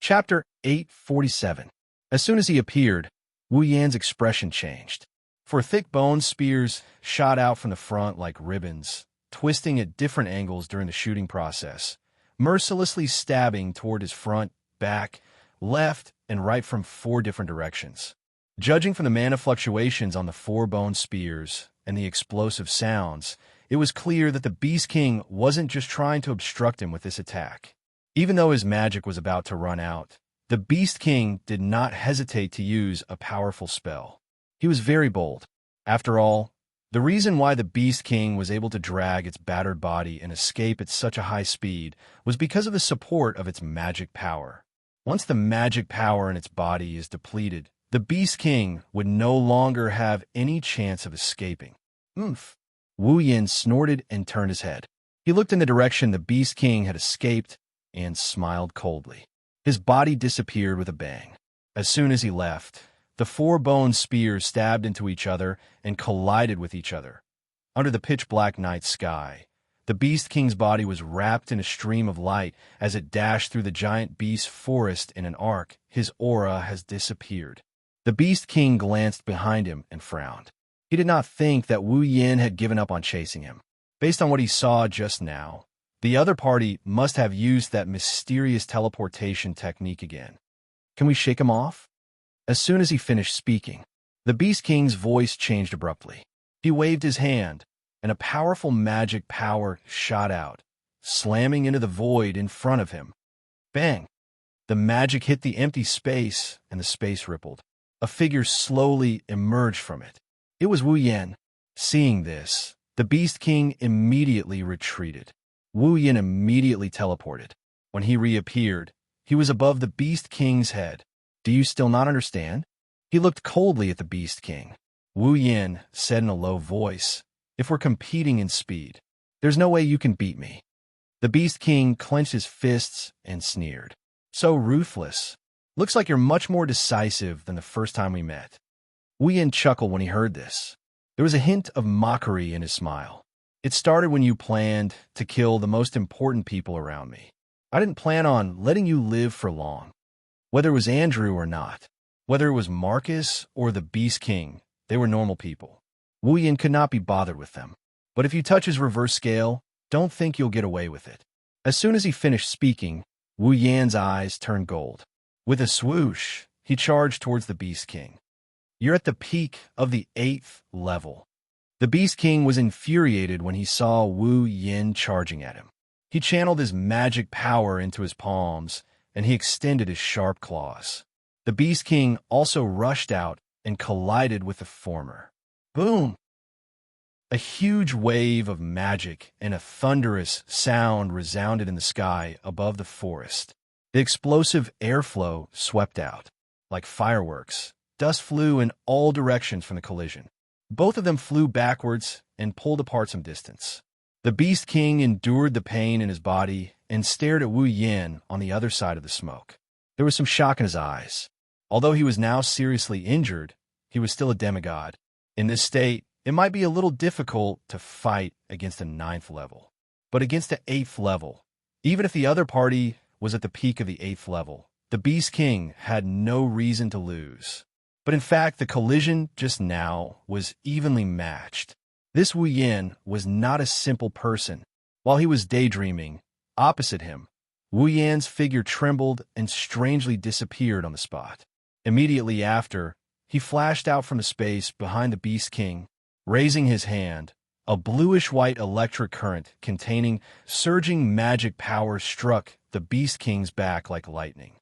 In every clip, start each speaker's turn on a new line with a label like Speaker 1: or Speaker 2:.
Speaker 1: Chapter 847. As soon as he appeared, Wu Yan's expression changed. For thick bone spears shot out from the front like ribbons, twisting at different angles during the shooting process, mercilessly stabbing toward his front, back, left, and right from 4 different directions. Judging from the mana fluctuations on the 4 bone spears and the explosive sounds, it was clear that the Beast King wasn't just trying to obstruct him with this attack. Even though his magic was about to run out, the Beast King did not hesitate to use a powerful spell. He was very bold. After all, the reason why the Beast King was able to drag its battered body and escape at such a high speed was because of the support of its magic power. Once the magic power in its body is depleted, the Beast King would no longer have any chance of escaping. Oomph! Wu Yan snorted and turned his head. He looked in the direction the Beast King had escaped and smiled coldly. His body disappeared with a bang. As soon as he left, the 4 bone spears stabbed into each other and collided with each other. Under the pitch-black night sky, the Beast King's body was wrapped in a stream of light as it dashed through the giant beast forest in an arc. His aura has disappeared. The Beast King glanced behind him and frowned. He did not think that Wu Yan had given up on chasing him. Based on what he saw just now, the other party must have used that mysterious teleportation technique again. Can we shake him off? As soon as he finished speaking, the Beast King's voice changed abruptly. He waved his hand, and a powerful magic power shot out, slamming into the void in front of him. Bang! The magic hit the empty space, and the space rippled. A figure slowly emerged from it. It was Wu Yan. Seeing this, the Beast King immediately retreated. Wu Yan immediately teleported. When he reappeared, he was above the Beast King's head. Do you still not understand? He looked coldly at the Beast King. Wu Yan said in a low voice, if we're competing in speed, there's no way you can beat me. The Beast King clenched his fists and sneered. So ruthless. Looks like you're much more decisive than the first time we met. Wu Yan chuckled when he heard this. There was a hint of mockery in his smile. It started when you planned to kill the most important people around me. I didn't plan on letting you live for long. Whether it was Andrew or not, whether it was Marcus or the Beast King, they were normal people. Wu Yan could not be bothered with them. But if you touch his reverse scale, don't think you'll get away with it. As soon as he finished speaking, Wu Yan's eyes turned gold. With a swoosh, he charged towards the Beast King. You're at the peak of the 8th level. The Beast King was infuriated when he saw Wu Yan charging at him. He channeled his magic power into his palms, and he extended his sharp claws. The Beast King also rushed out and collided with the former. Boom! A huge wave of magic and a thunderous sound resounded in the sky above the forest. The explosive airflow swept out. Like fireworks, dust flew in all directions from the collision. Both of them flew backwards and pulled apart some distance. The Beast King endured the pain in his body and stared at Wu Yan on the other side of the smoke. There was some shock in his eyes. Although he was now seriously injured, he was still a demigod. In this state, it might be a little difficult to fight against a 9th level. But against the 8th level, even if the other party was at the peak of the 8th level, the Beast King had no reason to lose. But in fact, the collision just now was evenly matched. This Wu Yan was not a simple person. While he was daydreaming, opposite him, Wu Yan's figure trembled and strangely disappeared on the spot. Immediately after, he flashed out from the space behind the Beast King. Raising his hand, a bluish-white electric current containing surging magic power struck the Beast King's back like lightning.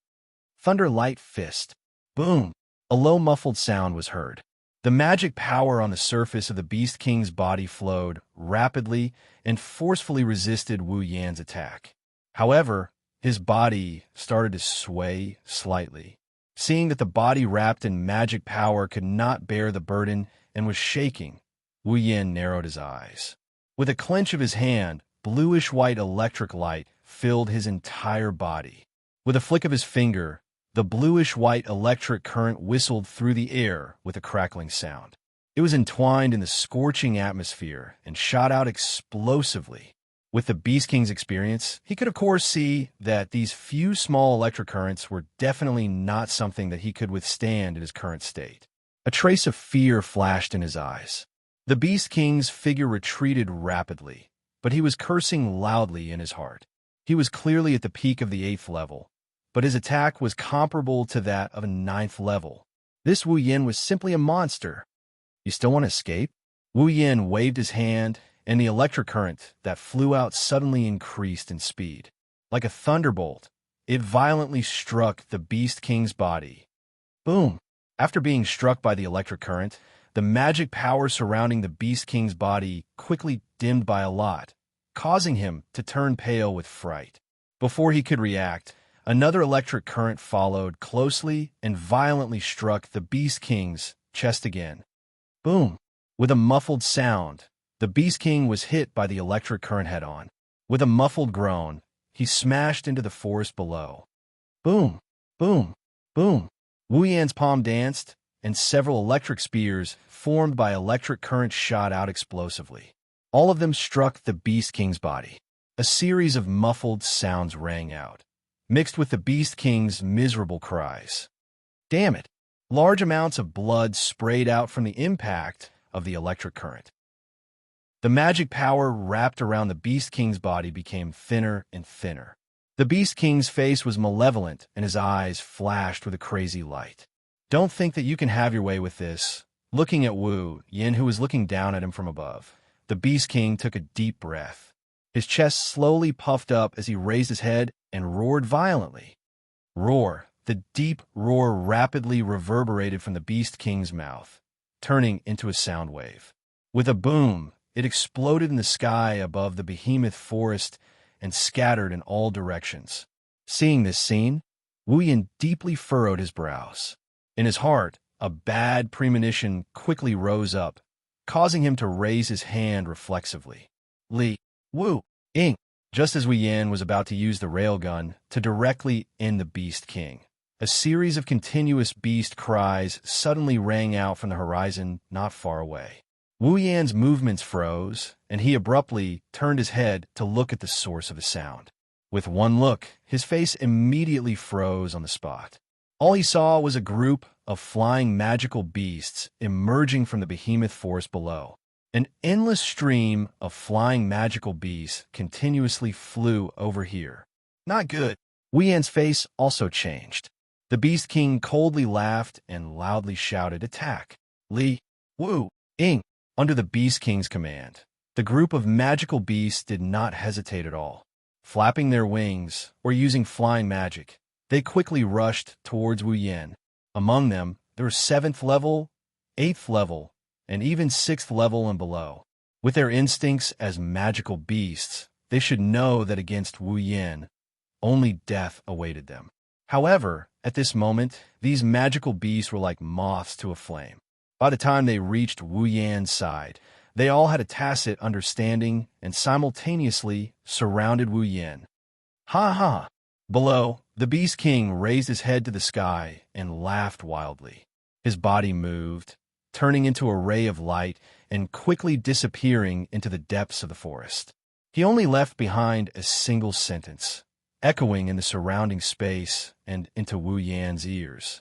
Speaker 1: Thunder Light Fist. Boom! A low muffled sound was heard. The magic power on the surface of the Beast King's body flowed rapidly and forcefully resisted Wu Yan's attack. However, his body started to sway slightly. Seeing that the body wrapped in magic power could not bear the burden and was shaking, Wu Yan narrowed his eyes. With a clench of his hand, bluish-white electric light filled his entire body. With a flick of his finger, the bluish-white electric current whistled through the air with a crackling sound. It was entwined in the scorching atmosphere and shot out explosively. With the Beast King's experience, he could of course see that these few small electric currents were definitely not something that he could withstand in his current state. A trace of fear flashed in his eyes. The Beast King's figure retreated rapidly, but he was cursing loudly in his heart. He was clearly at the peak of the 8th level, but his attack was comparable to that of a 9th level. This Wu Yin was simply a monster. You still want to escape? Wu Yin waved his hand, and the electric current that flew out suddenly increased in speed. Like a thunderbolt, it violently struck the Beast King's body. Boom! After being struck by the electric current, the magic power surrounding the Beast King's body quickly dimmed by a lot, causing him to turn pale with fright. Before he could react, another electric current followed closely and violently struck the Beast King's chest again. Boom! With a muffled sound, the Beast King was hit by the electric current head-on. With a muffled groan, he smashed into the forest below. Boom! Boom! Boom! Wu Yan's palm danced, and several electric spears formed by electric current shot out explosively. All of them struck the Beast King's body. A series of muffled sounds rang out, mixed with the Beast King's miserable cries. Damn it! Large amounts of blood sprayed out from the impact of the electric current. The magic power wrapped around the Beast King's body became thinner and thinner. The Beast King's face was malevolent, and his eyes flashed with a crazy light. Don't think that you can have your way with this. Looking at Wu Yin, who was looking down at him from above, the Beast King took a deep breath. His chest slowly puffed up as he raised his head and roared violently. Roar! The deep roar rapidly reverberated from the Beast King's mouth, turning into a sound wave. With a boom, it exploded in the sky above the behemoth forest and scattered in all directions. Seeing this scene, Wu Yin deeply furrowed his brows. In his heart, a bad premonition quickly rose up, causing him to raise his hand reflexively. Li, Wu, Ying, just as Wu Yin was about to use the railgun to directly end the Beast King, a series of continuous beast cries suddenly rang out from the horizon not far away. Wu Yan's movements froze, and he abruptly turned his head to look at the source of the sound. With one look, his face immediately froze on the spot. All he saw was a group of flying magical beasts emerging from the behemoth forest below. An endless stream of flying magical beasts continuously flew over here. Not good. Wu Yan's face also changed. The Beast King coldly laughed and loudly shouted, "Attack!" Li, Wu, Ying. Under the Beast King's command, the group of magical beasts did not hesitate at all. Flapping their wings or using flying magic, they quickly rushed towards Wu Yin. Among them, there were 7th level, 8th level, and even 6th level and below. With their instincts as magical beasts, they should know that against Wu Yin, only death awaited them. However, at this moment, these magical beasts were like moths to a flame. By the time they reached Wu Yan's side, they all had a tacit understanding and simultaneously surrounded Wu Yin. Ha ha! Below, the Beast King raised his head to the sky and laughed wildly. His body moved, turning into a ray of light and quickly disappearing into the depths of the forest. He only left behind a single sentence, echoing in the surrounding space and into Wu Yan's ears.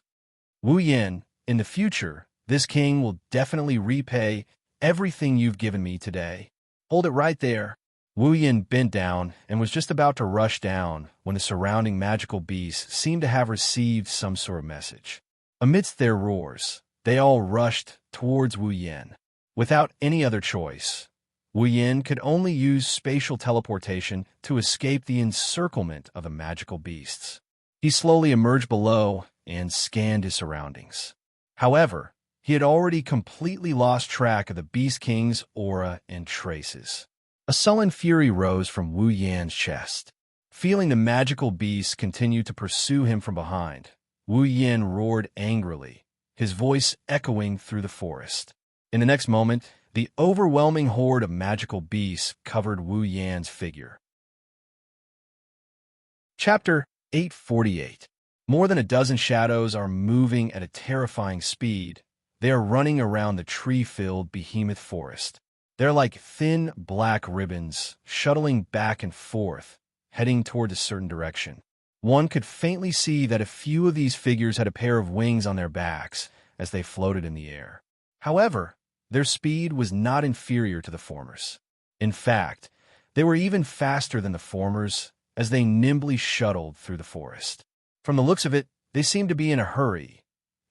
Speaker 1: Wu Yin, in the future, this king will definitely repay everything you've given me today. Hold it right there. Wu Yin bent down and was just about to rush down when the surrounding magical beasts seemed to have received some sort of message. Amidst their roars, they all rushed towards Wu Yin. Without any other choice, Wu Yin could only use spatial teleportation to escape the encirclement of the magical beasts. He slowly emerged below and scanned his surroundings. However, he had already completely lost track of the Beast King's aura and traces. A sullen fury rose from Wu Yan's chest. Feeling the magical beasts continue to pursue him from behind, Wu Yin roared angrily, his voice echoing through the forest. In the next moment, the overwhelming horde of magical beasts covered Wu Yan's figure. Chapter 848. More than a dozen shadows are moving at a terrifying speed. They are running around the tree-filled behemoth forest. They're like thin black ribbons, shuttling back and forth, heading toward a certain direction. One could faintly see that a few of these figures had a pair of wings on their backs as they floated in the air. However, their speed was not inferior to the former's. In fact, they were even faster than the former's as they nimbly shuttled through the forest. From the looks of it, they seemed to be in a hurry.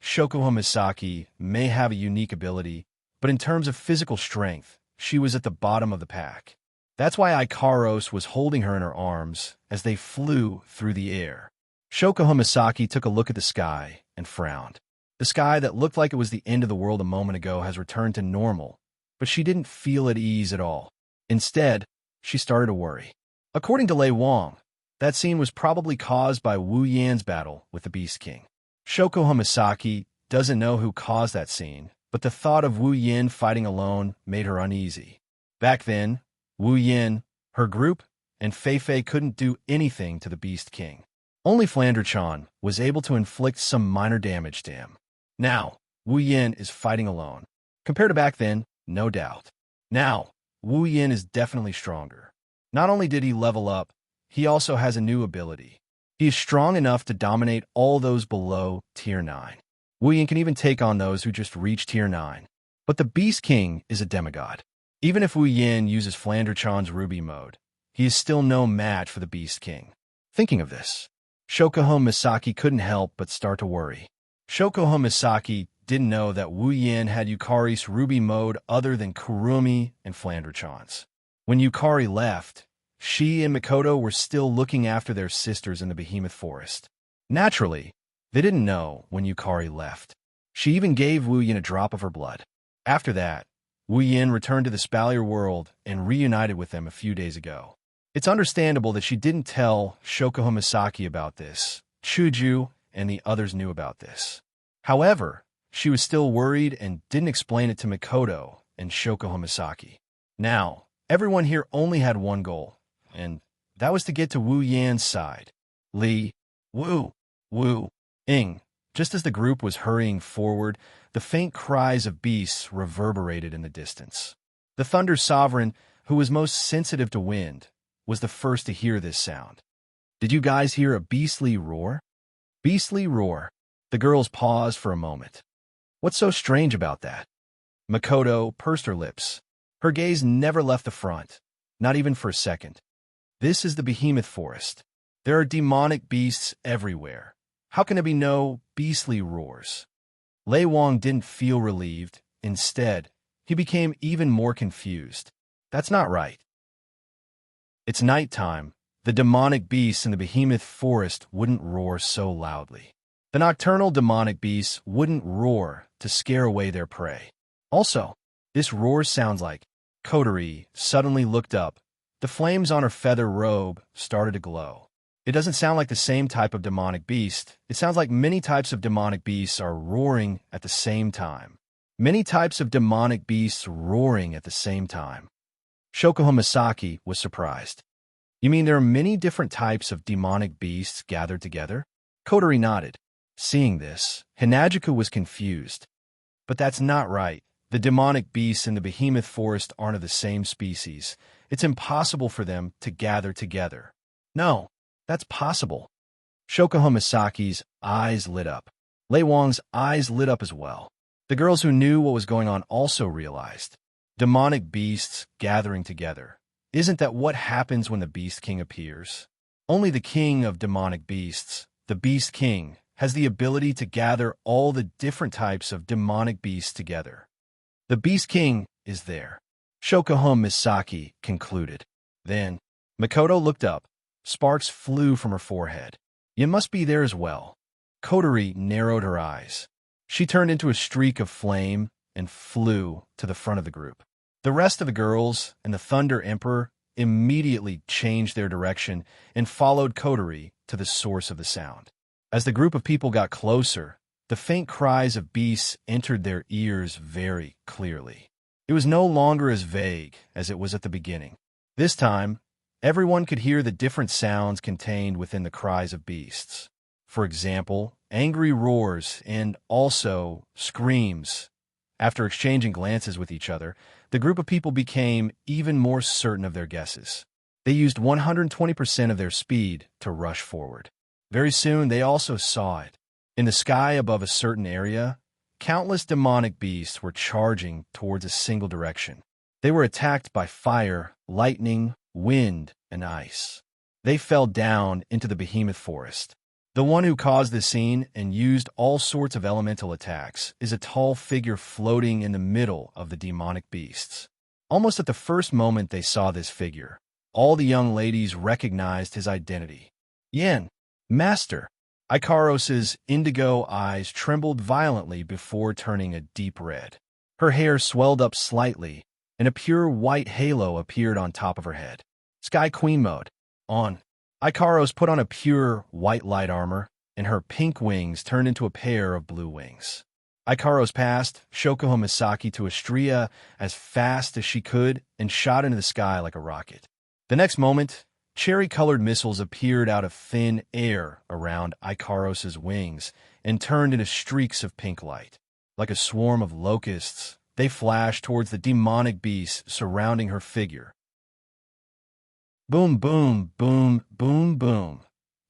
Speaker 1: Shoko Misaki may have a unique ability, but in terms of physical strength, she was at the bottom of the pack. That's why Ikaros was holding her in her arms as they flew through the air. Shoko Misaki took a look at the sky and frowned. The sky that looked like it was the end of the world a moment ago has returned to normal, but she didn't feel at ease at all. Instead, she started to worry. According to Lei Wang, that scene was probably caused by Wu Yan's battle with the Beast King. Shoko Misaki doesn't know who caused that scene, but the thought of Wu Yan fighting alone made her uneasy. Back then, Wu Yan, her group, and Fei Fei couldn't do anything to the Beast King. Only Flandre-chan was able to inflict some minor damage to him. Now, Wu Yan is fighting alone. Compared to back then, no doubt. Now, Wu Yan is definitely stronger. Not only did he level up, he also has a new ability. He is strong enough to dominate all those below Tier 9. Wu Yan can even take on those who just reach Tier 9. But the Beast King is a demigod. Even if Wu Yan uses Flandre-chan's Ruby mode, he is still no match for the Beast King. Thinking of this, Shoko Misaki couldn't help but start to worry. Shoko Misaki didn't know that Wu Yan had Yukari's Ruby mode other than Kurumi and Flandre-chan's. When Yukari left, she and Mikoto were still looking after their sisters in the Behemoth Forest. Naturally, they didn't know when Yukari left. She even gave Wu Yan a drop of her blood. After that, Wu Yan returned to the Spalier world and reunited with them a few days ago. It's understandable that she didn't tell Shoko Misaki about this. Chuju and the others knew about this. However, she was still worried and didn't explain it to Mikoto and Shoko Misaki. Now, everyone here only had one goal, and that was to get to Wu Yan's side. Li, Wu, Ing. Just as the group was hurrying forward, the faint cries of beasts reverberated in the distance. The Thunder Sovereign, who was most sensitive to wind, was the first to hear this sound. Did you guys hear a beastly roar? Beastly roar. The girls paused for a moment. What's so strange about that? Mikoto pursed her lips. Her gaze never left the front, not even for a second. This is the Behemoth Forest. There are demonic beasts everywhere. How can there be no beastly roars? Lei Wang didn't feel relieved. Instead, he became even more confused. That's not right. It's nighttime. The demonic beasts in the Behemoth Forest wouldn't roar so loudly. The nocturnal demonic beasts wouldn't roar to scare away their prey. Also, this roar sounds like... Kotori suddenly looked up. The flames on her feather robe started to glow. It doesn't sound like the same type of demonic beast. It sounds like many types of demonic beasts are roaring at the same time. Many types of demonic beasts roaring at the same time. Shoko Misaki was surprised. You mean there are many different types of demonic beasts gathered together? Kotori nodded. Seeing this, Hinagiku was confused. But that's not right. The demonic beasts in the Behemoth Forest aren't of the same species. It's impossible for them to gather together. No, that's possible. Shoko Misaki's eyes lit up. Lei Wang's eyes lit up as well. The girls who knew what was going on also realized. Demonic beasts gathering together. Isn't that what happens when the Beast King appears? Only the king of demonic beasts, the Beast King, has the ability to gather all the different types of demonic beasts together. The Beast King is there. Shoko Misaki concluded. Then, Mikoto looked up. Sparks flew from her forehead. You must be there as well. Kotori narrowed her eyes. She turned into a streak of flame and flew to the front of the group. The rest of the girls and the Thunder Emperor immediately changed their direction and followed Kotori to the source of the sound. As the group of people got closer, the faint cries of beasts entered their ears very clearly. It was no longer as vague as it was at the beginning. This time, everyone could hear the different sounds contained within the cries of beasts. For example, angry roars and also screams. After exchanging glances with each other, the group of people became even more certain of their guesses. They used 120% of their speed to rush forward. Very soon, they also saw it. In the sky above a certain area, countless demonic beasts were charging towards a single direction. They were attacked by fire, lightning, wind, and ice. They fell down into the behemoth forest. The one who caused the scene and used all sorts of elemental attacks is a tall figure floating in the middle of the demonic beasts. Almost at the first moment they saw this figure, all the young ladies recognized his identity. Yen, Master. Ikaros's indigo eyes trembled violently before turning a deep red. Her hair swelled up slightly, and a pure white halo appeared on top of her head. Sky Queen mode. On. Ikaros put on a pure white light armor, and her pink wings turned into a pair of blue wings. Ikaros passed Shokuho Misaki to Astria as fast as she could and shot into the sky like a rocket. The next moment, cherry-colored missiles appeared out of thin air around Ikaros's wings and turned into streaks of pink light. Like a swarm of locusts, they flashed towards the demonic beasts surrounding her figure. Boom, boom, boom, boom, boom.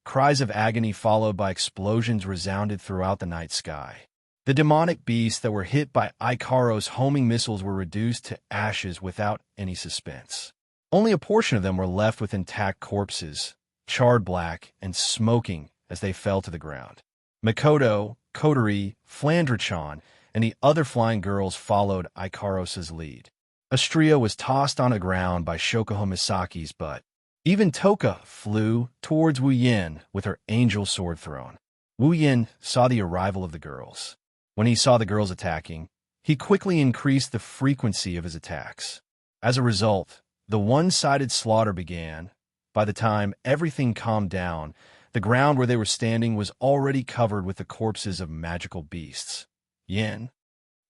Speaker 1: Cries of agony followed by explosions resounded throughout the night sky. The demonic beasts that were hit by Ikaros' homing missiles were reduced to ashes without any suspense. Only a portion of them were left with intact corpses, charred black and smoking as they fell to the ground. Mikoto, Kotori, Flandrachon, and the other flying girls followed Ikaros' lead. Astria was tossed on the ground by Shokuho Misaki's butt. Even Toka flew towards Wu Yin with her angel sword thrown. Wu Yin saw the arrival of the girls. When he saw the girls attacking, he quickly increased the frequency of his attacks. As a result, the one-sided slaughter began. By the time everything calmed down, the ground where they were standing was already covered with the corpses of magical beasts. Yin.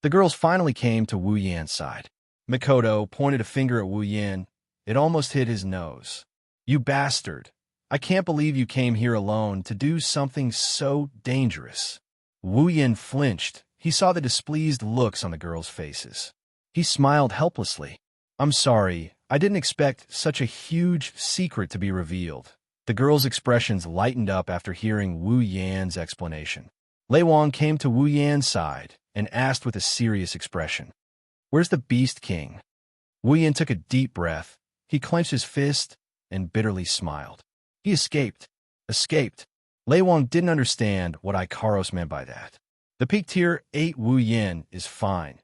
Speaker 1: The girls finally came to Wu Yan's side. Mikoto pointed a finger at Wu Yin. It almost hit his nose. You bastard. I can't believe you came here alone to do something so dangerous. Wu Yin flinched. He saw the displeased looks on the girls' faces. He smiled helplessly. I'm sorry. I didn't expect such a huge secret to be revealed. The girls' expressions lightened up after hearing Wu Yan's explanation. Lei Wang came to Wu Yan's side and asked with a serious expression, Where's the Beast King? Wu Yan took a deep breath. He clenched his fist and bitterly smiled. He escaped. Escaped. Lei Wang didn't understand what Ikaros meant by that. The peak tier 8 Wu Yin is fine.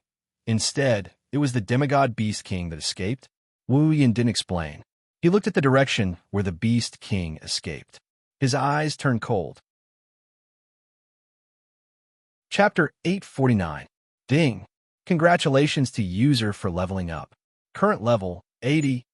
Speaker 1: Instead, it was the demigod Beast King that escaped. Wu Yin didn't explain. He looked at the direction where the Beast King escaped. His eyes turned cold. Chapter 849. Ding. Congratulations to user for leveling up. Current level, 80.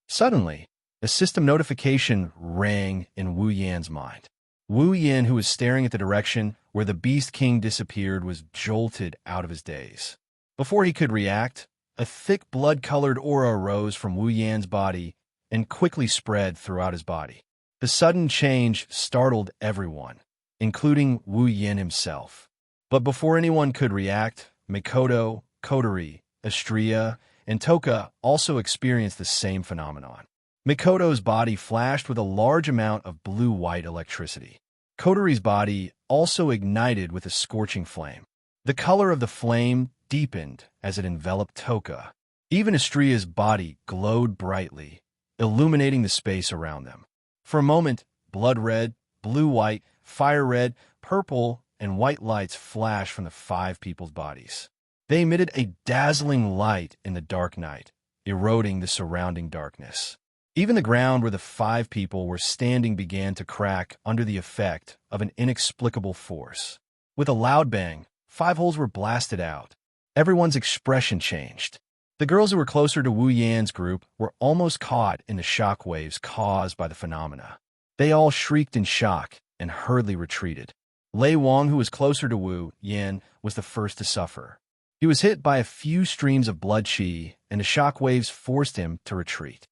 Speaker 1: Suddenly, a system notification rang in Wu Yan's mind. Wu Yan, who was staring at the direction where the Beast King disappeared, was jolted out of his daze. Before he could react, a thick blood-colored aura arose from Wu Yan's body and quickly spread throughout his body. The sudden change startled everyone, including Wu Yan himself. But before anyone could react, Mikoto, Kotori, Astria, and Toka also experienced the same phenomenon. Mikoto's body flashed with a large amount of blue-white electricity. Kotori's body also ignited with a scorching flame. The color of the flame deepened as it enveloped Toka. Even Astria's body glowed brightly, illuminating the space around them. For a moment, blood red, blue-white, fire red, purple, and white lights flashed from the 5 people's bodies. They emitted a dazzling light in the dark night, eroding the surrounding darkness. Even the ground where the 5 people were standing began to crack under the effect of an inexplicable force. With a loud bang, 5 holes were blasted out. Everyone's expression changed. The girls who were closer to Wu Yan's group were almost caught in the shock waves caused by the phenomena. They all shrieked in shock and hurriedly retreated. Lei Wang, who was closer to Wu Yan, was the first to suffer. He was hit by a few streams of blood chi, and the shock waves forced him to retreat.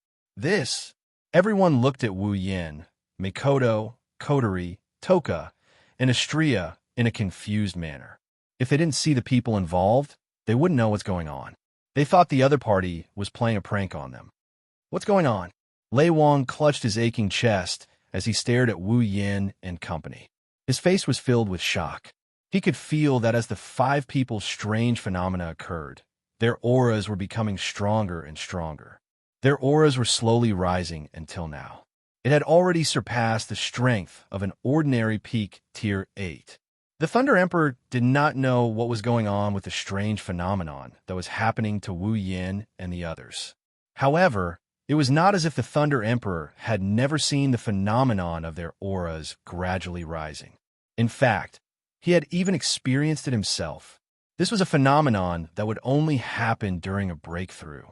Speaker 1: Everyone looked at Wu Yan, Mikoto, Kotori, Toka, and Astria in a confused manner. If they didn't see the people involved, they wouldn't know what's going on. They thought the other party was playing a prank on them. What's going on? Lei Wang clutched his aching chest as he stared at Wu Yin and company. His face was filled with shock. He could feel that as the 5 people's strange phenomena occurred, their auras were becoming stronger and stronger. Their auras were slowly rising until now. It had already surpassed the strength of an ordinary peak tier 8. The Thunder Emperor did not know what was going on with the strange phenomenon that was happening to Wu Yin and the others. However, it was not as if the Thunder Emperor had never seen the phenomenon of their auras gradually rising. In fact, he had even experienced it himself. This was a phenomenon that would only happen during a breakthrough.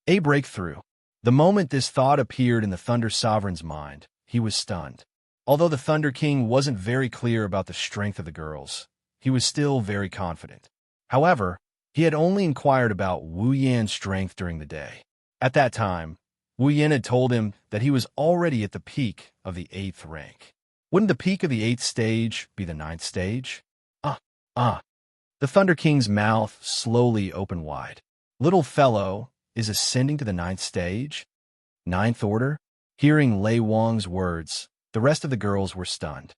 Speaker 1: A breakthrough. The moment this thought appeared in the Thunder Sovereign's mind, he was stunned. Although the Thunder King wasn't very clear about the strength of the girls, he was still very confident. However, he had only inquired about Wu Yan's strength during the day. At that time, Wu Yan had told him that he was already at the peak of the 8th rank. Wouldn't the peak of the 8th stage be the 9th stage? The Thunder King's mouth slowly opened wide. Little fellow is ascending to the 9th stage? 9th order? Hearing Lei Wang's words, the rest of the girls were stunned.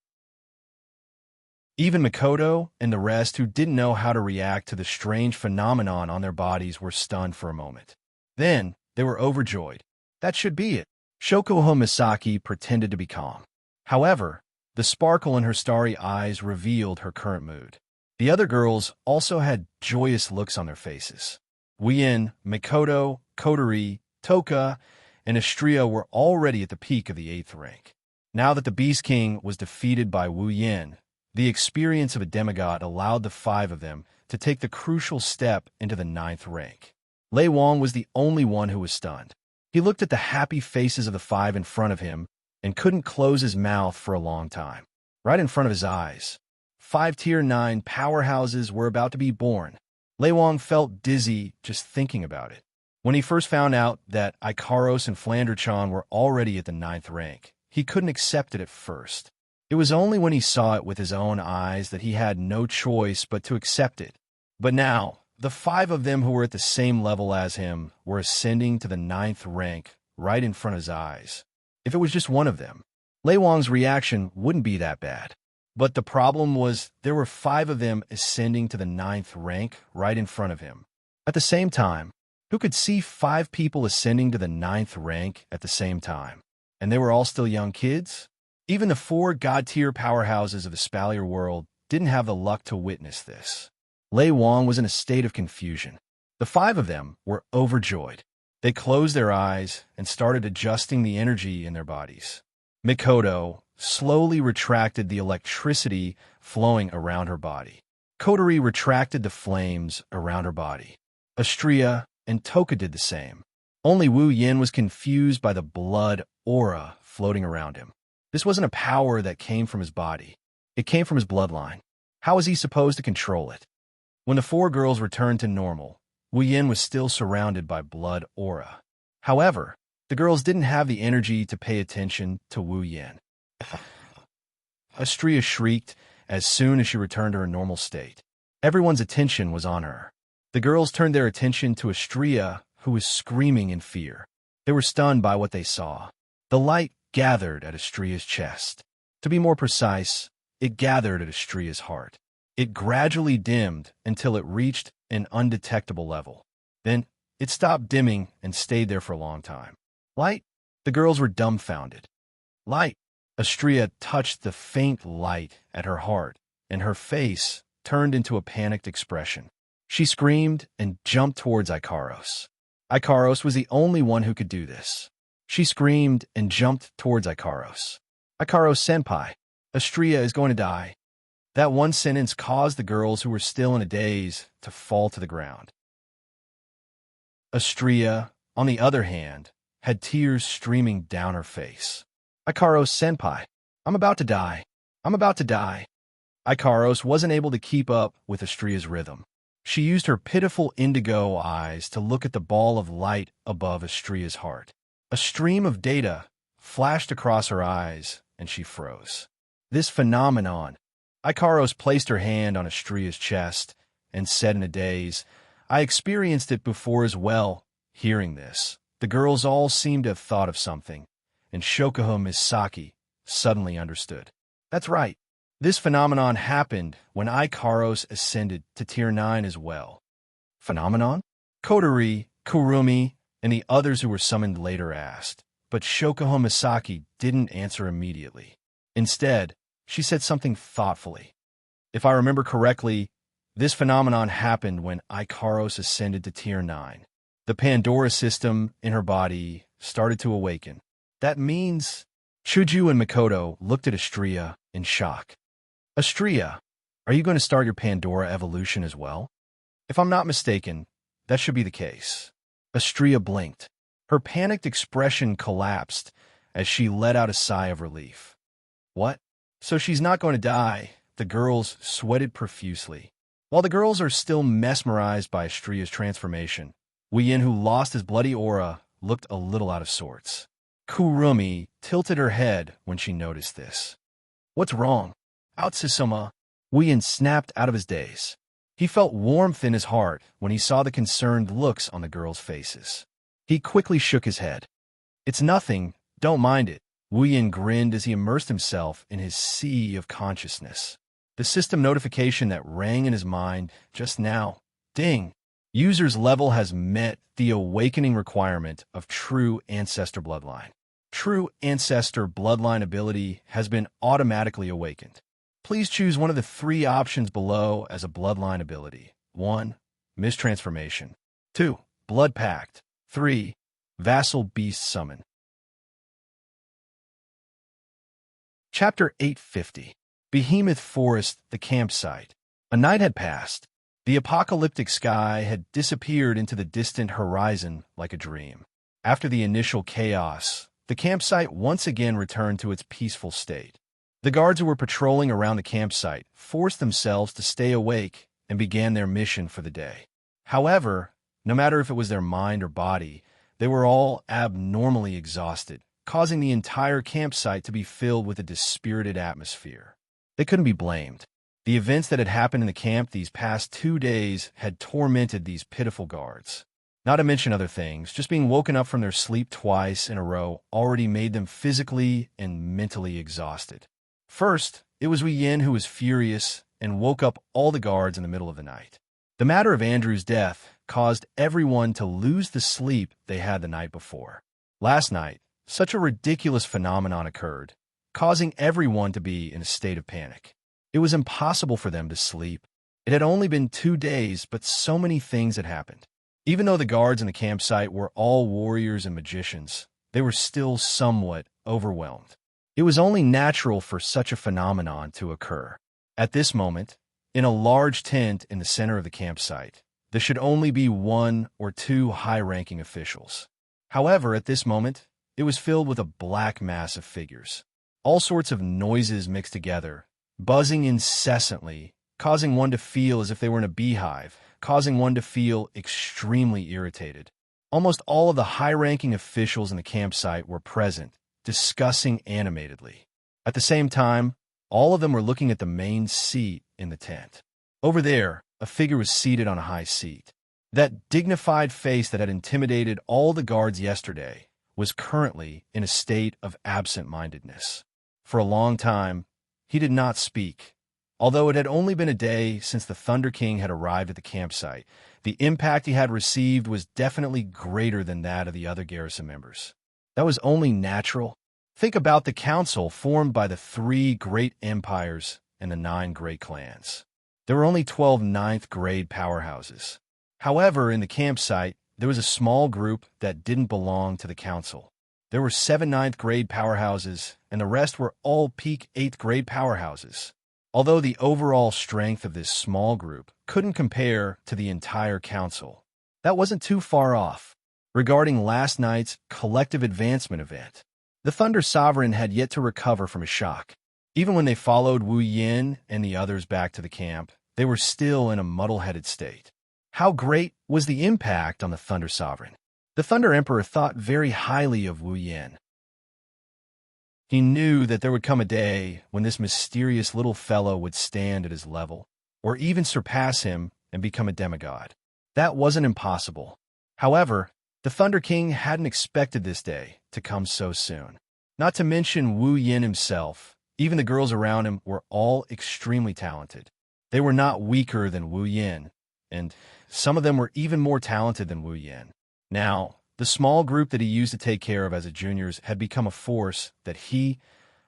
Speaker 1: Even Makoto and the rest who didn't know how to react to the strange phenomenon on their bodies were stunned for a moment. Then, they were overjoyed. That should be it. Shokuho Misaki pretended to be calm. However, the sparkle in her starry eyes revealed her current mood. The other girls also had joyous looks on their faces. Wien, Makoto, Kotori, Toka, and Astria were already at the peak of the 8th rank. Now that the Beast King was defeated by Wu Yin, the experience of a demigod allowed the 5 of them to take the crucial step into the 9th rank. Lei Wang was the only one who was stunned. He looked at the happy faces of the 5 in front of him and couldn't close his mouth for a long time. Right in front of his eyes, 5 tier 9 powerhouses were about to be born. Lei Wang felt dizzy just thinking about it. When he first found out that Ikaros and Flanderchan were already at the 9th rank, he couldn't accept it at first. It was only when he saw it with his own eyes that he had no choice but to accept it. But now, the 5 of them who were at the same level as him were ascending to the 9th rank right in front of his eyes. If it was just one of them, Lei Wang's reaction wouldn't be that bad. But the problem was there were 5 of them ascending to the 9th rank right in front of him. At the same time, who could see 5 people ascending to the 9th rank at the same time? And they were all still young kids? Even the 4 god-tier powerhouses of the Spalier world didn't have the luck to witness this. Lei Wang was in a state of confusion. The 5 of them were overjoyed. They closed their eyes and started adjusting the energy in their bodies. Mikoto slowly retracted the electricity flowing around her body. Kotori retracted the flames around her body. Astria and Toka did the same. Only Wu Yin was confused by the blood aura floating around him. This wasn't a power that came from his body. It came from his bloodline. How was he supposed to control it? When the 4 girls returned to normal, Wu Yin was still surrounded by blood aura. However, the girls didn't have the energy to pay attention to Wu Yin. Astria shrieked as soon as she returned to her normal state. Everyone's attention was on her. The girls turned their attention to Astria, who was screaming in fear. They were stunned by what they saw. The light gathered at Astria's chest. To be more precise, it gathered at Astria's heart. It gradually dimmed until it reached an undetectable level. Then, it stopped dimming and stayed there for a long time. Light? The girls were dumbfounded. Light! Astria touched the faint light at her heart, and her face turned into a panicked expression. She screamed and jumped towards Ikaros. Ikaros was the only one who could do this. She screamed and jumped towards Ikaros. Ikaros-senpai, Astria is going to die. That one sentence caused the girls who were still in a daze to fall to the ground. Astria, on the other hand, had tears streaming down her face. Ikaros-senpai, I'm about to die. I'm about to die. Ikaros wasn't able to keep up with Astria's rhythm. She used her pitiful indigo eyes to look at the ball of light above Astria's heart. A stream of data flashed across her eyes, and she froze. This phenomenon. Ikaros placed her hand on Astria's chest and said in a daze, I experienced it before as well. Hearing this, the girls all seemed to have thought of something, and Shokuho Misaki suddenly understood. That's right. This phenomenon happened when Ikaros ascended to Tier 9 as well. Phenomenon? Kotori, Kurumi, and the others who were summoned later asked, but Shokuho Misaki didn't answer immediately. Instead, she said something thoughtfully. If I remember correctly, this phenomenon happened when Ikaros ascended to Tier 9. The Pandora system in her body started to awaken. That means... Chuju and Mikoto looked at Astria in shock. Astria, are you going to start your Pandora evolution as well? If I'm not mistaken, that should be the case. Astria blinked. Her panicked expression collapsed as she let out a sigh of relief. What? So she's not going to die? The girls sweated profusely. While the girls are still mesmerized by Astria's transformation, Wien, who lost his bloody aura, looked a little out of sorts. Kurumi tilted her head when she noticed this. What's wrong? Outsisoma. Wien snapped out of his daze. He felt warmth in his heart when he saw the concerned looks on the girls' faces. He quickly shook his head. It's nothing, don't mind it. Wien grinned as he immersed himself in his sea of consciousness. The system notification that rang in his mind just now. Ding! User's level has met the awakening requirement of True Ancestor Bloodline. True Ancestor Bloodline ability has been automatically awakened. Please choose one of the 3 options below as a Bloodline ability. 1. Mistransformation. 2. Blood Pact. 3. Vassal Beast Summon. Chapter 850. Behemoth Forest, the campsite. A night had passed. The apocalyptic sky had disappeared into the distant horizon like a dream. After the initial chaos, the campsite once again returned to its peaceful state. The guards who were patrolling around the campsite forced themselves to stay awake and began their mission for the day. However, no matter if it was their mind or body, they were all abnormally exhausted, causing the entire campsite to be filled with a dispirited atmosphere. They couldn't be blamed. The events that had happened in the camp these past 2 days had tormented these pitiful guards. Not to mention other things, just being woken up from their sleep twice in a row already made them physically and mentally exhausted. First, it was Wien who was furious and woke up all the guards in the middle of the night. The matter of Andrew's death caused everyone to lose the sleep they had the night before. Last night, such a ridiculous phenomenon occurred, causing everyone to be in a state of panic. It was impossible for them to sleep. It had only been 2 days, but so many things had happened. Even though the guards in the campsite were all warriors and magicians, they were still somewhat overwhelmed. It was only natural for such a phenomenon to occur. At this moment, in a large tent in the center of the campsite, there should only be 1 or 2 high-ranking officials. However, at this moment, it was filled with a black mass of figures. All sorts of noises mixed together, buzzing incessantly, causing one to feel as if they were in a beehive, causing one to feel extremely irritated. Almost all of the high-ranking officials in the campsite were present, discussing animatedly. At the same time, all of them were looking at the main seat in the tent. Over there, a figure was seated on a high seat. That dignified face that had intimidated all the guards yesterday was currently in a state of absent-mindedness. For a long time, he did not speak. Although it had only been a day since the Thunder King had arrived at the campsite, the impact he had received was definitely greater than that of the other garrison members. That was only natural. Think about the council formed by the 3 great empires and the 9 great clans. There were only 12 ninth-grade powerhouses. However, in the campsite, there was a small group that didn't belong to the council. There were 7 ninth-grade powerhouses, and the rest were all peak 8th-grade powerhouses. Although the overall strength of this small group couldn't compare to the entire council, that wasn't too far off. Regarding last night's collective advancement event, the Thunder Sovereign had yet to recover from a shock. Even when they followed Wu Yin and the others back to the camp, they were still in a muddle-headed state. How great was the impact on the Thunder Sovereign? The Thunder Emperor thought very highly of Wu Yin. He knew that there would come a day when this mysterious little fellow would stand at his level, or even surpass him and become a demigod. That wasn't impossible. However, the Thunder King hadn't expected this day to come so soon. Not to mention Wu Yin himself, even the girls around him were all extremely talented. They were not weaker than Wu Yin, and some of them were even more talented than Wu Yin. Now, the small group that he used to take care of as a juniors had become a force that he,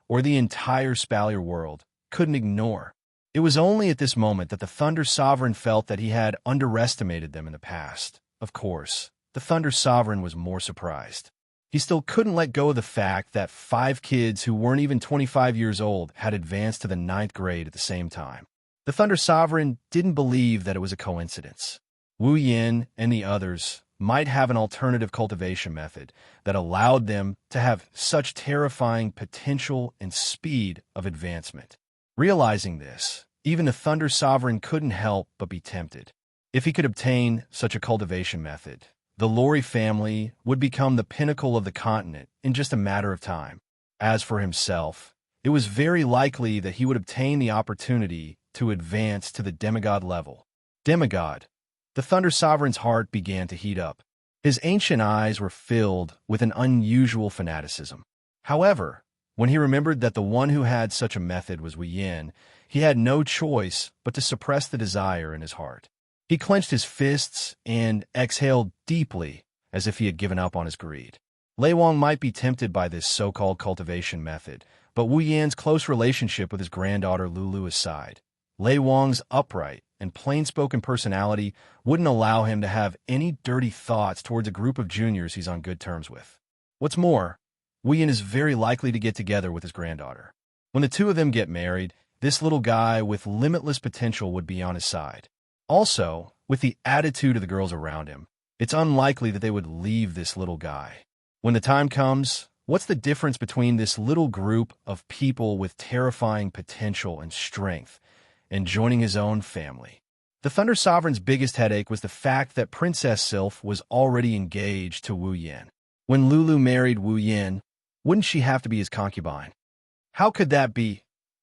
Speaker 1: or the entire Spalier world, couldn't ignore. It was only at this moment that the Thunder Sovereign felt that he had underestimated them in the past. Of course, the Thunder Sovereign was more surprised. He still couldn't let go of the fact that 5 kids who weren't even 25 years old had advanced to the 9th grade at the same time. The Thunder Sovereign didn't believe that it was a coincidence. Wu Yin and the others might have an alternative cultivation method that allowed them to have such terrifying potential and speed of advancement. Realizing this, even the Thunder Sovereign couldn't help but be tempted. If he could obtain such a cultivation method, the Lori family would become the pinnacle of the continent in just a matter of time. As for himself, it was very likely that he would obtain the opportunity to advance to the demigod level. Demigod. The Thunder Sovereign's heart began to heat up. His ancient eyes were filled with an unusual fanaticism. However, when he remembered that the one who had such a method was Wu Yin, he had no choice but to suppress the desire in his heart. He clenched his fists and exhaled deeply as if he had given up on his greed. Lei Wang might be tempted by this so-called cultivation method, but Wu Yan's close relationship with his granddaughter Lulu aside, Lei Wang's upright and plain-spoken personality wouldn't allow him to have any dirty thoughts towards a group of juniors he's on good terms with. What's more, Wu Yan is very likely to get together with his granddaughter. When the two of them get married, this little guy with limitless potential would be on his side. Also, with the attitude of the girls around him, it's unlikely that they would leave this little guy. When the time comes, what's the difference between this little group of people with terrifying potential and strength and joining his own family? The Thunder Sovereign's biggest headache was the fact that Princess Sylph was already engaged to Wu Yin. When Lulu married Wu Yin, wouldn't she have to be his concubine? How could that be?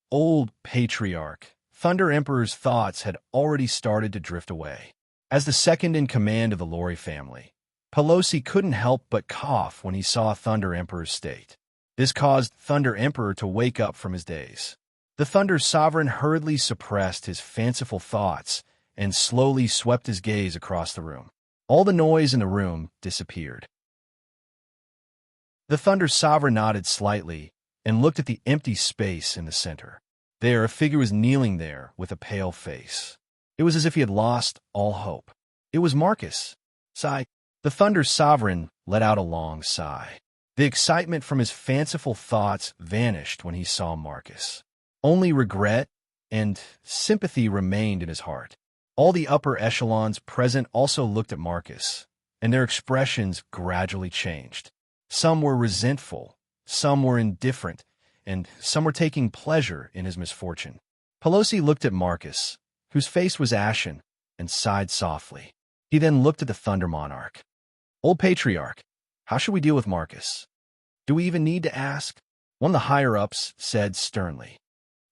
Speaker 1: Old patriarch. Thunder Emperor's thoughts had already started to drift away. As the second in command of the Lori family, Pelosi couldn't help but cough when he saw Thunder Emperor's state. This caused Thunder Emperor to wake up from his daze. The Thunder Sovereign hurriedly suppressed his fanciful thoughts and slowly swept his gaze across the room. All the noise in the room disappeared. The Thunder Sovereign nodded slightly and looked at the empty space in the center. There, a figure was kneeling there with a pale face. It was as if he had lost all hope. It was Marcus. Sigh. The Thunder Sovereign let out a long sigh. The excitement from his fanciful thoughts vanished when he saw Marcus. Only regret and sympathy remained in his heart. All the upper echelons present also looked at Marcus, and their expressions gradually changed. Some were resentful, some were indifferent, and some were taking pleasure in his misfortune. Pelosi looked at Marcus, whose face was ashen, and sighed softly. He then looked at the Thunder Monarch. Old Patriarch, how should we deal with Marcus? Do we even need to ask? One of the higher-ups said sternly.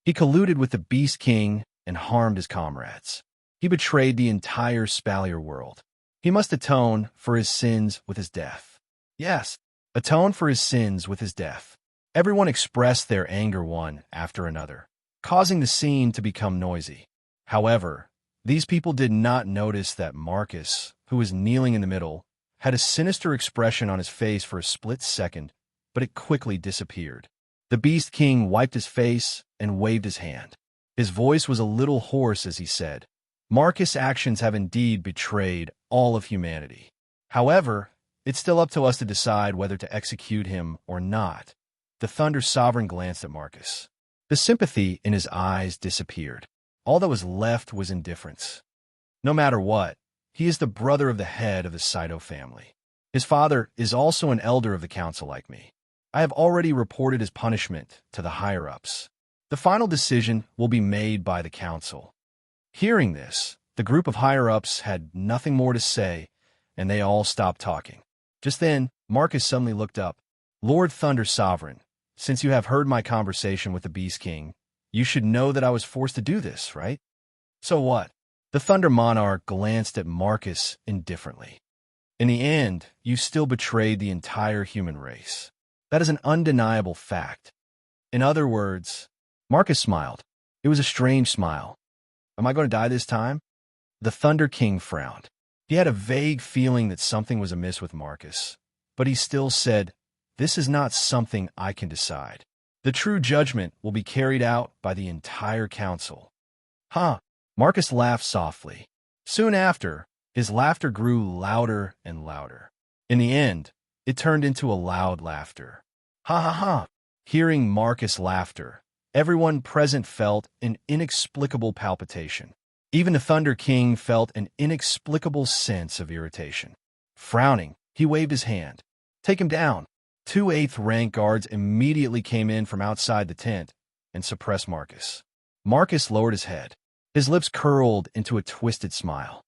Speaker 1: He colluded with the Beast King and harmed his comrades. He betrayed the entire Spalier world. He must atone for his sins with his death. Yes, atone for his sins with his death. Everyone expressed their anger one after another, causing the scene to become noisy. However, these people did not notice that Marcus, who was kneeling in the middle, had a sinister expression on his face for a split second, but it quickly disappeared. The Beast King wiped his face and waved his hand. His voice was a little hoarse as he said, Marcus' actions have indeed betrayed all of humanity. However, it's still up to us to decide whether to execute him or not. The Thunder Sovereign glanced at Marcus. The sympathy in his eyes disappeared. All that was left was indifference. No matter what, he is the brother of the head of the Saito family. His father is also an elder of the council like me. I have already reported his punishment to the higher-ups. The final decision will be made by the council. Hearing this, the group of higher-ups had nothing more to say, and they all stopped talking. Just then, Marcus suddenly looked up. Lord Thunder Sovereign, since you have heard my conversation with the Beast King, you should know that I was forced to do this, right? So what? The Thunder Monarch glanced at Marcus indifferently. In the end, you still betrayed the entire human race. That is an undeniable fact. In other words, Marcus smiled. It was a strange smile. Am I going to die this time? The Thunder King frowned. He had a vague feeling that something was amiss with Marcus, but he still said, "This is not something I can decide. The true judgment will be carried out by the entire council." Huh? Marcus laughed softly. Soon after, his laughter grew louder and louder. In the end, it turned into a loud laughter. Ha ha ha! Hearing Marcus' laughter, everyone present felt an inexplicable palpitation. Even the Thunder King felt an inexplicable sense of irritation. Frowning, he waved his hand. "Take him down." 2 8th-rank guards immediately came in from outside the tent and suppressed Marcus. Marcus lowered his head. His lips curled into a twisted smile.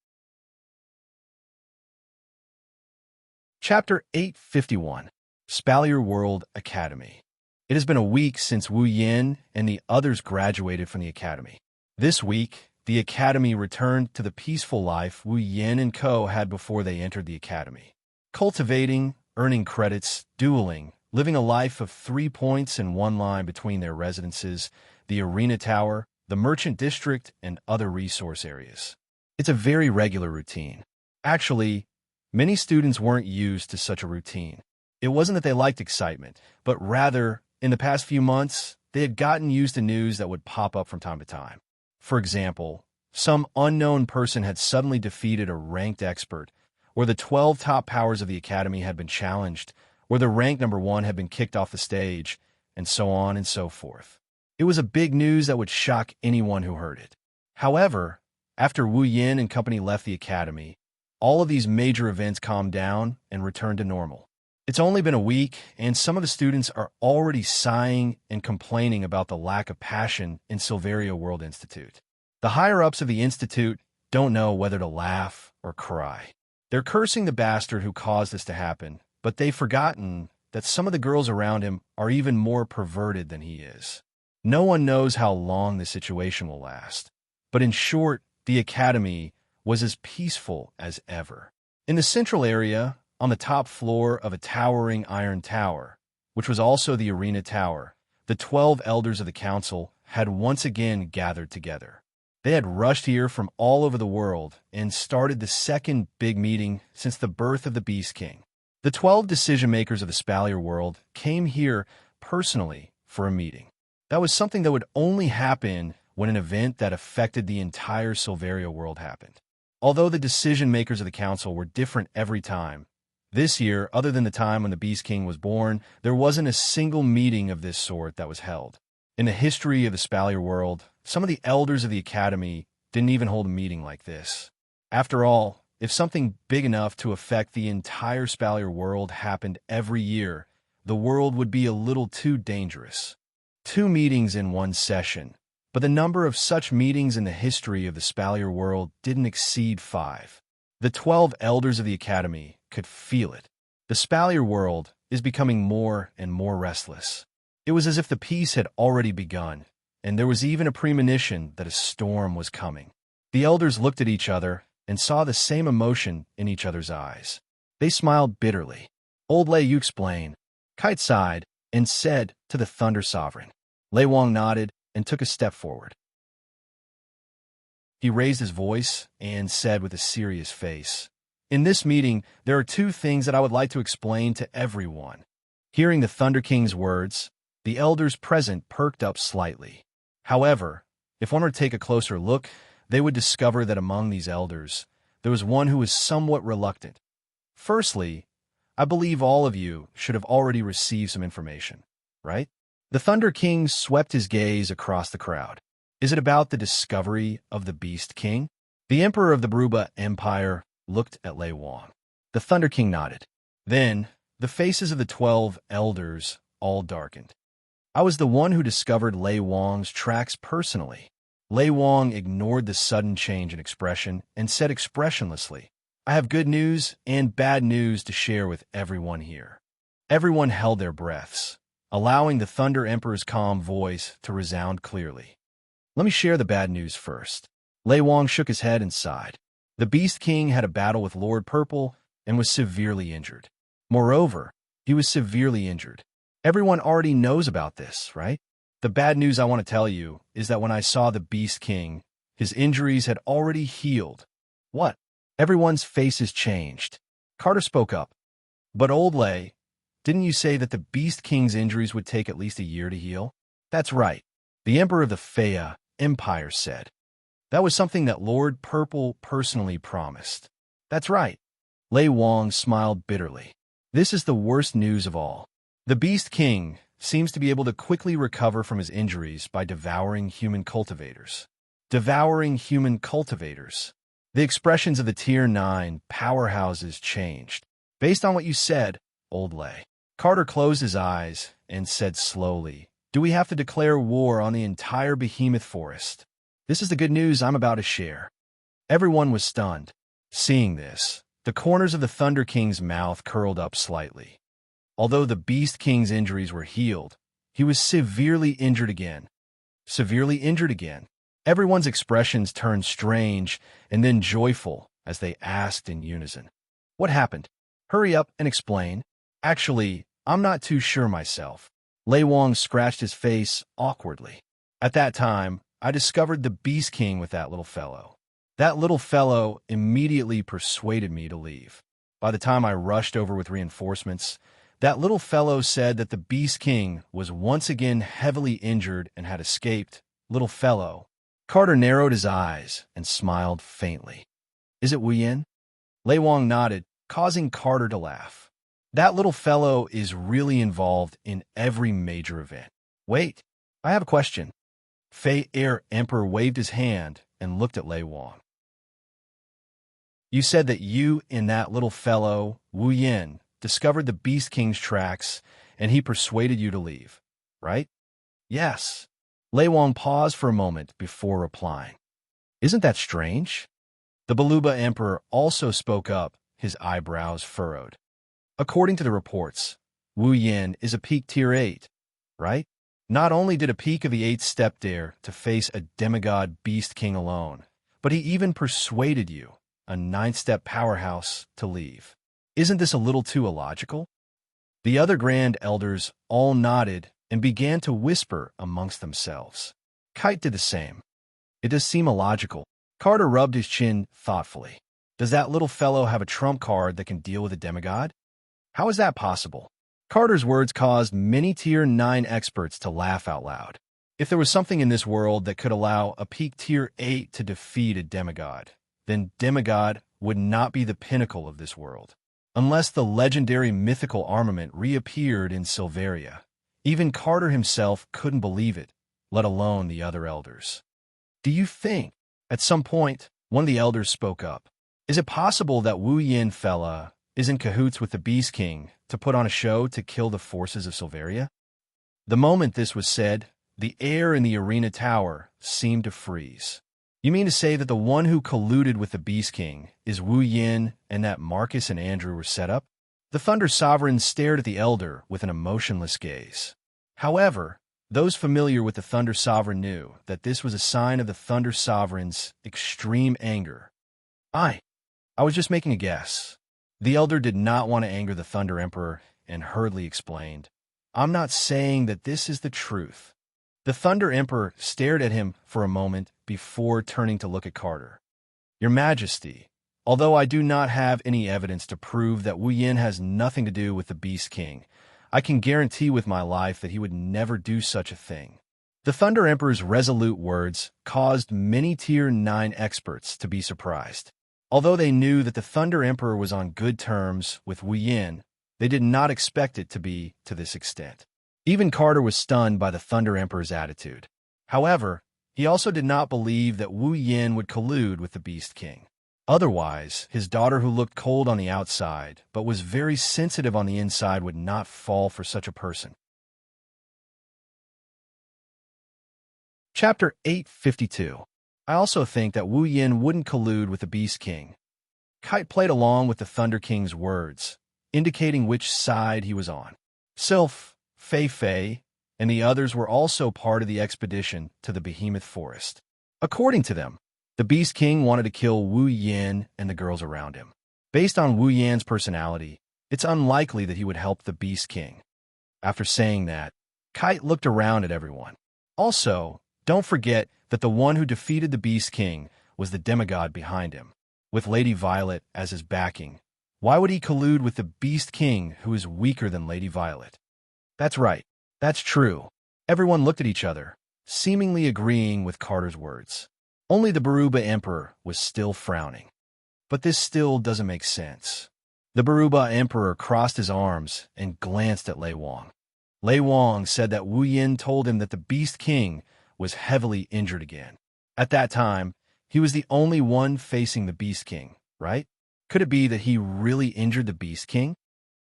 Speaker 1: Chapter 851, Spalier World Academy. It has been a week since Wu Yin and the others graduated from the academy. This week, the academy returned to the peaceful life Wu Yin and Co. had before they entered the academy. Cultivating, earning credits, dueling, living a life of 3 points and 1 line between their residences, the arena tower, the merchant district, and other resource areas. It's a very regular routine. Actually, many students weren't used to such a routine. It wasn't that they liked excitement, but rather, in the past few months, they had gotten used to news that would pop up from time to time. For example, some unknown person had suddenly defeated a ranked expert, or the 12 top powers of the academy had been challenged, or the rank number 1 had been kicked off the stage, and so on and so forth. It was a big news that would shock anyone who heard it. However, after Wu Yin and company left the academy, all of these major events calmed down and returned to normal. It's only been a week, and some of the students are already sighing and complaining about the lack of passion in Silveria World Institute. The higher-ups of the institute don't know whether to laugh or cry. They're cursing the bastard who caused this to happen, but they've forgotten that some of the girls around him are even more perverted than he is. No one knows how long this situation will last. But in short, the academy was as peaceful as ever. In the central area, on the top floor of a towering iron tower, which was also the arena tower, the 12 elders of the council had once again gathered together. They had rushed here from all over the world and started the second big meeting since the birth of the Beast King. The 12 decision-makers of the Spalier world came here personally for a meeting. That was something that would only happen when an event that affected the entire Silveria world happened. Although the decision-makers of the council were different every time, this year, other than the time when the Beast King was born, there wasn't a single meeting of this sort that was held. In the history of the Spalier world, some of the elders of the academy didn't even hold a meeting like this. After all, if something big enough to affect the entire Spalier world happened every year, the world would be a little too dangerous. 2 meetings in 1 session, but the number of such meetings in the history of the Spalier world didn't exceed 5. The 12 elders of the academy could feel it. The Spalier world is becoming more and more restless. It was as if the peace had already begun, and there was even a premonition that a storm was coming. The elders looked at each other and saw the same emotion in each other's eyes. They smiled bitterly. Old Lei Yu explained. Kite sighed and said to the Thunder Sovereign. Lei Wang nodded and took a step forward. He raised his voice and said with a serious face, "In this meeting, there are 2 things that I would like to explain to everyone." Hearing the Thunder King's words, the elders present perked up slightly. However, if one were to take a closer look, they would discover that among these elders, there was one who was somewhat reluctant. Firstly, I believe all of you should have already received some information, right? The Thunder King swept his gaze across the crowd. Is it about the discovery of the Beast King? The Emperor of the Bruba Empire looked at Lei Wang. The Thunder King nodded. Then, the faces of the 12 elders all darkened. I was the one who discovered Lei Wang's tracks personally. Lei Wang ignored the sudden change in expression and said expressionlessly, I have good news and bad news to share with everyone here. Everyone held their breaths, allowing the Thunder Emperor's calm voice to resound clearly. Let me share the bad news first. Lei Wang shook his head and sighed. The Beast King had a battle with Lord Purple and was severely injured. Moreover, he was severely injured. Everyone already knows about this, right? The bad news I want to tell you is that when I saw the Beast King, his injuries had already healed. What? Everyone's faces changed. Carter spoke up. But old Lei, didn't you say that the Beast King's injuries would take at least a year to heal? That's right. The Emperor of the Fea Empire said. That was something that Lord Purple personally promised. That's right. Lei Wang smiled bitterly. This is the worst news of all. The Beast King seems to be able to quickly recover from his injuries by devouring human cultivators. Devouring human cultivators. The expressions of the Tier 9 powerhouses changed. Based on what you said, old Lei. Carter closed his eyes and said slowly, do we have to declare war on the entire behemoth forest? This is the good news I'm about to share. Everyone was stunned. Seeing this, the corners of the Thunder King's mouth curled up slightly. Although the Beast King's injuries were healed, he was severely injured again. Severely injured again. Everyone's expressions turned strange and then joyful as they asked in unison. What happened? Hurry up and explain. Actually, I'm not too sure myself. Lei Wang scratched his face awkwardly. At that time, I discovered the Beast King with that little fellow. That little fellow immediately persuaded me to leave. By the time I rushed over with reinforcements, that little fellow said that the Beast King was once again heavily injured and had escaped. Little fellow. Carter narrowed his eyes and smiled faintly. Is it Wu Yin? Lei Wang nodded, causing Carter to laugh. That little fellow is really involved in every major event. Wait, I have a question. Fei Air Emperor waved his hand and looked at Lei Wang. You said that you and that little fellow, Wu Yin, discovered the Beast King's tracks and he persuaded you to leave, right? Yes. Lei Wang paused for a moment before replying. Isn't that strange? The Baluba Emperor also spoke up, his eyebrows furrowed. According to the reports, Wu Yin is a peak Tier 8, right? Not only did a peak of the 8th step dare to face a demigod Beast King alone, but he even persuaded you, a 9th step powerhouse, to leave. Isn't this a little too illogical? The other Grand Elders all nodded and began to whisper amongst themselves. Kite did the same. It does seem illogical. Carter rubbed his chin thoughtfully. Does that little fellow have a trump card that can deal with a demigod? How is that possible? Carter's words caused many Tier 9 experts to laugh out loud. If there was something in this world that could allow a peak Tier 8 to defeat a demigod, then demigod would not be the pinnacle of this world. Unless the legendary mythical armament reappeared in Silveria, even Carter himself couldn't believe it, let alone the other elders. Do you think, at some point, one of the elders spoke up, is it possible that Wu Yin fella is in cahoots with the Beast King to put on a show to kill the forces of Silveria? The moment this was said, the air in the arena tower seemed to freeze. You mean to say that the one who colluded with the Beast King is Wu Yin and that Marcus and Andrew were set up? The Thunder Sovereign stared at the elder with an emotionless gaze. However, those familiar with the Thunder Sovereign knew that this was a sign of the Thunder Sovereign's extreme anger. I was just making a guess. The elder did not want to anger the Thunder Emperor and hurriedly explained, I'm not saying that this is the truth. The Thunder Emperor stared at him for a moment before turning to look at Carter. Your Majesty, although I do not have any evidence to prove that Wu Yin has nothing to do with the Beast King, I can guarantee with my life that he would never do such a thing. The Thunder Emperor's resolute words caused many Tier 9 experts to be surprised. Although they knew that the Thunder Emperor was on good terms with Wu Yin, they did not expect it to be to this extent. Even Carter was stunned by the Thunder Emperor's attitude. However, he also did not believe that Wu Yin would collude with the Beast King. Otherwise, his daughter who looked cold on the outside, but was very sensitive on the inside, would not fall for such a person. Chapter 852. I also think that Wu Yin wouldn't collude with the Beast King. Kite played along with the Thunder King's words, indicating which side he was on. Sylph, Fei, and the others were also part of the expedition to the Behemoth Forest. According to them, The Beast King wanted to kill Wu Yan and the girls around him. Based on Wu Yan's personality, it's unlikely that he would help the Beast King. After saying that, Kite looked around at everyone. Also, don't forget that the one who defeated the Beast King was the demigod behind him, with Lady Violet as his backing. Why would he collude with the Beast King, who is weaker than Lady Violet? That's right. That's true. Everyone looked at each other, seemingly agreeing with Carter's words. Only the Baruba Emperor was still frowning. But this still doesn't make sense. The Baruba Emperor crossed his arms and glanced at Lei Wang. Lei Wang said that Wu Yin told him that the Beast King was heavily injured again. At that time, he was the only one facing the Beast King, right? Could it be that he really injured the Beast King?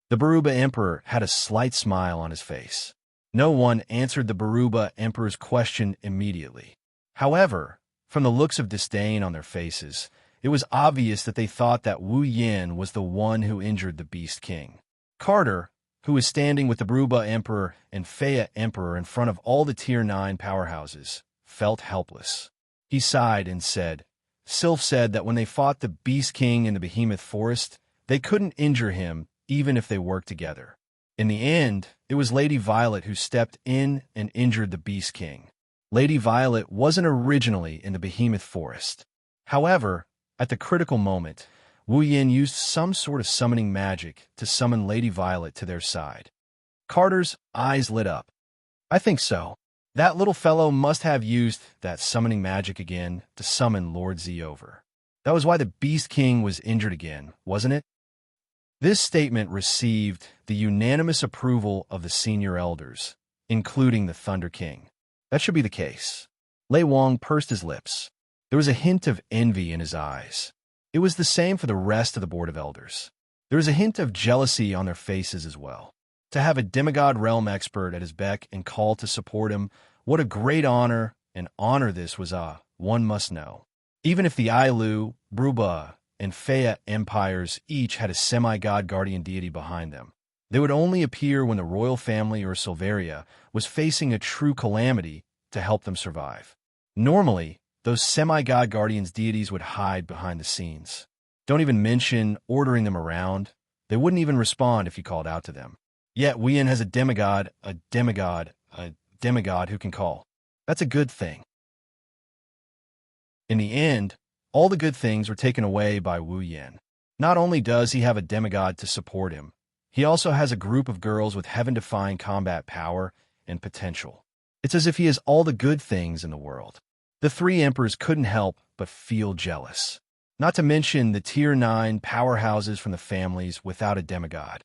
Speaker 1: The Baruba Emperor had a slight smile on his face. No one answered the Baruba Emperor's question immediately. However, from the looks of disdain on their faces, it was obvious that they thought that Wu Yin was the one who injured the Beast King. Carter, who was standing with the Baruba Emperor and Faya Emperor in front of all the Tier 9 powerhouses, felt helpless. He sighed and said, Sylph said that when they fought the Beast King in the Behemoth Forest, they couldn't injure him even if they worked together. In the end, it was Lady Violet who stepped in and injured the Beast King. Lady Violet wasn't originally in the Behemoth Forest. However, at the critical moment, Wu Yin used some sort of summoning magic to summon Lady Violet to their side. Carter's eyes lit up. I think so. That little fellow must have used that summoning magic again to summon Lord Z over. That was why the Beast King was injured again, wasn't it? This statement received the unanimous approval of the senior elders, including the Thunder King. That should be the case. Lei Wang pursed his lips. There was a hint of envy in his eyes. It was the same for the rest of the Board of Elders. There was a hint of jealousy on their faces as well. To have a demigod realm expert at his beck and call to support him, what a great honor, and honor this was one must know. Even if the Ailu, Bruba, and Faya empires each had a semi-god guardian deity behind them, they would only appear when the royal family or Silveria was facing a true calamity to help them survive. Normally, those semi-god guardians deities would hide behind the scenes. Don't even mention ordering them around. They wouldn't even respond if you called out to them. Yet Wu Yin has a demigod who can call. That's a good thing. In the end, all the good things were taken away by Wu Yin. Not only does he have a demigod to support him, he also has a group of girls with heaven-defying combat power and potential. It's as if he has all the good things in the world. The three emperors couldn't help but feel jealous. Not to mention the Tier 9 powerhouses from the families without a demigod.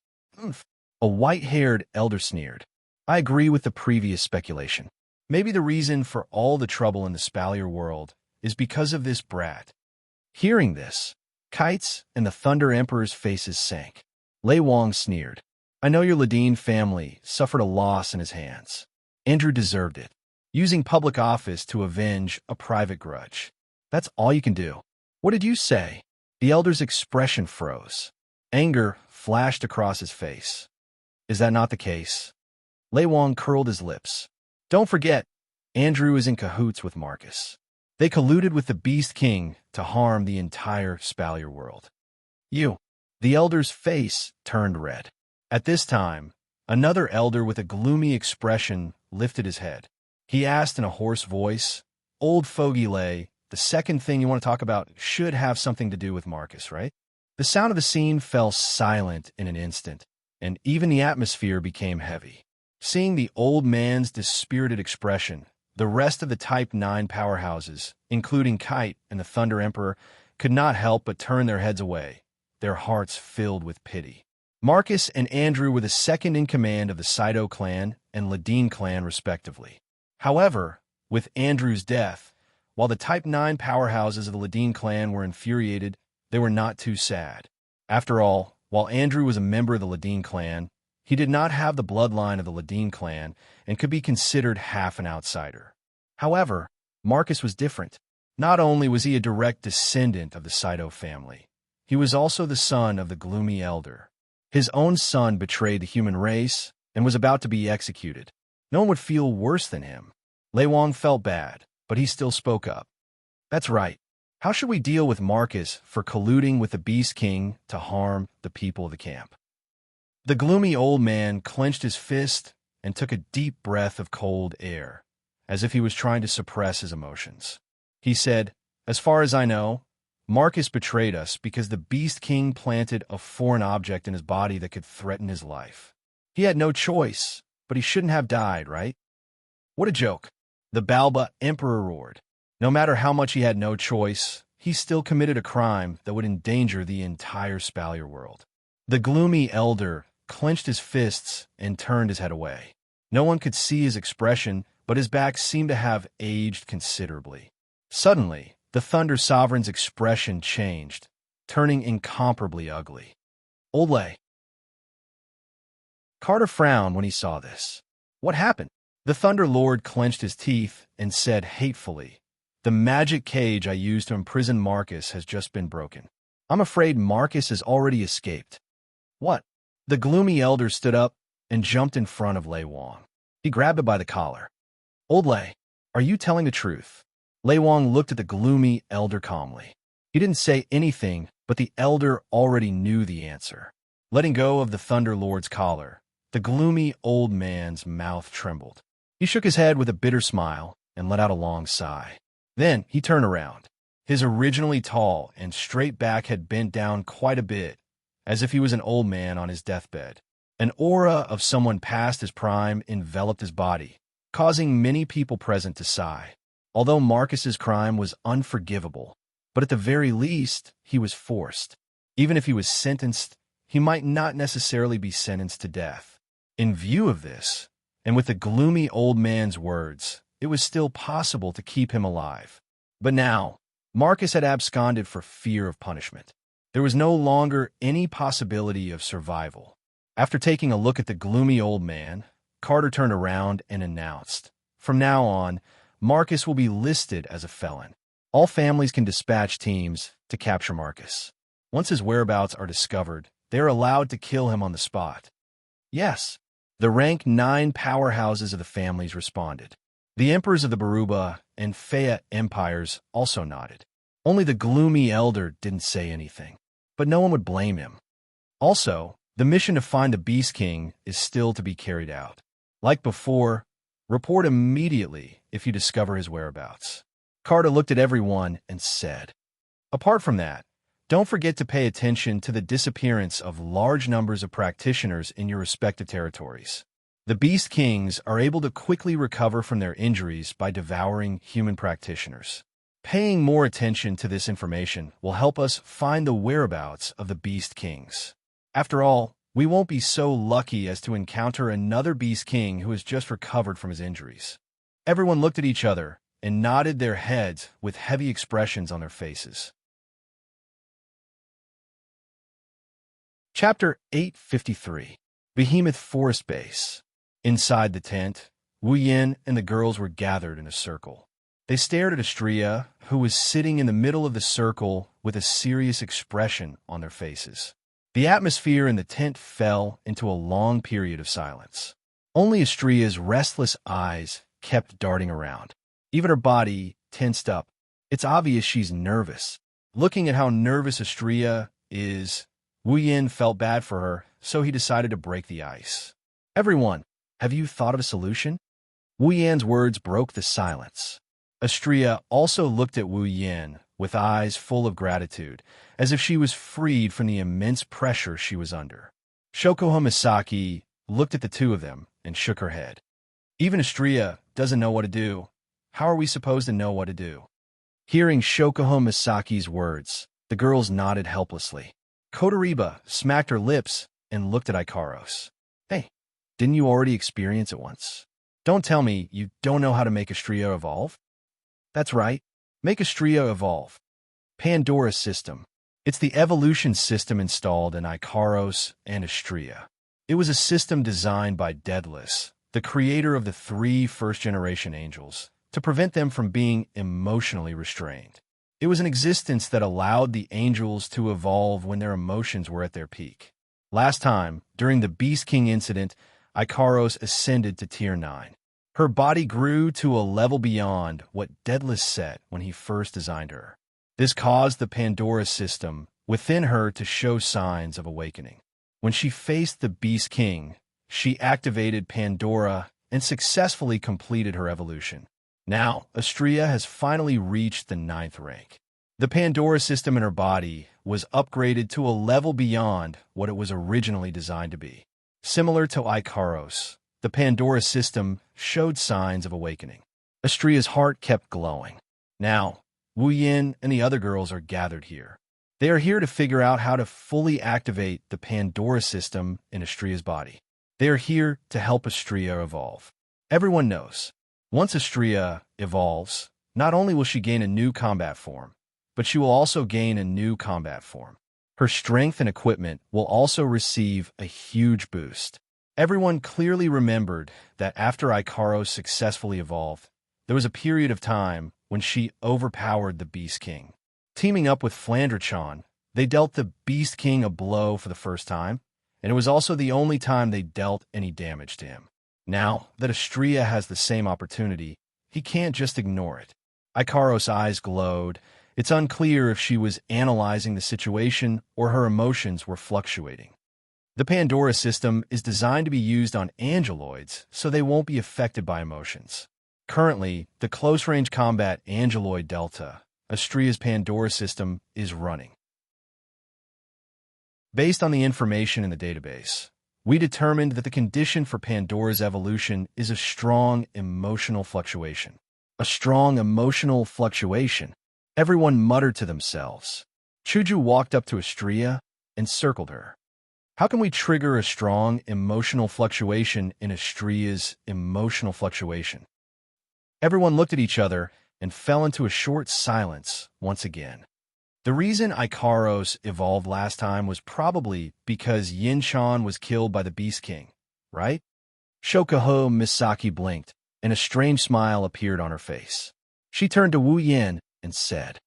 Speaker 1: A white-haired elder sneered. I agree with the previous speculation. Maybe the reason for all the trouble in the Spalier world is because of this brat. Hearing this, Kite's and the Thunder Emperor's faces sank. Lei Wang sneered. I know your Ladine family suffered a loss in his hands. Andrew deserved it, using public office to avenge a private grudge. That's all you can do. What did you say? The elder's expression froze. Anger flashed across his face. Is that not the case? Lei Wang curled his lips. Don't forget, Andrew is in cahoots with Marcus. They colluded with the Beast King to harm the entire Spalier world. The elder's face turned red. At this time, another elder with a gloomy expression lifted his head. He asked in a hoarse voice, Old Fogey Lei, the second thing you want to talk about should have something to do with Marcus, right? The sound of the scene fell silent in an instant, and even the atmosphere became heavy. Seeing the old man's dispirited expression, the rest of the Type 9 powerhouses, including Kite and the Thunder Emperor, could not help but turn their heads away, their hearts filled with pity. Marcus and Andrew were the second in command of the Saito clan and Ladine clan, respectively. However, with Andrew's death, while the Type 9 powerhouses of the Ladine clan were infuriated, they were not too sad. After all, while Andrew was a member of the Ladine clan, he did not have the bloodline of the Ladine clan and could be considered half an outsider. However, Marcus was different. Not only was he a direct descendant of the Saito family, he was also the son of the gloomy elder. His own son betrayed the human race and was about to be executed. No one would feel worse than him. Lei Wang felt bad, but he still spoke up. That's right. How should we deal with Marcus for colluding with the Beast King to harm the people of the camp? The gloomy old man clenched his fist and took a deep breath of cold air, as if he was trying to suppress his emotions. He said, "As far as I know, Marcus betrayed us because the Beast King planted a foreign object in his body that could threaten his life. He had no choice, but he shouldn't have died, right?" What a joke. The Balba Emperor roared. No matter how much he had no choice, he still committed a crime that would endanger the entire Spalier world. The gloomy elder clenched his fists and turned his head away. No one could see his expression, but his back seemed to have aged considerably. Suddenly, the Thunder Sovereign's expression changed, turning incomparably ugly. Ole. Carter frowned when he saw this. What happened? The Thunder Lord clenched his teeth and said hatefully, "The magic cage I used to imprison Marcus has just been broken. I'm afraid Marcus has already escaped." What? The gloomy elder stood up and jumped in front of Lei Wang. He grabbed him by the collar. "Old Lei, are you telling the truth?" Lei Wang looked at the gloomy elder calmly. He didn't say anything, but the elder already knew the answer. Letting go of the Thunder Lord's collar, the gloomy old man's mouth trembled. He shook his head with a bitter smile and let out a long sigh. Then he turned around. His originally tall and straight back had bent down quite a bit, as if he was an old man on his deathbed. An aura of someone past his prime enveloped his body, causing many people present to sigh. Although Marcus's crime was unforgivable, but at the very least, he was forced. Even if he was sentenced, he might not necessarily be sentenced to death. In view of this, and with the gloomy old man's words, it was still possible to keep him alive. But now, Marcus had absconded for fear of punishment. There was no longer any possibility of survival. After taking a look at the gloomy old man, Carter turned around and announced, "From now on, Marcus will be listed as a felon. All families can dispatch teams to capture Marcus. Once his whereabouts are discovered, they are allowed to kill him on the spot." Yes, the rank 9 powerhouses of the families responded. The emperors of the Baruba and Fea empires also nodded. Only the gloomy elder didn't say anything, but no one would blame him. Also, the mission to find the Beast King is still to be carried out. Like before, report immediately if you discover his whereabouts. Carter looked at everyone and said, "Apart from that, don't forget to pay attention to the disappearance of large numbers of practitioners in your respective territories. The Beast Kings are able to quickly recover from their injuries by devouring human practitioners. Paying more attention to this information will help us find the whereabouts of the Beast Kings. After all, we won't be so lucky as to encounter another Beast King who has just recovered from his injuries." Everyone looked at each other and nodded their heads with heavy expressions on their faces. Chapter 853. Behemoth Forest Base. Inside the tent, Wu Yin and the girls were gathered in a circle. They stared at Astria, who was sitting in the middle of the circle with a serious expression on their faces. The atmosphere in the tent fell into a long period of silence. Only Astria's restless eyes kept darting around. Even her body tensed up. It's obvious she's nervous. Looking at how nervous Astria is, Wu Yin felt bad for her, so he decided to break the ice. "Everyone, have you thought of a solution?" Wu Yin's words broke the silence. Astria also looked at Wu Yin with eyes full of gratitude, as if she was freed from the immense pressure she was under. Shokoha Misaki looked at the two of them and shook her head. "Even Astria doesn't know what to do. How are we supposed to know what to do?" Hearing Shokoha Misaki's words, the girls nodded helplessly. Kotoriba smacked her lips and looked at Ikaros. "Hey, didn't you already experience it once? Don't tell me you don't know how to make Astria evolve?" "That's right. Make Astria evolve. Pandora's system. It's the evolution system installed in Ikaros and Astria. It was a system designed by Daedalus, the creator of the 3 first-generation angels, to prevent them from being emotionally restrained. It was an existence that allowed the angels to evolve when their emotions were at their peak. Last time, during the Beast King incident, Ikaros ascended to Tier 9. Her body grew to a level beyond what Daedalus set when he first designed her. This caused the Pandora system within her to show signs of awakening. When she faced the Beast King, she activated Pandora and successfully completed her evolution. Now, Astrea has finally reached the 9th rank. The Pandora system in her body was upgraded to a level beyond what it was originally designed to be. Similar to Ikaros, the Pandora system showed signs of awakening. Astrea's heart kept glowing. Now, Wu Yin and the other girls are gathered here. They are here to figure out how to fully activate the Pandora system in Astrea's body. They are here to help Astrea evolve. Everyone knows, once Astrea evolves, not only will she gain a new combat form, but she will also gain a new combat form. Her strength and equipment will also receive a huge boost. Everyone clearly remembered that after Ikaros successfully evolved, there was a period of time when she overpowered the Beast King. Teaming up with Flandrechan, they dealt the Beast King a blow for the first time, and it was also the only time they dealt any damage to him. Now that Astrea has the same opportunity, he can't just ignore it. Ikaros' eyes glowed. It's unclear if she was analyzing the situation or her emotions were fluctuating. The Pandora system is designed to be used on angeloids, so they won't be affected by emotions. Currently, the close-range combat Angeloid Delta, Astrea's Pandora system, is running. Based on the information in the database, we determined that the condition for Pandora's evolution is a strong emotional fluctuation. A strong emotional fluctuation. Everyone muttered to themselves. Chuju walked up to Astrea and circled her. How can we trigger a strong emotional fluctuation in Astrea's emotional fluctuation? Everyone looked at each other and fell into a short silence once again. The reason Ikaros evolved last time was probably because Yin-chan was killed by the Beast King, right? Shokuho Misaki blinked, and a strange smile appeared on her face. She turned to Wu Yin and said,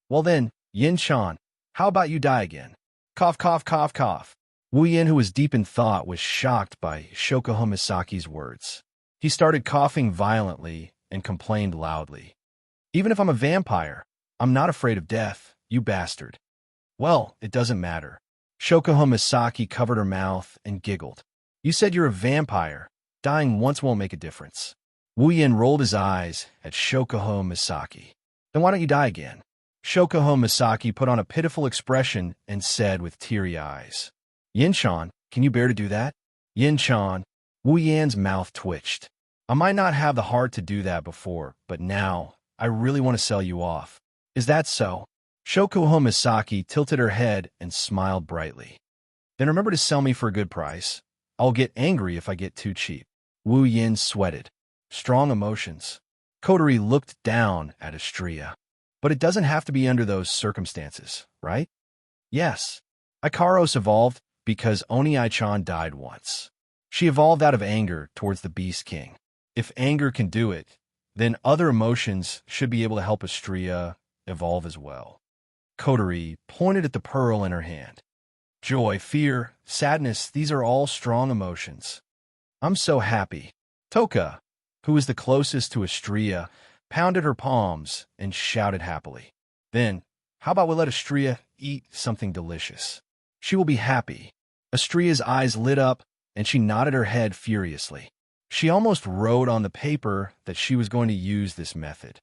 Speaker 1: "Well then, Yin-chan, how about you die again?" Cough, cough, cough, cough. Wu Yin, who was deep in thought, was shocked by Shokuho Misaki's words. He started coughing violently and complained loudly. "Even if I'm a vampire, I'm not afraid of death, you bastard." "Well, it doesn't matter." Shokuho Misaki covered her mouth and giggled. "You said you're a vampire. Dying once won't make a difference." Wu Yin rolled his eyes at Shokuho Misaki. "Then why don't you die again?" Shokuho Misaki put on a pitiful expression and said with teary eyes, "Yin-chan, can you bear to do that?" "Yin-chan," Wu Yan's mouth twitched. "I might not have the heart to do that before, but now I really want to sell you off." "Is that so?" Shokuho Misaki tilted her head and smiled brightly. "Then remember to sell me for a good price. I'll get angry if I get too cheap." Wu Yin sweated. Strong emotions. Kotori looked down at Astrea. "But it doesn't have to be under those circumstances, right?" "Yes." Ikaros evolved because Oni-chan died once. She evolved out of anger towards the Beast King. If anger can do it, then other emotions should be able to help Astrea evolve as well. Kotori pointed at the pearl in her hand. "Joy, fear, sadness, these are all strong emotions. I'm so happy." Toka, who was the closest to Astrea, pounded her palms and shouted happily. "Then, how about we let Astrea eat something delicious? She will be happy." Astrea's eyes lit up, and she nodded her head furiously. She almost wrote on the paper that she was going to use this method.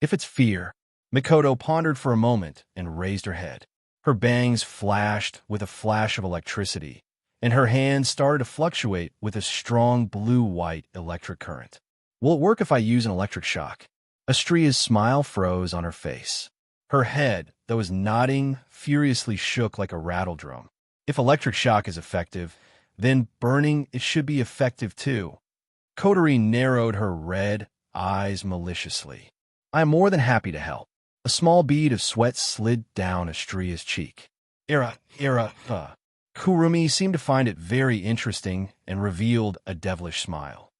Speaker 1: "If it's fear," Mikoto pondered for a moment and raised her head. Her bangs flashed with a flash of electricity, and her hands started to fluctuate with a strong blue-white electric current. "Will it work if I use an electric shock?" Astrea's smile froze on her face. Her head, that was nodding, furiously shook like a rattle drum. If electric shock is effective, then burning it should be effective too. Kotori narrowed her red eyes maliciously. "I am more than happy to help." A small bead of sweat slid down Astrea's cheek. Kurumi seemed to find it very interesting and revealed a devilish smile.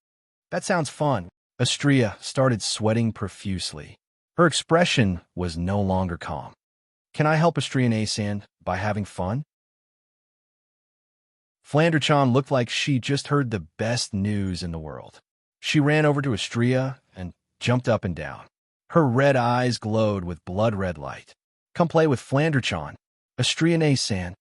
Speaker 1: "That sounds fun." Astrea started sweating profusely. Her expression was no longer calm. "Can I help Astrea Nasan by having fun?" Flandrechan looked like she just heard the best news in the world. She ran over to Astrea and jumped up and down. Her red eyes glowed with blood-red light. Come play with Flanderchan. Astriane-san.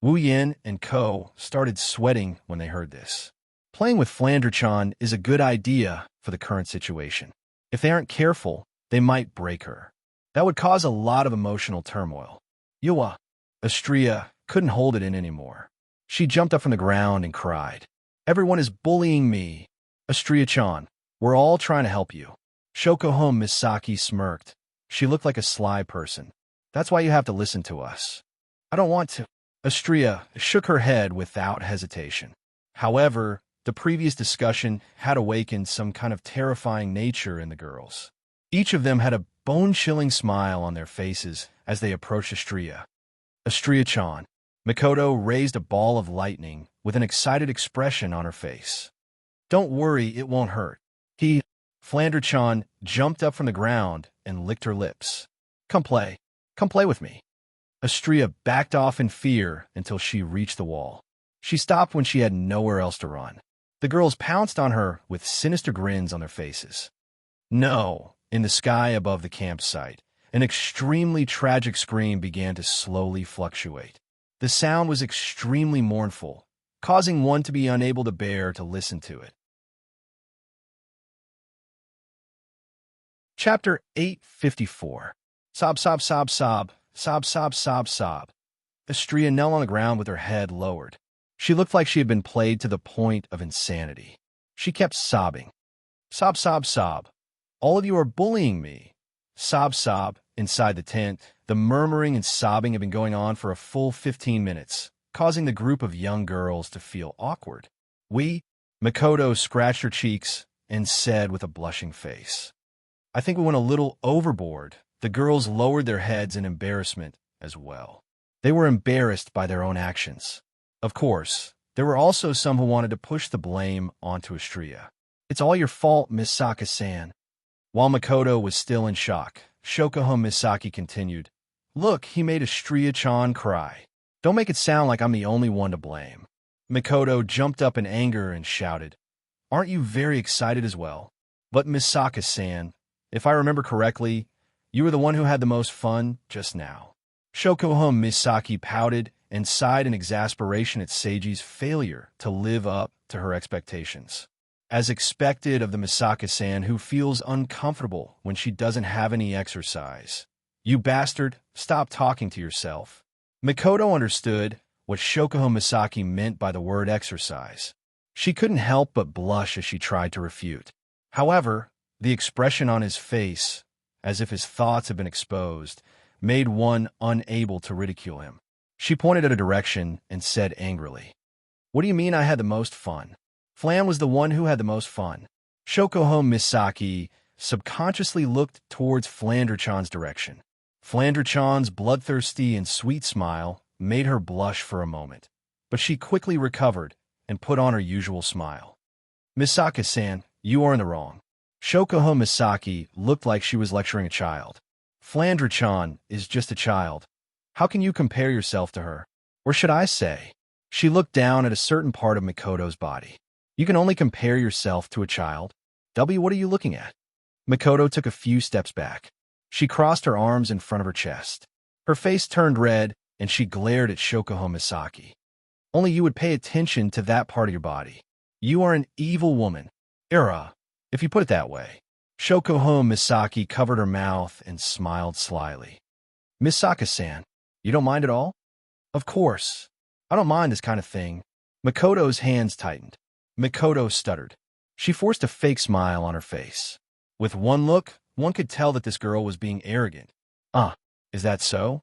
Speaker 1: Wu Yin and Co. started sweating when they heard this. Playing with Flanderchan is a good idea for the current situation. If they aren't careful, they might break her. That would cause a lot of emotional turmoil. Yua. Astria couldn't hold it in anymore. She jumped up from the ground and cried. Everyone is bullying me. Astria-chan, we're all trying to help you. Shokohome Misaki smirked. She looked like a sly person. That's why you have to listen to us. I don't want to. Astria shook her head without hesitation. However, the previous discussion had awakened some kind of terrifying nature in the girls. Each of them had a bone-chilling smile on their faces as they approached Astria. Astria-chan. Mikoto raised a ball of lightning with an excited expression on her face. Don't worry, it won't hurt. Flanderchan jumped up from the ground and licked her lips. Come play with me. Astria backed off in fear until she reached the wall. She stopped when she had nowhere else to run. The girls pounced on her with sinister grins on their faces. No, in the sky above the campsite, an extremely tragic scream began to slowly fluctuate. The sound was extremely mournful, causing one to be unable to bear to listen to it. Chapter 854. Sob, sob, sob, sob, sob, sob, sob, sob. Astria knelt on the ground with her head lowered. She looked like she had been played to the point of insanity. She kept sobbing. Sob, sob, sob. All of you are bullying me. Sob, sob. Inside the tent, the murmuring and sobbing had been going on for a full 15 minutes, causing the group of young girls to feel awkward. Mikoto scratched her cheeks and said with a blushing face. I think we went a little overboard. The girls lowered their heads in embarrassment as well. They were embarrassed by their own actions. Of course, there were also some who wanted to push the blame onto Astria. It's all your fault, Miss Saka-san. While Mikoto was still in shock, Shokohome Misaki continued, Look, he made Astria-chan cry. Don't make it sound like I'm the only one to blame. Mikoto jumped up in anger and shouted, Aren't you very excited as well? But Miss Saka-san, if I remember correctly, you were the one who had the most fun just now. Shokohome Misaki pouted and sighed in exasperation at Seiji's failure to live up to her expectations. As expected of the Misaka-san who feels uncomfortable when she doesn't have any exercise. You bastard, stop talking to yourself. Mikoto understood what Shokohome Misaki meant by the word exercise. She couldn't help but blush as she tried to refute. However, the expression on his face, as if his thoughts had been exposed, made one unable to ridicule him. She pointed at a direction and said angrily, What do you mean I had the most fun? Flan was the one who had the most fun. Shokohome Misaki subconsciously looked towards Flanderchan's direction. Flanderchan's bloodthirsty and sweet smile made her blush for a moment, but she quickly recovered and put on her usual smile. Misaka-san, you are in the wrong. Shokohome Misaki looked like she was lecturing a child. Flanderchan is just a child. How can you compare yourself to her? Or should I say? She looked down at a certain part of Mikoto's body. You can only compare yourself to a child. What are you looking at? Mikoto took a few steps back. She crossed her arms in front of her chest. Her face turned red, and she glared at Shokohome Misaki. Only you would pay attention to that part of your body. You are an evil woman. If you put it that way. Shokohome Misaki covered her mouth and smiled slyly. Misaka-san, you don't mind at all? Of course. I don't mind this kind of thing. Mikoto's hands tightened. Mikoto stuttered. She forced a fake smile on her face. With one look, one could tell that this girl was being arrogant. Is that so?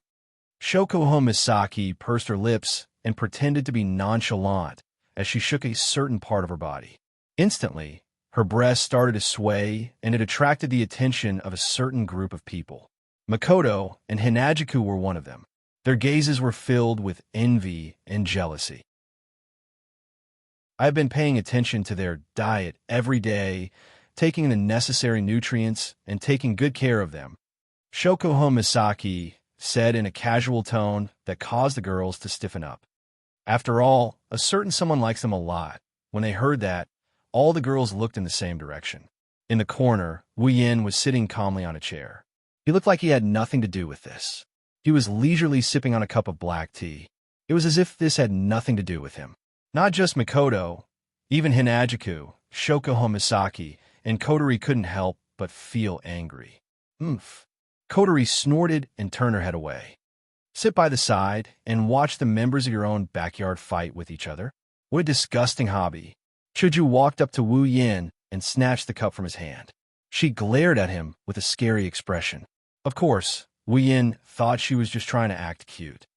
Speaker 1: Shokohome Misaki pursed her lips and pretended to be nonchalant as she shook a certain part of her body. Instantly, her breast started to sway, and it attracted the attention of a certain group of people. Mikoto and Hinajiku were one of them. Their gazes were filled with envy and jealousy. I have been paying attention to their diet every day, taking the necessary nutrients and taking good care of them. Shokohome Misaki said in a casual tone that caused the girls to stiffen up. After all, a certain someone likes them a lot. When they heard that, all the girls looked in the same direction. In the corner, Wu Yin was sitting calmly on a chair. He looked like he had nothing to do with this. He was leisurely sipping on a cup of black tea. It was as if this had nothing to do with him. Not just Makoto, even Hinajiku, Shokoho Misaki, and Kotori couldn't help but feel angry. Oomph. Kotori snorted and turned her head away. Sit by the side and watch the members of your own backyard fight with each other? What a disgusting hobby. Chuju walked up to Wu Yin and snatched the cup from his hand. She glared at him with a scary expression. Of course, Wu Yin thought she was just trying to act cute.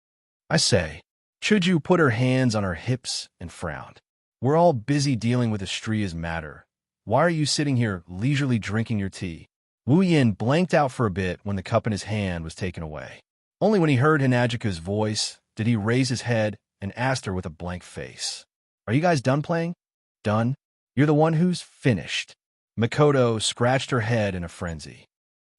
Speaker 1: I say, Chuju put her hands on her hips and frowned. We're all busy dealing with Estria's matter. Why are you sitting here leisurely drinking your tea? Wu Yin blanked out for a bit when the cup in his hand was taken away. Only when he heard Hinajiku's voice did he raise his head and asked her with a blank face. Are you guys done playing? Done? You're the one who's finished. Makoto scratched her head in a frenzy.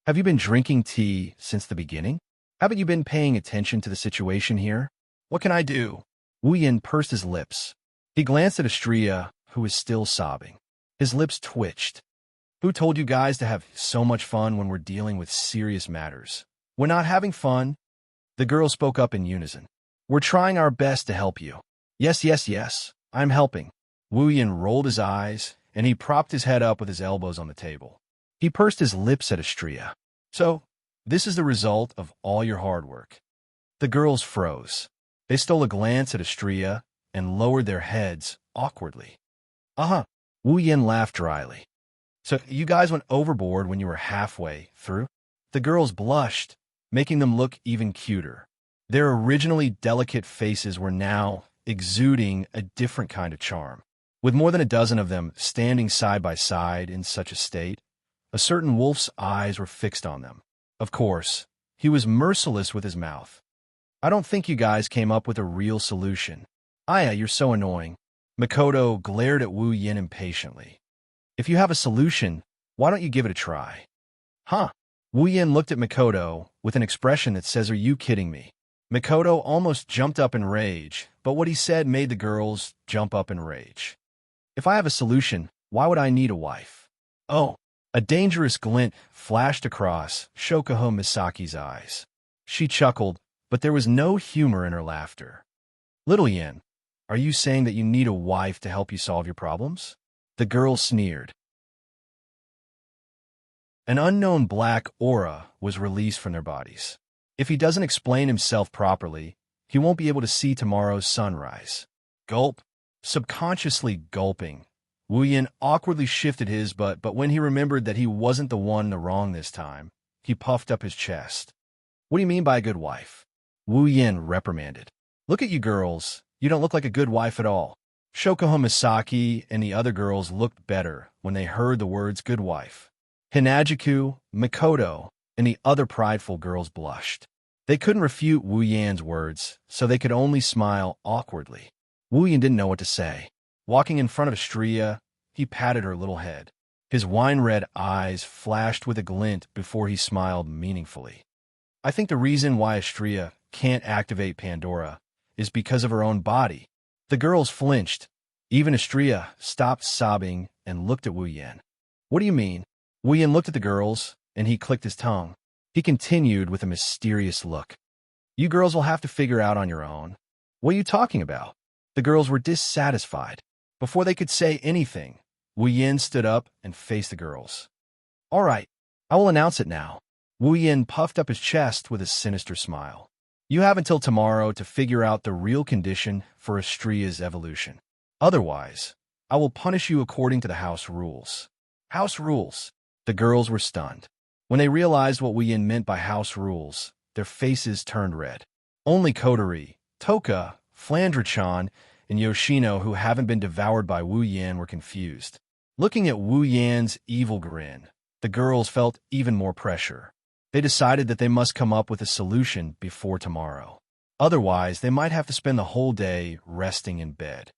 Speaker 1: Have you been drinking tea since the beginning? Haven't you been paying attention to the situation here? What can I do? Wu Yin pursed his lips. He glanced at Estria, who was still sobbing. His lips twitched. Who told you guys to have so much fun when we're dealing with serious matters? We're not having fun. The girls spoke up in unison. We're trying our best to help you. Yes, yes, yes, I'm helping. Wu Yin rolled his eyes, and he propped his head up with his elbows on the table. He pursed his lips at Estria. So, this is the result of all your hard work. The girls froze. They stole a glance at Estria and lowered their heads awkwardly. Uh-huh. Wu Yin laughed dryly. So you guys went overboard when you were halfway through? The girls blushed, making them look even cuter. Their originally delicate faces were now exuding a different kind of charm. With more than a dozen of them standing side by side in such a state, a certain wolf's eyes were fixed on them. Of course, he was merciless with his mouth. I don't think you guys came up with a real solution. Aya, you're so annoying. Makoto glared at Wu Yin impatiently. If you have a solution, why don't you give it a try? Huh? Wu Yin looked at Makoto with an expression that says, are you kidding me? Makoto almost jumped up in rage, but what he said made the girls jump up in rage. If I have a solution, why would I need a wife? Oh, a dangerous glint flashed across Shokoho Misaki's eyes. She chuckled, but there was no humor in her laughter. Little Yin, are you saying that you need a wife to help you solve your problems? The girl sneered. An unknown black aura was released from their bodies. If he doesn't explain himself properly, he won't be able to see tomorrow's sunrise. Gulp. Subconsciously gulping, Wu Yin awkwardly shifted his butt, but when he remembered that he wasn't the one in the wrong this time, he puffed up his chest. What do you mean by a good wife? Wu Yin reprimanded. Look at you girls. You don't look like a good wife at all. Shokoho Misaki and the other girls looked better when they heard the words good wife. Hinajiku, Makoto, and the other prideful girls blushed. They couldn't refute Wu Yan's words, so they could only smile awkwardly. Wu Yin didn't know what to say. Walking in front of Estria, he patted her little head. His wine-red eyes flashed with a glint before he smiled meaningfully. I think the reason why Estria can't activate Pandora is because of her own body. The girls flinched. Even Estria stopped sobbing and looked at Wu Yin. What do you mean? Wu Yin looked at the girls, and he clicked his tongue. He continued with a mysterious look. You girls will have to figure out on your own. What are you talking about? The girls were dissatisfied. Before they could say anything, Wu Yin stood up and faced the girls. All right, I will announce it now. Wu Yin puffed up his chest with a sinister smile. You have until tomorrow to figure out the real condition for Estria's evolution. Otherwise, I will punish you according to the house rules. House rules? The girls were stunned. When they realized what Wu Yin meant by house rules, their faces turned red. Only Kotori, Toka, Flandra-chan, and Yoshino, who haven't been devoured by Wu Yin, were confused. Looking at Wu Yan's evil grin, the girls felt even more pressure. They decided that they must come up with a solution before tomorrow. Otherwise, they might have to spend the whole day resting in bed.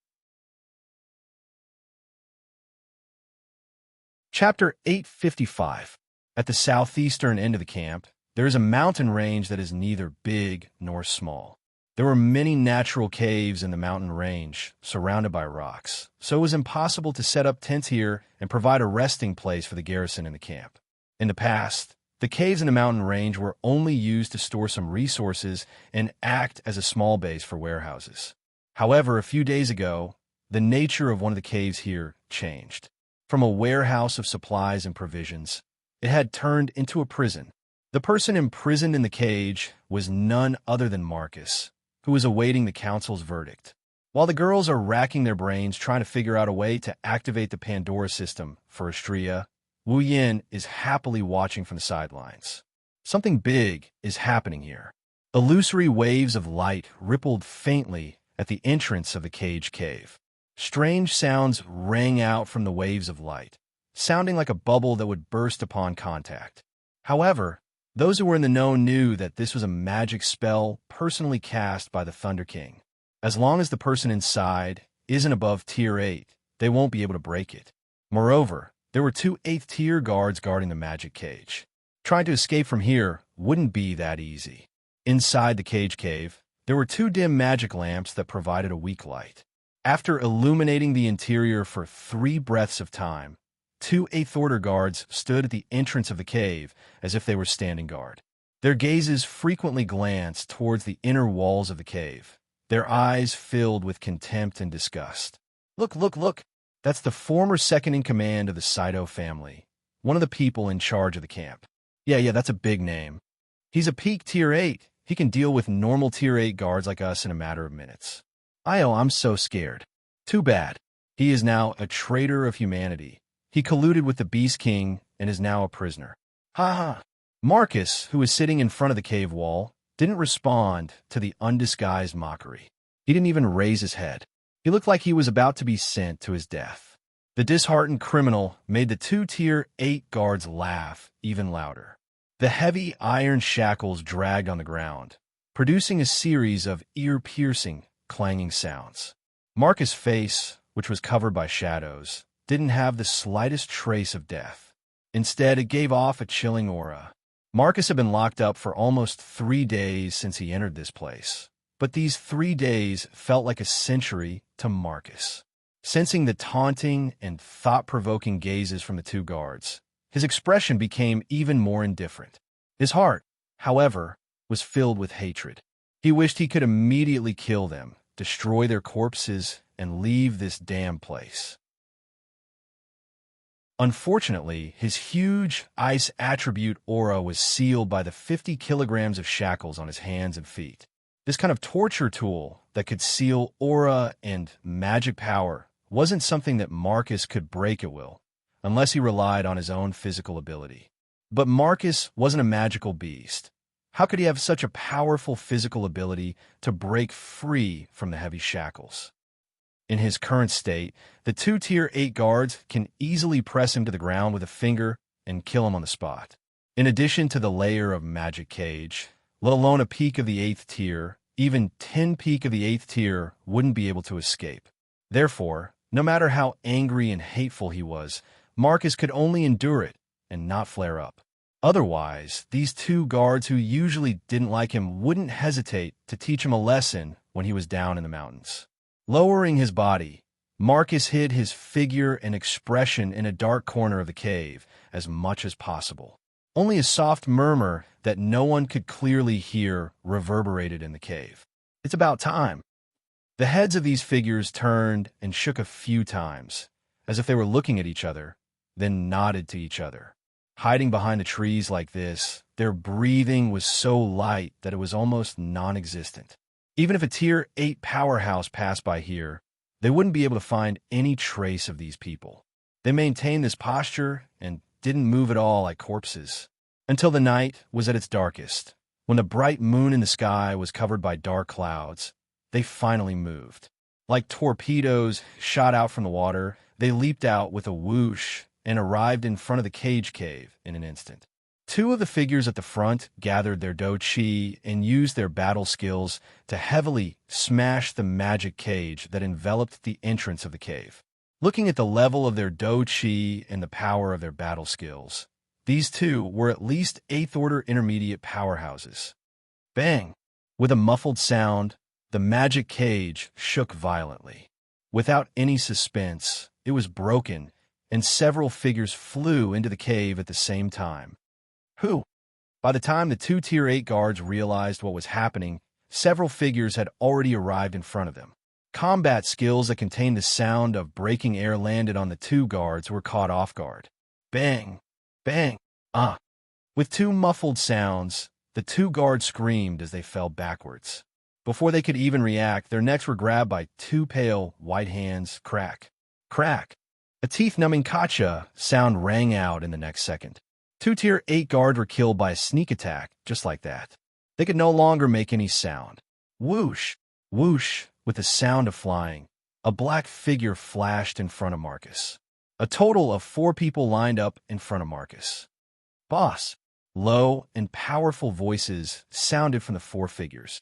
Speaker 1: Chapter 855. At the southeastern end of the camp, there is a mountain range that is neither big nor small. There were many natural caves in the mountain range, surrounded by rocks, so it was impossible to set up tents here and provide a resting place for the garrison in the camp. In the past, The caves in the mountain range were only used to store some resources and act as a small base for warehouses. However, a few days ago, the nature of one of the caves here changed. From a warehouse of supplies and provisions, it had turned into a prison. The person imprisoned in the cage was none other than Marcus, who was awaiting the council's verdict. While the girls are racking their brains trying to figure out a way to activate the Pandora system for Astria, Wu Yin is happily watching from the sidelines. Something big is happening here. Illusory waves of light rippled faintly at the entrance of the cage cave. Strange sounds rang out from the waves of light, sounding like a bubble that would burst upon contact. However, those who were in the know knew that this was a magic spell personally cast by the Thunder King. As long as the person inside isn't above Tier 8, they won't be able to break it. Moreover, there were 2 8th-tier guards guarding the magic cage. Trying to escape from here wouldn't be that easy. Inside the cage cave, there were 2 dim magic lamps that provided a weak light. After illuminating the interior for 3 breaths of time, 2 8th-order guards stood at the entrance of the cave as if they were standing guard. Their gazes frequently glanced towards the inner walls of the cave, their eyes filled with contempt and disgust. Look, look, look! That's the former second-in-command of the Saito family, one of the people in charge of the camp. Yeah, that's a big name. He's a peak Tier 8. He can deal with normal Tier 8 guards like us in a matter of minutes. I'm so scared. Too bad. He is now a traitor of humanity. He colluded with the Beast King and is now a prisoner. Ha ha. Marcus, who was sitting in front of the cave wall, didn't respond to the undisguised mockery. He didn't even raise his head. He looked like he was about to be sent to his death. The disheartened criminal made the 2 Tier 8 guards laugh even louder. The heavy iron shackles dragged on the ground, producing a series of ear-piercing, clanging sounds. Marcus' face, which was covered by shadows, didn't have the slightest trace of death. Instead, it gave off a chilling aura. Marcus had been locked up for almost 3 days since he entered this place, but these 3 days felt like a century to Marcus. Sensing the taunting and thought-provoking gazes from the 2 guards, his expression became even more indifferent. His heart, however, was filled with hatred. He wished he could immediately kill them, destroy their corpses, and leave this damn place. Unfortunately, his huge ice attribute aura was sealed by the 50 kilograms of shackles on his hands and feet. This kind of torture tool that could seal aura and magic power wasn't something that Marcus could break at will, unless he relied on his own physical ability. But Marcus wasn't a magical beast. How could he have such a powerful physical ability to break free from the heavy shackles? In his current state, the 2 Tier 8 guards can easily press him to the ground with a finger and kill him on the spot. In addition to the layer of magic cage, let alone a peak of the 8th tier, even 10 peak of the 8th tier wouldn't be able to escape. Therefore, no matter how angry and hateful he was, Marcus could only endure it and not flare up. Otherwise, these 2 guards who usually didn't like him wouldn't hesitate to teach him a lesson when he was down in the mountains. Lowering his body, Marcus hid his figure and expression in a dark corner of the cave as much as possible. Only a soft murmur that no one could clearly hear reverberated in the cave. It's about time. The heads of these figures turned and shook a few times, as if they were looking at each other, then nodded to each other. Hiding behind the trees like this, their breathing was so light that it was almost non-existent. Even if a Tier 8 powerhouse passed by here, they wouldn't be able to find any trace of these people. They maintained this posture and didn't move at all like corpses. Until the night was at its darkest, when the bright moon in the sky was covered by dark clouds, they finally moved. Like torpedoes shot out from the water, they leaped out with a whoosh and arrived in front of the cage cave in an instant. 2 of the figures at the front gathered their do-chi and used their battle skills to heavily smash the magic cage that enveloped the entrance of the cave. Looking at the level of their do-chi and the power of their battle skills, these 2 were at least 8th-order intermediate powerhouses. Bang! With a muffled sound, the magic cage shook violently. Without any suspense, it was broken, and several figures flew into the cave at the same time. Who? By the time the two Tier 8 guards realized what was happening, several figures had already arrived in front of them. Combat skills that contained the sound of breaking air landed on the two guards who were caught off guard. Bang! Bang! Ah! With two muffled sounds, the two guards screamed as they fell backwards. Before they could even react, their necks were grabbed by two pale, white hands. Crack! Crack! A teeth-numbing "Kacha" sound rang out in the next second. Two Tier 8 guards were killed by a sneak attack, just like that. They could no longer make any sound. Whoosh! Whoosh! With the sound of flying, a black figure flashed in front of Marcus. A total of 4 people lined up in front of Marcus. Boss! Low and powerful voices sounded from the 4 figures.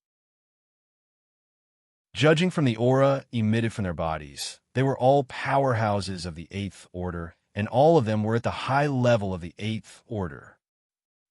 Speaker 1: Judging from the aura emitted from their bodies, they were all powerhouses of the 8th Order, and all of them were at the high level of the 8th Order.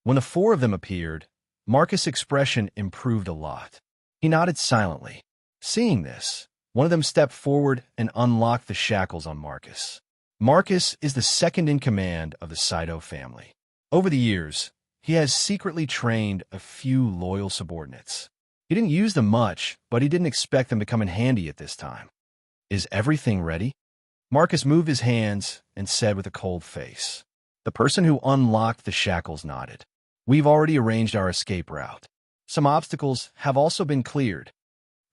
Speaker 1: When the 4 of them appeared, Marcus' expression improved a lot. He nodded silently. Seeing this, one of them stepped forward and unlocked the shackles on Marcus. Marcus is the second in command of the Saito family. Over the years, he has secretly trained a few loyal subordinates. He didn't use them much, but he didn't expect them to come in handy at this time. Is everything ready? Marcus moved his hands and said with a cold face. The person who unlocked the shackles nodded. We've already arranged our escape route. Some obstacles have also been cleared.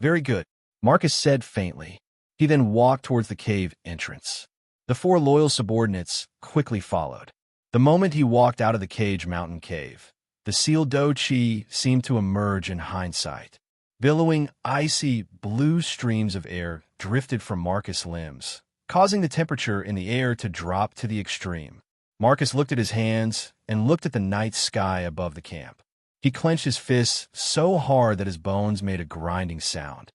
Speaker 1: Very good, Marcus said faintly. He then walked towards the cave entrance. The 4 loyal subordinates quickly followed. The moment he walked out of the Cage Mountain Cave, the sealed Do-Chi seemed to emerge in hindsight. Billowing, icy, blue streams of air drifted from Marcus' limbs, causing the temperature in the air to drop to the extreme. Marcus looked at his hands and looked at the night sky above the camp. He clenched his fists so hard that his bones made a grinding sound.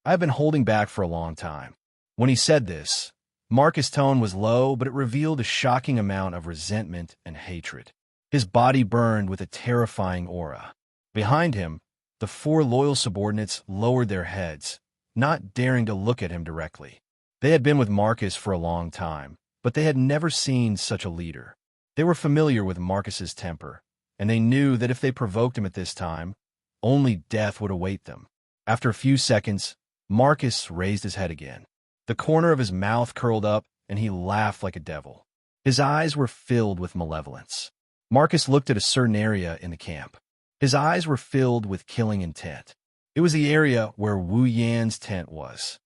Speaker 1: I have been holding back for a long time. When he said this, Marcus' tone was low, but it revealed a shocking amount of resentment and hatred. His body burned with a terrifying aura. Behind him, the 4 loyal subordinates lowered their heads, not daring to look at him directly. They had been with Marcus for a long time, but they had never seen such a leader. They were familiar with Marcus's temper, and they knew that if they provoked him at this time, only death would await them. After a few seconds, Marcus raised his head again. The corner of his mouth curled up, and he laughed like a devil. His eyes were filled with malevolence. Marcus looked at a certain area in the camp. His eyes were filled with killing intent. It was the area where Wu Yan's tent was.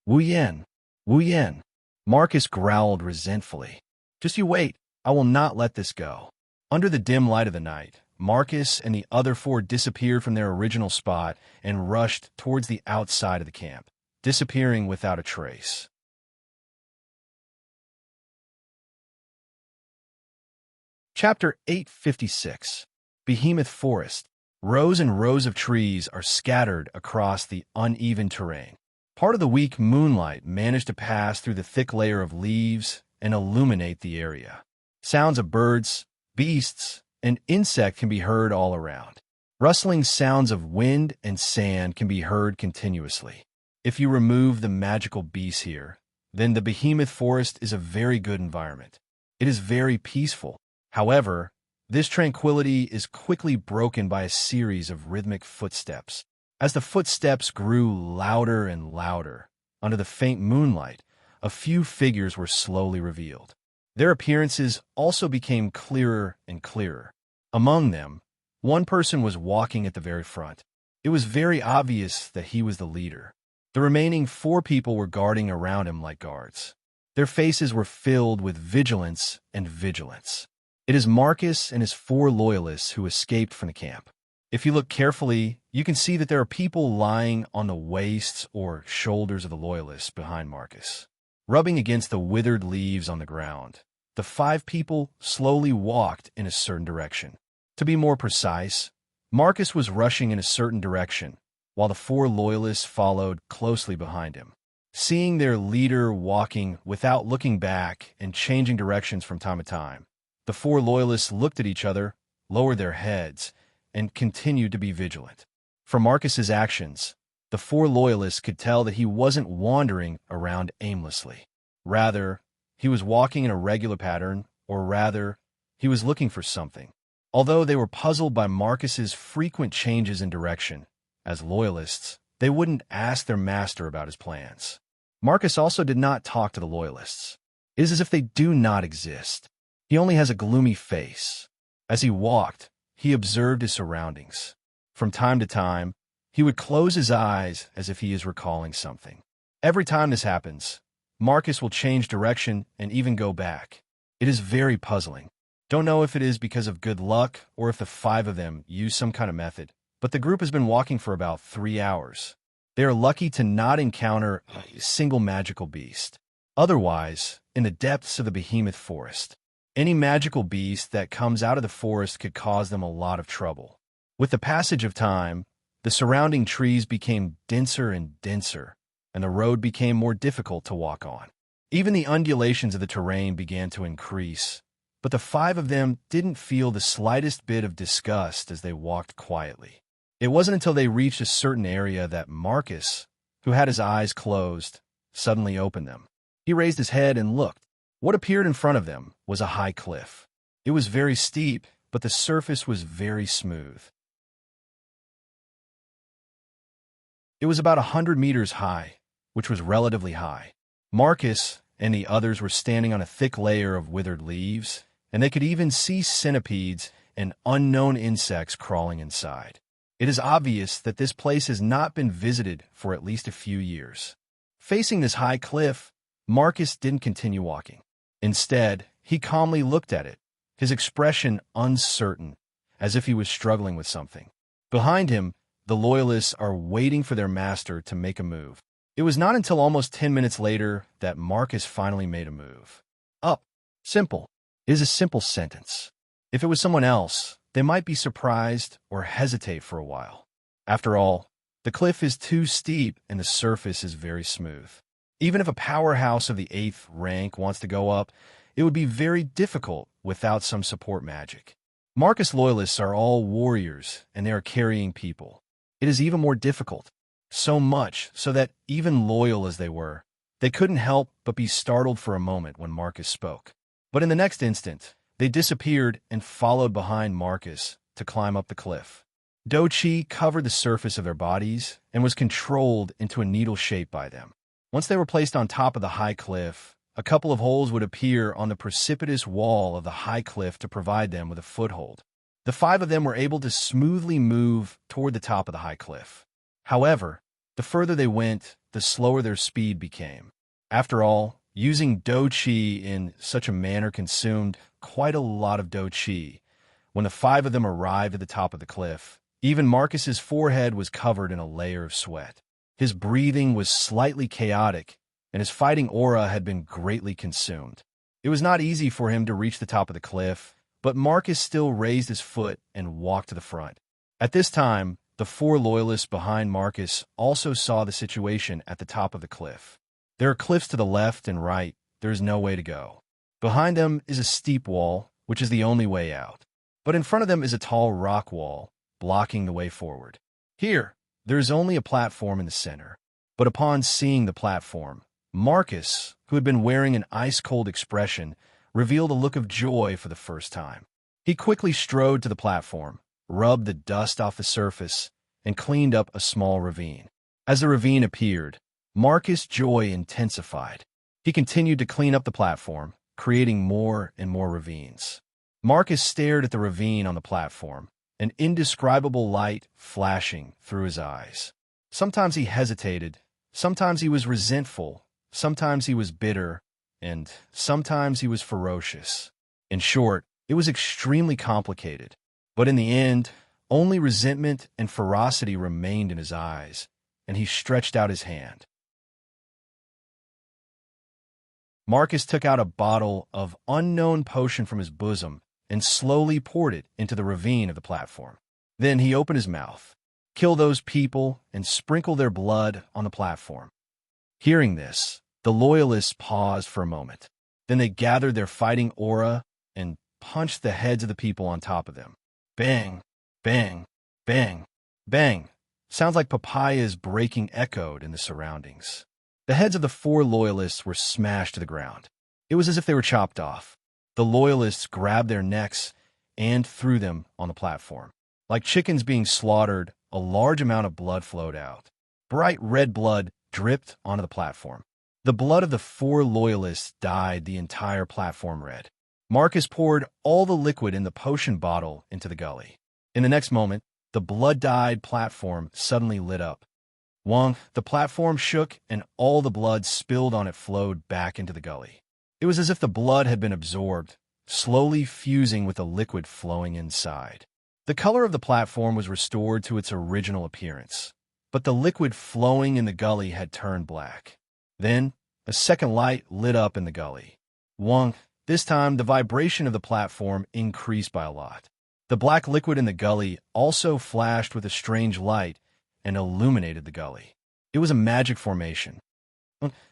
Speaker 1: Wu Yan! Wu Yan! Marcus growled resentfully. Just you wait. I will not let this go. Under the dim light of the night, Marcus and the other 4 disappeared from their original spot and rushed towards the outside of the camp, disappearing without a trace. Chapter 856. Behemoth Forest. Rows and rows of trees are scattered across the uneven terrain. Part of the weak moonlight managed to pass through the thick layer of leaves and illuminate the area. Sounds of birds, beasts, and insects can be heard all around. Rustling sounds of wind and sand can be heard continuously. If you remove the magical beasts here, then the Behemoth Forest is a very good environment. It is very peaceful. However, this tranquility is quickly broken by a series of rhythmic footsteps. As the footsteps grew louder and louder, under the faint moonlight, a few figures were slowly revealed. Their appearances also became clearer and clearer. Among them, one person was walking at the very front. It was very obvious that he was the leader. The remaining 4 people were guarding around him like guards. Their faces were filled with vigilance and vigilance. It is Marcus and his 4 loyalists who escaped from the camp. If you look carefully, you can see that there are people lying on the waists or shoulders of the loyalists behind Marcus, rubbing against the withered leaves on the ground. The 5 people slowly walked in a certain direction. To be more precise, Marcus was rushing in a certain direction, while the 4 loyalists followed closely behind him. Seeing their leader walking without looking back and changing directions from time to time, the 4 loyalists looked at each other, lowered their heads, and continued to be vigilant. From Marcus's actions, the 4 loyalists could tell that he wasn't wandering around aimlessly. Rather, he was walking in a regular pattern, or rather, he was looking for something. Although they were puzzled by Marcus's frequent changes in direction, as loyalists, they wouldn't ask their master about his plans. Marcus also did not talk to the loyalists. It is as if they do not exist. He only has a gloomy face. As he walked, he observed his surroundings. From time to time, he would close his eyes as if he is recalling something. Every time this happens, Marcus will change direction and even go back. It is very puzzling. Don't know if it is because of good luck or if the 5 of them use some kind of method, but the group has been walking for about 3 hours. They are lucky to not encounter a single magical beast. Otherwise, in the depths of the behemoth forest, any magical beast that comes out of the forest could cause them a lot of trouble. With the passage of time, the surrounding trees became denser and denser, and the road became more difficult to walk on. Even the undulations of the terrain began to increase, but the 5 of them didn't feel the slightest bit of disgust as they walked quietly. It wasn't until they reached a certain area that Marcus, who had his eyes closed, suddenly opened them. He raised his head and looked. What appeared in front of them was a high cliff. It was very steep, but the surface was very smooth. It was about 100 meters high, which was relatively high. Marcus and the others were standing on a thick layer of withered leaves, and they could even see centipedes and unknown insects crawling inside. It is obvious that this place has not been visited for at least a few years. Facing this high cliff, Marcus didn't continue walking. Instead, he calmly looked at it, his expression uncertain, as if he was struggling with something. Behind him, the loyalists are waiting for their master to make a move. It was not until almost 10 minutes later that Marcus finally made a move. Up. Simple. It is a simple sentence. If it was someone else, they might be surprised or hesitate for a while. After all, the cliff is too steep and the surface is very smooth. Even if a powerhouse of the 8th rank wants to go up, it would be very difficult without some support magic. Marcus loyalists are all warriors and they are carrying people. It is even more difficult. So much so that, even loyal as they were, they couldn't help but be startled for a moment when Marcus spoke. But in the next instant, they disappeared and followed behind Marcus to climb up the cliff. Do-Chi covered the surface of their bodies and was controlled into a needle shape by them. Once they were placed on top of the high cliff, a couple of holes would appear on the precipitous wall of the high cliff to provide them with a foothold. The 5 of them were able to smoothly move toward the top of the high cliff. However, the further they went, the slower their speed became. After all, using Do-Chi in such a manner consumed quite a lot of Do-Chi. When the 5 of them arrived at the top of the cliff, even Marcus's forehead was covered in a layer of sweat. His breathing was slightly chaotic, and his fighting aura had been greatly consumed. It was not easy for him to reach the top of the cliff, but Marcus still raised his foot and walked to the front. At this time, the 4 loyalists behind Marcus also saw the situation at the top of the cliff. There are cliffs to the left and right. There is no way to go. Behind them is a steep wall, which is the only way out. But in front of them is a tall rock wall, blocking the way forward. Here, there is only a platform in the center. But upon seeing the platform, Marcus, who had been wearing an ice-cold expression, revealed a look of joy for the first time. He quickly strode to the platform, rubbed the dust off the surface, and cleaned up a small ravine. As the ravine appeared, Marcus' joy intensified. He continued to clean up the platform, creating more and more ravines. Marcus stared at the ravine on the platform, an indescribable light flashing through his eyes. Sometimes he hesitated, sometimes he was resentful, sometimes he was bitter, and sometimes he was ferocious. In short, it was extremely complicated. But in the end, only resentment and ferocity remained in his eyes, and he stretched out his hand. Marcus took out a bottle of unknown potion from his bosom and slowly poured it into the ravine of the platform. Then he opened his mouth. Kill those people and sprinkle their blood on the platform. Hearing this, the loyalists paused for a moment. Then they gathered their fighting aura and punched the heads of the people on top of them. Bang, bang, bang, bang. Sounds like papayas breaking echoed in the surroundings. The heads of the 4 loyalists were smashed to the ground. It was as if they were chopped off. The loyalists grabbed their necks and threw them on the platform. Like chickens being slaughtered, a large amount of blood flowed out. Bright red blood dripped onto the platform. The blood of the 4 loyalists dyed the entire platform red. Marcus poured all the liquid in the potion bottle into the gully. In the next moment, the blood-dyed platform suddenly lit up. The platform shook and all the blood spilled on it flowed back into the gully. It was as if the blood had been absorbed, slowly fusing with the liquid flowing inside. The color of the platform was restored to its original appearance, but the liquid flowing in the gully had turned black. Then, a second light lit up in the gully. This time, the vibration of the platform increased by a lot. The black liquid in the gully also flashed with a strange light and illuminated the gully. It was a magic formation.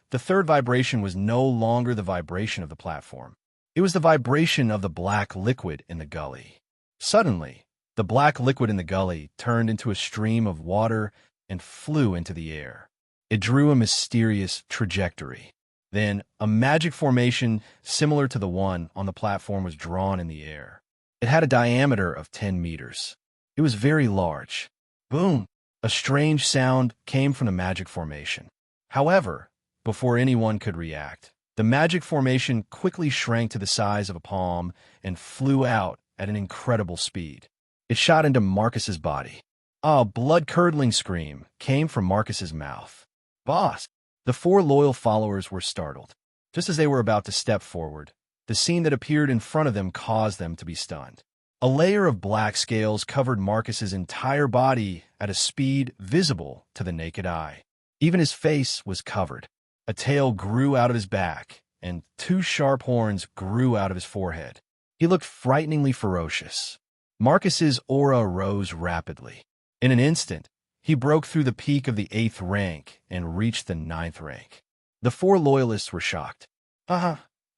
Speaker 1: The third vibration was no longer the vibration of the platform. It was the vibration of the black liquid in the gully. Suddenly, the black liquid in the gully turned into a stream of water and flew into the air. It drew a mysterious trajectory. Then, a magic formation similar to the one on the platform was drawn in the air. It had a diameter of 10 meters. It was very large. Boom! A strange sound came from the magic formation. However, before anyone could react, the magic formation quickly shrank to the size of a palm and flew out at an incredible speed. It shot into Marcus's body. A blood-curdling scream came from Marcus's mouth. Boss! The 4 loyal followers were startled. Just as they were about to step forward, the scene that appeared in front of them caused them to be stunned. A layer of black scales covered Marcus's entire body at a speed visible to the naked eye. Even his face was covered. A tail grew out of his back, and 2 sharp horns grew out of his forehead. He looked frighteningly ferocious. Marcus's aura rose rapidly. In an instant, he broke through the peak of the 8th rank and reached the 9th rank. The 4 loyalists were shocked.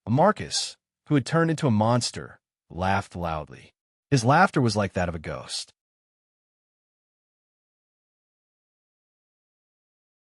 Speaker 1: Marcus, who had turned into a monster, laughed loudly. His laughter was like that of a ghost.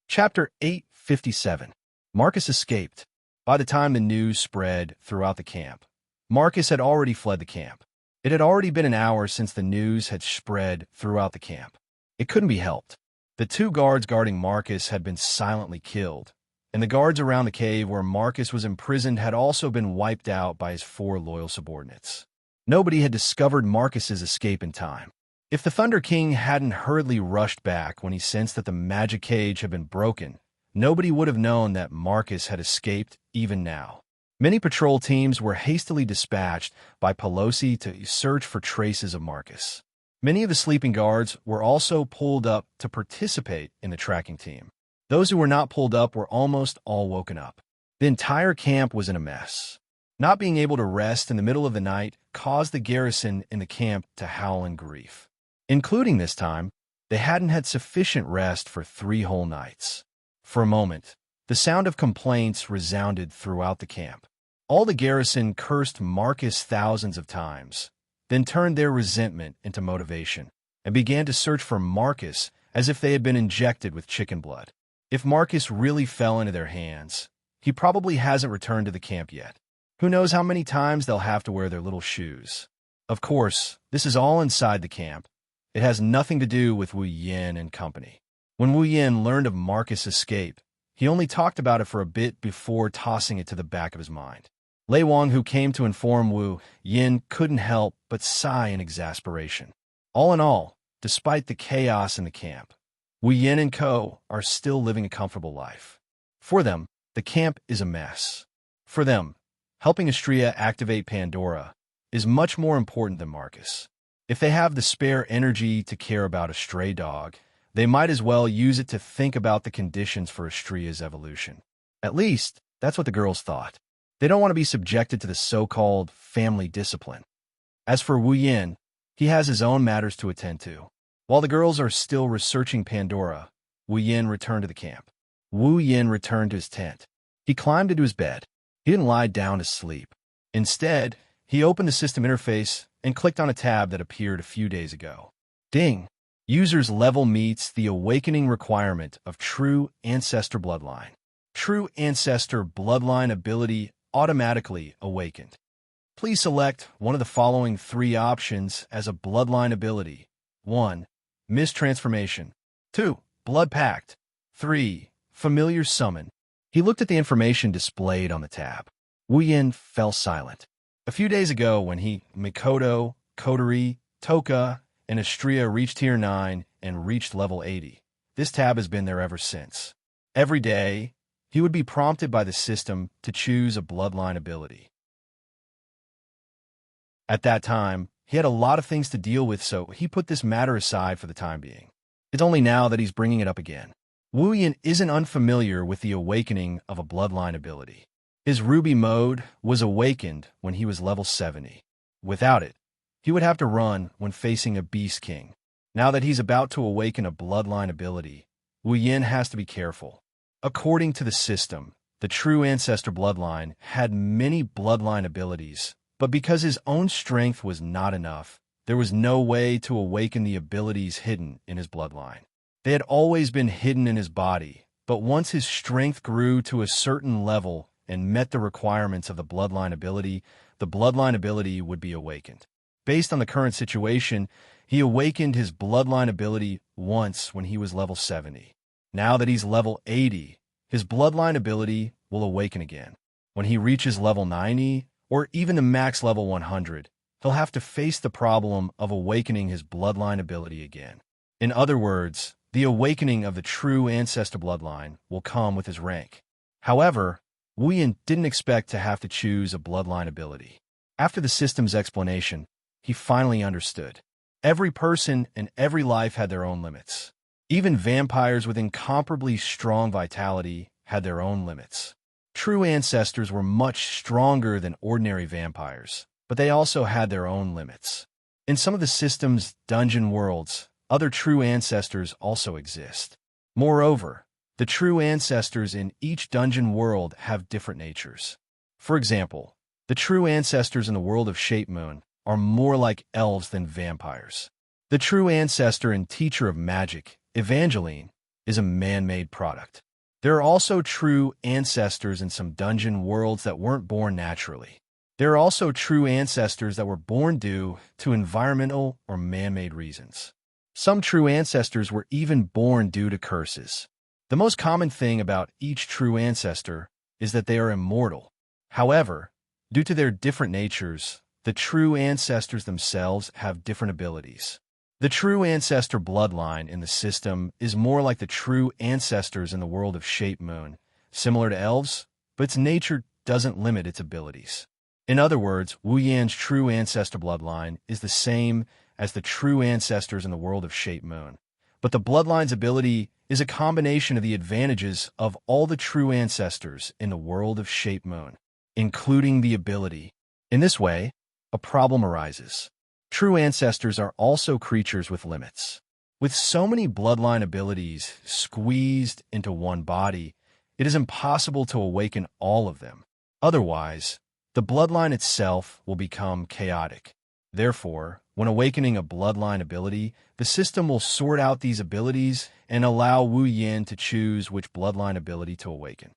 Speaker 1: Chapter 857. Marcus escaped. By the time the news spread throughout the camp, Marcus had already fled the camp. It had already been an hour since the news had spread throughout the camp. It couldn't be helped. The 2 guards guarding Marcus had been silently killed, and the guards around the cave where Marcus was imprisoned had also been wiped out by his 4 loyal subordinates. Nobody had discovered Marcus's escape in time. If the Thunder King hadn't hurriedly rushed back when he sensed that the magic cage had been broken, nobody would have known that Marcus had escaped even now. Many patrol teams were hastily dispatched by Pelosi to search for traces of Marcus. Many of the sleeping guards were also pulled up to participate in the tracking team. Those who were not pulled up were almost all woken up. The entire camp was in a mess. Not being able to rest in the middle of the night caused the garrison in the camp to howl in grief. Including this time, they hadn't had sufficient rest for 3 whole nights. For a moment, the sound of complaints resounded throughout the camp. All the garrison cursed Marcus thousands of times, then turned their resentment into motivation, and began to search for Marcus as if they had been injected with chicken blood. If Marcus really fell into their hands, he probably hasn't returned to the camp yet. Who knows how many times they'll have to wear their little shoes. Of course, this is all inside the camp. It has nothing to do with Wu Yin and company. When Wu Yin learned of Marcus' escape, he only talked about it for a bit before tossing it to the back of his mind. Lei Wang, who came to inform Wu Yin, couldn't help but sigh in exasperation. All in all, despite the chaos in the camp, Wu Yin and co. are still living a comfortable life. For them, the camp is a mess. For them, helping Astrea activate Pandora is much more important than Marcus. If they have the spare energy to care about a stray dog, they might as well use it to think about the conditions for Astrea's evolution. At least, that's what the girls thought. They don't want to be subjected to the so-called family discipline. As for Wu Yin, he has his own matters to attend to. While the girls are still researching Pandora, Wu Yin returned to the camp. Wu Yin returned to his tent. He climbed into his bed. He didn't lie down to sleep. Instead, he opened the system interface and clicked on a tab that appeared a few days ago. Ding! User's level meets the awakening requirement of True Ancestor Bloodline. True Ancestor Bloodline ability automatically awakened. Please select one of the following three options as a bloodline ability. 1. Mist Transformation. 2. Blood Pact. 3. Familiar Summon. He looked at the information displayed on the tab. Wu Yin fell silent. A few days ago, when Mikoto, Kotori, Toka, and Astria reached Tier 9 and reached level 80, this tab has been there ever since. Every day, he would be prompted by the system to choose a bloodline ability. At that time, he had a lot of things to deal with, so he put this matter aside for the time being. It's only now that he's bringing it up again. Wu Yin isn't unfamiliar with the awakening of a bloodline ability. His Ruby mode was awakened when he was level 70. Without it, he would have to run when facing a Beast King. Now that he's about to awaken a bloodline ability, Wu Yin has to be careful. According to the system, the true ancestor bloodline had many bloodline abilities, but because his own strength was not enough, there was no way to awaken the abilities hidden in his bloodline. They had always been hidden in his body, but once his strength grew to a certain level and met the requirements of the bloodline ability would be awakened. Based on the current situation, he awakened his bloodline ability once when he was level 70. Now that he's level 80, his bloodline ability will awaken again. When he reaches level 90, or even the max level 100, he'll have to face the problem of awakening his bloodline ability again. In other words, the awakening of the true ancestor bloodline will come with his rank. However, Wu Yin didn't expect to have to choose a bloodline ability. After the system's explanation, he finally understood. Every person and every life had their own limits. Even vampires with incomparably strong vitality had their own limits. True ancestors were much stronger than ordinary vampires, but they also had their own limits. In some of the system's dungeon worlds, other true ancestors also exist. Moreover, the true ancestors in each dungeon world have different natures. For example, the true ancestors in the world of Shape Moon are more like elves than vampires. The true ancestor and teacher of magic, Evangeline, is a man-made product. There are also true ancestors in some dungeon worlds that weren't born naturally. There are also true ancestors that were born due to environmental or man-made reasons. Some true ancestors were even born due to curses. The most common thing about each true ancestor is that they are immortal. However, due to their different natures, the true ancestors themselves have different abilities. The true ancestor bloodline in the system is more like the true ancestors in the world of Shape Moon, similar to elves, but its nature doesn't limit its abilities. In other words, Wu Yan's true ancestor bloodline is the same as the true ancestors in the world of Shape Moon, but the bloodline's ability is a combination of the advantages of all the true ancestors in the world of Shape Moon, including the ability. In this way, a problem arises. True ancestors are also creatures with limits. With so many bloodline abilities squeezed into one body, it is impossible to awaken all of them. Otherwise, the bloodline itself will become chaotic. Therefore, when awakening a bloodline ability, the system will sort out these abilities and allow Wu Yin to choose which bloodline ability to awaken.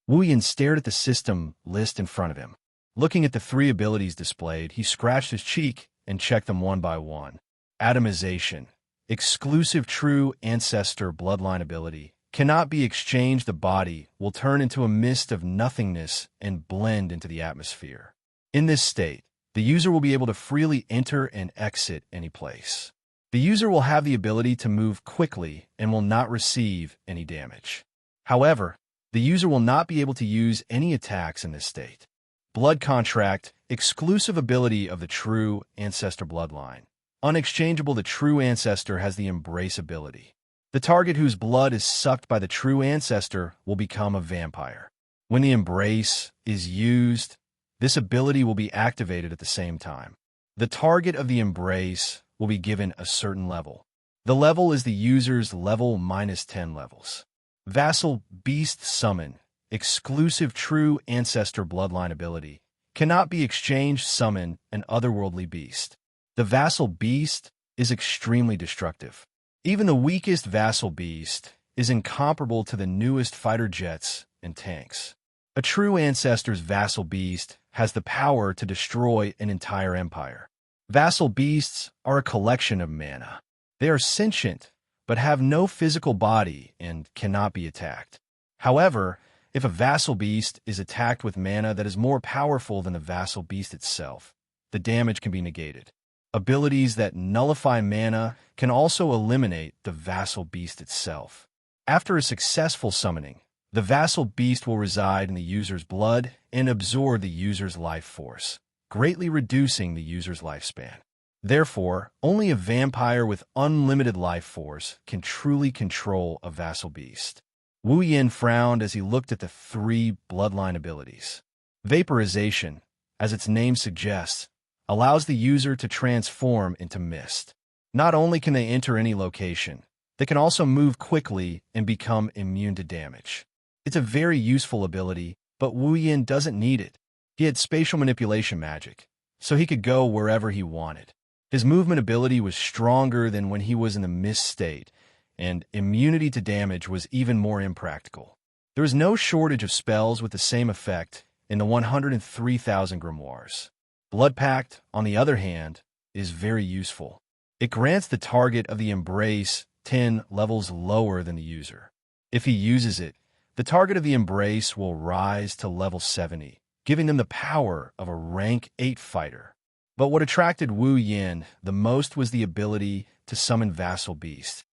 Speaker 1: Wu Yin stared at the system list in front of him. Looking at the three abilities displayed, he scratched his cheek and checked them one by one. Atomization, exclusive true ancestor bloodline ability, cannot be exchanged. The body will turn into a mist of nothingness and blend into the atmosphere. In this state, the user will be able to freely enter and exit any place. The user will have the ability to move quickly and will not receive any damage. However, the user will not be able to use any attacks in this state. Blood Contract, exclusive ability of the true ancestor bloodline. Unexchangeable, the true ancestor has the Embrace ability. The target whose blood is sucked by the true ancestor will become a vampire. When the Embrace is used, this ability will be activated at the same time. The target of the Embrace will be given a certain level. The level is the user's level minus 10 levels. Vassal Beast Summon, exclusive true ancestor bloodline ability, cannot be exchanged. Summon an otherworldly beast. The vassal beast is extremely destructive. Even the weakest vassal beast is incomparable to the newest fighter jets and tanks. A true ancestor's vassal beast has the power to destroy an entire empire. Vassal beasts are a collection of mana. They are sentient, but have no physical body and cannot be attacked. However, if a vassal beast is attacked with mana that is more powerful than the vassal beast itself, the damage can be negated. Abilities that nullify mana can also eliminate the vassal beast itself. After a successful summoning, the vassal beast will reside in the user's blood and absorb the user's life force, greatly reducing the user's lifespan. Therefore, only a vampire with unlimited life force can truly control a vassal beast. Wu Yin frowned as he looked at the 3 bloodline abilities. Vaporization, as its name suggests, allows the user to transform into mist. Not only can they enter any location, they can also move quickly and become immune to damage. It's a very useful ability, but Wu Yin doesn't need it. He had spatial manipulation magic, so he could go wherever he wanted. His movement ability was stronger than when he was in the mist state, and immunity to damage was even more impractical. There is no shortage of spells with the same effect in the 103,000 grimoires. Blood Pact, on the other hand, is very useful. It grants the target of the embrace 10 levels lower than the user. If he uses it, the target of the embrace will rise to level 70, giving them the power of a rank 8 fighter. But what attracted Wu Yin the most was the ability to summon vassal beasts.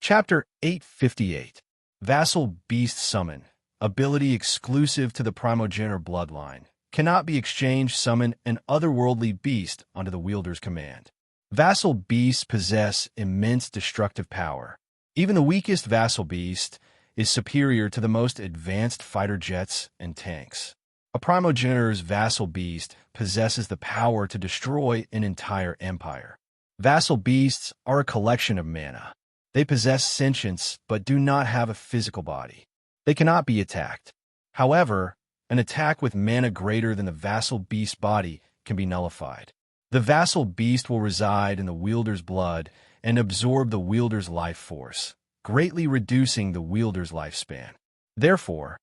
Speaker 1: Chapter 858. Vassal Beast Summon. Ability exclusive to the primogenitor bloodline. Cannot be exchanged. Summon an otherworldly beast under the wielder's command. Vassal beasts possess immense destructive power. Even the weakest vassal beast is superior to the most advanced fighter jets and tanks. A primogenitor's vassal beast possesses the power to destroy an entire empire. Vassal beasts are a collection of mana. They possess sentience but do not have a physical body. They cannot be attacked. However, an attack with mana greater than the vassal beast's body can be nullified. The vassal beast will reside in the wielder's blood and absorb the wielder's life force, greatly reducing the wielder's lifespan. Therefore,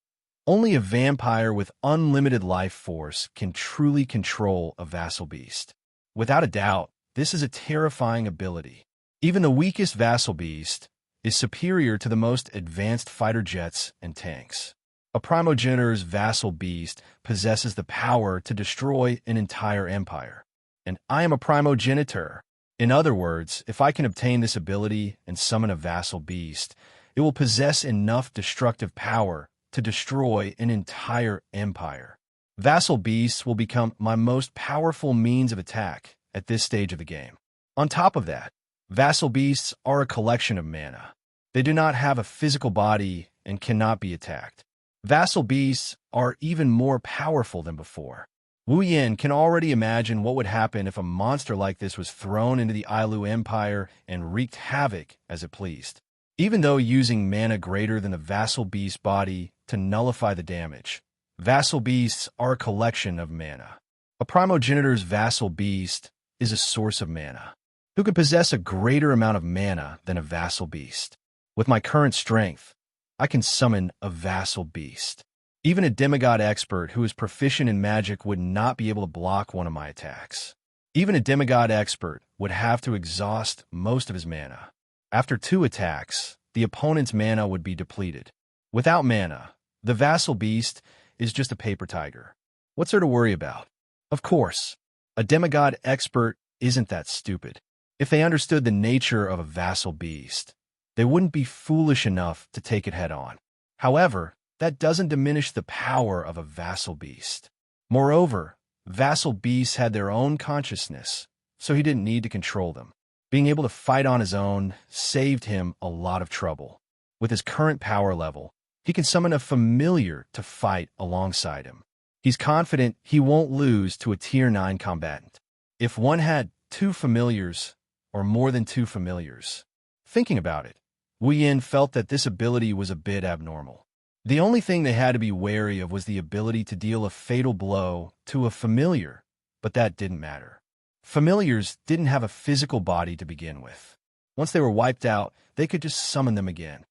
Speaker 1: only a vampire with unlimited life force can truly control a vassal beast. Without a doubt, this is a terrifying ability. Even the weakest vassal beast is superior to the most advanced fighter jets and tanks. A primogenitor's vassal beast possesses the power to destroy an entire empire. And I am a primogenitor. In other words, if I can obtain this ability and summon a vassal beast, it will possess enough destructive power to destroy an entire empire. Vassal beasts will become my most powerful means of attack at this stage of the game. On top of that, vassal beasts are a collection of mana. They do not have a physical body and cannot be attacked. Vassal beasts are even more powerful than before. Wu Yin can already imagine what would happen if a monster like this was thrown into the Ailu Empire and wreaked havoc as it pleased. Even though using mana greater than the vassal beast's body to nullify the damage, vassal beasts are a collection of mana. A primogenitor's vassal beast is a source of mana, who can possess a greater amount of mana than a vassal beast. With my current strength, I can summon a vassal beast. Even a demigod expert who is proficient in magic would not be able to block one of my attacks. Even a demigod expert would have to exhaust most of his mana. After 2 attacks, the opponent's mana would be depleted. Without mana, the vassal beast is just a paper tiger. What's there to worry about? Of course, a demigod expert isn't that stupid. If they understood the nature of a vassal beast, they wouldn't be foolish enough to take it head-on. However, that doesn't diminish the power of a vassal beast. Moreover, vassal beasts had their own consciousness, so he didn't need to control them. Being able to fight on his own saved him a lot of trouble. With his current power level, he can summon a familiar to fight alongside him. He's confident he won't lose to a Tier 9 combatant. If one had 2 familiars, or more than 2 familiars. Thinking about it, Wu Yin felt that this ability was a bit abnormal. The only thing they had to be wary of was the ability to deal a fatal blow to a familiar, but that didn't matter. Familiars didn't have a physical body to begin with. Once they were wiped out, they could just summon them again.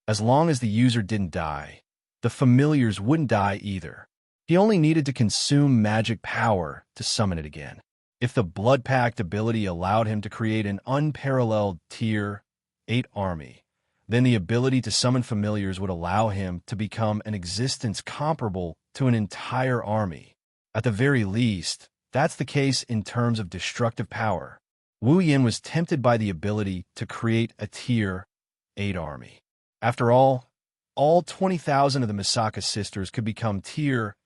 Speaker 1: As long as the user didn't die, the familiars wouldn't die either. He only needed to consume magic power to summon it again. If the Blood Pact ability allowed him to create an unparalleled Tier 8 army, then the ability to summon familiars would allow him to become an existence comparable to an entire army. At the very least, that's the case in terms of destructive power. Wu Yin was tempted by the ability to create a Tier 8 army. After all 20,000 of the Misaka sisters could become Tier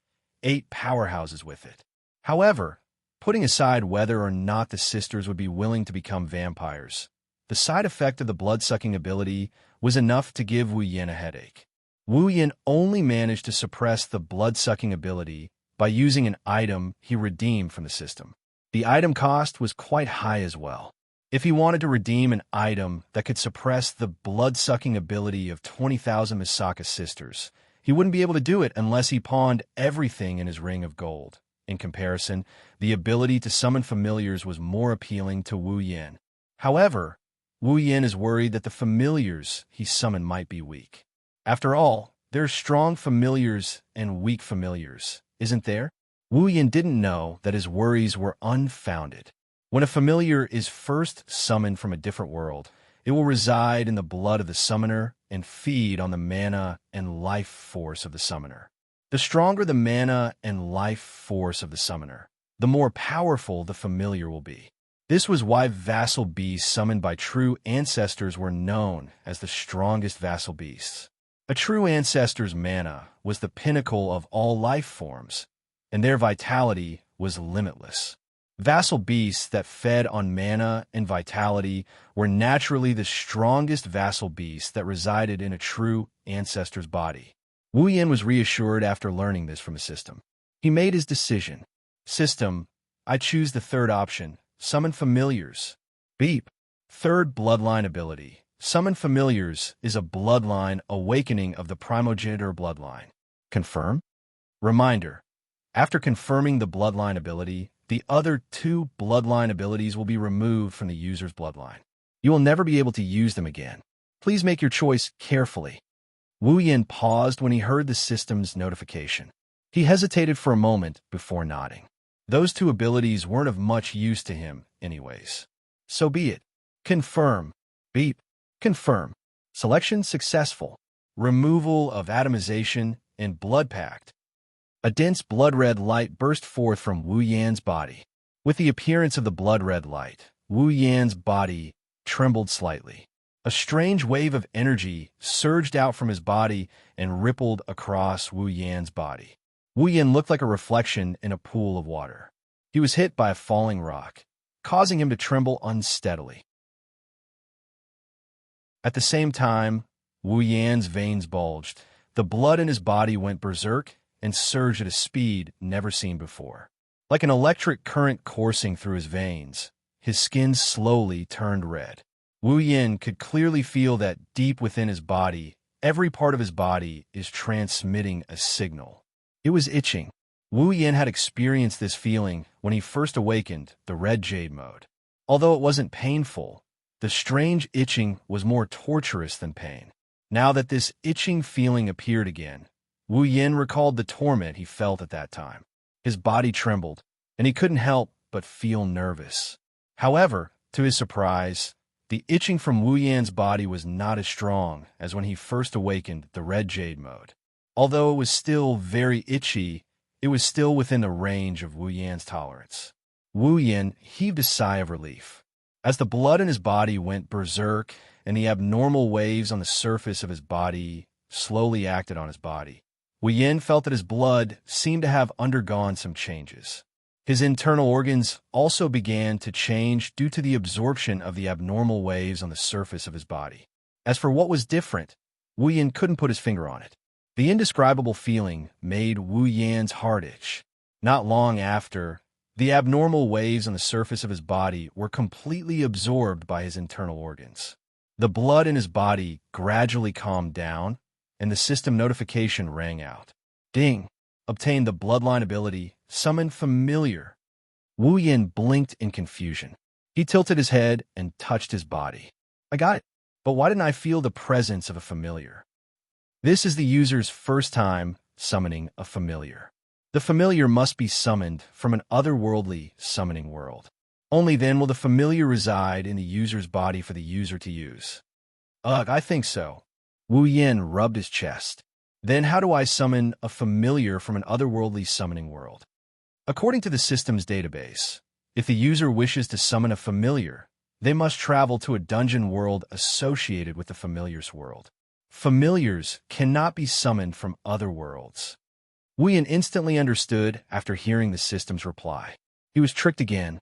Speaker 1: 8 powerhouses with it. However, putting aside whether or not the sisters would be willing to become vampires, the side effect of the blood-sucking ability was enough to give Wu Yin a headache. Wu Yin only managed to suppress the blood-sucking ability by using an item he redeemed from the system. The item cost was quite high as well. If he wanted to redeem an item that could suppress the blood-sucking ability of 20,000 Misaka sisters, he wouldn't be able to do it unless he pawned everything in his ring of gold. In comparison, the ability to summon familiars was more appealing to Wu Yin. However, Wu Yin is worried that the familiars he summoned might be weak. After all, there are strong familiars and weak familiars, isn't there? Wu Yin didn't know that his worries were unfounded. When a familiar is first summoned from a different world, it will reside in the blood of the summoner and feed on the mana and life force of the summoner. The stronger the mana and life force of the summoner, the more powerful the familiar will be. This was why vassal beasts summoned by true ancestors were known as the strongest vassal beasts. A true ancestor's mana was the pinnacle of all life forms, and their vitality was limitless. Vassal beasts that fed on mana and vitality were naturally the strongest vassal beasts that resided in a true ancestor's body. Wu Yin was reassured after learning this from the system. He made his decision. System, I choose the third option, summon familiars. Beep. Third bloodline ability. Summon familiars is a bloodline awakening of the primogenitor bloodline. Confirm? Reminder. After confirming the bloodline ability, the other two bloodline abilities will be removed from the user's bloodline. You will never be able to use them again. Please make your choice carefully. Wu Yin paused when he heard the system's notification. He hesitated for a moment before nodding. Those two abilities weren't of much use to him anyways. So be it. Confirm. Beep. Confirm. Selection successful. Removal of atomization and blood pact. A dense blood-red light burst forth from Wu Yan's body. With the appearance of the blood-red light, Wu Yan's body trembled slightly. A strange wave of energy surged out from his body and rippled across Wu Yan's body. Wu Yan looked like a reflection in a pool of water. He was hit by a falling rock, causing him to tremble unsteadily. At the same time, Wu Yan's veins bulged. The blood in his body went berserk and surged at a speed never seen before. Like an electric current coursing through his veins, his skin slowly turned red. Wu Yin could clearly feel that deep within his body, every part of his body is transmitting a signal. It was itching. Wu Yin had experienced this feeling when he first awakened the Red Jade mode. Although it wasn't painful, the strange itching was more torturous than pain. Now that this itching feeling appeared again, Wu Yin recalled the torment he felt at that time. His body trembled, and he couldn't help but feel nervous. However, to his surprise, the itching from Wu Yan's body was not as strong as when he first awakened the Red Jade mode. Although it was still very itchy, it was still within the range of Wu Yan's tolerance. Wu Yin heaved a sigh of relief. As the blood in his body went berserk and the abnormal waves on the surface of his body slowly acted on his body, Wu Yin felt that his blood seemed to have undergone some changes. His internal organs also began to change due to the absorption of the abnormal waves on the surface of his body. As for what was different, Wu Yin couldn't put his finger on it. The indescribable feeling made Wu Yan's heart itch. Not long after, the abnormal waves on the surface of his body were completely absorbed by his internal organs. The blood in his body gradually calmed down, and the system notification rang out. Ding! Obtained the bloodline ability, Summon Familiar. Wu Yin blinked in confusion. He tilted his head and touched his body. I got it. But why didn't I feel the presence of a familiar? This is the user's first time summoning a familiar. The familiar must be summoned from an otherworldly summoning world. Only then will the familiar reside in the user's body for the user to use. Ugh, I think so. Wu Yin rubbed his chest. Then how do I summon a familiar from an otherworldly summoning world? According to the system's database, if the user wishes to summon a familiar, they must travel to a dungeon world associated with the familiar's world. Familiars cannot be summoned from other worlds. Wu Yin instantly understood after hearing the system's reply. He was tricked again.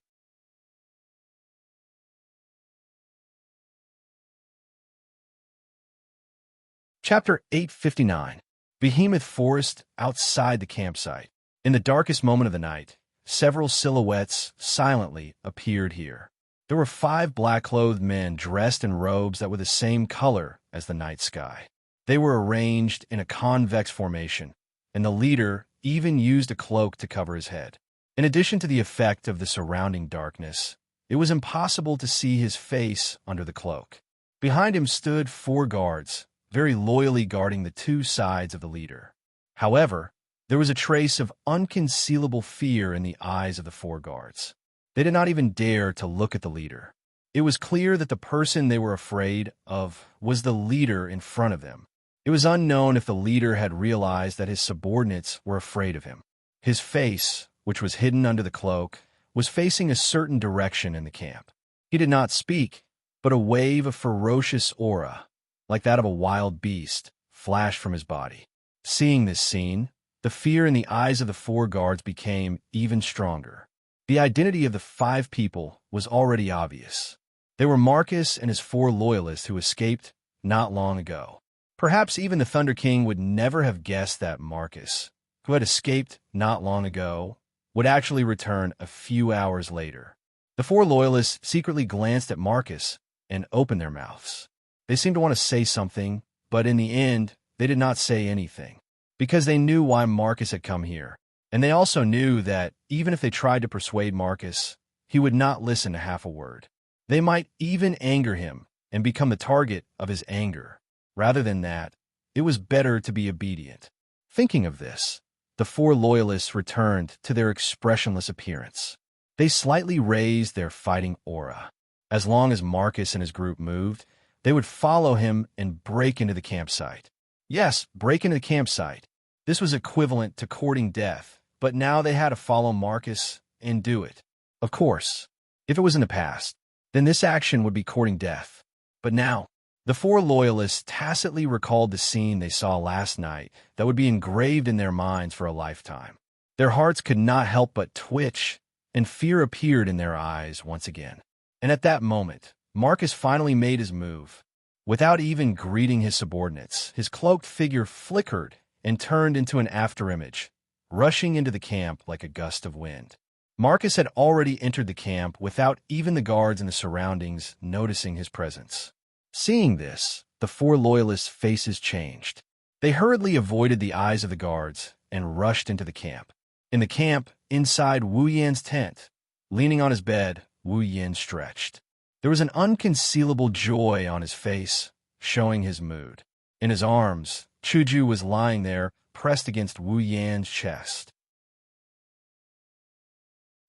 Speaker 1: Chapter 859. Behemoth Forest outside the campsite. In the darkest moment of the night, several silhouettes silently appeared here. There were 5 black-clothed men dressed in robes that were the same color as the night sky. They were arranged in a convex formation, and the leader even used a cloak to cover his head. In addition to the effect of the surrounding darkness, it was impossible to see his face under the cloak. Behind him stood 4 guards, very loyally guarding the 2 sides of the leader. However, there was a trace of unconcealable fear in the eyes of the 4 guards. They did not even dare to look at the leader. It was clear that the person they were afraid of was the leader in front of them. It was unknown if the leader had realized that his subordinates were afraid of him. His face, which was hidden under the cloak, was facing a certain direction in the camp. He did not speak, but a wave of ferocious aura, like that of a wild beast, flashed from his body. Seeing this scene, the fear in the eyes of the 4 guards became even stronger. The identity of the 5 people was already obvious. They were Marcus and his 4 loyalists who escaped not long ago. Perhaps even the Thunder King would never have guessed that Marcus, who had escaped not long ago, would actually return a few hours later. The 4 loyalists secretly glanced at Marcus and opened their mouths. They seemed to want to say something, but in the end, they did not say anything, because they knew why Marcus had come here, and they also knew that even if they tried to persuade Marcus, he would not listen to half a word. They might even anger him and become the target of his anger. Rather than that, it was better to be obedient. Thinking of this, the 4 loyalists returned to their expressionless appearance. They slightly raised their fighting aura. As long as Marcus and his group moved, they would follow him and break into the campsite. Yes, break into the campsite. This was equivalent to courting death, but now they had to follow Marcus and do it. Of course, if it was in the past, then this action would be courting death. But now, the 4 loyalists tacitly recalled the scene they saw last night that would be engraved in their minds for a lifetime. Their hearts could not help but twitch, and fear appeared in their eyes once again. And at that moment, Marcus finally made his move. Without even greeting his subordinates, his cloaked figure flickered and turned into an afterimage, rushing into the camp like a gust of wind. Marcus had already entered the camp without even the guards in the surroundings noticing his presence. Seeing this, the 4 loyalists' faces changed. They hurriedly avoided the eyes of the guards and rushed into the camp. In the camp, inside Wu Yan's tent, leaning on his bed, Wu Yan stretched. There was an unconcealable joy on his face, showing his mood. In his arms, Chuju was lying there, pressed against Wu Yan's chest.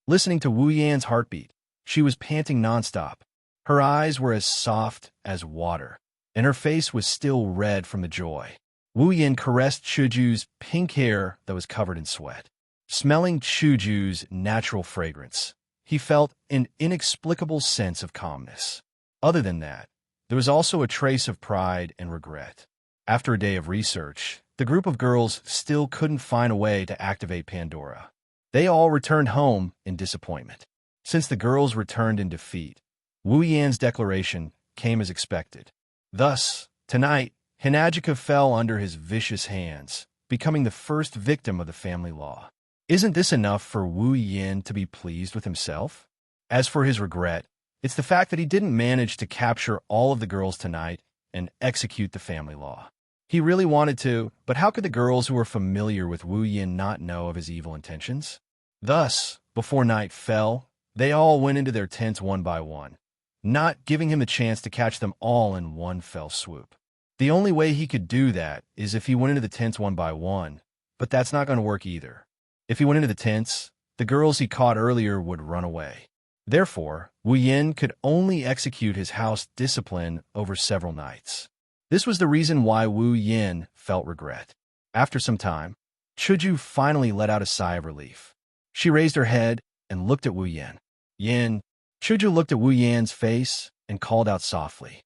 Speaker 1: Listening to Wu Yan's heartbeat, she was panting nonstop. Her eyes were as soft as water, and her face was still red from the joy. Wu Yan caressed Chuju's pink hair that was covered in sweat. Smelling Chuju's natural fragrance, he felt an inexplicable sense of calmness. Other than that, there was also a trace of pride and regret. After a day of research, the group of girls still couldn't find a way to activate Pandora. They all returned home in disappointment. Since the girls returned in defeat, Wu Yan's declaration came as expected. Thus, tonight, Hinajika fell under his vicious hands, becoming the first victim of the family law. Isn't this enough for Wu Yan to be pleased with himself? As for his regret, it's the fact that he didn't manage to capture all of the girls tonight and execute the family law. He really wanted to, but how could the girls who were familiar with Wu Yan not know of his evil intentions? Thus, before night fell, they all went into their tents one by one, not giving him the chance to catch them all in one fell swoop. The only way he could do that is if he went into the tents one by one, but that's not going to work either. If he went into the tents, the girls he caught earlier would run away. Therefore, Wu Yin could only execute his house discipline over several nights. This was the reason why Wu Yin felt regret. After some time, Chuju finally let out a sigh of relief. She raised her head and looked at Wu Yin. Yin. Chuju looked at Wu Yan's face and called out softly.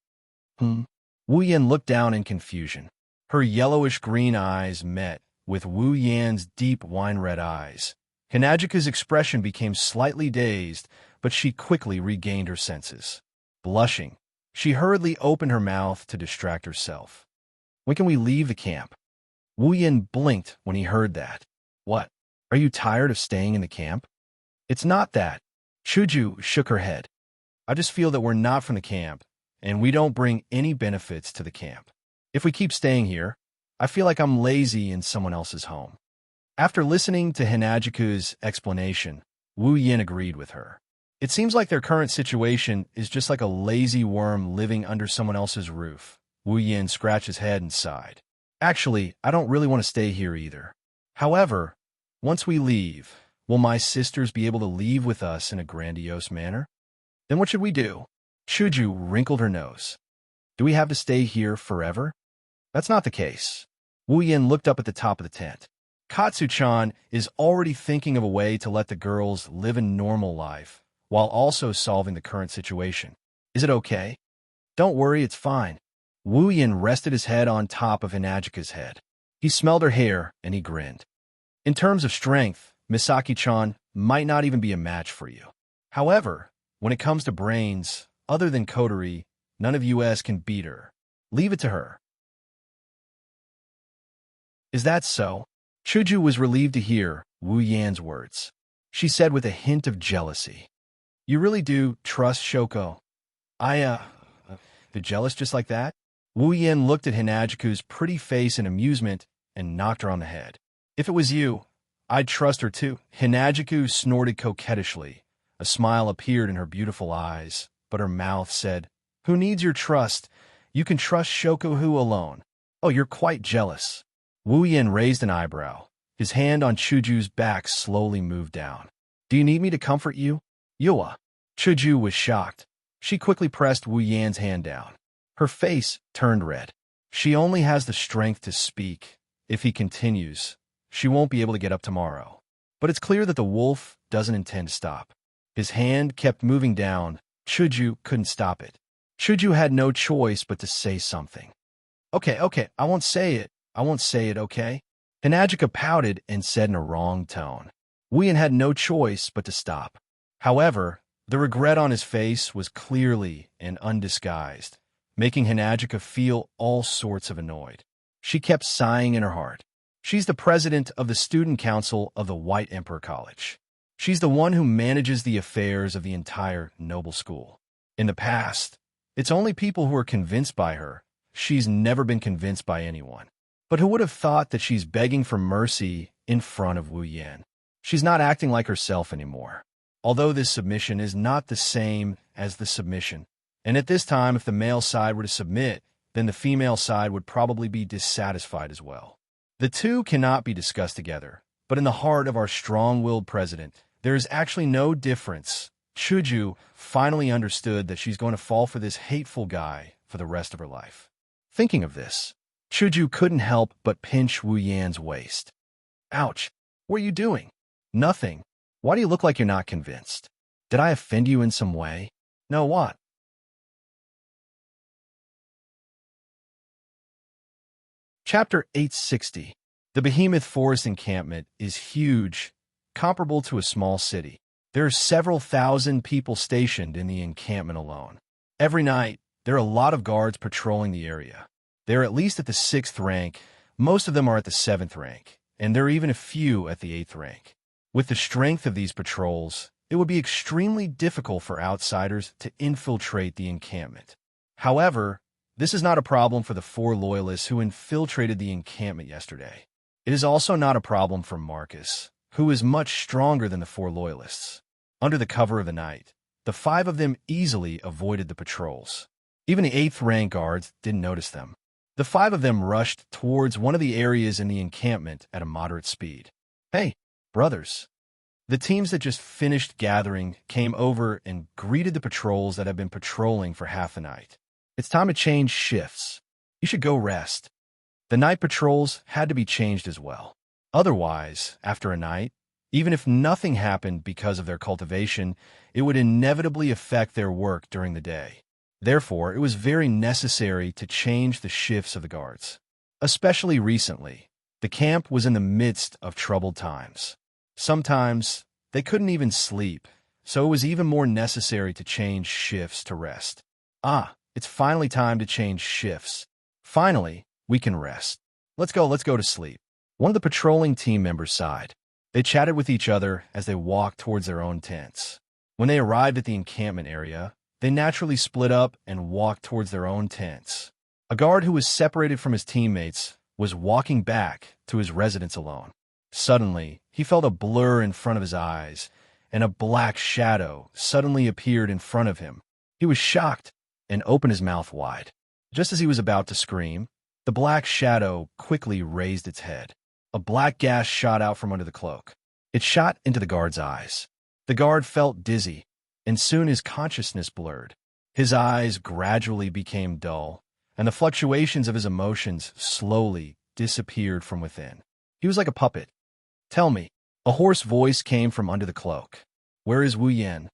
Speaker 1: Wu Yin looked down in confusion. Her yellowish-green eyes met with Wu Yan's deep wine-red eyes. Hinajika's expression became slightly dazed, but she quickly regained her senses. Blushing, she hurriedly opened her mouth to distract herself. When can we leave the camp? Wu Yin blinked when he heard that. What? Are you tired of staying in the camp? It's not that. Chuju shook her head. I just feel that we're not from the camp, and we don't bring any benefits to the camp. If we keep staying here, I feel like I'm lazy in someone else's home. After listening to Hinajiku's explanation, Wu Yin agreed with her. It seems like their current situation is just like a lazy worm living under someone else's roof. Wu Yin scratched his head and sighed. Actually, I don't really want to stay here either. However, once we leave, will my sisters be able to leave with us in a grandiose manner? Then what should we do? Chuju wrinkled her nose. Do we have to stay here forever? That's not the case. Wu Yin looked up at the top of the tent. Katsu-chan is already thinking of a way to let the girls live a normal life, while also solving the current situation. Is it okay? Don't worry, it's fine. Wu Yin rested his head on top of Hinajika's head. He smelled her hair, and he grinned. In terms of strength, Misaki-chan might not even be a match for you. However, when it comes to brains, other than coterie, none of us can beat her. Leave it to her. Is that so? Chuju was relieved to hear Wu Yan's words. She said with a hint of jealousy. You really do trust Shoko? You're jealous just like that? Wu Yan looked at Hinajiku's pretty face in amusement and knocked her on the head. If it was you, I'd trust her too. Hinajiku snorted coquettishly. A smile appeared in her beautiful eyes, but her mouth said, Who needs your trust? You can trust Shokohu alone. Oh, you're quite jealous. Wu Yin raised an eyebrow. His hand on Chuju's back slowly moved down. Do you need me to comfort you? Yua. Chuju was shocked. She quickly pressed Wu Yan's hand down. Her face turned red. She only has the strength to speak. If he continues, she won't be able to get up tomorrow. But it's clear that the wolf doesn't intend to stop. His hand kept moving down. Chuju couldn't stop it. Chuju had no choice but to say something. Okay, I won't say it. Okay? Hinajika pouted and said in a wrong tone. Wu Yin had no choice but to stop. However, the regret on his face was clearly and undisguised, making Hinajika feel all sorts of annoyed. She kept sighing in her heart. She's the president of the student council of the White Emperor College. She's the one who manages the affairs of the entire noble school. In the past, it's only people who are convinced by her. She's never been convinced by anyone. But who would have thought that she's begging for mercy in front of Wu Yan? She's not acting like herself anymore. Although this submission is not the same as the submission. And at this time, if the male side were to submit, then the female side would probably be dissatisfied as well. The two cannot be discussed together. But in the heart of our strong-willed president, there is actually no difference. Chuju finally understood that she's going to fall for this hateful guy for the rest of her life. Thinking of this, Chuju couldn't help but pinch Wu Yan's waist. Ouch! What are you doing? Nothing. Why do you look like you're not convinced? Did I offend you in some way? No, what? Chapter 860. The Behemoth Forest encampment is huge, comparable to a small city. There are several thousand people stationed in the encampment alone. Every night, there are a lot of guards patrolling the area. They're at least at the 6th rank, most of them are at the 7th rank, and there are even a few at the 8th rank. With the strength of these patrols, it would be extremely difficult for outsiders to infiltrate the encampment. However, this is not a problem for the 4 loyalists who infiltrated the encampment yesterday. It is also not a problem for Marcus, who is much stronger than the 4 loyalists. Under the cover of the night, the 5 of them easily avoided the patrols. Even the 8th rank guards didn't notice them. The five of them rushed towards one of the areas in the encampment at a moderate speed. Hey, brothers. The teams that just finished gathering came over and greeted the patrols that had been patrolling for half the night. It's time to change shifts. You should go rest. The night patrols had to be changed as well. Otherwise, after a night, even if nothing happened because of their cultivation, it would inevitably affect their work during the day. Therefore, it was very necessary to change the shifts of the guards. Especially recently, the camp was in the midst of troubled times. Sometimes, they couldn't even sleep, so it was even more necessary to change shifts to rest. It's finally time to change shifts. Finally, we can rest. Let's go to sleep. One of the patrolling team members sighed. They chatted with each other as they walked towards their own tents. When they arrived at the encampment area, they naturally split up and walked towards their own tents. A guard who was separated from his teammates was walking back to his residence alone. Suddenly, he felt a blur in front of his eyes, and a black shadow suddenly appeared in front of him. He was shocked and opened his mouth wide. Just as he was about to scream, the black shadow quickly raised its head. A black gas shot out from under the cloak. It shot into the guard's eyes. The guard felt dizzy, and soon his consciousness blurred. His eyes gradually became dull, and the fluctuations of his emotions slowly disappeared from within. He was like a puppet. Tell me. A hoarse voice came from under the cloak. Where is Wu Yan?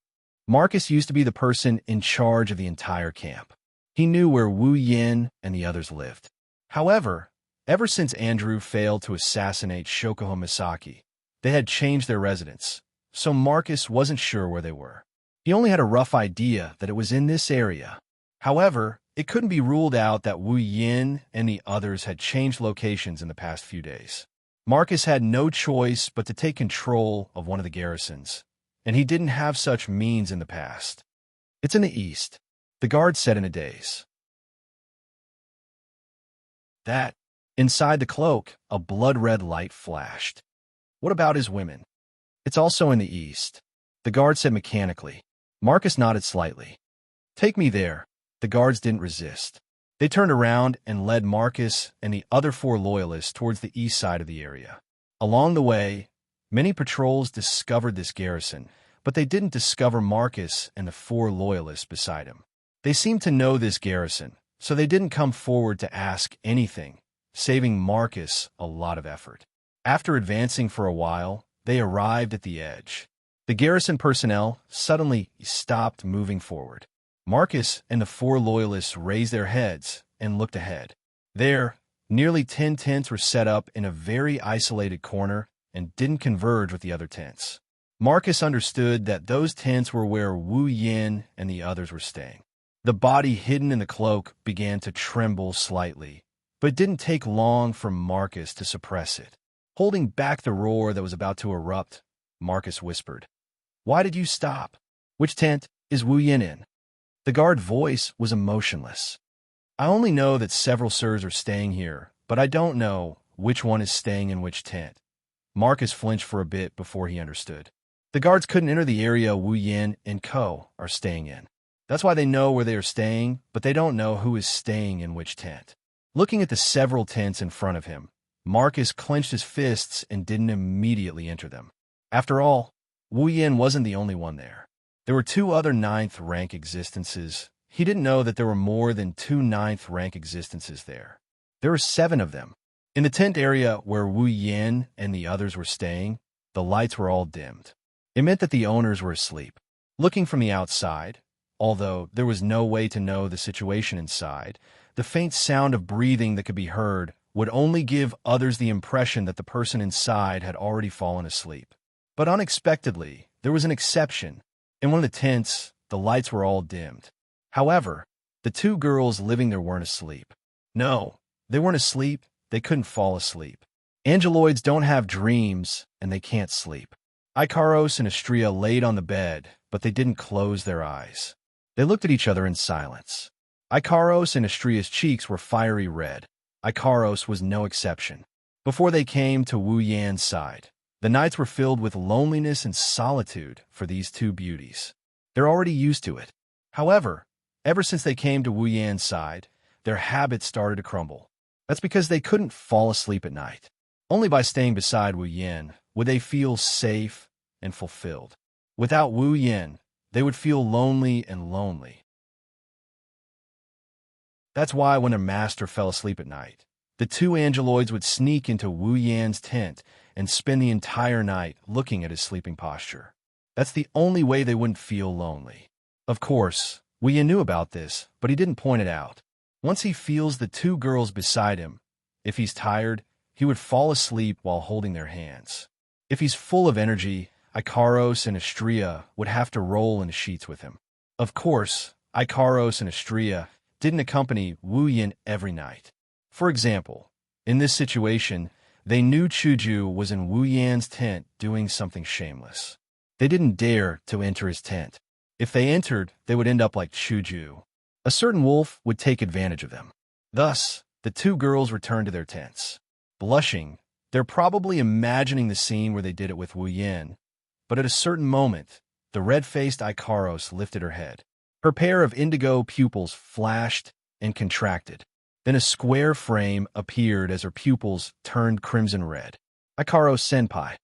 Speaker 1: Marcus used to be the person in charge of the entire camp. He knew where Wu Yan and the others lived. However, ever since Andrew failed to assassinate Shokuho Misaki, they had changed their residence, so Marcus wasn't sure where they were. He only had a rough idea that it was in this area. However, it couldn't be ruled out that Wu Yan and the others had changed locations in the past few days. Marcus had no choice but to take control of one of the garrisons, and he didn't have such means in the past. It's in the east, the guard said in a daze. That, inside the cloak, a blood-red light flashed. What about his women? It's also in the east, the guard said mechanically. Marcus nodded slightly. Take me there. The guards didn't resist. They turned around and led Marcus and the other 4 loyalists towards the east side of the area. Along the way, many patrols discovered this garrison, but they didn't discover Marcus and the 4 loyalists beside him. They seemed to know this garrison, so they didn't come forward to ask anything, saving Marcus a lot of effort. After advancing for a while, they arrived at the edge. The garrison personnel suddenly stopped moving forward. Marcus and the 4 loyalists raised their heads and looked ahead. There, nearly 10 tents were set up in a very isolated corner and didn't converge with the other tents. Marcus understood that those tents were where Wu Yan and the others were staying. The body hidden in the cloak began to tremble slightly, but it didn't take long for Marcus to suppress it. Holding back the roar that was about to erupt, Marcus whispered, "Why did you stop? Which tent is Wu Yan in?" The guard voice was emotionless. "I only know that several sirs are staying here, but I don't know which one is staying in which tent." Marcus flinched for a bit before he understood. The guards couldn't enter the area Wu Yan and Co. are staying in. That's why they know where they are staying, but they don't know who is staying in which tent. Looking at the several tents in front of him, Marcus clenched his fists and didn't immediately enter them. After all, Wu Yan wasn't the only one there. There were 2 other 9th rank existences. He didn't know that there were more than 2 9th rank existences there. There were 7 of them. In the tent area where Wu Yan and the others were staying, the lights were all dimmed. It meant that the owners were asleep. Looking from the outside, although there was no way to know the situation inside, the faint sound of breathing that could be heard would only give others the impression that the person inside had already fallen asleep. But unexpectedly, there was an exception. In one of the tents, the lights were all dimmed. However, the 2 girls living there weren't asleep. No, they weren't asleep. They couldn't fall asleep. Angeloids don't have dreams, and they can't sleep. Ikaros and Astrea laid on the bed, but they didn't close their eyes. They looked at each other in silence. Ikaros and Astrea's cheeks were fiery red. Ikaros was no exception. Before they came to Wu Yan's side, the nights were filled with loneliness and solitude for these 2 beauties. They're already used to it. However, ever since they came to Wu Yan's side, their habits started to crumble. That's because they couldn't fall asleep at night. Only by staying beside Wu Yin would they feel safe and fulfilled. Without Wu Yin, they would feel lonely and lonely. That's why when their master fell asleep at night, the two angeloids would sneak into Wu Yan's tent and spend the entire night looking at his sleeping posture. That's the only way they wouldn't feel lonely. Of course, Wu Yan knew about this, but he didn't point it out. Once he feels the two girls beside him, if he's tired, he would fall asleep while holding their hands. If he's full of energy, Ikaros and Astrea would have to roll in the sheets with him. Of course, Ikaros and Astrea didn't accompany Wu Yan every night. For example, in this situation, they knew Chuju was in Wu Yan's tent doing something shameless. They didn't dare to enter his tent. If they entered, they would end up like Chuju. A certain wolf would take advantage of them. Thus, the two girls returned to their tents. Blushing, they're probably imagining the scene where they did it with Wu Yan, but at a certain moment, the red-faced Ikaros lifted her head. Her pair of indigo pupils flashed and contracted. Then a square frame appeared as her pupils turned crimson red. Ikaros-senpai.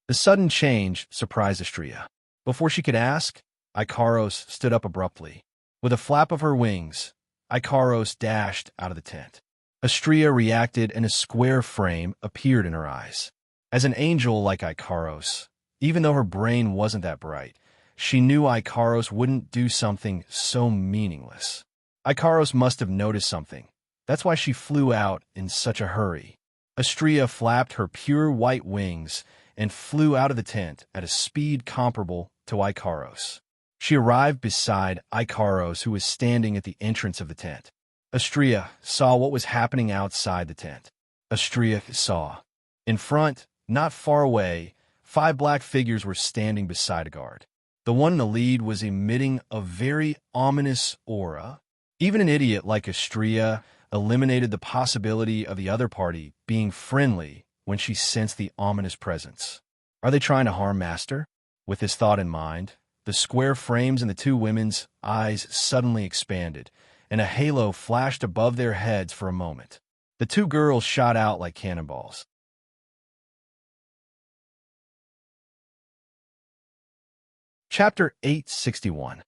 Speaker 1: The sudden change surprised Astrea. Before she could ask, Ikaros stood up abruptly. With a flap of her wings, Ikaros dashed out of the tent. Astrea reacted and a square frame appeared in her eyes. As an angel like Ikaros, even though her brain wasn't that bright, she knew Ikaros wouldn't do something so meaningless. Ikaros must have noticed something. That's why she flew out in such a hurry. Astrea flapped her pure white wings and flew out of the tent at a speed comparable to Ikaros. She arrived beside Ikaros, who was standing at the entrance of the tent. Astrea saw what was happening outside the tent. Astrea saw. In front, not far away, 5 black figures were standing beside a guard. The one in the lead was emitting a very ominous aura. Even an idiot like Astrea eliminated the possibility of the other party being friendly when she sensed the ominous presence. Are they trying to harm Master? With this thought in mind, the square frames in the two women's eyes suddenly expanded, and a halo flashed above their heads for a moment. The two girls shot out like cannonballs. Chapter 861.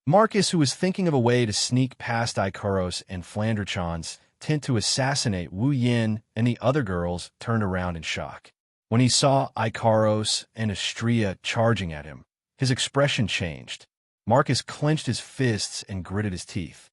Speaker 1: Marcus, who was thinking of a way to sneak past Ikaros and Flanderchan's tent to assassinate Wu Yin and the other girls, turned around in shock. When he saw Ikaros and Astrea charging at him, his expression changed. Marcus clenched his fists and gritted his teeth.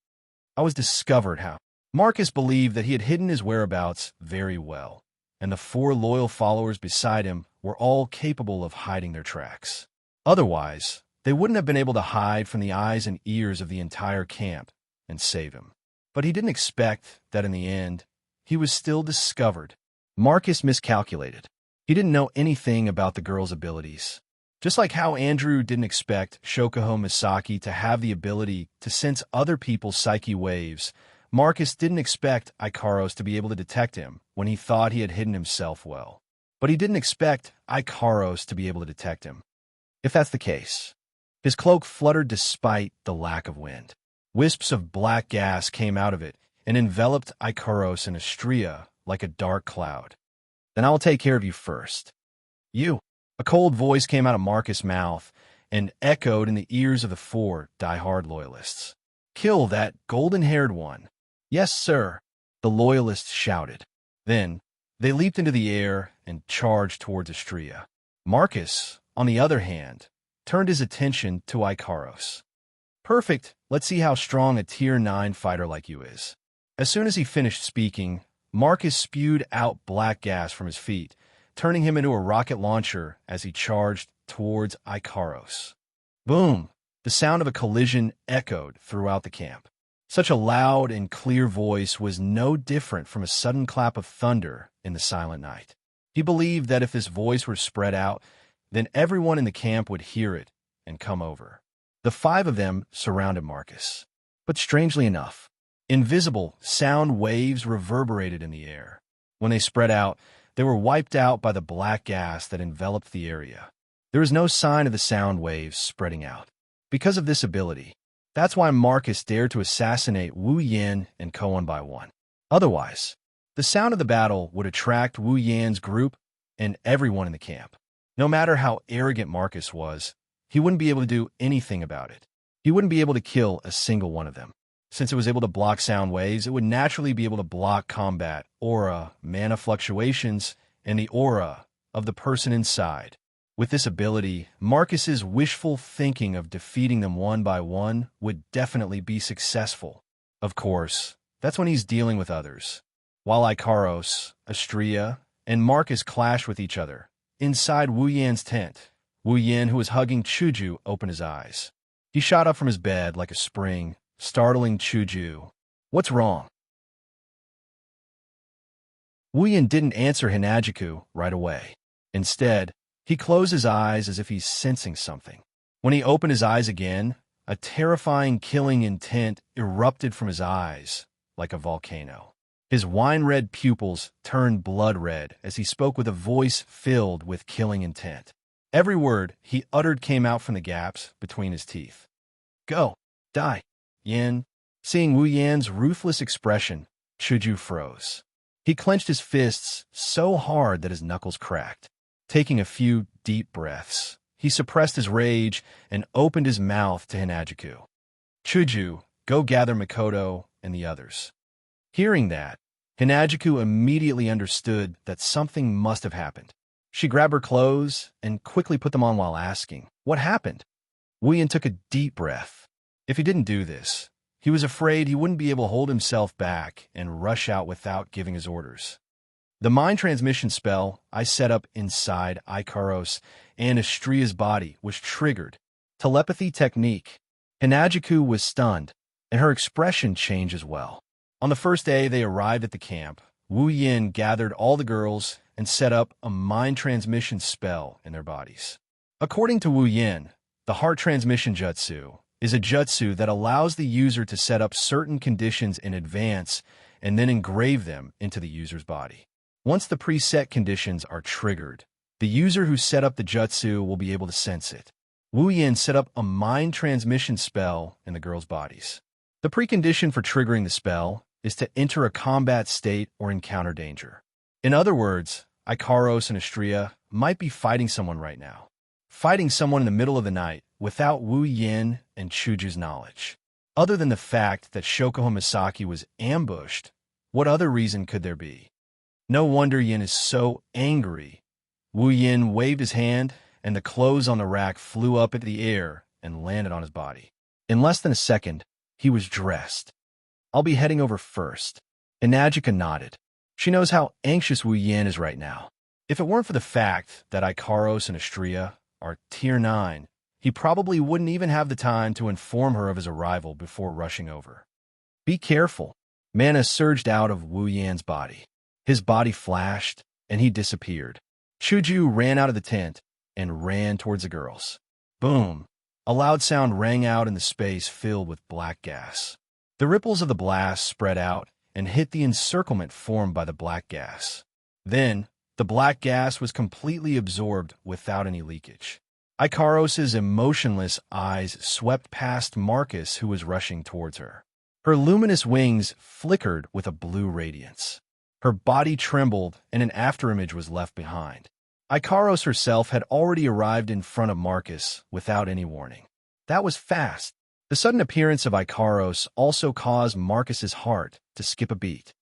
Speaker 1: I was discovered how. Marcus believed that he had hidden his whereabouts very well, and the 4 loyal followers beside him were all capable of hiding their tracks. Otherwise, they wouldn't have been able to hide from the eyes and ears of the entire camp and save him. But he didn't expect that in the end, he was still discovered. Marcus miscalculated. He didn't know anything about the girl's abilities. Just like how Andrew didn't expect Shokuho Misaki to have the ability to sense other people's psyche waves, Marcus didn't expect Ikaros to be able to detect him when he thought he had hidden himself well. But he didn't expect Ikaros to be able to detect him. If that's the case, his cloak fluttered despite the lack of wind. Wisps of black gas came out of it and enveloped Ikaros and Astrea like a dark cloud. Then I will take care of you first. You. A cold voice came out of Marcus' mouth and echoed in the ears of the 4 die-hard loyalists. Kill that golden-haired one. Yes, sir, the loyalists shouted. Then, they leaped into the air and charged towards Astrea. Marcus, on the other hand, turned his attention to Ikaros. Perfect, let's see how strong a Tier 9 fighter like you is. As soon as he finished speaking, Marcus spewed out black gas from his feet, turning him into a rocket launcher as he charged towards Ikaros. Boom! The sound of a collision echoed throughout the camp. Such a loud and clear voice was no different from a sudden clap of thunder in the silent night. He believed that if this voice were spread out, then everyone in the camp would hear it and come over. The 5 of them surrounded Marcus. But strangely enough, invisible sound waves reverberated in the air. When they spread out, they were wiped out by the black gas that enveloped the area. There was no sign of the sound waves spreading out. Because of this ability, that's why Marcus dared to assassinate Wu Yin and Ko one by one. Otherwise, the sound of the battle would attract Wu Yan's group and everyone in the camp. No matter how arrogant Marcus was, he wouldn't be able to do anything about it. He wouldn't be able to kill a single one of them. Since it was able to block sound waves, it would naturally be able to block combat, aura, mana fluctuations, and the aura of the person inside. With this ability, Marcus's wishful thinking of defeating them one by one would definitely be successful. Of course, that's when he's dealing with others. While Ikaros, Astria, and Marcus clash with each other, inside Wu Yan's tent, Wu Yan, who was hugging Chuju, opened his eyes. He shot up from his bed like a spring, startling Chuju. "What's wrong?" Wu Yan didn't answer Hinajiku right away. Instead, he closed his eyes as if he's sensing something. When he opened his eyes again, a terrifying killing intent erupted from his eyes like a volcano. His wine-red pupils turned blood-red as he spoke with a voice filled with killing intent. Every word he uttered came out from the gaps between his teeth. "Go! Die! Yan." Seeing Wu Yan's ruthless expression, Chuju froze. He clenched his fists so hard that his knuckles cracked. Taking a few deep breaths, he suppressed his rage and opened his mouth to Hinajiku. "Chuju, go gather Mikoto and the others." Hearing that, Hinajiku immediately understood that something must have happened. She grabbed her clothes and quickly put them on while asking, "What happened?" Wu Yan took a deep breath. If he didn't do this, he was afraid he wouldn't be able to hold himself back and rush out without giving his orders. The mind transmission spell I set up inside Ikaros and Astria's body was triggered. Telepathy technique. Hinajiku was stunned, and her expression changed as well. On the first day they arrived at the camp, Wu Yan gathered all the girls and set up a mind transmission spell in their bodies. According to Wu Yan, the heart transmission jutsu is a jutsu that allows the user to set up certain conditions in advance and then engrave them into the user's body. Once the preset conditions are triggered, the user who set up the jutsu will be able to sense it. Wu Yan set up a mind transmission spell in the girls' bodies. The precondition for triggering the spell is to enter a combat state or encounter danger. In other words, Ikaros and Astria might be fighting someone right now. Fighting someone in the middle of the night without Wu Yan and Chuju's knowledge. Other than the fact that Shokuho Misaki was ambushed, what other reason could there be? No wonder Yin is so angry. Wu Yan waved his hand, and the clothes on the rack flew up into the air and landed on his body. In less than a second, he was dressed. "I'll be heading over first." Inajika nodded. She knows how anxious Wu Yan is right now. If it weren't for the fact that Ikaros and Astria are Tier 9, he probably wouldn't even have the time to inform her of his arrival before rushing over. "Be careful." Mana surged out of Wu Yan's body. His body flashed, and he disappeared. Chuju ran out of the tent and ran towards the girls. Boom! A loud sound rang out in the space filled with black gas. The ripples of the blast spread out and hit the encirclement formed by the black gas. Then, the black gas was completely absorbed without any leakage. Ikaros's emotionless eyes swept past Marcus, who was rushing towards her. Her luminous wings flickered with a blue radiance. Her body trembled, and an afterimage was left behind. Ikaros herself had already arrived in front of Marcus without any warning. That was fast. The sudden appearance of Ikaros also caused Marcus's heart to skip a beat.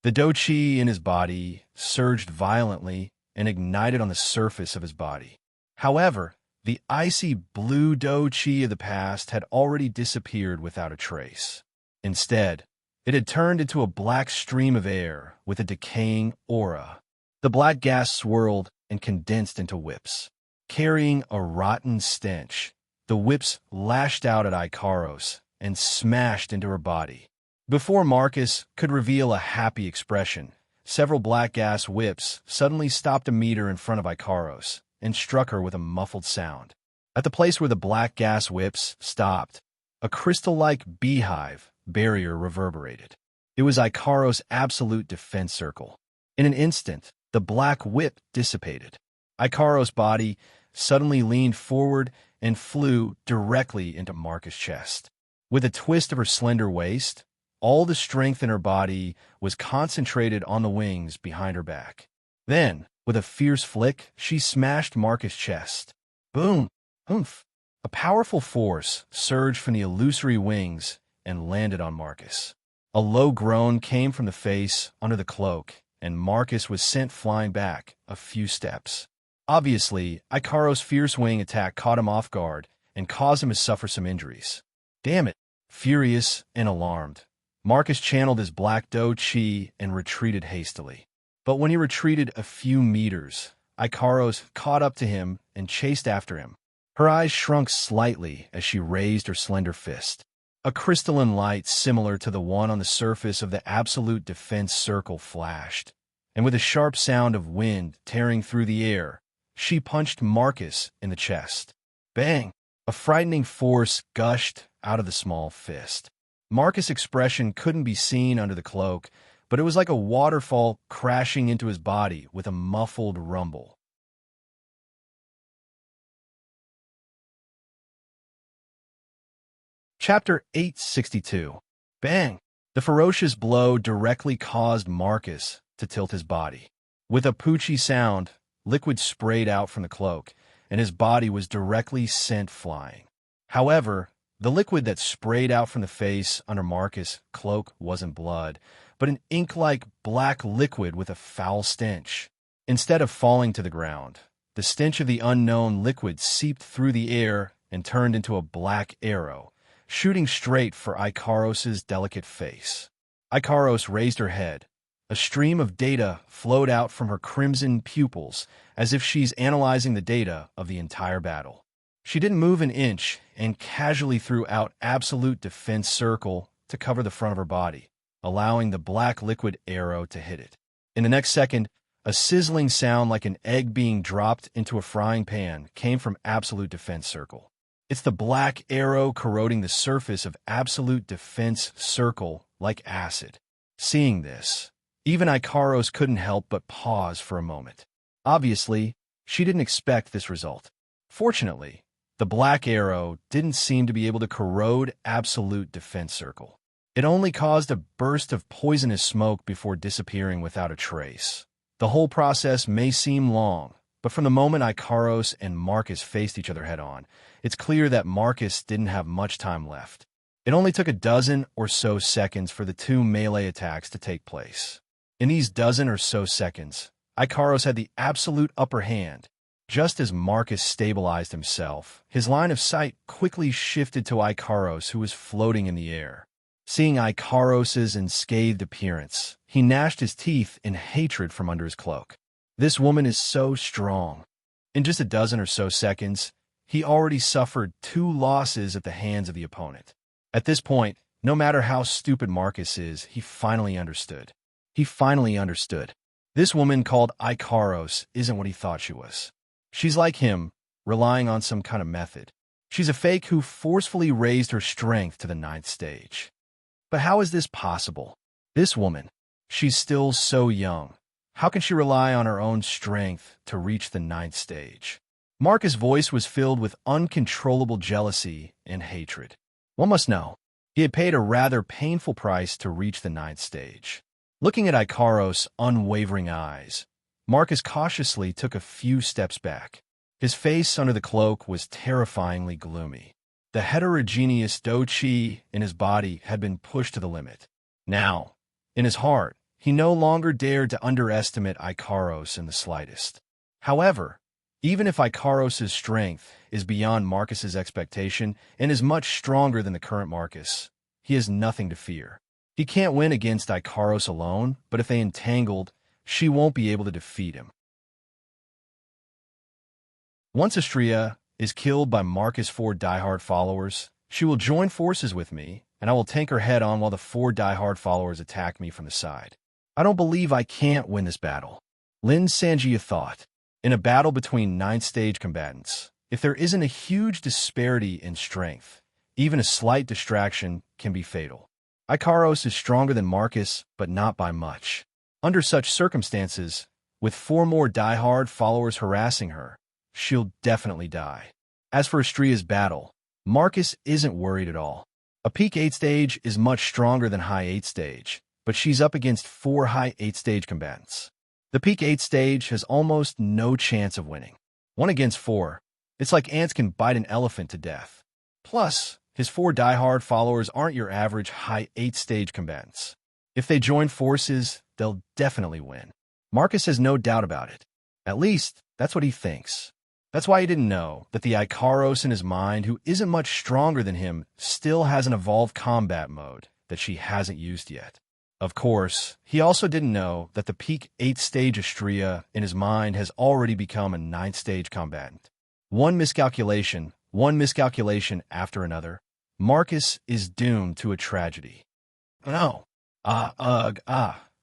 Speaker 1: The do-chi in his body surged violently and ignited on the surface of his body. However, the icy blue do-chi of the past had already disappeared without a trace. Instead, it had turned into a black stream of air with a decaying aura. The black gas swirled and condensed into whips. Carrying a rotten stench, the whips lashed out at Ikaros and smashed into her body. Before Marcus could reveal a happy expression, several black gas whips suddenly stopped a meter in front of Ikaros and struck her with a muffled sound. At the place where the black gas whips stopped, a crystal-like beehive barrier reverberated. It was Ikaros' absolute defense circle. In an instant, the black whip dissipated. Ikaros' body suddenly leaned forward and flew directly into Marcus' chest. With a twist of her slender waist, all the strength in her body was concentrated on the wings behind her back. Then, with a fierce flick, she smashed Marcus' chest. Boom! Oomph! A powerful force surged from the illusory wings and landed on Marcus. A low groan came from the face under the cloak, and Marcus was sent flying back a few steps. Obviously, Ikaros' fierce wing attack caught him off guard and caused him to suffer some injuries. Damn it! Furious and alarmed, Marcus channeled his black doe chi and retreated hastily. But when he retreated a few meters, Ikaros caught up to him and chased after him. Her eyes shrunk slightly as she raised her slender fist. A crystalline light similar to the one on the surface of the absolute defense circle flashed, and with a sharp sound of wind tearing through the air, she punched Marcus in the chest. Bang! A frightening force gushed out of the small fist. Marcus' expression couldn't be seen under the cloak, but it was like a waterfall crashing into his body with a muffled rumble. Chapter 862. Bang! The ferocious blow directly caused Marcus to tilt his body. With a poochy sound, liquid sprayed out from the cloak, and his body was directly sent flying. However, the liquid that sprayed out from the face under Marcus' cloak wasn't blood, but an ink-like black liquid with a foul stench. Instead of falling to the ground, the stench of the unknown liquid seeped through the air and turned into a black arrow, shooting straight for Ikaros' delicate face. Ikaros raised her head. A stream of data flowed out from her crimson pupils, as if she's analyzing the data of the entire battle. She didn't move an inch and casually threw out absolute defense circle to cover the front of her body, allowing the black liquid arrow to hit it. In the next second, a sizzling sound like an egg being dropped into a frying pan came from absolute defense circle. It's the black arrow corroding the surface of absolute defense circle like acid. Seeing this, even Ikaros couldn't help but pause for a moment. Obviously, she didn't expect this result. Fortunately, the black arrow didn't seem to be able to corrode absolute defense circle. It only caused a burst of poisonous smoke before disappearing without a trace. The whole process may seem long, but from the moment Ikaros and Marcus faced each other head-on, it's clear that Marcus didn't have much time left. It only took a dozen or so seconds for the two melee attacks to take place. In these dozen or so seconds, Ikaros had the absolute upper hand. Just as Marcus stabilized himself, his line of sight quickly shifted to Ikaros, who was floating in the air. Seeing Ikaros' unscathed appearance, he gnashed his teeth in hatred from under his cloak. This woman is so strong. In just a dozen or so seconds, he already suffered 2 losses at the hands of the opponent. At this point, no matter how stupid Marcus is, he finally understood. This woman called Ikaros isn't what he thought she was. She's like him, relying on some kind of method. She's a fake who forcefully raised her strength to the 9th stage. But how is this possible? This woman, she's still so young. How can she rely on her own strength to reach the 9th stage? Marcus' voice was filled with uncontrollable jealousy and hatred. One must know, he had paid a rather painful price to reach the 9th stage. Looking at Ikaros' unwavering eyes, Marcus cautiously took a few steps back. His face under the cloak was terrifyingly gloomy. The heterogeneous do-chi in his body had been pushed to the limit. Now, in his heart, he no longer dared to underestimate Ikaros in the slightest. However, even if Ikaros' strength is beyond Marcus's expectation and is much stronger than the current Marcus, he has nothing to fear. He can't win against Ikaros alone, but if they entangled, she won't be able to defeat him. Once Astrea is killed by Marcus' 4 diehard followers, she will join forces with me, and I will tank her head on while the 4 diehard followers attack me from the side. I don't believe I can't win this battle. Lin Sanjia thought. In a battle between 9th stage combatants, if there isn't a huge disparity in strength, even a slight distraction can be fatal. Ikaros is stronger than Marcus, but not by much. Under such circumstances, with 4 more diehard followers harassing her, she'll definitely die. As for Astrea's battle, Marcus isn't worried at all. A peak 8 stage is much stronger than high 8 stage, but she's up against 4 high 8 stage combatants. The peak 8 stage has almost no chance of winning. 1 against 4. It's like ants can bite an elephant to death. Plus, his 4 diehard followers aren't your average high 8 stage combatants. If they join forces, they'll definitely win. Marcus has no doubt about it. At least, that's what he thinks. That's why he didn't know that the Icaros in his mind, who isn't much stronger than him, still has an evolved combat mode that she hasn't used yet. Of course, he also didn't know that the peak 8 stage Astrea in his mind has already become a 9th stage combatant. One miscalculation after another, Marcus is doomed to a tragedy. No.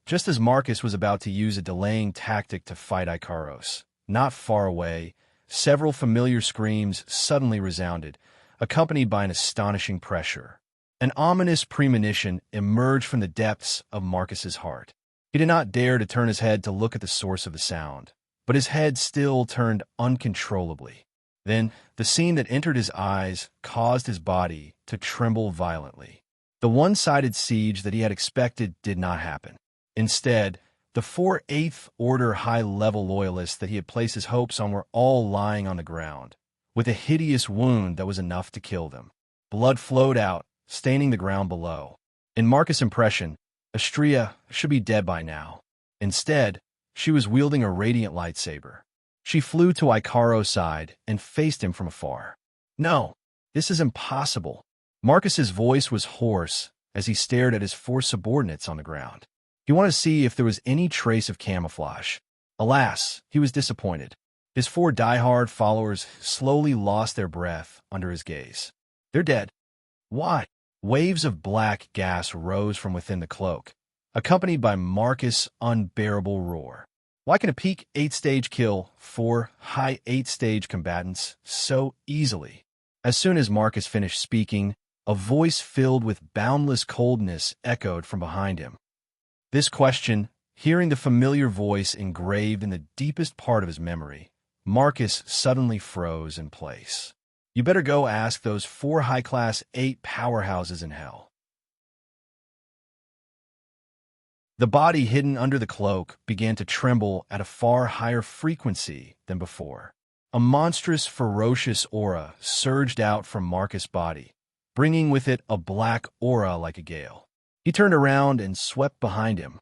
Speaker 1: Just as Marcus was about to use a delaying tactic to fight Icaros, not far away, several familiar screams suddenly resounded, accompanied by an astonishing pressure. An ominous premonition emerged from the depths of Marcus's heart. He did not dare to turn his head to look at the source of the sound, but his head still turned uncontrollably. Then, the scene that entered his eyes caused his body to tremble violently. The one-sided siege that he had expected did not happen. Instead, the 4 8th Order high-level loyalists that he had placed his hopes on were all lying on the ground, with a hideous wound that was enough to kill them. Blood flowed out, staining the ground below. In Marcus' impression, Astrea should be dead by now. Instead, she was wielding a radiant lightsaber. She flew to Icaro's side and faced him from afar. No, this is impossible. Marcus's voice was hoarse as he stared at his 4 subordinates on the ground. He wanted to see if there was any trace of camouflage. Alas, he was disappointed. His 4 diehard followers slowly lost their breath under his gaze. They're dead. Why? Waves of black gas rose from within the cloak, accompanied by Marcus' unbearable roar. Why can a peak 8 stage kill 4 high 8 stage combatants so easily? As soon as Marcus finished speaking, a voice filled with boundless coldness echoed from behind him. This question, hearing the familiar voice engraved in the deepest part of his memory, Marcus suddenly froze in place. You better go ask those 4 high-class 8 powerhouses in hell. The body hidden under the cloak began to tremble at a far higher frequency than before. A monstrous, ferocious aura surged out from Marcus' body, bringing with it a black aura like a gale. He turned around and swept behind him.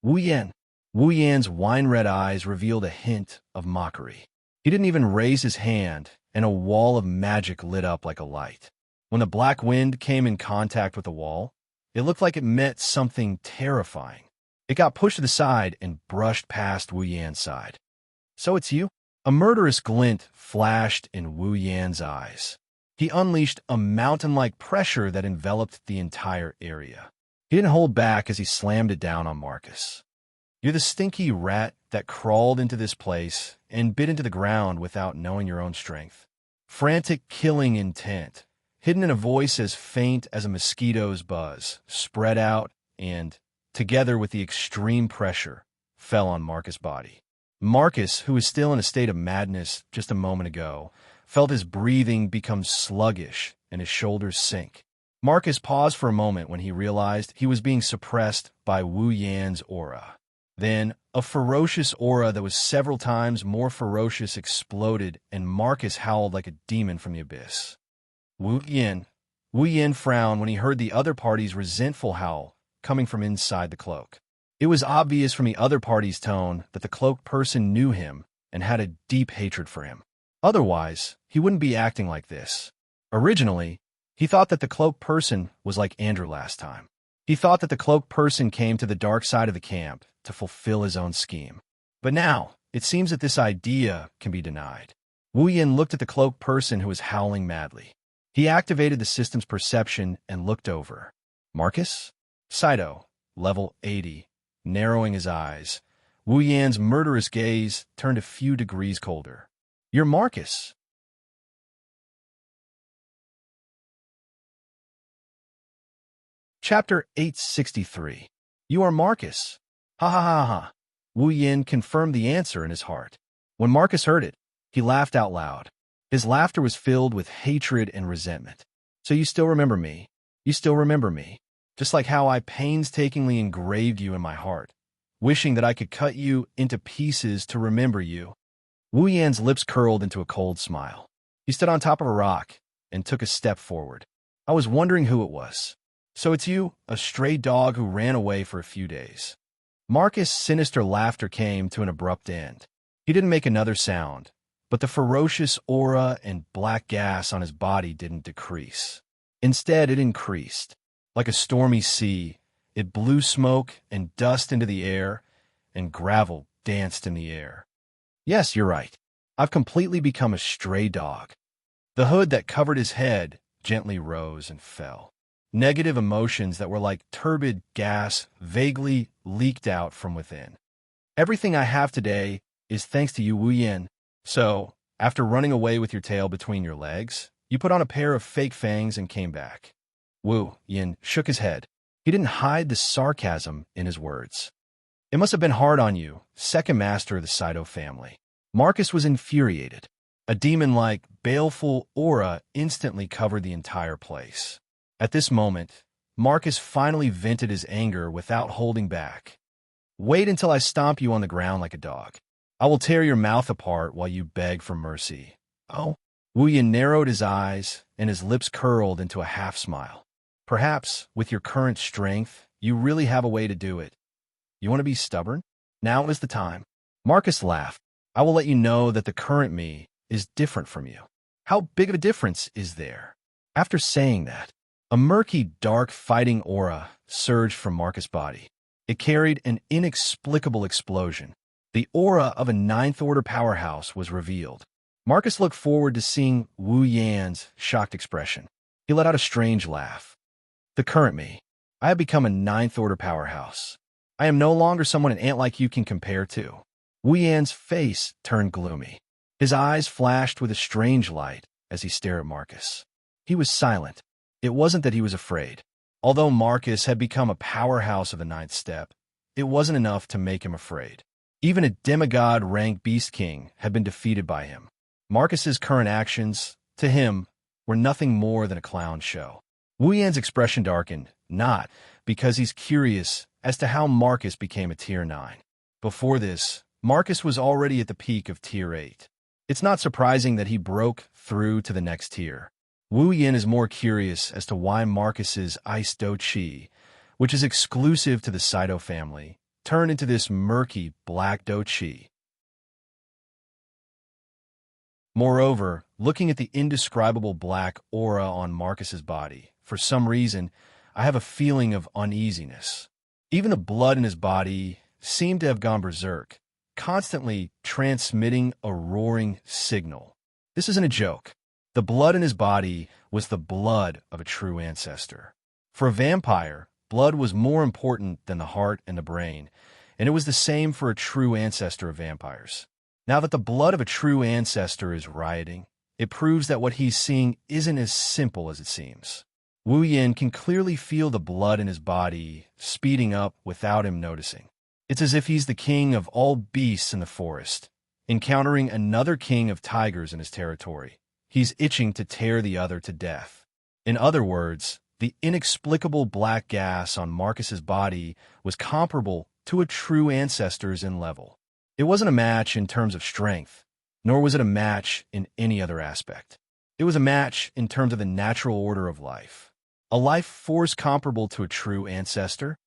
Speaker 1: Wu Yan. Wu Yan's wine-red eyes revealed a hint of mockery. He didn't even raise his hand, and a wall of magic lit up like a light. When the black wind came in contact with the wall, it looked like it met something terrifying. It got pushed to the side and brushed past Wu Yan's side. So it's you? A murderous glint flashed in Wu Yan's eyes. He unleashed a mountain-like pressure that enveloped the entire area. He didn't hold back as he slammed it down on Marcus. You're the stinky rat that crawled into this place and bit into the ground without knowing your own strength. Frantic killing intent, hidden in a voice as faint as a mosquito's buzz, spread out and, together with the extreme pressure, fell on Marcus' body. Marcus, who was still in a state of madness just a moment ago, felt his breathing become sluggish and his shoulders sink. Marcus paused for a moment when he realized he was being suppressed by Wu Yan's aura. Then, a ferocious aura that was several times more ferocious exploded, and Marcus howled like a demon from the abyss. Wu Yan frowned when he heard the other party's resentful howl coming from inside the cloak. It was obvious from the other party's tone that the cloaked person knew him and had a deep hatred for him. Otherwise, he wouldn't be acting like this. Originally, he thought that the cloaked person was like Andrew last time. He thought that the cloaked person came to the dark side of the camp to fulfill his own scheme. But now, it seems that this idea can be denied. Wu Yan looked at the cloaked person who was howling madly. He activated the system's perception and looked over. Marcus? Saito, level 80, narrowing his eyes. Wu Yan's murderous gaze turned a few degrees colder. You're Marcus. Chapter 863. You are Marcus. Ha ha ha ha. Wu Yan confirmed the answer in his heart. When Marcus heard it, he laughed out loud. His laughter was filled with hatred and resentment. So you still remember me? You still remember me, just like how I painstakingly engraved you in my heart, wishing that I could cut you into pieces to remember you. Wu Yan's lips curled into a cold smile. He stood on top of a rock and took a step forward. I was wondering who it was. So it's you, a stray dog who ran away for a few days. Marcus' sinister laughter came to an abrupt end. He didn't make another sound, but the ferocious aura and black gas on his body didn't decrease. Instead, it increased. Like a stormy sea, it blew smoke and dust into the air, and gravel danced in the air. Yes, you're right. I've completely become a stray dog. The hood that covered his head gently rose and fell. Negative emotions that were like turbid gas vaguely leaked out from within. Everything I have today is thanks to you, Wu Yan. So, after running away with your tail between your legs, you put on a pair of fake fangs and came back. Wu Yan shook his head. He didn't hide the sarcasm in his words. It must have been hard on you, second master of the Saito family. Marcus was infuriated. A demon-like, baleful aura instantly covered the entire place. At this moment, Marcus finally vented his anger without holding back. Wait until I stomp you on the ground like a dog. I will tear your mouth apart while you beg for mercy. Oh? Wu Yan narrowed his eyes, and his lips curled into a half-smile. Perhaps, with your current strength, you really have a way to do it. You want to be stubborn? Now is the time. Marcus laughed. I will let you know that the current me is different from you. How big of a difference is there? After saying that, a murky, dark fighting aura surged from Marcus' body. It carried an inexplicable explosion. The aura of a ninth-order powerhouse was revealed. Marcus looked forward to seeing Wu Yan's shocked expression. He let out a strange laugh. The current me. I have become a ninth-order powerhouse. I am no longer someone an ant like you can compare to. Wu Yan's face turned gloomy. His eyes flashed with a strange light as he stared at Marcus. He was silent. It wasn't that he was afraid. Although Marcus had become a powerhouse of the ninth step, it wasn't enough to make him afraid. Even a demigod-ranked beast king had been defeated by him. Marcus's current actions, to him, were nothing more than a clown show. Wu Yan's expression darkened, not because he's curious as to how Marcus became a Tier 9. Before this, Marcus was already at the peak of Tier 8. It's not surprising that he broke through to the next tier. Wu Yan is more curious as to why Marcus's Ice Do Chi, which is exclusive to the Saito family, turned into this murky black Do Chi. Moreover, looking at the indescribable black aura on Marcus's body, for some reason, I have a feeling of uneasiness. Even the blood in his body seemed to have gone berserk, constantly transmitting a roaring signal. This isn't a joke. The blood in his body was the blood of a true ancestor. For a vampire, blood was more important than the heart and the brain, and it was the same for a true ancestor of vampires. Now that the blood of a true ancestor is rioting, it proves that what he's seeing isn't as simple as it seems. Wu Yan can clearly feel the blood in his body speeding up without him noticing. It's as if he's the king of all beasts in the forest, encountering another king of tigers in his territory. He's itching to tear the other to death. In other words, the inexplicable black gas on Marcus's body was comparable to a true ancestor's in level. It wasn't a match in terms of strength, nor was it a match in any other aspect. It was a match in terms of the natural order of life. A life force comparable to a true ancestor?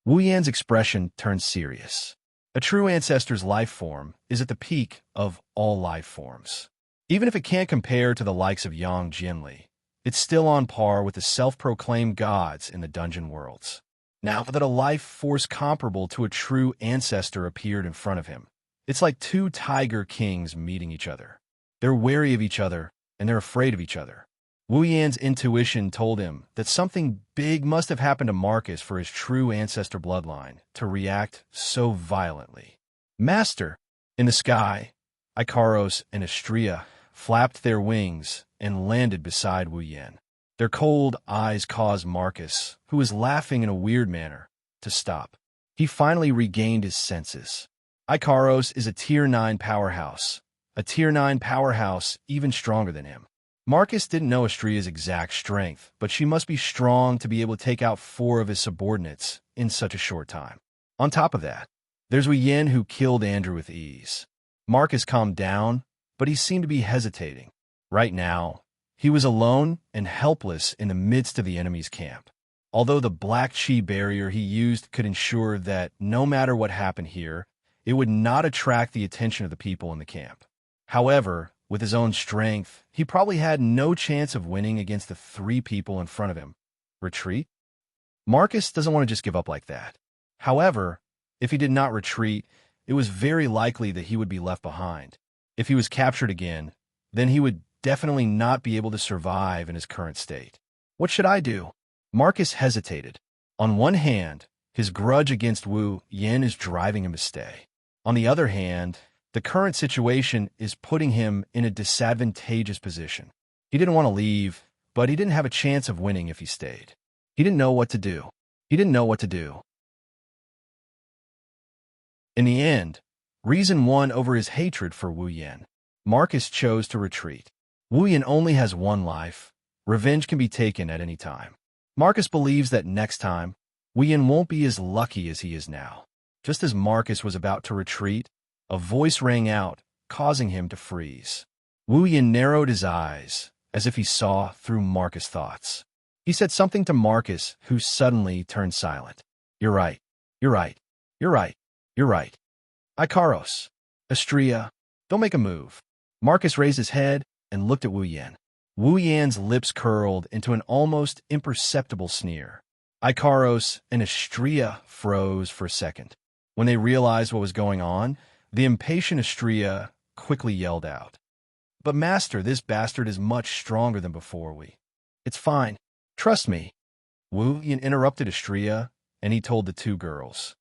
Speaker 1: Wu Yan's expression turned serious. A true ancestor's life form is at the peak of all life forms. Even if it can't compare to the likes of Yang Jinli, it's still on par with the self-proclaimed gods in the dungeon worlds. Now that a life force comparable to a true ancestor appeared in front of him, it's like two tiger kings meeting each other. They're wary of each other, and they're afraid of each other. Wu Yan's intuition told him that something big must have happened to Marcus for his true ancestor bloodline to react so violently. Master! In the sky, Ikaros and Astrea flapped their wings and landed beside Wu Yan. Their cold eyes caused Marcus, who was laughing in a weird manner, to stop. He finally regained his senses. Ikaros is a Tier 9 powerhouse. A Tier 9 powerhouse even stronger than him. Marcus didn't know Estria's exact strength, but she must be strong to be able to take out 4 of his subordinates in such a short time. On top of that, there's Wu Yin, who killed Andrew with ease. Marcus calmed down, but he seemed to be hesitating. Right now, he was alone and helpless in the midst of the enemy's camp. Although the black chi barrier he used could ensure that no matter what happened here, it would not attract the attention of the people in the camp. However, with his own strength, he probably had no chance of winning against the 3 people in front of him. Retreat? Marcus doesn't want to just give up like that. However, if he did not retreat, it was very likely that he would be left behind. If he was captured again, then he would definitely not be able to survive in his current state. What should I do? Marcus hesitated. On one hand, his grudge against Wu Yin is driving him to stay. On the other hand, the current situation is putting him in a disadvantageous position. He didn't want to leave, but he didn't have a chance of winning if he stayed. He didn't know what to do. In the end, reason won over his hatred for Wu Yin. Marcus chose to retreat. Wu Yin only has 1 life. Revenge can be taken at any time. Marcus believes that next time, Wu Yin won't be as lucky as he is now. Just as Marcus was about to retreat, a voice rang out, causing him to freeze. Wu Yin narrowed his eyes, as if he saw through Marcus' thoughts. He said something to Marcus, who suddenly turned silent. You're right. Ikaros. Estria, don't make a move. Marcus raised his head and looked at Wu Yin. Wu Yan's lips curled into an almost imperceptible sneer. Ikaros and Estria froze for a second. When they realized what was going on, the impatient Estria quickly yelled out. But master, this bastard is much stronger than before. It's fine. Trust me. Wu Yin interrupted Estria, and he told the 2 girls.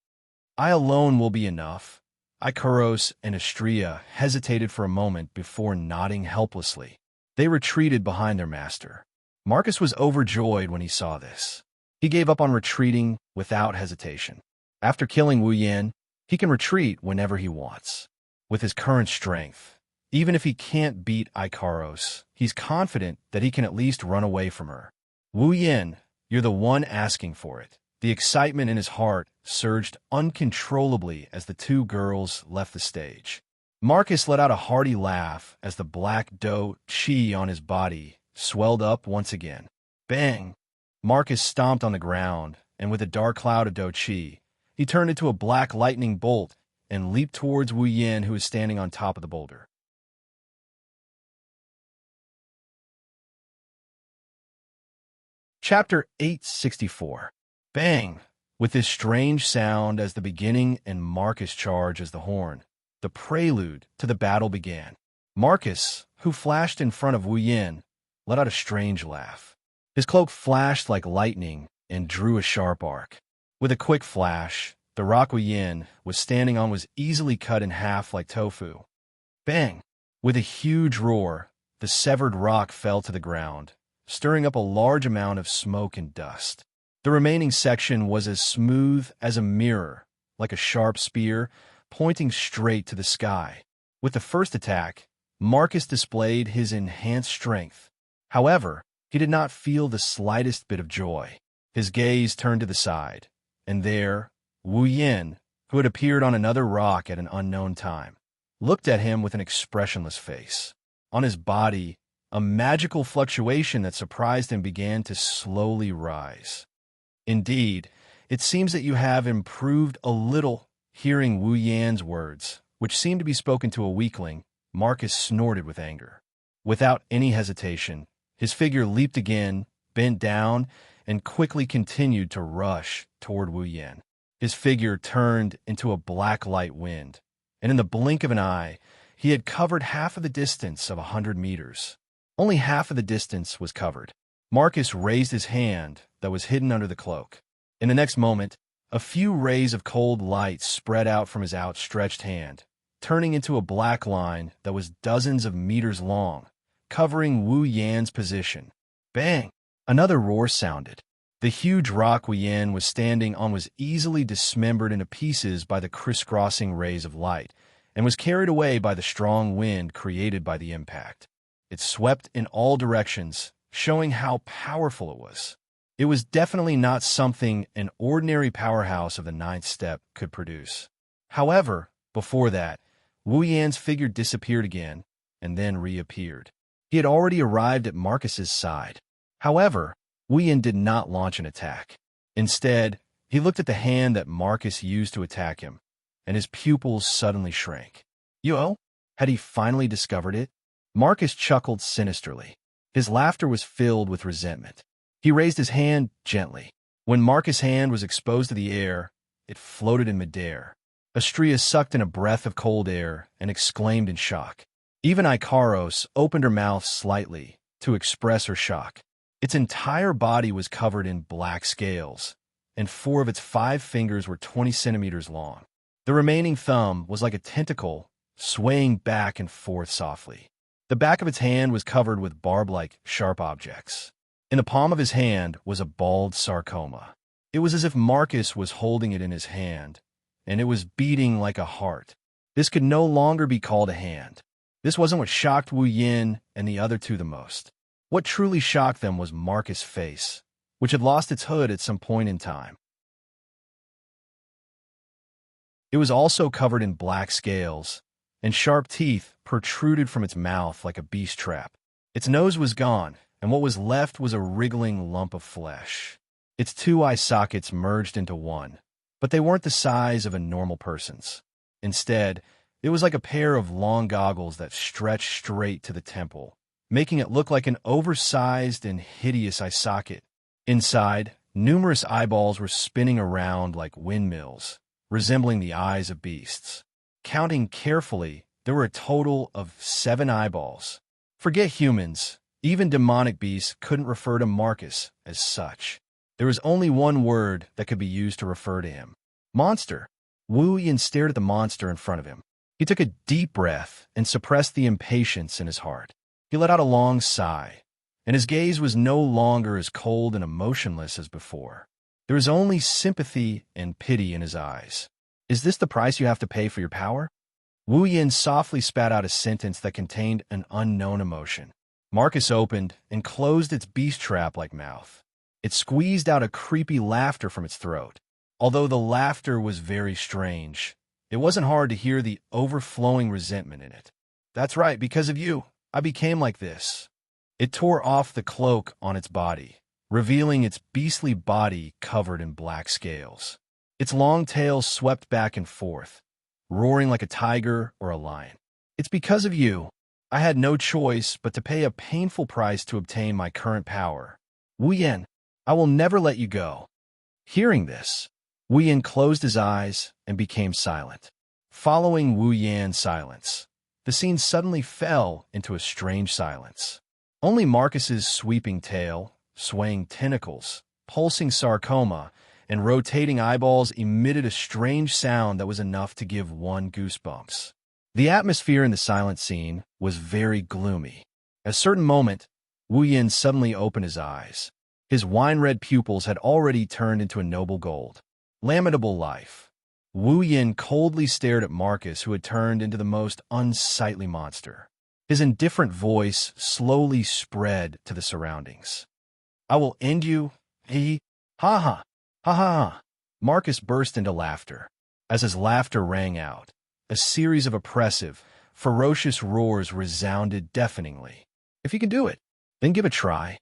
Speaker 1: I alone will be enough. Ikaros and Estria hesitated for a moment before nodding helplessly. They retreated behind their master. Marcus was overjoyed when he saw this. He gave up on retreating without hesitation. After killing Wu Yin, he can retreat whenever he wants. With his current strength, even if he can't beat Ikaros, he's confident that he can at least run away from her. Wu Yin, you're the one asking for it. The excitement in his heart surged uncontrollably as the 2 girls left the stage. Marcus let out a hearty laugh as the black dough chi on his body swelled up once again. Bang! Marcus stomped on the ground, and with a dark cloud of dough chi, he turned into a black lightning bolt and leaped towards Wu Yin, who was standing on top of the boulder. Chapter 864. Bang! With this strange sound as the beginning and Marcus' charge as the horn, the prelude to the battle began. Marcus, who flashed in front of Wu Yin, let out a strange laugh. His cloak flashed like lightning and drew a sharp arc. With a quick flash, the rock Wu Yin was standing on was easily cut in half like tofu. Bang! With a huge roar, the severed rock fell to the ground, stirring up a large amount of smoke and dust. The remaining section was as smooth as a mirror, like a sharp spear, pointing straight to the sky. With the first attack, Marcus displayed his enhanced strength. However, he did not feel the slightest bit of joy. His gaze turned to the side, and there, Wu Yin, who had appeared on another rock at an unknown time, looked at him with an expressionless face. On his body, a magical fluctuation that surprised him began to slowly rise. Indeed, it seems that you have improved a little. Hearing Wu Yan's words, which seemed to be spoken to a weakling, Marcus snorted with anger. Without any hesitation, his figure leaped again, bent down, and quickly continued to rush toward Wu Yin. His figure turned into a black light wind, and in the blink of an eye, he had covered half of the distance of 100 meters. Only half of the distance was covered. Marcus raised his hand that was hidden under the cloak. In the next moment, a few rays of cold light spread out from his outstretched hand, turning into a black line that was dozens of meters long, covering Wu Yan's position. Bang! Another roar sounded. The huge rock Wu Yan was standing on was easily dismembered into pieces by the crisscrossing rays of light, and was carried away by the strong wind created by the impact. It swept in all directions, showing how powerful it was. It was definitely not something an ordinary powerhouse of the ninth step could produce. However, before that, Wu Yan's figure disappeared again, and then reappeared. He had already arrived at Marcus's side. However, Wu Yan did not launch an attack. Instead, he looked at the hand that Marcus used to attack him, and his pupils suddenly shrank. Yo? Had he finally discovered it? Marcus chuckled sinisterly. His laughter was filled with resentment. He raised his hand gently. When Marcus' hand was exposed to the air, it floated in midair. Astrea sucked in a breath of cold air and exclaimed in shock. Even Ikaros opened her mouth slightly to express her shock. Its entire body was covered in black scales, and 4 of its 5 fingers were 20 centimeters long. The remaining thumb was like a tentacle, swaying back and forth softly. The back of its hand was covered with barb-like, sharp objects. In the palm of his hand was a bald sarcoma. It was as if Marcus was holding it in his hand, and it was beating like a heart. This could no longer be called a hand. This wasn't what shocked Wu Yan and the other two the most. What truly shocked them was Marcus' face, which had lost its hood at some point in time. It was also covered in black scales, and sharp teeth protruded from its mouth like a beast trap. Its nose was gone, and what was left was a wriggling lump of flesh. Its 2 eye sockets merged into one, but they weren't the size of a normal person's. Instead, it was like a pair of long goggles that stretched straight to the temple, making it look like an oversized and hideous eye socket. Inside, numerous eyeballs were spinning around like windmills, resembling the eyes of beasts. Counting carefully, there were a total of 7 eyeballs. Forget humans. Even demonic beasts couldn't refer to Marcus as such. There was only one word that could be used to refer to him. Monster. Wu Yan stared at the monster in front of him. He took a deep breath and suppressed the impatience in his heart. He let out a long sigh, and his gaze was no longer as cold and emotionless as before. There was only sympathy and pity in his eyes. Is this the price you have to pay for your power? Wu Yan softly spat out a sentence that contained an unknown emotion. Marcus opened and closed its beast trap-like mouth. It squeezed out a creepy laughter from its throat. Although the laughter was very strange, it wasn't hard to hear the overflowing resentment in it. That's right, because of you, I became like this. It tore off the cloak on its body, revealing its beastly body covered in black scales. Its long tail swept back and forth, roaring like a tiger or a lion. It's because of you. I had no choice but to pay a painful price to obtain my current power. Wu Yan, I will never let you go. Hearing this, Wu Yan closed his eyes and became silent. Following Wu Yan's silence, the scene suddenly fell into a strange silence. Only Marcus's sweeping tail, swaying tentacles, pulsing sarcoma, and rotating eyeballs emitted a strange sound that was enough to give one goosebumps. The atmosphere in the silent scene was very gloomy. At a certain moment, Wu Yan suddenly opened his eyes. His wine-red pupils had already turned into a noble gold. Lamentable life. Wu Yan coldly stared at Marcus, who had turned into the most unsightly monster. His indifferent voice slowly spread to the surroundings. I will end you, he, ha ha, ha ha ha. Marcus burst into laughter. As his laughter rang out, a series of oppressive, ferocious roars resounded deafeningly. If you can do it, then give it a try.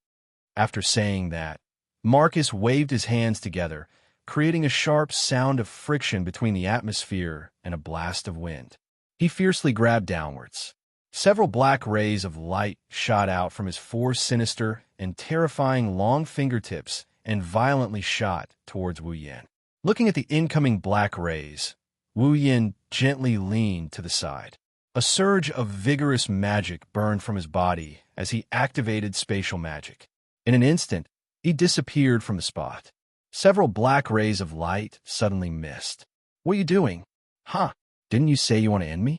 Speaker 1: After saying that, Marcus waved his hands together, creating a sharp sound of friction between the atmosphere and a blast of wind. He fiercely grabbed downwards. Several black rays of light shot out from his 4 sinister and terrifying long fingertips and violently shot towards Wu Yan. Looking at the incoming black rays, Wu Yan gently leaned to the side. A surge of vigorous magic burned from his body as he activated spatial magic. In an instant, he disappeared from the spot. Several black rays of light suddenly missed. What are you doing? Huh? Didn't you say you want to end me?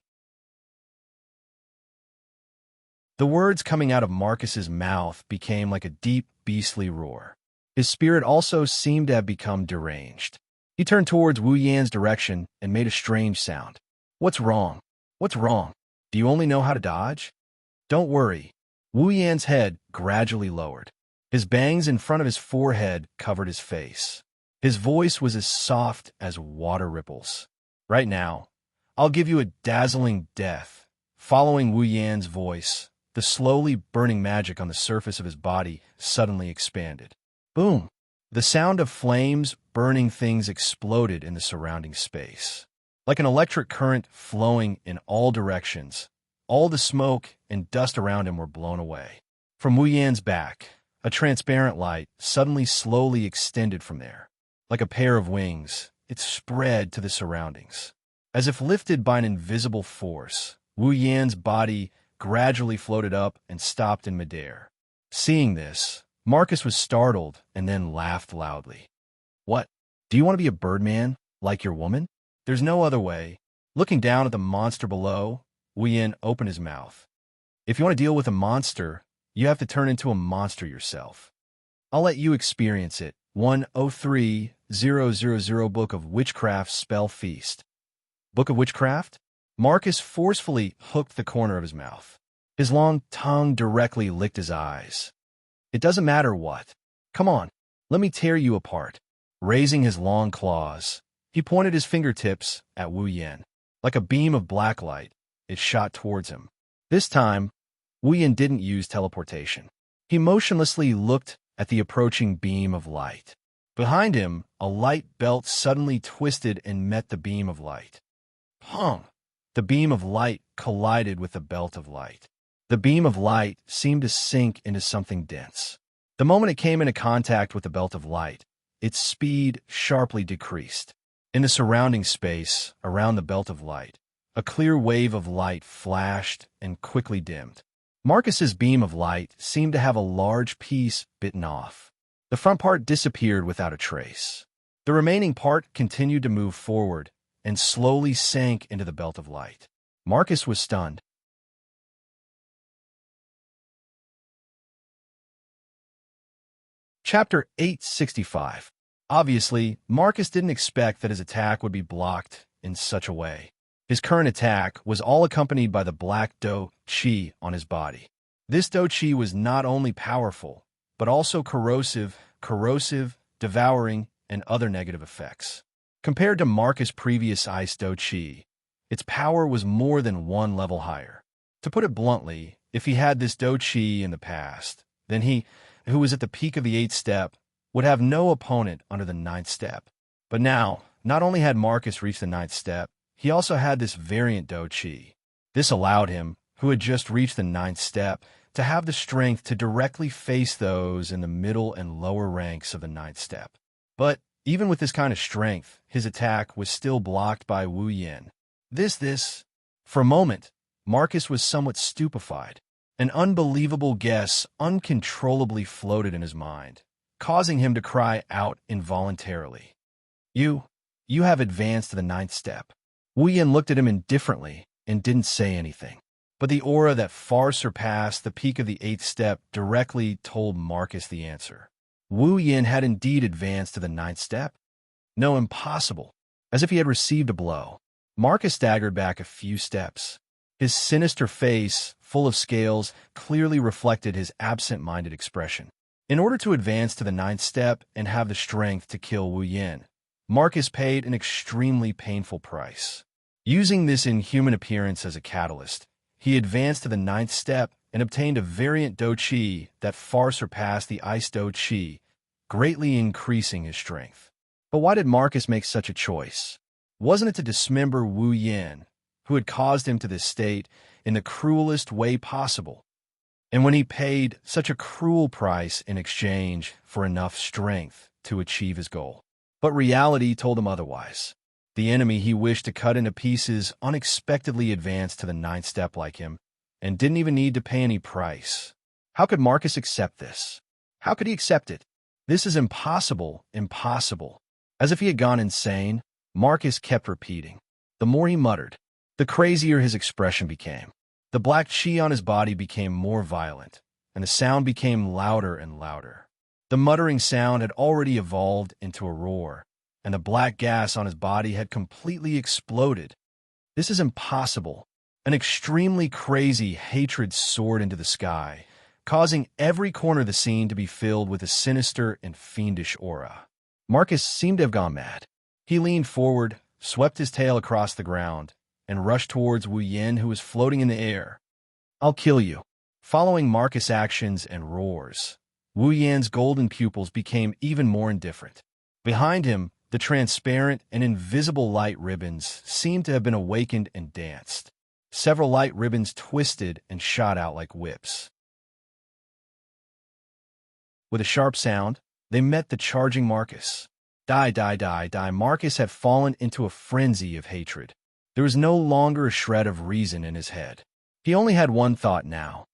Speaker 1: The words coming out of Marcus's mouth became like a deep, beastly roar. His spirit also seemed to have become deranged. He turned towards Wu Yan's direction and made a strange sound. What's wrong? What's wrong? Do you only know how to dodge? Don't worry. Wu Yan's head gradually lowered. His bangs in front of his forehead covered his face. His voice was as soft as water ripples. Right now, I'll give you a dazzling death. Following Wu Yan's voice, the slowly burning magic on the surface of his body suddenly expanded. Boom! The sound of flames burning things exploded in the surrounding space. Like an electric current flowing in all directions, all the smoke and dust around him were blown away. From Wu Yan's back, a transparent light suddenly slowly extended from there. Like a pair of wings, it spread to the surroundings. As if lifted by an invisible force, Wu Yan's body gradually floated up and stopped in midair. Seeing this, Marcus was startled and then laughed loudly. What? Do you want to be a birdman, like your woman? There's no other way. Looking down at the monster below, Wu Yan opened his mouth. If you want to deal with a monster, you have to turn into a monster yourself. I'll let you experience it. 103000 Book of Witchcraft Spell Feast. Book of Witchcraft? Marcus forcefully hooked the corner of his mouth. His long tongue directly licked his eyes. It doesn't matter what. Come on, let me tear you apart. Raising his long claws, he pointed his fingertips at Wu Yan. Like a beam of black light, it shot towards him. This time, Wu Yan didn't use teleportation. He motionlessly looked at the approaching beam of light. Behind him, a light belt suddenly twisted and met the beam of light. Pong! The beam of light collided with the belt of light. The beam of light seemed to sink into something dense. The moment it came into contact with the belt of light, its speed sharply decreased. In the surrounding space around the belt of light, a clear wave of light flashed and quickly dimmed. Marcus's beam of light seemed to have a large piece bitten off. The front part disappeared without a trace. The remaining part continued to move forward and slowly sank into the belt of light. Marcus was stunned. Chapter 865. Obviously, Marcus didn't expect that his attack would be blocked in such a way. His current attack was all accompanied by the black Do Chi on his body. This Do Chi was not only powerful, but also corrosive, devouring, and other negative effects. Compared to Marcus' previous Ice Do Chi, its power was more than one level higher. To put it bluntly, if he had this Do Chi in the past, then he, who was at the peak of the 8th step, would have no opponent under the 9th step. But now, not only had Marcus reached the 9th step, he also had this variant Do Chi. This allowed him, who had just reached the 9th step, to have the strength to directly face those in the middle and lower ranks of the 9th step. But even with this kind of strength, his attack was still blocked by Wu Yan. For a moment, Marcus was somewhat stupefied. An unbelievable guess uncontrollably floated in his mind, causing him to cry out involuntarily. You have advanced to the 9th step. Wu Yan looked at him indifferently and didn't say anything. But the aura that far surpassed the peak of the 8th step directly told Marcus the answer. Wu Yan had indeed advanced to the 9th step. No, impossible. As if he had received a blow. Marcus staggered back a few steps. His sinister face, full of scales, clearly reflected his absent-minded expression. In order to advance to the 9th step and have the strength to kill Wu Yan, Marcus paid an extremely painful price. Using this inhuman appearance as a catalyst, he advanced to the 9th step and obtained a variant Do Chi that far surpassed the Ice Do Chi, greatly increasing his strength. But why did Marcus make such a choice? Wasn't it to dismember Wu Yan, who had caused him to this state, in the cruelest way possible? And when he paid such a cruel price in exchange for enough strength to achieve his goal. But reality told him otherwise. The enemy he wished to cut into pieces unexpectedly advanced to the 9th step like him, and didn't even need to pay any price. How could Marcus accept this? How could he accept it? This is impossible, impossible. As if he had gone insane, Marcus kept repeating. The more he muttered, the crazier his expression became. The black chi on his body became more violent, and the sound became louder and louder. The muttering sound had already evolved into a roar, and the black gas on his body had completely exploded. This is impossible. An extremely crazy hatred soared into the sky, causing every corner of the scene to be filled with a sinister and fiendish aura. Marcus seemed to have gone mad. He leaned forward, swept his tail across the ground, and rushed towards Wu Yin, who was floating in the air. "I'll kill you." Following Marcus' actions and roars, Wu Yan's golden pupils became even more indifferent. Behind him, the transparent and invisible light ribbons seemed to have been awakened and danced. Several light ribbons twisted and shot out like whips. With a sharp sound, they met the charging Marcus. Die, die, die, die. Marcus had fallen into a frenzy of hatred. There was no longer a shred of reason in his head. He only had one thought now,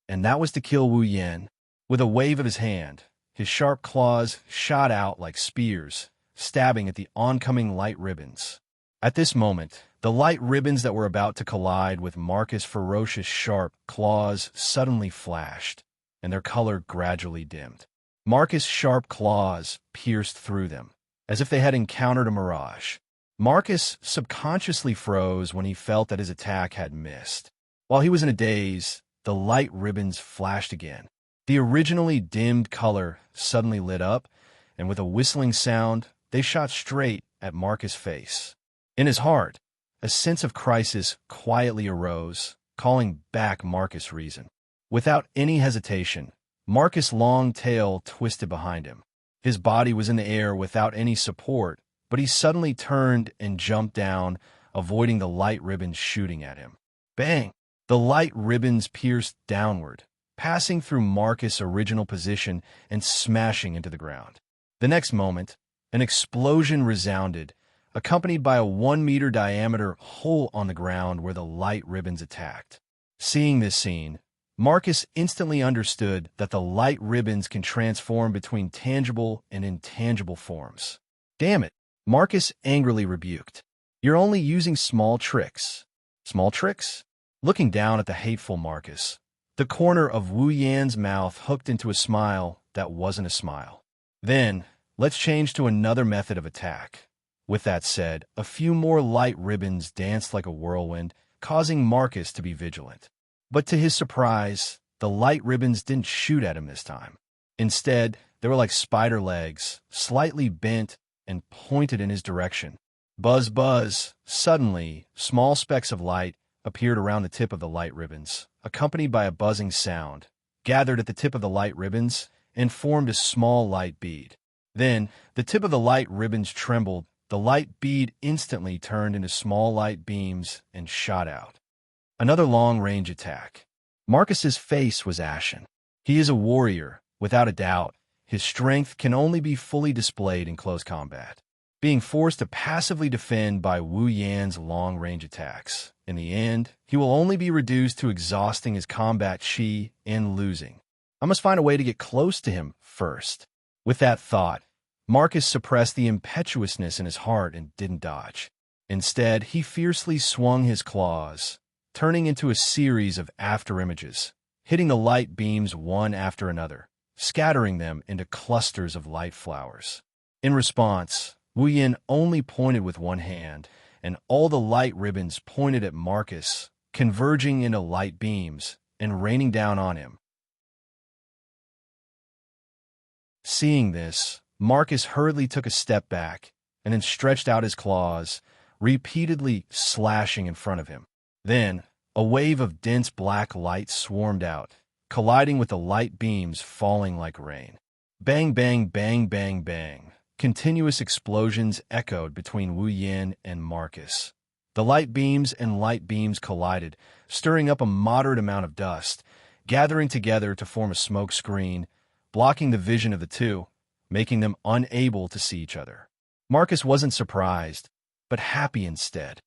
Speaker 1: and that was to kill Wu Yan. With a wave of his hand, his sharp claws shot out like spears, stabbing at the oncoming light ribbons. At this moment, the light ribbons that were about to collide with Marcus' ferocious sharp claws suddenly flashed, and their color gradually dimmed. Marcus' sharp claws pierced through them, as if they had encountered a mirage. Marcus subconsciously froze when he felt that his attack had missed. While he was in a daze, the light ribbons flashed again. The originally dimmed color suddenly lit up, and with a whistling sound, they shot straight at Marcus' face. In his heart, a sense of crisis quietly arose, calling back Marcus' reason. Without any hesitation, Marcus' long tail twisted behind him. His body was in the air without any support, but he suddenly turned and jumped down, avoiding the light ribbons shooting at him. Bang! The light ribbons pierced downward, passing through Marcus' original position and smashing into the ground. The next moment, an explosion resounded, accompanied by a 1-meter diameter hole on the ground where the light ribbons attacked. Seeing this scene, Marcus instantly understood that the light ribbons can transform between tangible and intangible forms. "Damn it," Marcus angrily rebuked. "You're only using small tricks." "Small tricks?" Looking down at the hateful Marcus, the corner of Wu Yan's mouth hooked into a smile that wasn't a smile. "Then, let's change to another method of attack." With that said, a few more light ribbons danced like a whirlwind, causing Marcus to be vigilant. But to his surprise, the light ribbons didn't shoot at him this time. Instead, they were like spider legs, slightly bent and pointed in his direction. Buzz, buzz. Suddenly, small specks of light appeared around the tip of the light ribbons, accompanied by a buzzing sound, gathered at the tip of the light ribbons, and formed a small light bead. Then, the tip of the light ribbons trembled. The light bead instantly turned into small light beams and shot out. Another long-range attack. Marcus's face was ashen. He is a warrior, without a doubt. His strength can only be fully displayed in close combat, being forced to passively defend by Wu Yan's long-range attacks. In the end, he will only be reduced to exhausting his combat chi and losing. I must find a way to get close to him first. With that thought, Marcus suppressed the impetuousness in his heart and didn't dodge. Instead, he fiercely swung his claws, turning into a series of afterimages, hitting the light beams one after another, scattering them into clusters of light flowers. In response, Wu Yin only pointed with one hand, and all the light ribbons pointed at Marcus, converging into light beams and raining down on him. Seeing this, Marcus hurriedly took a step back and then stretched out his claws, repeatedly slashing in front of him. Then, a wave of dense black light swarmed out, colliding with the light beams falling like rain. Bang, bang, bang, bang, bang. Continuous explosions echoed between Wu Yin and Marcus. The light beams and light beams collided, stirring up a moderate amount of dust, gathering together to form a smoke screen, blocking the vision of the two, making them unable to see each other. Marcus wasn't surprised, but happy instead.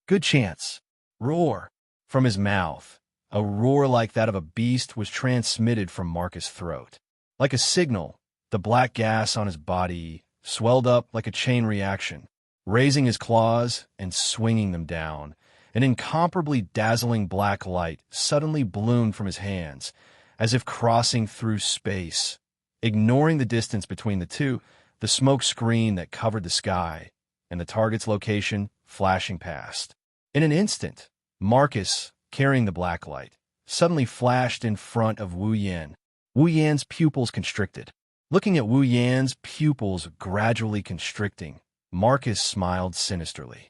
Speaker 1: "Good chance." Roar. From his mouth, a roar like that of a beast was transmitted from Marcus' throat. Like a signal, the black gas on his body swelled up like a chain reaction, raising his claws and swinging them down. An incomparably dazzling black light suddenly bloomed from his hands, as if crossing through space, ignoring the distance between the two, the smoke screen that covered the sky, and the target's location flashing past. In an instant, Marcus, carrying the black light, suddenly flashed in front of Wu Yan. Wu Yan's pupils constricted. Looking at Wu Yan's pupils gradually constricting, Marcus smiled sinisterly.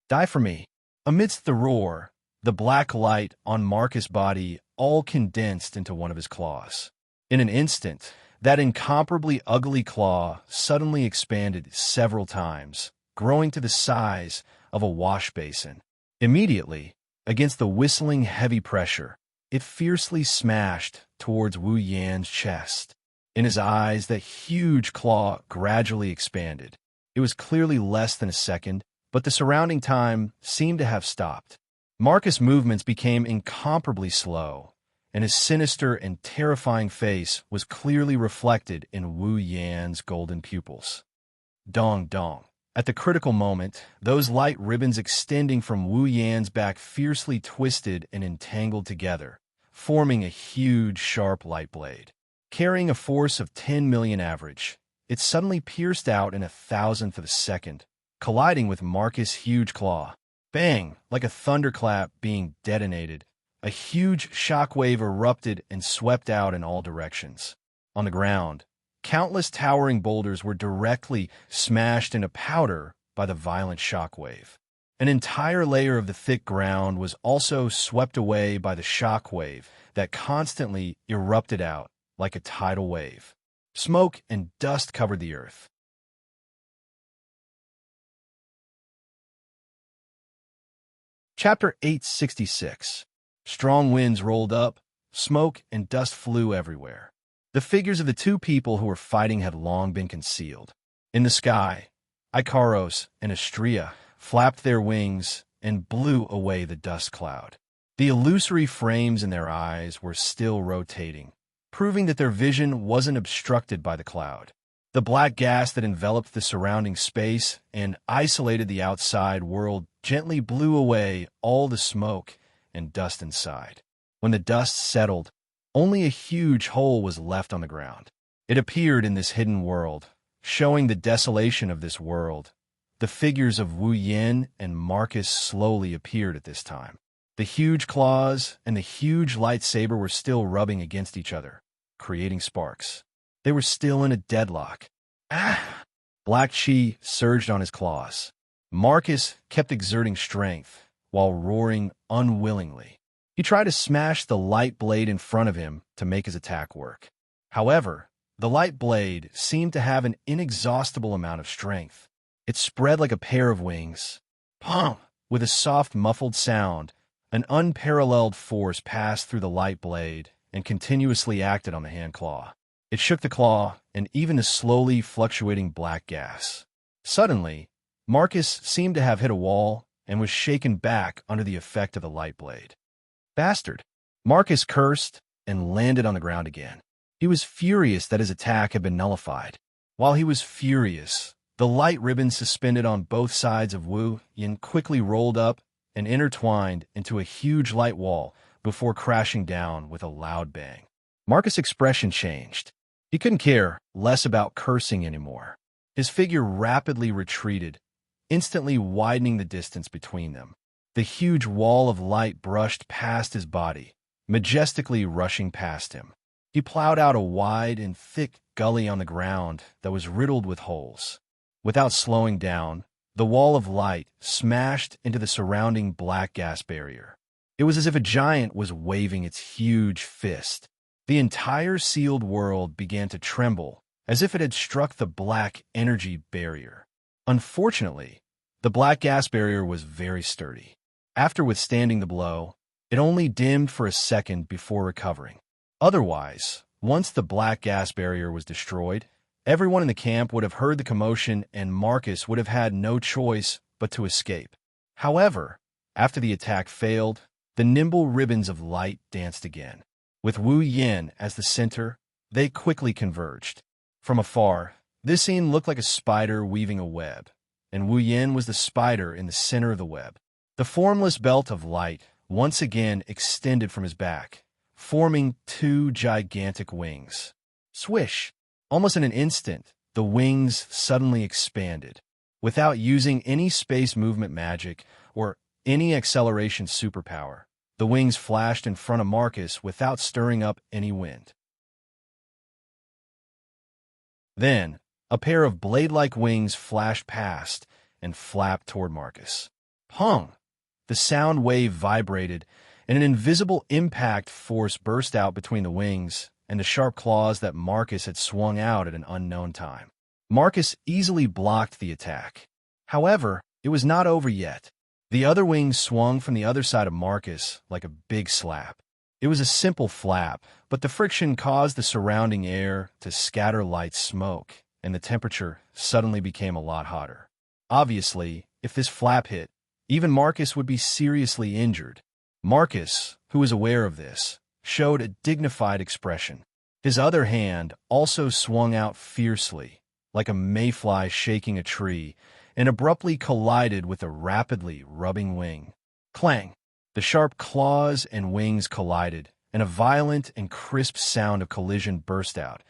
Speaker 1: Die for me. Amidst the roar, the black light on Marcus' body all condensed into one of his claws. In an instant, that incomparably ugly claw suddenly expanded several times, growing to the size of a wash basin. Immediately, against the whistling heavy pressure, it fiercely smashed towards Wu Yan's chest. In his eyes, that huge claw gradually expanded. It was clearly less than a second, but the surrounding time seemed to have stopped. Marcus' movements became incomparably slow, and his sinister and terrifying face was clearly reflected in Wu Yan's golden pupils. Dong dong. At the critical moment, those light ribbons extending from Wu Yan's back fiercely twisted and entangled together, forming a huge, sharp light blade. Carrying a force of 10 million average, it suddenly pierced out in a thousandth of a second, colliding with Marcus' huge claw. Bang! Like a thunderclap being detonated, a huge shockwave erupted and swept out in all directions. On the ground, countless towering boulders were directly smashed into powder by the violent shockwave. An entire layer of the thick ground was also swept away by the shockwave that constantly erupted out like a tidal wave. Smoke and dust covered the earth. Chapter 866. Strong winds rolled up, smoke and dust flew everywhere. The figures of the two people who were fighting had long been concealed. In the sky, Icaros and Astrea flapped their wings and blew away the dust cloud. The illusory frames in their eyes were still rotating, proving that their vision wasn't obstructed by the cloud. The black gas that enveloped the surrounding space and isolated the outside world gently blew away all the smoke and dust inside. When the dust settled, only a huge hole was left on the ground. It appeared in this hidden world, showing the desolation of this world. The figures of Wu Yan and Marcus slowly appeared at this time. The huge claws and the huge lightsaber were still rubbing against each other, creating sparks. They were still in a deadlock. Ah! Black chi surged on his claws. Marcus kept exerting strength while roaring unwillingly. He tried to smash the light blade in front of him to make his attack work. However, the light blade seemed to have an inexhaustible amount of strength. It spread like a pair of wings. Pum! With a soft, muffled sound, an unparalleled force passed through the light blade and continuously acted on the hand claw. It shook the claw and even the slowly fluctuating black gas. Suddenly, Marcus seemed to have hit a wall and was shaken back under the effect of the light blade. Bastard! Marcus cursed and landed on the ground again. He was furious that his attack had been nullified. While he was furious, the light ribbons suspended on both sides of Wu Yan quickly rolled up and intertwined into a huge light wall before crashing down with a loud bang. Marcus' expression changed. He couldn't care less about cursing anymore. His figure rapidly retreated, instantly widening the distance between them. The huge wall of light brushed past his body, majestically rushing past him. He plowed out a wide and thick gully on the ground that was riddled with holes. Without slowing down, the wall of light smashed into the surrounding black gas barrier. It was as if a giant was waving its huge fist. The entire sealed world began to tremble, as if it had struck the black energy barrier. Unfortunately, the black gas barrier was very sturdy. After withstanding the blow, it only dimmed for a second before recovering. Otherwise, once the black gas barrier was destroyed, everyone in the camp would have heard the commotion and Marcus would have had no choice but to escape. However, after the attack failed, the nimble ribbons of light danced again. With Wu Yan as the center, they quickly converged. From afar, this scene looked like a spider weaving a web, and Wu Yan was the spider in the center of the web. The formless belt of light once again extended from his back, forming two gigantic wings. Swish! Almost in an instant, the wings suddenly expanded. Without using any space movement magic or any acceleration superpower, The wings flashed in front of Marcus without stirring up any wind. Then, a pair of blade-like wings flashed past and flapped toward Marcus. Pong! The sound wave vibrated, and an invisible impact force burst out between the wings and the sharp claws that Marcus had swung out at an unknown time. Marcus easily blocked the attack. However, it was not over yet. The other wings swung from the other side of Marcus like a big slap. It was a simple flap, but the friction caused the surrounding air to scatter light smoke, and the temperature suddenly became a lot hotter. Obviously, if this flap hit, even Marcus would be seriously injured. Marcus, who was aware of this, showed a dignified expression. His other hand also swung out fiercely, like a mayfly shaking a tree, and abruptly collided with a rapidly rubbing wing. Clang! The sharp claws and wings collided, and a violent and crisp sound of collision burst out,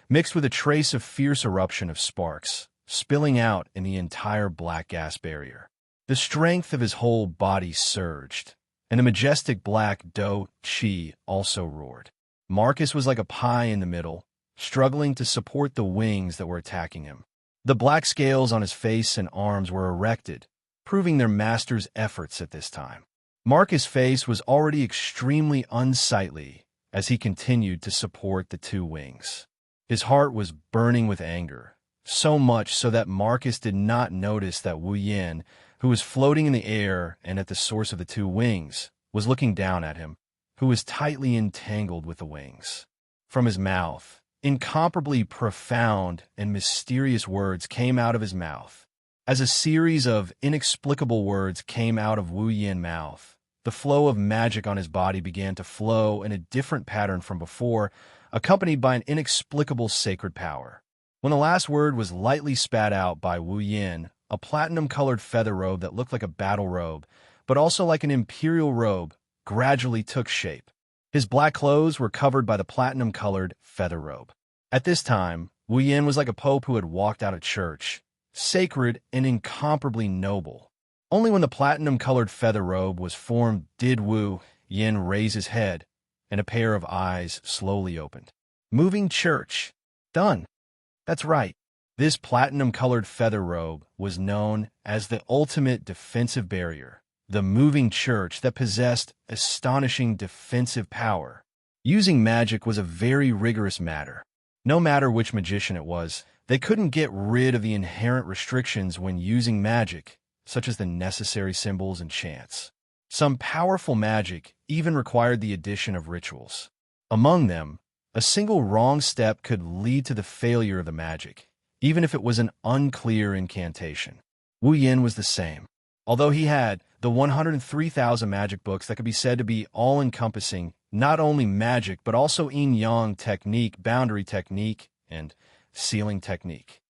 Speaker 1: mixed with a trace of fierce eruption of sparks, spilling out in the entire black gas barrier. The strength of his whole body surged, and the majestic black doe chi also roared. Marcus was like a pie in the middle, struggling to support the wings that were attacking him. The black scales on his face and arms were erected, proving their master's efforts at this time. Marcus' face was already extremely unsightly as he continued to support the two wings. His heart was burning with anger, so much so that Marcus did not notice that Wu Yin, who was floating in the air and at the source of the two wings, was looking down at him, who was tightly entangled with the wings. From his mouth, incomparably profound and mysterious words came out of his mouth. As a series of inexplicable words came out of Wu Yin's mouth, the flow of magic on his body began to flow in a different pattern from before, accompanied by an inexplicable sacred power. When the last word was lightly spat out by Wu Yin, a platinum-colored feather robe that looked like a battle robe, but also like an imperial robe, gradually took shape. His black clothes were covered by the platinum-colored feather robe. At this time, Wu Yin was like a pope who had walked out of church, sacred and incomparably noble. Only when the platinum-colored feather robe was formed did Wu Yin raise his head, and a pair of eyes slowly opened. Moving church. Done. That's right. This platinum-colored feather robe was known as the ultimate defensive barrier, the moving church that possessed astonishing defensive power. Using magic was a very rigorous matter. No matter which magician it was, they couldn't get rid of the inherent restrictions when using magic, such as the necessary symbols and chants. Some powerful magic even required the addition of rituals. Among them, a single wrong step could lead to the failure of the magic, even if it was an unclear incantation. Wu Yin was the same. Although he had the 103,000 magic books that could be said to be all-encompassing, not only magic, but also yin-yang technique, boundary technique, and sealing technique.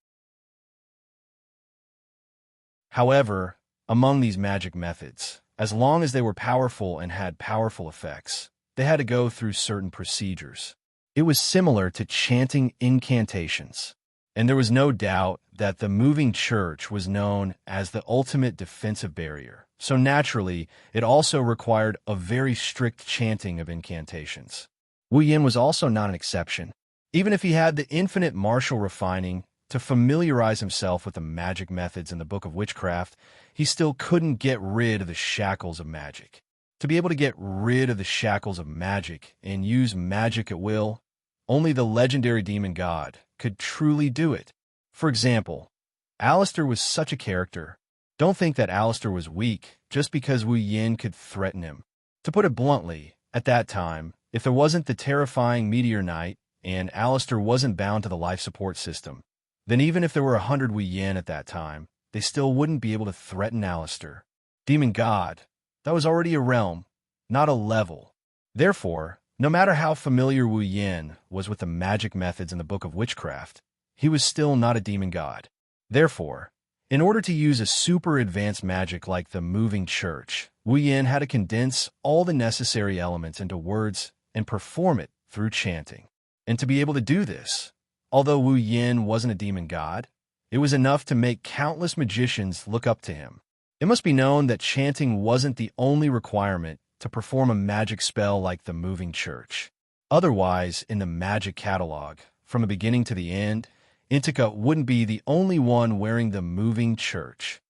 Speaker 1: However, among these magic methods, as long as they were powerful and had powerful effects, they had to go through certain procedures. It was similar to chanting incantations, and there was no doubt that the moving church was known as the ultimate defensive barrier, so naturally, it also required a very strict chanting of incantations. Wu Yin was also not an exception. Even if he had the infinite martial refining to familiarize himself with the magic methods in the Book of Witchcraft, he still couldn't get rid of the shackles of magic. To be able to get rid of the shackles of magic and use magic at will, only the legendary demon god could truly do it. For example, Alistair was such a character. Don't think that Alistair was weak just because Wu Yin could threaten him. To put it bluntly, at that time, if there wasn't the terrifying Meteor Knight and Alistair wasn't bound to the life support system, then even if there were 100 Wu Yin at that time, they still wouldn't be able to threaten Alistair. Demon God, that was already a realm, not a level. Therefore, no matter how familiar Wu Yin was with the magic methods in the Book of Witchcraft, he was still not a demon god. Therefore, in order to use a super advanced magic like the moving church, Wu Yin had to condense all the necessary elements into words and perform it through chanting. And to be able to do this, although Wu Yin wasn't a demon god, it was enough to make countless magicians look up to him. It must be known that chanting wasn't the only requirement to perform a magic spell like the moving church. Otherwise, in the magic catalog, from the beginning to the end, Intica wouldn't be the only one wearing the moving church.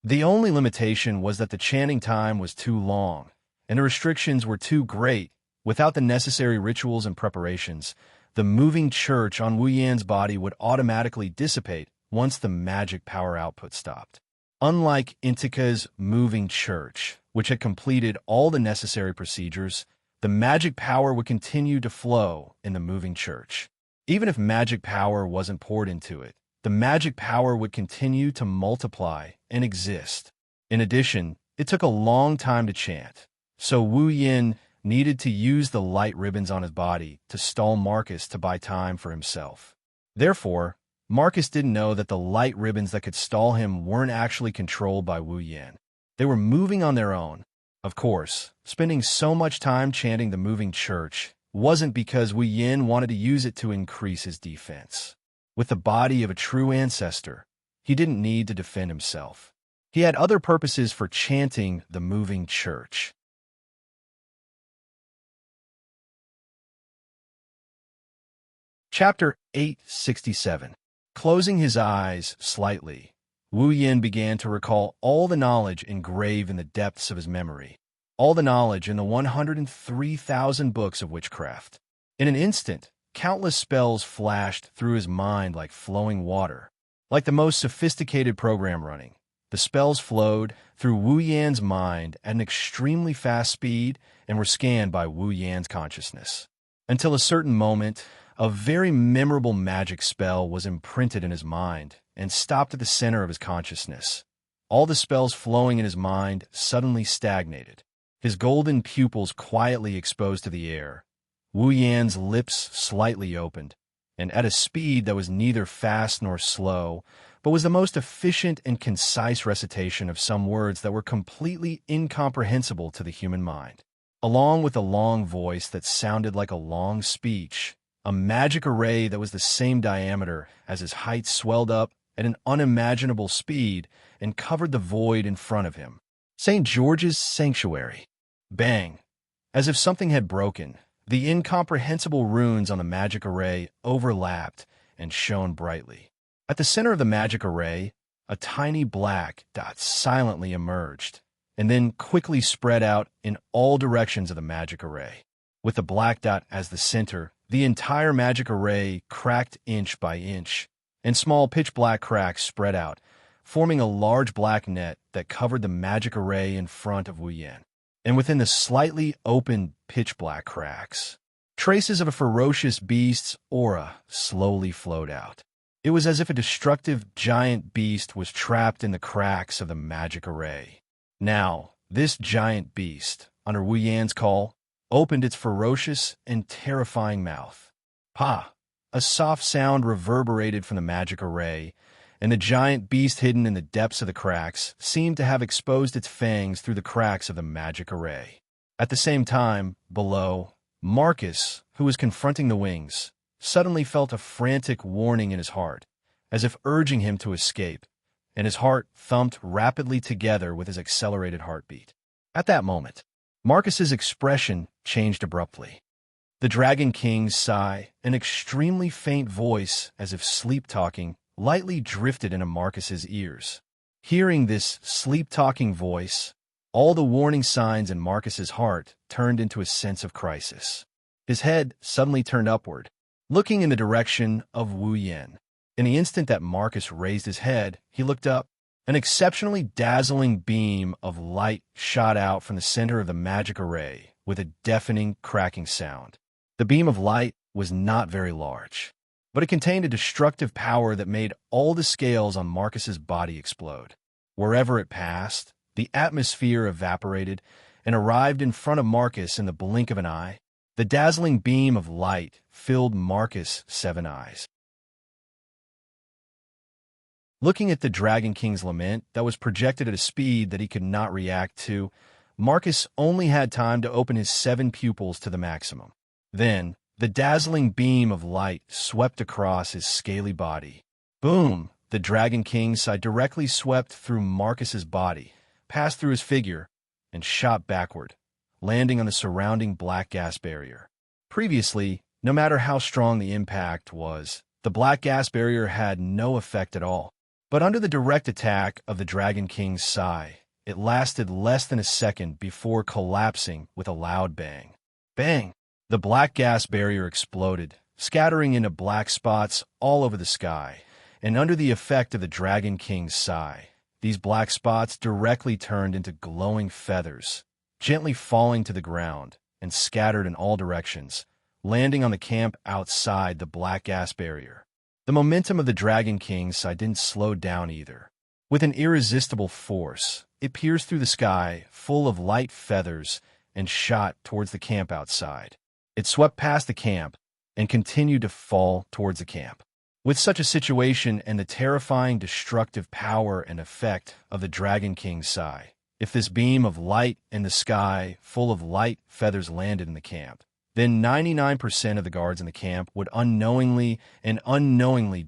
Speaker 1: The only limitation was that the chanting time was too long, and the restrictions were too great. Without the necessary rituals and preparations, the moving church on Wu Yan's body would automatically dissipate once the magic power output stopped. Unlike Intica's moving church, which had completed all the necessary procedures, the magic power would continue to flow in the moving church. Even if magic power wasn't poured into it, the magic power would continue to multiply and exist. In addition, it took a long time to chant, so Wu Yan needed to use the light ribbons on his body to stall Marcus to buy time for himself. Therefore, Marcus didn't know that the light ribbons that could stall him weren't actually controlled by Wu Yan. They were moving on their own. Of course, spending so much time chanting the moving church wasn't because Wu Yan wanted to use it to increase his defense. With the body of a true ancestor, he didn't need to defend himself. He had other purposes for chanting the moving church. Chapter 867. Closing his eyes slightly, Wu Yan began to recall all the knowledge engraved in the depths of his memory, all the knowledge in the 103,000 books of witchcraft. In an instant, countless spells flashed through his mind like flowing water. Like the most sophisticated program running, the spells flowed through Wu Yan's mind at an extremely fast speed and were scanned by Wu Yan's consciousness. Until a certain moment, a very memorable magic spell was imprinted in his mind and stopped at the center of his consciousness. All the spells flowing in his mind suddenly stagnated. His golden pupils quietly exposed to the air. Wu Yan's lips slightly opened, and at a speed that was neither fast nor slow, but was the most efficient and concise recitation of some words that were completely incomprehensible to the human mind. Along with a long voice that sounded like a long speech, a magic array that was the same diameter as his height swelled up at an unimaginable speed and covered the void in front of him. St. George's Sanctuary. Bang! As if something had broken, the incomprehensible runes on the magic array overlapped and shone brightly. At the center of the magic array, a tiny black dot silently emerged, and then quickly spread out in all directions of the magic array. With the black dot as the center, the entire magic array cracked inch by inch, and small pitch-black cracks spread out, forming a large black net that covered the magic array in front of Wu Yan. And within the slightly open pitch-black cracks, traces of a ferocious beast's aura slowly flowed out. It was as if a destructive giant beast was trapped in the cracks of the magic array. Now, this giant beast, under Wu Yan's call, opened its ferocious and terrifying mouth. Pa! A soft sound reverberated from the magic array, and the giant beast hidden in the depths of the cracks seemed to have exposed its fangs through the cracks of the magic array. At the same time, below, Marcus, who was confronting the wings, suddenly felt a frantic warning in his heart, as if urging him to escape, and his heart thumped rapidly together with his accelerated heartbeat. At that moment, Marcus's expression changed abruptly. The Dragon King's sigh, an extremely faint voice as if sleep-talking, lightly drifted into Marcus's ears. Hearing this sleep-talking voice, all the warning signs in Marcus's heart turned into a sense of crisis. His head suddenly turned upward, looking in the direction of Wu Yan. In the instant that Marcus raised his head, he looked up. An exceptionally dazzling beam of light shot out from the center of the magic array with a deafening cracking sound. The beam of light was not very large, but it contained a destructive power that made all the scales on Marcus's body explode. Wherever it passed, the atmosphere evaporated and arrived in front of Marcus in the blink of an eye. The dazzling beam of light filled Marcus' 7 eyes. Looking at the Dragon King's lament that was projected at a speed that he could not react to, Marcus only had time to open his 7 pupils to the maximum. Then, the dazzling beam of light swept across his scaly body. Boom! The Dragon King's sigh directly swept through Marcus's body, passed through his figure, and shot backward, landing on the surrounding black gas barrier. Previously, no matter how strong the impact was, the black gas barrier had no effect at all. But under the direct attack of the Dragon King's Sai, it lasted less than a second before collapsing with a loud bang. Bang! The black gas barrier exploded, scattering into black spots all over the sky, and under the effect of the Dragon King's Sai, these black spots directly turned into glowing feathers, gently falling to the ground and scattered in all directions, landing on the camp outside the black gas barrier. The momentum of the Dragon King's Sai didn't slow down either. With an irresistible force, it pierced through the sky, full of light feathers, and shot towards the camp outside. It swept past the camp and continued to fall towards the camp. With such a situation and the terrifying destructive power and effect of the Dragon King's Sai, if this beam of light in the sky full of light feathers landed in the camp, then 99% of the guards in the camp would unknowingly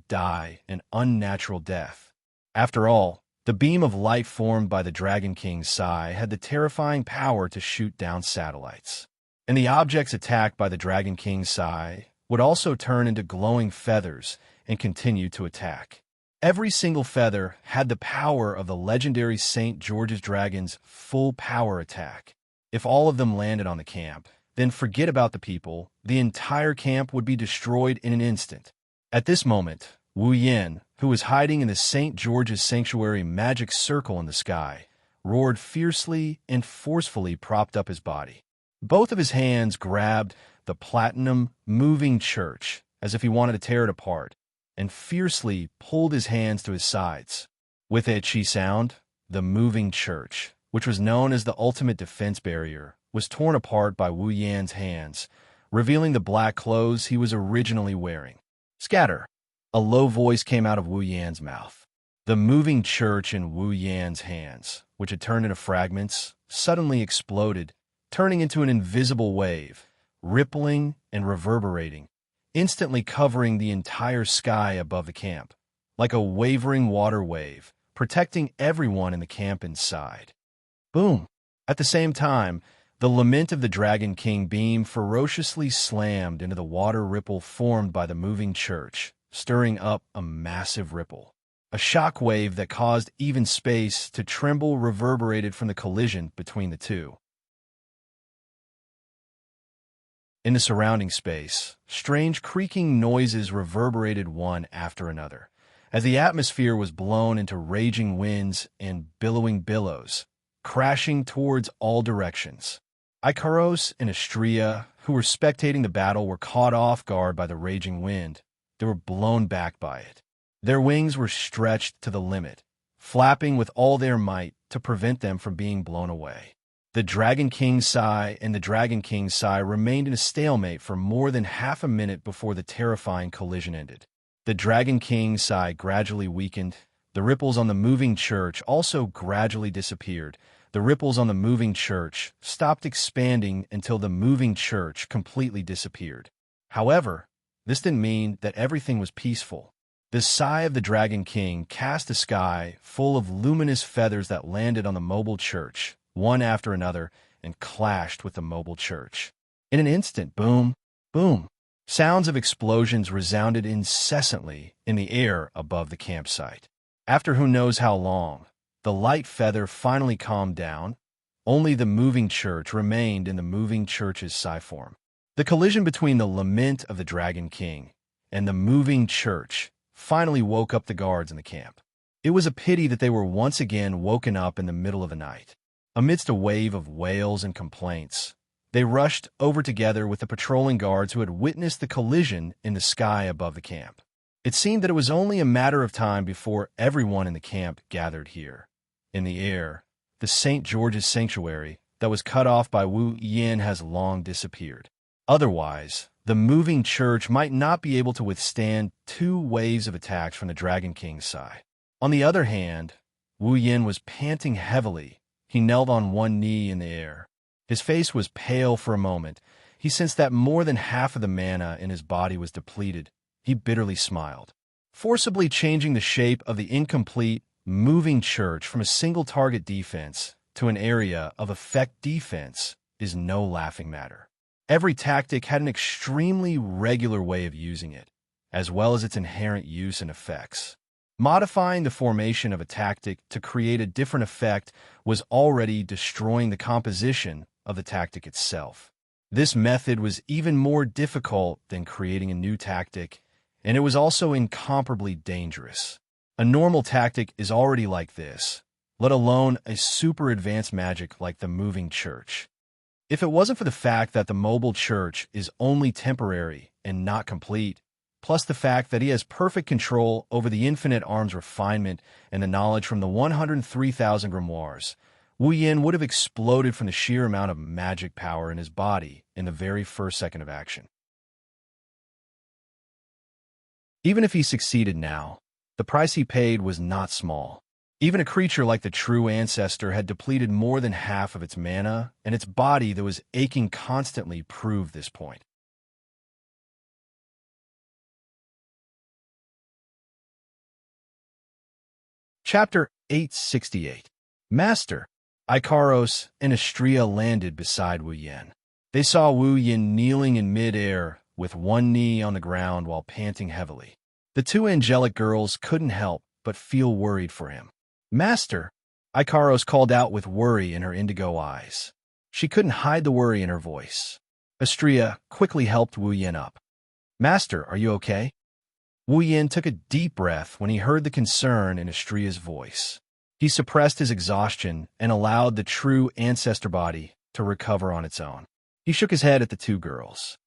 Speaker 1: die an unnatural death. After all, the beam of light formed by the Dragon King's Sai had the terrifying power to shoot down satellites. And the objects attacked by the Dragon King's Sai would also turn into glowing feathers and continue to attack. Every single feather had the power of the legendary St. George's Dragon's full power attack. If all of them landed on the camp, then forget about the people, the entire camp would be destroyed in an instant. At this moment, Wu Yan, who was hiding in the St. George's Sanctuary magic circle in the sky, roared fiercely and forcefully propped up his body. Both of his hands grabbed the platinum moving church as if he wanted to tear it apart, and fiercely pulled his hands to his sides. With a chi sound, the moving church, which was known as the ultimate defense barrier, was torn apart by Wu Yan's hands, revealing the black clothes he was originally wearing. Scatter! A low voice came out of Wu Yan's mouth. The moving church in Wu Yan's hands, which had turned into fragments, suddenly exploded, turning into an invisible wave, rippling and reverberating, instantly covering the entire sky above the camp, like a wavering water wave, protecting everyone in the camp inside. Boom! At the same time, the lament of the Dragon King beam ferociously slammed into the water ripple formed by the moving church, stirring up a massive ripple. A shock wave that caused even space to tremble reverberated from the collision between the two. In the surrounding space, strange creaking noises reverberated one after another, as the atmosphere was blown into raging winds and billowing billows, crashing towards all directions. Ikaros and Astrea, who were spectating the battle, were caught off guard by the raging wind. They were blown back by it. Their wings were stretched to the limit, flapping with all their might to prevent them from being blown away. The Dragon King's Sai and the Dragon King's Sai remained in a stalemate for more than half a minute before the terrifying collision ended. The Dragon King's Sai gradually weakened. The ripples on the moving church also gradually disappeared. The ripples on the moving church stopped expanding until the moving church completely disappeared. However, this didn't mean that everything was peaceful. The Sai of the Dragon King cast a sky full of luminous feathers that landed on the mobile church, one after another, and clashed with the mobile church. In an instant, boom, boom, sounds of explosions resounded incessantly in the air above the campsite. After who knows how long, the light feather finally calmed down. Only the moving church remained in the moving church's Sai form. The collision between the lament of the Dragon King and the moving church finally woke up the guards in the camp. It was a pity that they were once again woken up in the middle of the night. Amidst a wave of wails and complaints, they rushed over together with the patrolling guards who had witnessed the collision in the sky above the camp. It seemed that it was only a matter of time before everyone in the camp gathered here. In the air, the St. George's Sanctuary that was cut off by Wu Yan has long disappeared. Otherwise, the moving church might not be able to withstand 2 waves of attacks from the Dragon King's Sai. On the other hand, Wu Yan was panting heavily. He knelt on one knee in the air. His face was pale for a moment. He sensed that more than half of the mana in his body was depleted. He bitterly smiled. Forcibly changing the shape of the incomplete, moving church from a single-target defense to an area of effect defense, is no laughing matter. Every tactic had an extremely regular way of using it, as well as its inherent use and effects. Modifying the formation of a tactic to create a different effect was already destroying the composition of the tactic itself. This method was even more difficult than creating a new tactic, and it was also incomparably dangerous. A normal tactic is already like this, let alone a super advanced magic like the moving church. If it wasn't for the fact that the mobile church is only temporary and not complete, plus the fact that he has perfect control over the infinite arm's refinement and the knowledge from the 103,000 grimoires, Wu Yin would have exploded from the sheer amount of magic power in his body in the very first second of action. Even if he succeeded now, the price he paid was not small. Even a creature like the true ancestor had depleted more than half of its mana, and its body that was aching constantly proved this point. Chapter 868. Master, Ikaros and Astrea landed beside Wu Yin. They saw Wu Yin kneeling in mid-air with one knee on the ground while panting heavily. The two angelic girls couldn't help but feel worried for him. Master, Ikaros called out with worry in her indigo eyes. She couldn't hide the worry in her voice. Astrea quickly helped Wu Yin up. Master, are you okay? Wu Yin took a deep breath when he heard the concern in Astrea's voice. He suppressed his exhaustion and allowed the true ancestor body to recover on its own. He shook his head at the two girls.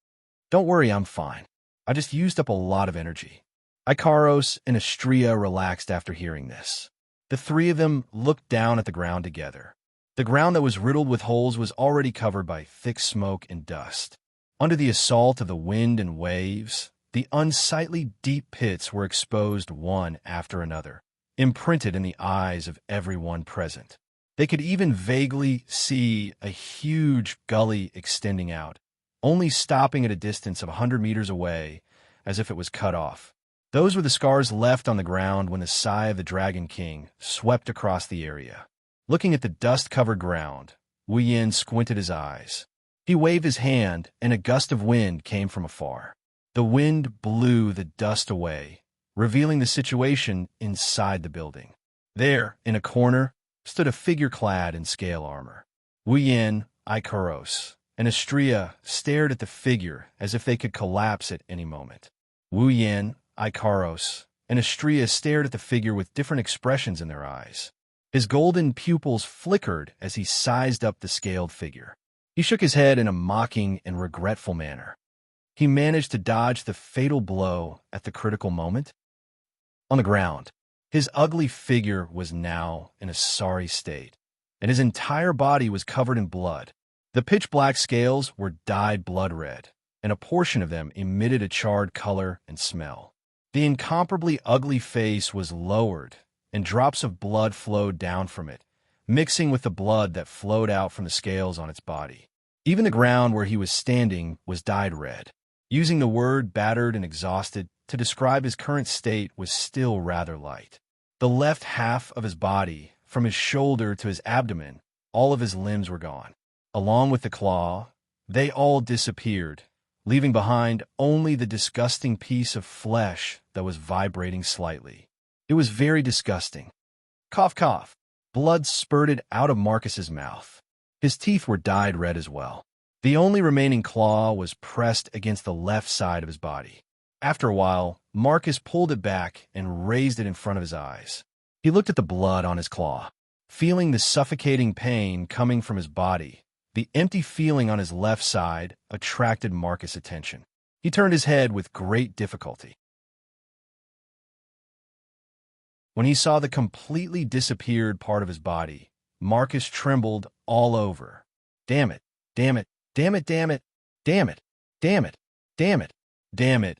Speaker 1: Don't worry, I'm fine. I just used up a lot of energy. Ikaros and Astrea relaxed after hearing this. The three of them looked down at the ground together. The ground that was riddled with holes was already covered by thick smoke and dust. Under the assault of the wind and waves, the unsightly deep pits were exposed one after another, imprinted in the eyes of everyone present. They could even vaguely see a huge gully extending out, only stopping at a distance of 100 meters away, as if it was cut off. Those were the scars left on the ground when the sigh of the Dragon King swept across the area. Looking at the dust-covered ground, Wu Yin squinted his eyes. He waved his hand, and a gust of wind came from afar. The wind blew the dust away, revealing the situation inside the building. There, in a corner, stood a figure clad in scale armor. Wu Yin, Ikaros, and Astrea stared at the figure as if they could collapse at any moment. Wu Yin, Ikaros, and Astrea stared at the figure with different expressions in their eyes. His golden pupils flickered as he sized up the scaled figure. He shook his head in a mocking and regretful manner. He managed to dodge the fatal blow at the critical moment. On the ground, his ugly figure was now in a sorry state, and his entire body was covered in blood. The pitch-black scales were dyed blood red, and a portion of them emitted a charred color and smell. The incomparably ugly face was lowered, and drops of blood flowed down from it, mixing with the blood that flowed out from the scales on its body. Even the ground where he was standing was dyed red. Using the word battered and exhausted to describe his current state was still rather light. The left half of his body, from his shoulder to his abdomen, all of his limbs were gone. Along with the claw, they all disappeared, leaving behind only the disgusting piece of flesh that was vibrating slightly. It was very disgusting. Cough, cough. Blood spurted out of Marcus's mouth. His teeth were dyed red as well. The only remaining claw was pressed against the left side of his body. After a while, Marcus pulled it back and raised it in front of his eyes. He looked at the blood on his claw. Feeling the suffocating pain coming from his body, the empty feeling on his left side attracted Marcus' attention. He turned his head with great difficulty. When he saw the completely disappeared part of his body, Marcus trembled all over. Damn it, damn it, damn it, damn it, damn it, damn it, damn it, damn it.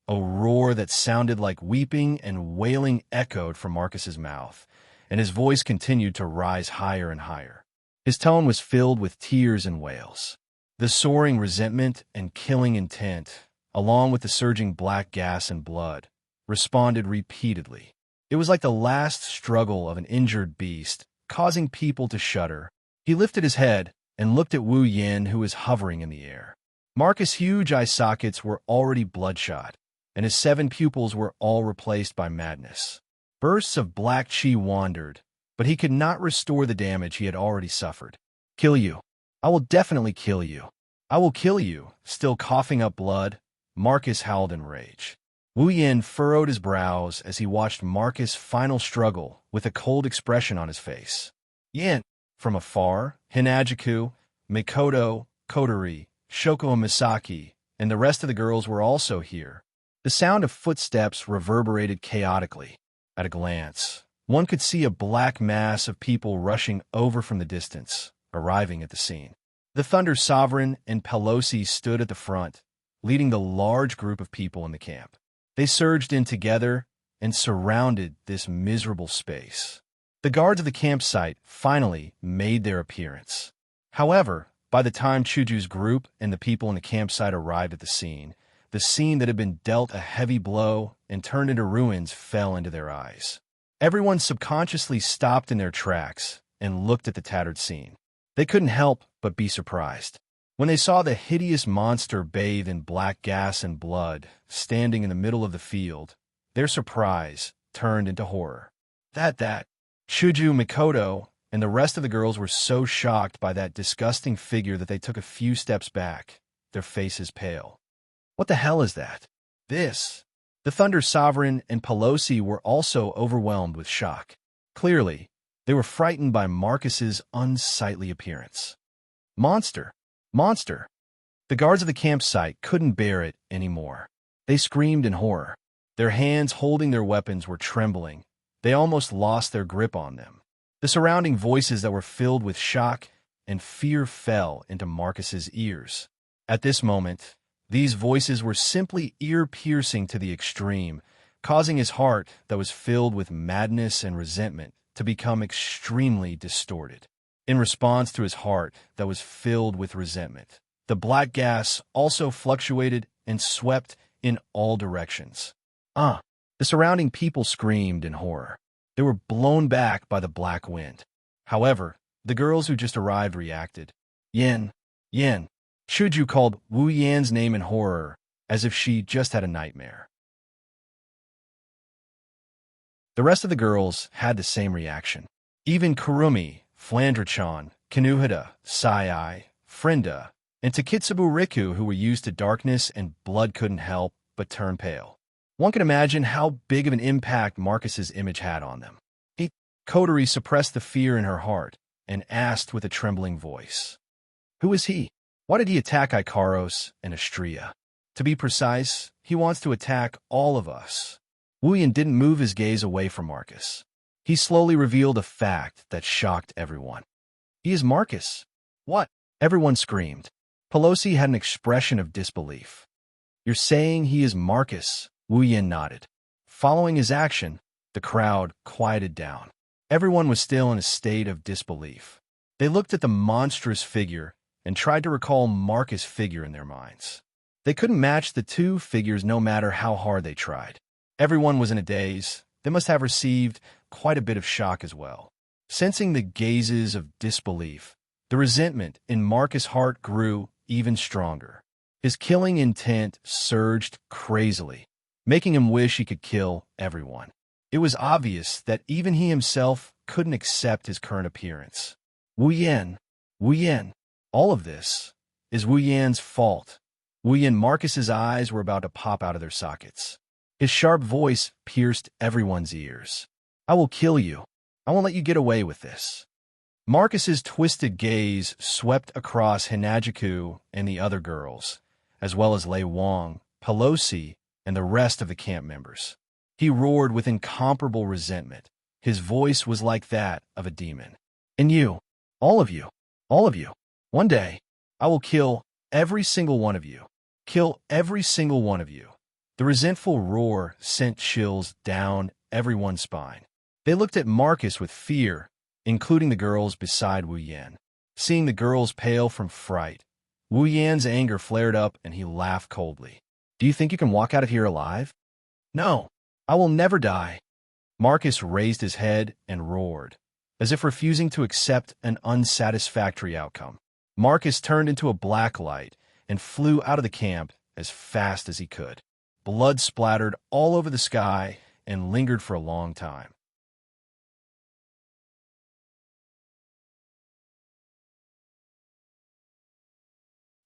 Speaker 1: A roar that sounded like weeping and wailing echoed from Marcus's mouth, and his voice continued to rise higher and higher. His tone was filled with tears and wails. The soaring resentment and killing intent, along with the surging black gas and blood, responded repeatedly. It was like the last struggle of an injured beast, causing people to shudder. He lifted his head, and looked at Wu Yan, who was hovering in the air. Marcus' huge eye sockets were already bloodshot, and his 7 pupils were all replaced by madness. Bursts of black chi wandered, but he could not restore the damage he had already suffered. Kill you. I will definitely kill you. I will kill you. Still coughing up blood, Marcus howled in rage. Wu Yan furrowed his brows as he watched Marcus' final struggle with a cold expression on his face. Yan. From afar, Hinajiku, Mikoto, Kotori, Shoko and Misaki, and the rest of the girls were also here. The sound of footsteps reverberated chaotically. At a glance, one could see a black mass of people rushing over from the distance, arriving at the scene. The Thunder Sovereign and Pelosi stood at the front, leading the large group of people in the camp. They surged in together and surrounded this miserable space. The guards of the campsite finally made their appearance. However, by the time Chuju's group and the people in the campsite arrived at the scene that had been dealt a heavy blow and turned into ruins fell into their eyes. Everyone subconsciously stopped in their tracks and looked at the tattered scene. They couldn't help but be surprised. When they saw the hideous monster bathed in black gas and blood standing in the middle of the field, their surprise turned into horror. Chuju, Mikoto, and the rest of the girls were so shocked by that disgusting figure that they took a few steps back, their faces pale. What the hell is that? This. The Thunder Sovereign and Pelosi were also overwhelmed with shock. Clearly, they were frightened by Marcus's unsightly appearance. Monster! Monster! The guards of the campsite couldn't bear it anymore. They screamed in horror. Their hands holding their weapons were trembling. They almost lost their grip on them. The surrounding voices that were filled with shock and fear fell into Marcus's ears. At this moment, these voices were simply ear-piercing to the extreme, causing his heart that was filled with madness and resentment to become extremely distorted. In response to his heart that was filled with resentment, the black gas also fluctuated and swept in all directions. The surrounding people screamed in horror. They were blown back by the black wind. However, the girls who just arrived reacted. Yen. Chuju called Wu Yan's name in horror, as if she just had a nightmare. The rest of the girls had the same reaction. Even Kurumi, Flandra-chan, Kanuhida, Sai-ai, Frenda, and Takitsubu Riku, who were used to darkness and blood, couldn't help but turn pale. One can imagine how big of an impact Marcus's image had on them. Kotori suppressed the fear in her heart and asked with a trembling voice, "Who is he? Why did he attack Ikaros and Astria? To be precise, he wants to attack all of us." Wu Yan didn't move his gaze away from Marcus. He slowly revealed a fact that shocked everyone. "He is Marcus." "What?" Everyone screamed. Pelosi had an expression of disbelief. "You're saying he is Marcus?" Wu Yan nodded. Following his action, the crowd quieted down. Everyone was still in a state of disbelief. They looked at the monstrous figure and tried to recall Marcus' figure in their minds. They couldn't match the two figures no matter how hard they tried. Everyone was in a daze. They must have received quite a bit of shock as well. Sensing the gazes of disbelief, the resentment in Marcus' heart grew even stronger. His killing intent surged crazily, making him wish he could kill everyone. It was obvious that even he himself couldn't accept his current appearance. Wu Yan. All of this is Wu Yan's fault. Wu Yan. Marcus's eyes were about to pop out of their sockets. His sharp voice pierced everyone's ears. "I will kill you. I won't let you get away with this." Marcus's twisted gaze swept across Hinajiku and the other girls, as well as Lei Wang, Pelosi, and the rest of the camp members. He roared with incomparable resentment. His voice was like that of a demon. "And you, all of you, one day, I will kill every single one of you. Kill every single one of you." The resentful roar sent chills down everyone's spine. They looked at Marcus with fear, including the girls beside Wu Yan. Seeing the girls pale from fright, Wu Yan's anger flared up and he laughed coldly. "Do you think you can walk out of here alive?" "No, I will never die." Marcus raised his head and roared, as if refusing to accept an unsatisfactory outcome. Marcus turned into a black light and flew out of the camp as fast as he could. Blood splattered all over the sky and lingered for a long time.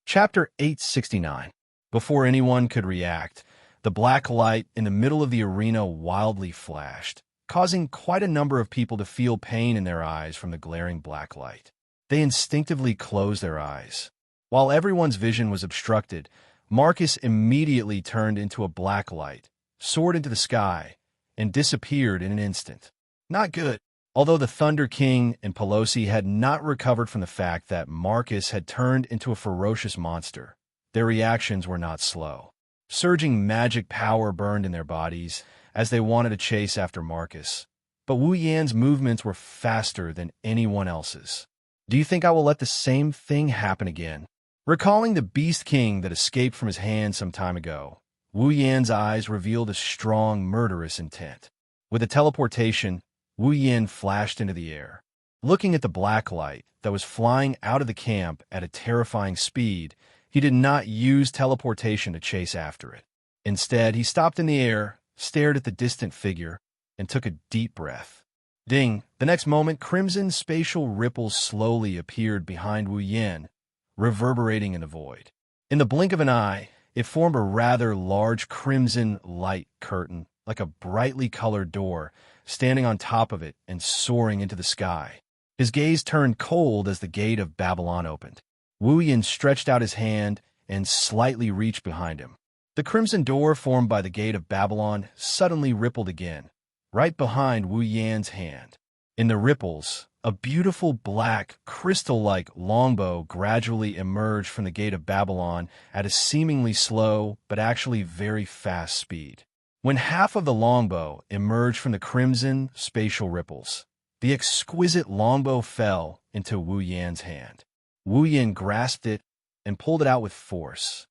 Speaker 1: Chapter 869. Before anyone could react, the black light in the middle of the arena wildly flashed, causing quite a number of people to feel pain in their eyes from the glaring black light. They instinctively closed their eyes. While everyone's vision was obstructed, Marcus immediately turned into a black light, soared into the sky, and disappeared in an instant. Not good. Although the Thunder King and Pelosi had not recovered from the fact that Marcus had turned into a ferocious monster, their reactions were not slow. Surging magic power burned in their bodies as they wanted to chase after Marcus, but Wu Yan's movements were faster than anyone else's. Do you think I will let the same thing happen again? Recalling the Beast King that escaped from his hand some time ago, Wu Yan's eyes revealed a strong, murderous intent. With a teleportation, Wu Yan flashed into the air. Looking at the black light that was flying out of the camp at a terrifying speed, he did not use teleportation to chase after it. Instead, he stopped in the air, stared at the distant figure, and took a deep breath. Ding! The next moment, crimson spatial ripples slowly appeared behind Wu Yan, reverberating in the void. In the blink of an eye, it formed a rather large crimson light curtain, like a brightly colored door, standing on top of it and soaring into the sky. His gaze turned cold as the gate of Babylon opened. Wu Yan stretched out his hand and slightly reached behind him. The crimson door formed by the gate of Babylon suddenly rippled again, right behind Wu Yan's hand. In the ripples, a beautiful black, crystal-like longbow gradually emerged from the gate of Babylon at a seemingly slow but actually very fast speed. When half of the longbow emerged from the crimson spatial ripples, the exquisite longbow fell into Wu Yan's hand. Wu Yan grasped it and pulled it out with force.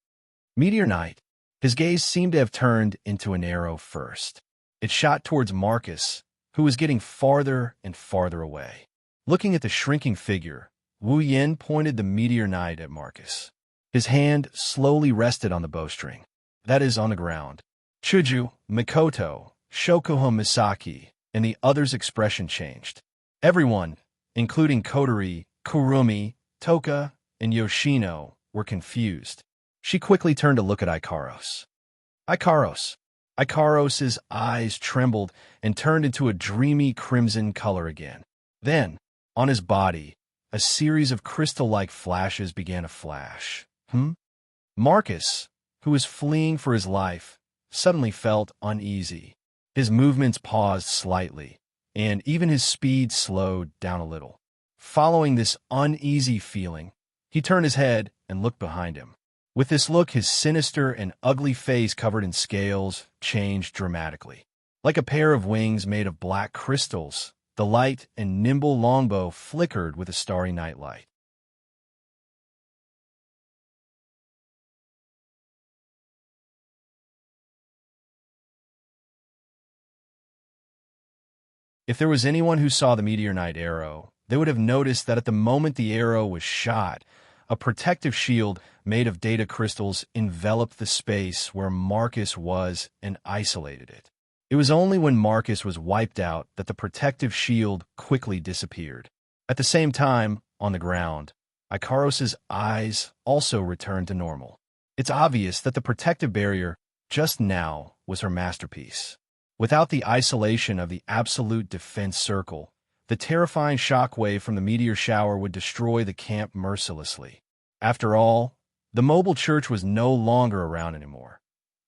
Speaker 1: Meteor Knight. His gaze seemed to have turned into an arrow first. It shot towards Marcus, who was getting farther and farther away. Looking at the shrinking figure, Wu Yan pointed the Meteor Knight at Marcus. His hand slowly rested on the bowstring, that is, on the ground. Chuju, Mikoto, Shokuho Misaki, and the others' expression changed. Everyone, including Kotori, Kurumi, Toka, and Yoshino, were confused. She quickly turned to look at Ikaros. Ikaros. Ikaros's eyes trembled and turned into a dreamy crimson color again. Then, on his body, a series of crystal-like flashes began to flash. Marcus, who was fleeing for his life, suddenly felt uneasy. His movements paused slightly, and even his speed slowed down a little. Following this uneasy feeling, he turned his head and looked behind him. With this look, his sinister and ugly face covered in scales changed dramatically. Like a pair of wings made of black crystals, the light and nimble longbow flickered with a starry nightlight. If there was anyone who saw the Meteor Knight arrow, they would have noticed that at the moment the arrow was shot, a protective shield made of data crystals enveloped the space where Marcus was and isolated it. It was only when Marcus was wiped out that the protective shield quickly disappeared. At the same time, on the ground, Ikaros's eyes also returned to normal. It's obvious that the protective barrier just now was her masterpiece. Without the isolation of the absolute defense circle, the terrifying shockwave from the meteor shower would destroy the camp mercilessly. After all, the mobile church was no longer around anymore.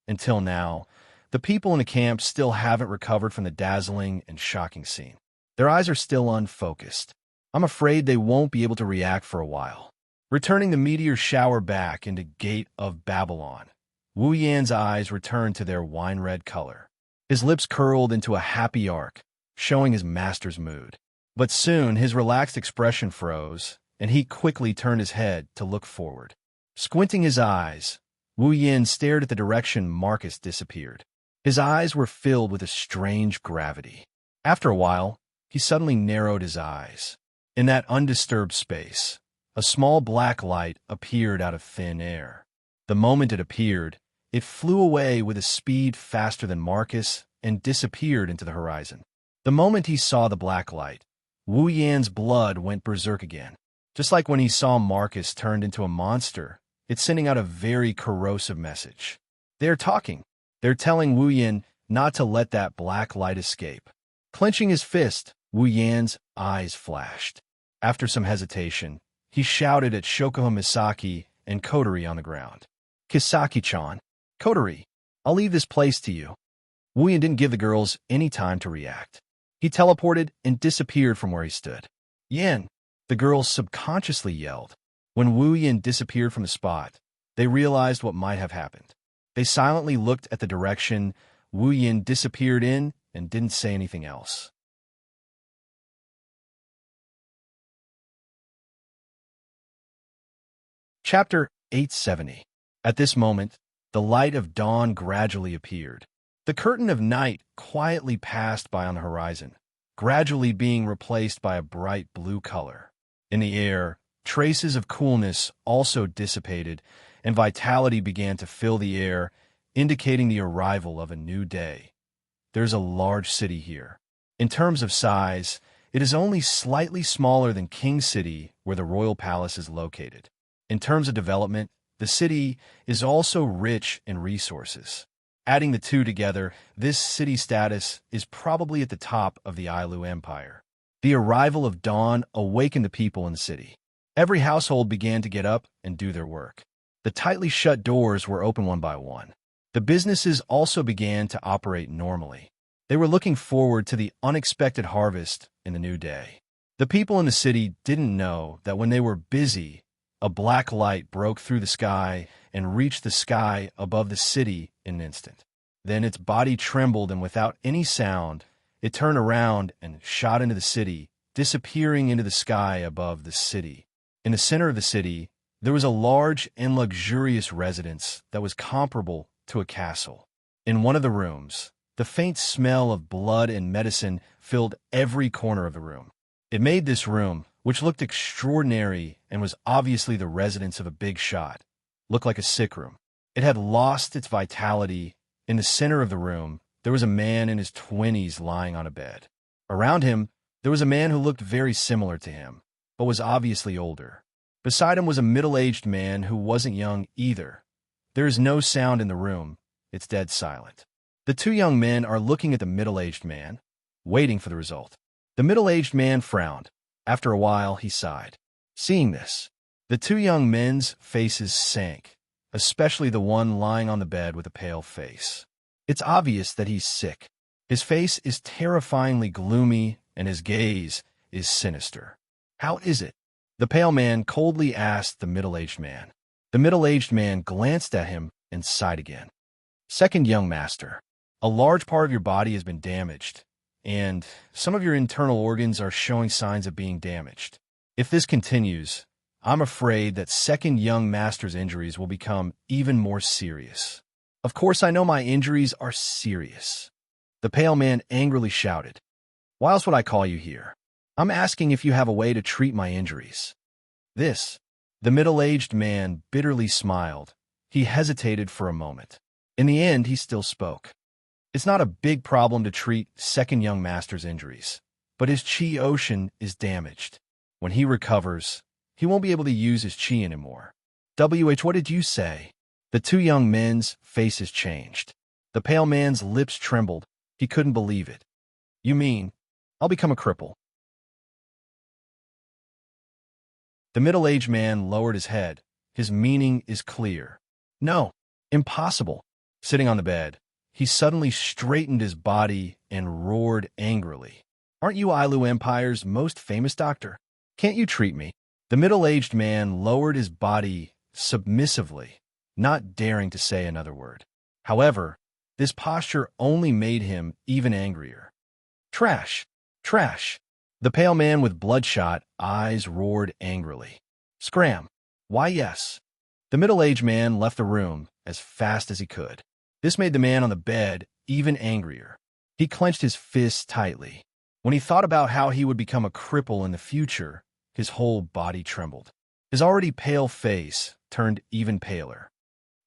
Speaker 1: Until now, the people in the camp still haven't recovered from the dazzling and shocking scene. Their eyes are still unfocused. I'm afraid they won't be able to react for a while. Returning the meteor shower back into Gate of Babylon, Wu Yan's eyes returned to their wine-red color. His lips curled into a happy arc, showing his master's mood. But soon his relaxed expression froze, and he quickly turned his head to look forward. Squinting his eyes, Wu Yan stared at the direction Marcus disappeared. His eyes were filled with a strange gravity. After a while, he suddenly narrowed his eyes. In that undisturbed space, A small black light appeared out of thin air. The moment it appeared, it flew away with a speed faster than Marcus and disappeared into the horizon. The moment he saw the black light, Wu Yan's blood went berserk again. Just like when he saw Marcus turned into a monster, it's sending out a very corrosive message. They're talking. They're telling Wu Yan not to let that black light escape. Clenching his fist, Wu Yan's eyes flashed. After some hesitation, he shouted at Shokuha Misaki and Kotori on the ground. Kisaki-chan, Kotori, I'll leave this place to you. Wu Yan didn't give the girls any time to react. He teleported and disappeared from where he stood. Yan, the girls subconsciously yelled. When Wu Yan disappeared from the spot, they realized what might have happened. They silently looked at the direction Wu Yan disappeared in and didn't say anything else. Chapter 870. At this moment, the light of dawn gradually appeared. The curtain of night quietly passed by on the horizon, gradually being replaced by a bright blue color. In the air, traces of coolness also dissipated, and vitality began to fill the air, indicating the arrival of a new day. There's a large city here. In terms of size, it is only slightly smaller than King City, where the royal palace is located. In terms of development, the city is also rich in resources. Adding the two together, this city status is probably at the top of the Ailu Empire. The arrival of dawn awakened the people in the city. Every household began to get up and do their work. The tightly shut doors were open one by one. The businesses also began to operate normally. They were looking forward to the unexpected harvest in the new day. The people in the city didn't know that when they were busy, a black light broke through the sky and reached the sky above the city in an instant. Then its body trembled, and without any sound, it turned around and shot into the city, disappearing into the sky above the city. In the center of the city, there was a large and luxurious residence that was comparable to a castle. In one of the rooms, the faint smell of blood and medicine filled every corner of the room. It made this room, which looked extraordinary and was obviously the residence of a big shot, look like a sick room. It had lost its vitality. In the center of the room, there was a man in his 20s lying on a bed. Around him, there was a man who looked very similar to him, but was obviously older. Beside him was a middle-aged man who wasn't young either. There is no sound in the room. It's dead silent. The two young men are looking at the middle-aged man, waiting for the result. The middle-aged man frowned. After a while, he sighed. Seeing this, the two young men's faces sank, especially the one lying on the bed with a pale face. It's obvious that he's sick. His face is terrifyingly gloomy, and his gaze is sinister. How is it? The pale man coldly asked the middle-aged man. The middle-aged man glanced at him and sighed again. Second young master, a large part of your body has been damaged, and some of your internal organs are showing signs of being damaged. If this continues, I'm afraid that second young master's injuries will become even more serious. Of course, I know my injuries are serious. The pale man angrily shouted. Why else would I call you here? I'm asking if you have a way to treat my injuries. The middle-aged man bitterly smiled. He hesitated for a moment. In the end, he still spoke. It's not a big problem to treat second young master's injuries, but his chi ocean is damaged. When he recovers, he won't be able to use his chi anymore. What did you say? The two young men's faces changed. The pale man's lips trembled. He couldn't believe it. You mean, I'll become a cripple? The middle-aged man lowered his head. His meaning is clear. No, impossible. Sitting on the bed, he suddenly straightened his body and roared angrily. Aren't you Ailu Empire's most famous doctor? Can't you treat me? The middle-aged man lowered his body submissively, not daring to say another word. However, this posture only made him even angrier. Trash! Trash! The pale man with bloodshot eyes roared angrily. Scram! Why, yes. The middle-aged man left the room as fast as he could. This made the man on the bed even angrier. He clenched his fists tightly. When he thought about how he would become a cripple in the future, his whole body trembled. His already pale face turned even paler.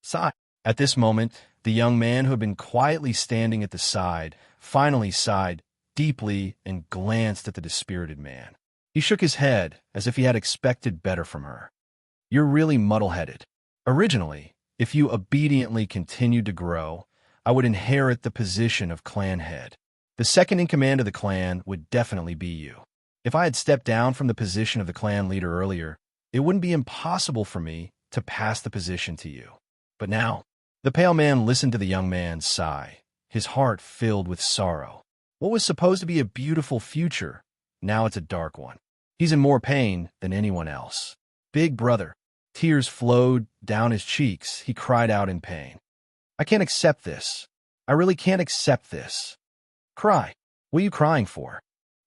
Speaker 1: Sigh. At this moment, the young man who had been quietly standing at the side finally sighed deeply and glanced at the dispirited man. He shook his head as if he had expected better from her. You're really muddle-headed. Originally, if you obediently continued to grow, I would inherit the position of clan head. The second in command of the clan would definitely be you. If I had stepped down from the position of the clan leader earlier, it wouldn't be impossible for me to pass the position to you. But now, the pale man listened to the young man's sigh, his heart filled with sorrow. What was supposed to be a beautiful future, now it's a dark one. He's in more pain than anyone else. Big brother. Tears flowed down his cheeks. He cried out in pain. I can't accept this. I really can't accept this. Cry. What are you crying for?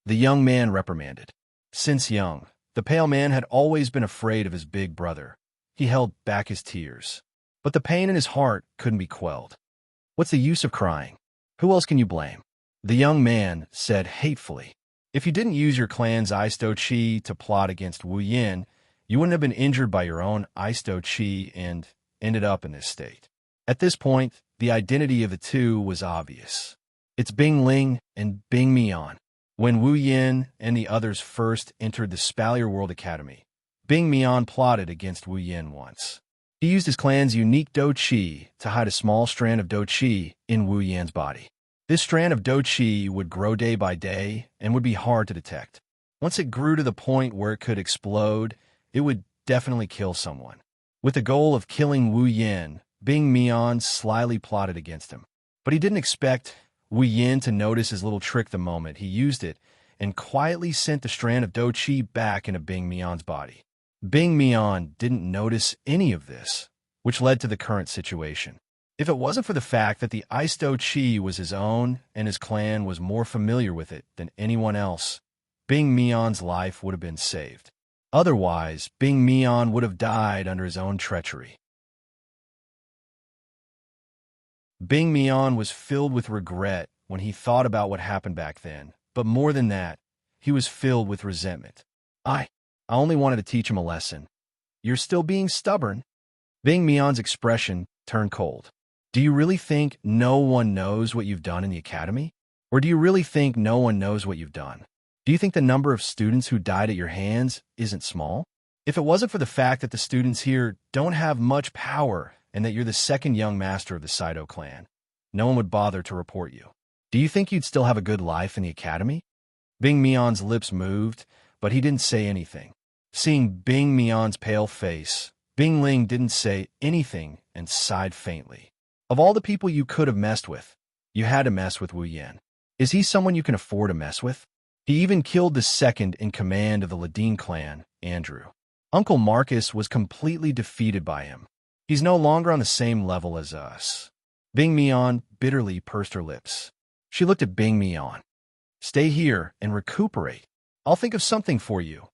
Speaker 1: The young man reprimanded. Since young, the pale man had always been afraid of his big brother. He held back his tears. But the pain in his heart couldn't be quelled. What's the use of crying? Who else can you blame? The young man said hatefully. If you didn't use your clan's Aisto Chi to plot against Wu Yin, you wouldn't have been injured by your own Aisto Chi and ended up in this state. At this point, the identity of the two was obvious. It's Bing Ling and Bing Mian. When Wu Yin and the others first entered the Spalier World Academy, Bing Mian plotted against Wu Yin once. He used his clan's unique Do Chi to hide a small strand of Do Chi in Wu Yan's body. This strand of Do Chi would grow day by day and would be hard to detect. Once it grew to the point where it could explode, it would definitely kill someone. With the goal of killing Wu Yin, Bing Mian slyly plotted against him. But he didn't expect Wu Yin to notice his little trick the moment he used it and quietly sent the strand of Do Chi back into Bing Mian's body. Bing Mian didn't notice any of this, which led to the current situation. If it wasn't for the fact that the Aisto Chi was his own and his clan was more familiar with it than anyone else, Bing Mian's life would have been saved. Otherwise, Bing Mian would have died under his own treachery. Bing Mian was filled with regret when he thought about what happened back then, but more than that, he was filled with resentment. I only wanted to teach him a lesson. You're still being stubborn. Bing Mian's expression turned cold. Do you really think no one knows what you've done in the academy? Or do you really think no one knows what you've done? Do you think the number of students who died at your hands isn't small? If it wasn't for the fact that the students here don't have much power and that you're the second young master of the Saido clan, no one would bother to report you. Do you think you'd still have a good life in the academy? Bing Mian's lips moved, but he didn't say anything. Seeing Bing Mian's pale face, Bing Ling didn't say anything and sighed faintly. Of all the people you could have messed with, you had to mess with Wu Yan. Is he someone you can afford to mess with? He even killed the second in command of the Ladine clan, Andrew. Uncle Marcus was completely defeated by him. He's no longer on the same level as us. Bing Mian bitterly pursed her lips. She looked at Bing Mian. Stay here and recuperate. I'll think of something for you.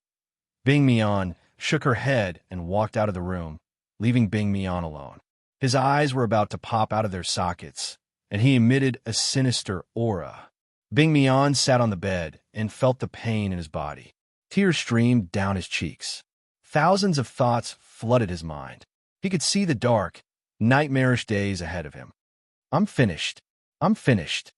Speaker 1: Bing Mian shook her head and walked out of the room, leaving Bing Mian alone. His eyes were about to pop out of their sockets, and he emitted a sinister aura. Bing Mian sat on the bed and felt the pain in his body. Tears streamed down his cheeks. Thousands of thoughts flooded his mind. He could see the dark, nightmarish days ahead of him. I'm finished. I'm finished.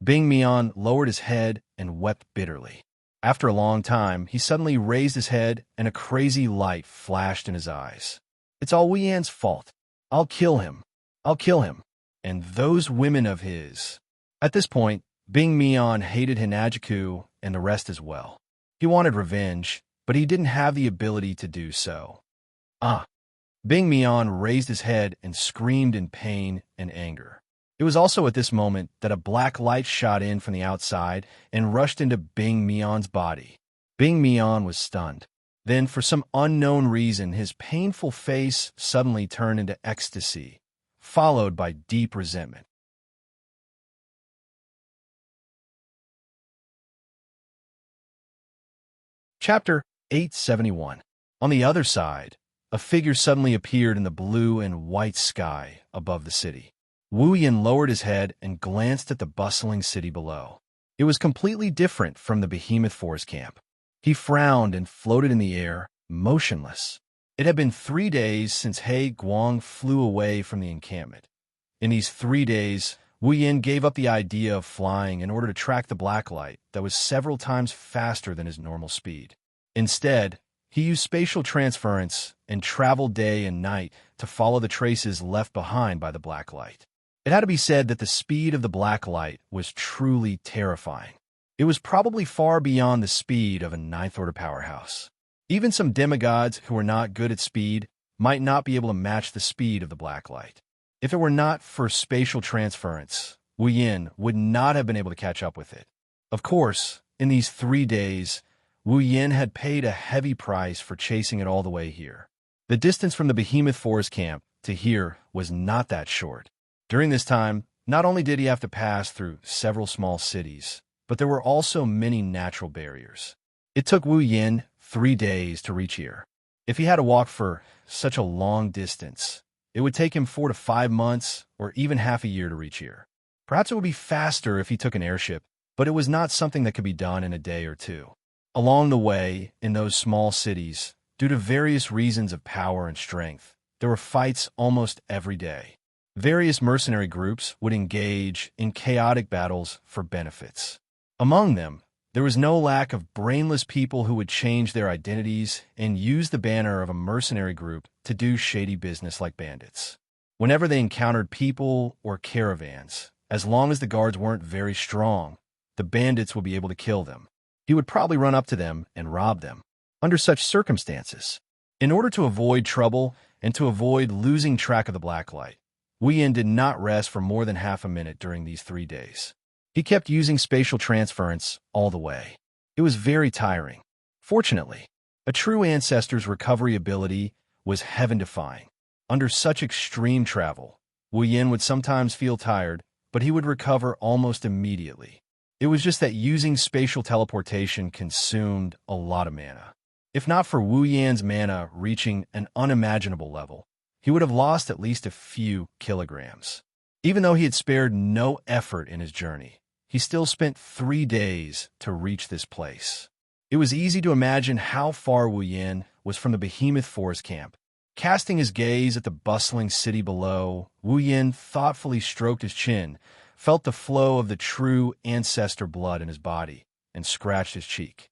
Speaker 1: Bing Mian lowered his head and wept bitterly. After a long time, he suddenly raised his head and a crazy light flashed in his eyes. It's all Wu Yan's fault. I'll kill him. I'll kill him. And those women of his. At this point, Bing Mian hated Hinajiku and the rest as well. He wanted revenge, but he didn't have the ability to do so. Bing Mian raised his head and screamed in pain and anger. It was also at this moment that a black light shot in from the outside and rushed into Bing Mian's body. Bing Mian was stunned. Then, for some unknown reason, his painful face suddenly turned into ecstasy, followed by deep resentment. Chapter 871. On the other side, a figure suddenly appeared in the blue and white sky above the city. Wu Yan lowered his head and glanced at the bustling city below. It was completely different from the behemoth forest camp. He frowned and floated in the air, motionless. It had been 3 days since He Guang flew away from the encampment. In these 3 days, Wu Yin gave up the idea of flying in order to track the black light that was several times faster than his normal speed. Instead, he used spatial transference and traveled day and night to follow the traces left behind by the black light. It had to be said that the speed of the black light was truly terrifying. It was probably far beyond the speed of a ninth-order powerhouse. Even some demigods who were not good at speed might not be able to match the speed of the black light. If it were not for spatial transference, Wu Yin would not have been able to catch up with it. Of course, in these 3 days, Wu Yin had paid a heavy price for chasing it all the way here. The distance from the behemoth forest camp to here was not that short. During this time, not only did he have to pass through several small cities, but there were also many natural barriers. It took Wu Yin 3 days to reach here. If he had to walk for such a long distance, it would take him 4 to 5 months or even half a year to reach here. Perhaps it would be faster if he took an airship, but it was not something that could be done in a day or two. Along the way, in those small cities, due to various reasons of power and strength, there were fights almost every day. Various mercenary groups would engage in chaotic battles for benefits. Among them, there was no lack of brainless people who would change their identities and use the banner of a mercenary group to do shady business like bandits. Whenever they encountered people or caravans, as long as the guards weren't very strong, the bandits would be able to kill them. He would probably run up to them and rob them. Under such circumstances, in order to avoid trouble and to avoid losing track of the black light, Wu Yin did not rest for more than half a minute during these 3 days. He kept using spatial transference all the way. It was very tiring. Fortunately, a true ancestor's recovery ability was heaven-defying. Under such extreme travel, Wu Yin would sometimes feel tired, but he would recover almost immediately. It was just that using spatial teleportation consumed a lot of mana. If not for Wu Yan's mana reaching an unimaginable level, he would have lost at least a few kilograms. Even though he had spared no effort in his journey, he still spent 3 days to reach this place. It was easy to imagine how far Wu Yin was from the behemoth forest camp. Casting his gaze at the bustling city below, Wu Yin thoughtfully stroked his chin, felt the flow of the true ancestor blood in his body, and scratched his cheek.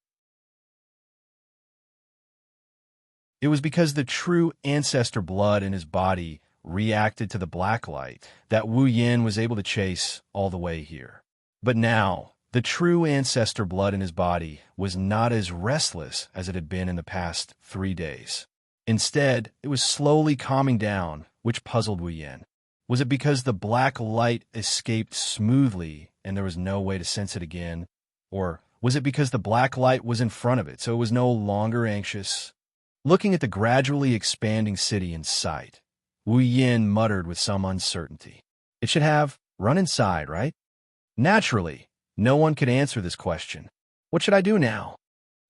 Speaker 1: It was because the true ancestor blood in his body reacted to the black light that Wu Yin was able to chase all the way here. But now, the true ancestor blood in his body was not as restless as it had been in the past 3 days. Instead, it was slowly calming down, which puzzled Wu Yin. Was it because the black light escaped smoothly and there was no way to sense it again? Or was it because the black light was in front of it, so it was no longer anxious? Looking at the gradually expanding city in sight, Wu Yin muttered with some uncertainty. It should have run inside, right? Naturally, no one could answer this question. What should I do now?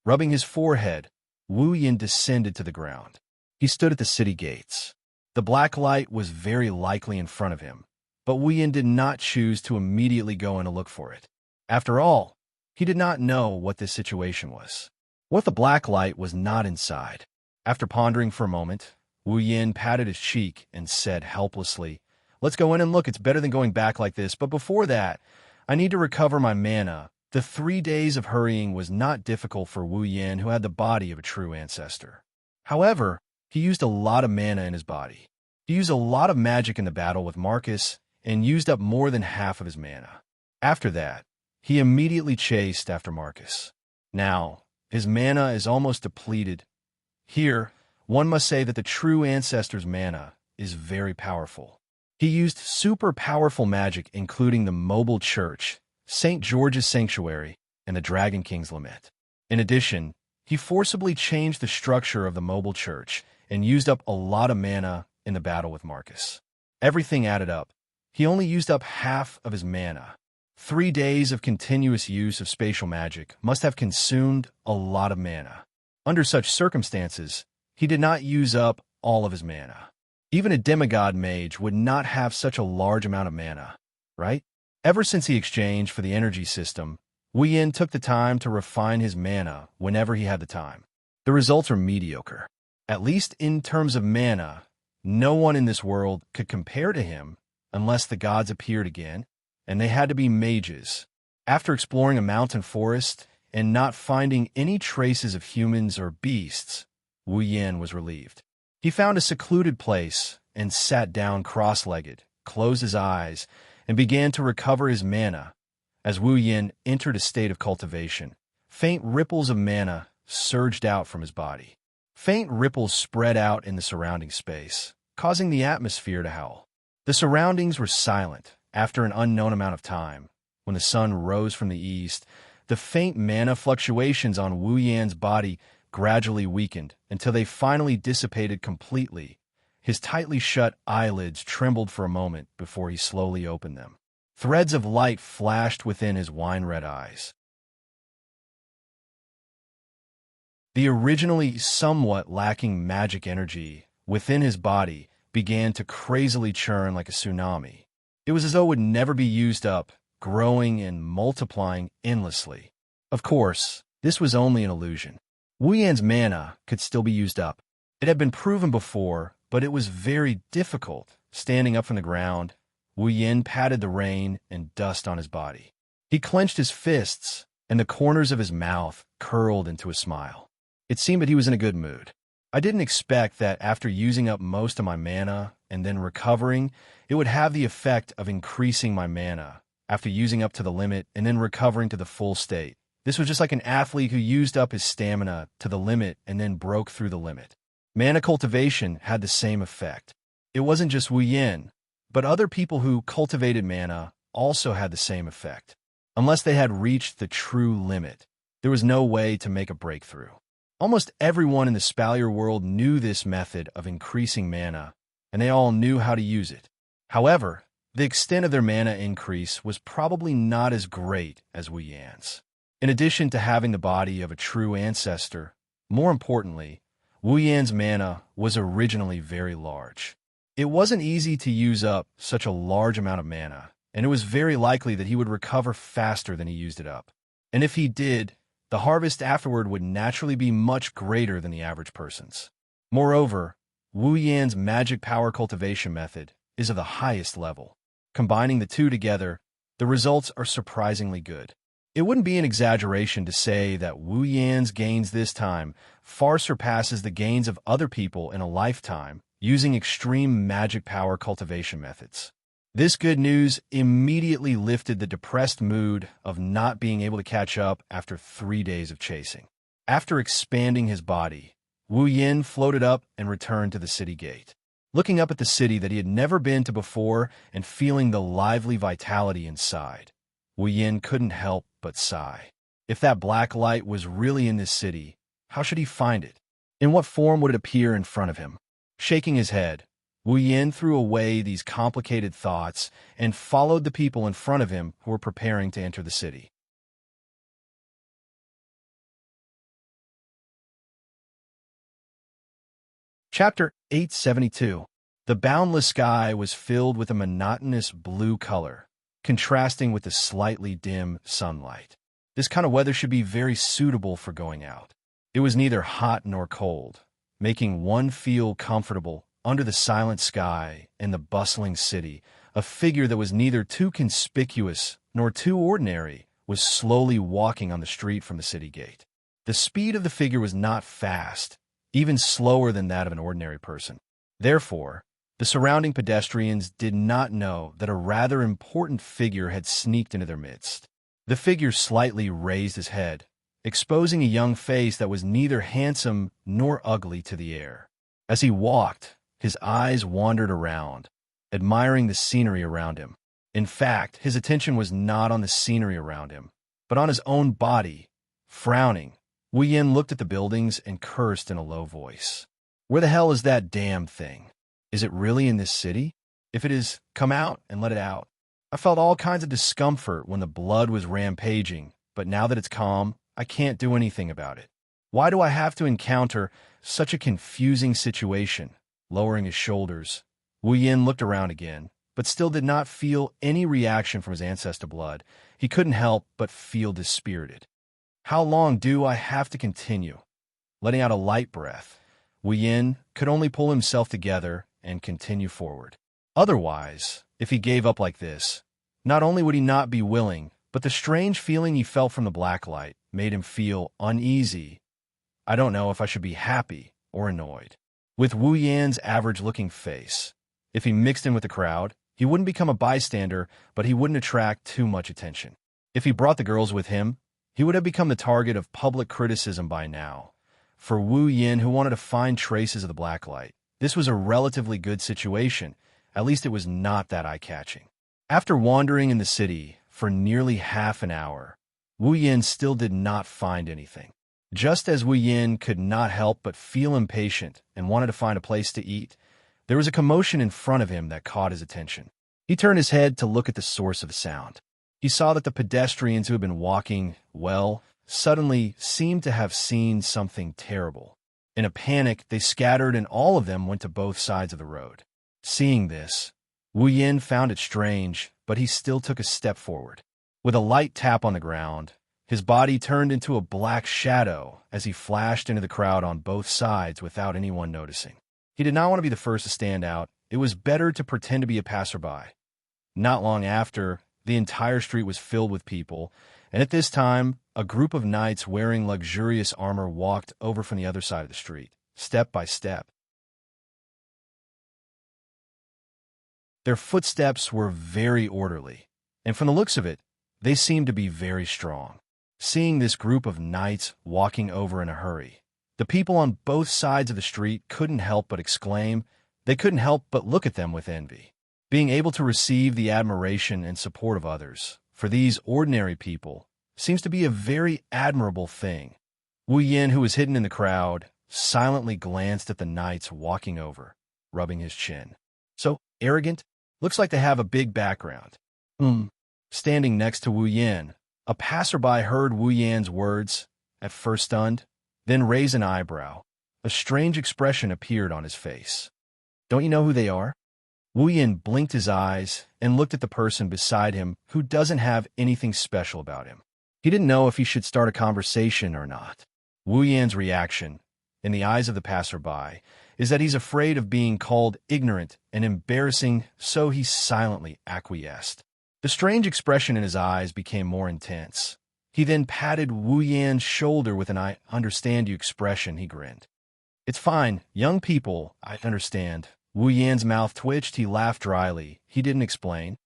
Speaker 1: Rubbing his forehead, Wu Yin descended to the ground. He stood at the city gates. The black light was very likely in front of him, but Wu Yin did not choose to immediately go in to look for it. After all, he did not know what this situation was. What if the black light was not inside? After pondering for a moment, Wu Yin patted his cheek and said helplessly, "Let's go in and look. It's better than going back like this, but before that, I need to recover my mana." The 3 days of hurrying was not difficult for Wu Yin, who had the body of a true ancestor. However, he used a lot of mana in his body. He used a lot of magic in the battle with Marcus and used up more than half of his mana. After that, he immediately chased after Marcus. Now, his mana is almost depleted. Here, one must say that the true ancestor's mana is very powerful. He used super powerful magic, including the mobile church, St. George's Sanctuary, and the Dragon King's Lament. In addition, he forcibly changed the structure of the mobile church and used up a lot of mana in the battle with Marcus. Everything added up. He only used up half of his mana. 3 days of continuous use of spatial magic must have consumed a lot of mana. Under such circumstances, he did not use up all of his mana. Even a demigod mage would not have such a large amount of mana, right? Ever since he exchanged for the energy system, Wu Yin took the time to refine his mana whenever he had the time. The results are mediocre. At least in terms of mana, no one in this world could compare to him unless the gods appeared again, and they had to be mages. After exploring a mountain forest and not finding any traces of humans or beasts, Wu Yan was relieved. He found a secluded place and sat down cross-legged, closed his eyes, and began to recover his mana. As Wu Yan entered a state of cultivation, faint ripples of mana surged out from his body. Faint ripples spread out in the surrounding space, causing the atmosphere to howl. The surroundings were silent after an unknown amount of time. When the sun rose from the east, the faint mana fluctuations on Wu Yan's body gradually weakened until they finally dissipated completely. His tightly shut eyelids trembled for a moment before he slowly opened them. Threads of light flashed within his wine-red eyes. The originally somewhat lacking magic energy within his body began to crazily churn like a tsunami. It was as though it would never be used up, growing and multiplying endlessly. Of course, this was only an illusion. Wu Yan's mana could still be used up. It had been proven before, but it was very difficult. Standing up from the ground, Wu Yan patted the rain and dust on his body. He clenched his fists, and the corners of his mouth curled into a smile. It seemed that he was in a good mood. I didn't expect that after using up most of my mana and then recovering, it would have the effect of increasing my mana after using up to the limit and then recovering to the full state. This was just like an athlete who used up his stamina to the limit and then broke through the limit. Mana cultivation had the same effect. It wasn't just Wu Yan, but other people who cultivated mana also had the same effect. Unless they had reached the true limit, there was no way to make a breakthrough. Almost everyone in the Spalier world knew this method of increasing mana, and they all knew how to use it. However, the extent of their mana increase was probably not as great as Wu Yan's. In addition to having the body of a true ancestor, more importantly, Wu Yan's mana was originally very large. It wasn't easy to use up such a large amount of mana, and it was very likely that he would recover faster than he used it up. And if he did, the harvest afterward would naturally be much greater than the average person's. Moreover, Wu Yan's magic power cultivation method is of the highest level. Combining the two together, the results are surprisingly good. It wouldn't be an exaggeration to say that Wu Yan's gains this time far surpasses the gains of other people in a lifetime using extreme magic power cultivation methods. This good news immediately lifted the depressed mood of not being able to catch up after 3 days of chasing. After expanding his body, Wu Yan floated up and returned to the city gate. Looking up at the city that he had never been to before and feeling the lively vitality inside, Wu Yan couldn't help but sigh. If that black light was really in this city, how should he find it? In what form would it appear in front of him? Shaking his head, Wu Yan threw away these complicated thoughts and followed the people in front of him who were preparing to enter the city. Chapter 872. The boundless sky was filled with a monotonous blue color, contrasting with the slightly dim sunlight. This kind of weather should be very suitable for going out. It was neither hot nor cold, making one feel comfortable under the silent sky and the bustling city. A figure that was neither too conspicuous nor too ordinary was slowly walking on the street from the city gate. The speed of the figure was not fast, even slower than that of an ordinary person. Therefore, the surrounding pedestrians did not know that a rather important figure had sneaked into their midst. The figure slightly raised his head, exposing a young face that was neither handsome nor ugly to the air. As he walked, his eyes wandered around, admiring the scenery around him. In fact, his attention was not on the scenery around him, but on his own body. Frowning, Wu Yan looked at the buildings and cursed in a low voice. Where the hell is that damn thing? Is it really in this city? If it is, come out and let it out. I felt all kinds of discomfort when the blood was rampaging, but now that it's calm, I can't do anything about it. Why do I have to encounter such a confusing situation? Lowering his shoulders, Wu Yan looked around again, but still did not feel any reaction from his ancestor blood. He couldn't help but feel dispirited. How long do I have to continue? Letting out a light breath, Wu Yin could only pull himself together and continue forward. Otherwise, if he gave up like this, not only would he not be willing, but the strange feeling he felt from the black light made him feel uneasy. I don't know if I should be happy or annoyed. With Wu Yan's average-looking face, if he mixed in with the crowd, he wouldn't become a bystander, but he wouldn't attract too much attention. If he brought the girls with him, he would have become the target of public criticism by now. For Wu Yin, who wanted to find traces of the black light, this was a relatively good situation. At least it was not that eye-catching. After wandering in the city for nearly half an hour, Wu Yin still did not find anything. Just as Wu Yin could not help but feel impatient and wanted to find a place to eat, there was a commotion in front of him that caught his attention. He turned his head to look at the source of the sound. He saw that the pedestrians who had been walking, suddenly seemed to have seen something terrible. In a panic, they scattered and all of them went to both sides of the road. Seeing this, Wu Yin found it strange, but he still took a step forward. With a light tap on the ground, his body turned into a black shadow as he flashed into the crowd on both sides without anyone noticing. He did not want to be the first to stand out. It was better to pretend to be a passerby. Not long after, the entire street was filled with people, and at this time, a group of knights wearing luxurious armor walked over from the other side of the street, step by step. Their footsteps were very orderly, and from the looks of it, they seemed to be very strong. Seeing this group of knights walking over in a hurry, the people on both sides of the street couldn't help but exclaim. They couldn't help but look at them with envy. Being able to receive the admiration and support of others, for these ordinary people, seems to be a very admirable thing. Wu Yin, who was hidden in the crowd, silently glanced at the knights walking over, rubbing his chin. So arrogant, looks like they have a big background. Standing next to Wu Yin, a passerby heard Wu Yan's words, at first stunned, then raised an eyebrow. A strange expression appeared on his face. Don't you know who they are? Wu Yin blinked his eyes and looked at the person beside him who doesn't have anything special about him. He didn't know if he should start a conversation or not. Wu Yan's reaction, in the eyes of the passerby, is that he's afraid of being called ignorant and embarrassing, so he silently acquiesced. The strange expression in his eyes became more intense. He then patted Wu Yan's shoulder with an "I understand you" expression. He grinned. It's fine, young people, I understand. Wu Yan's mouth twitched. He laughed dryly. He didn't explain.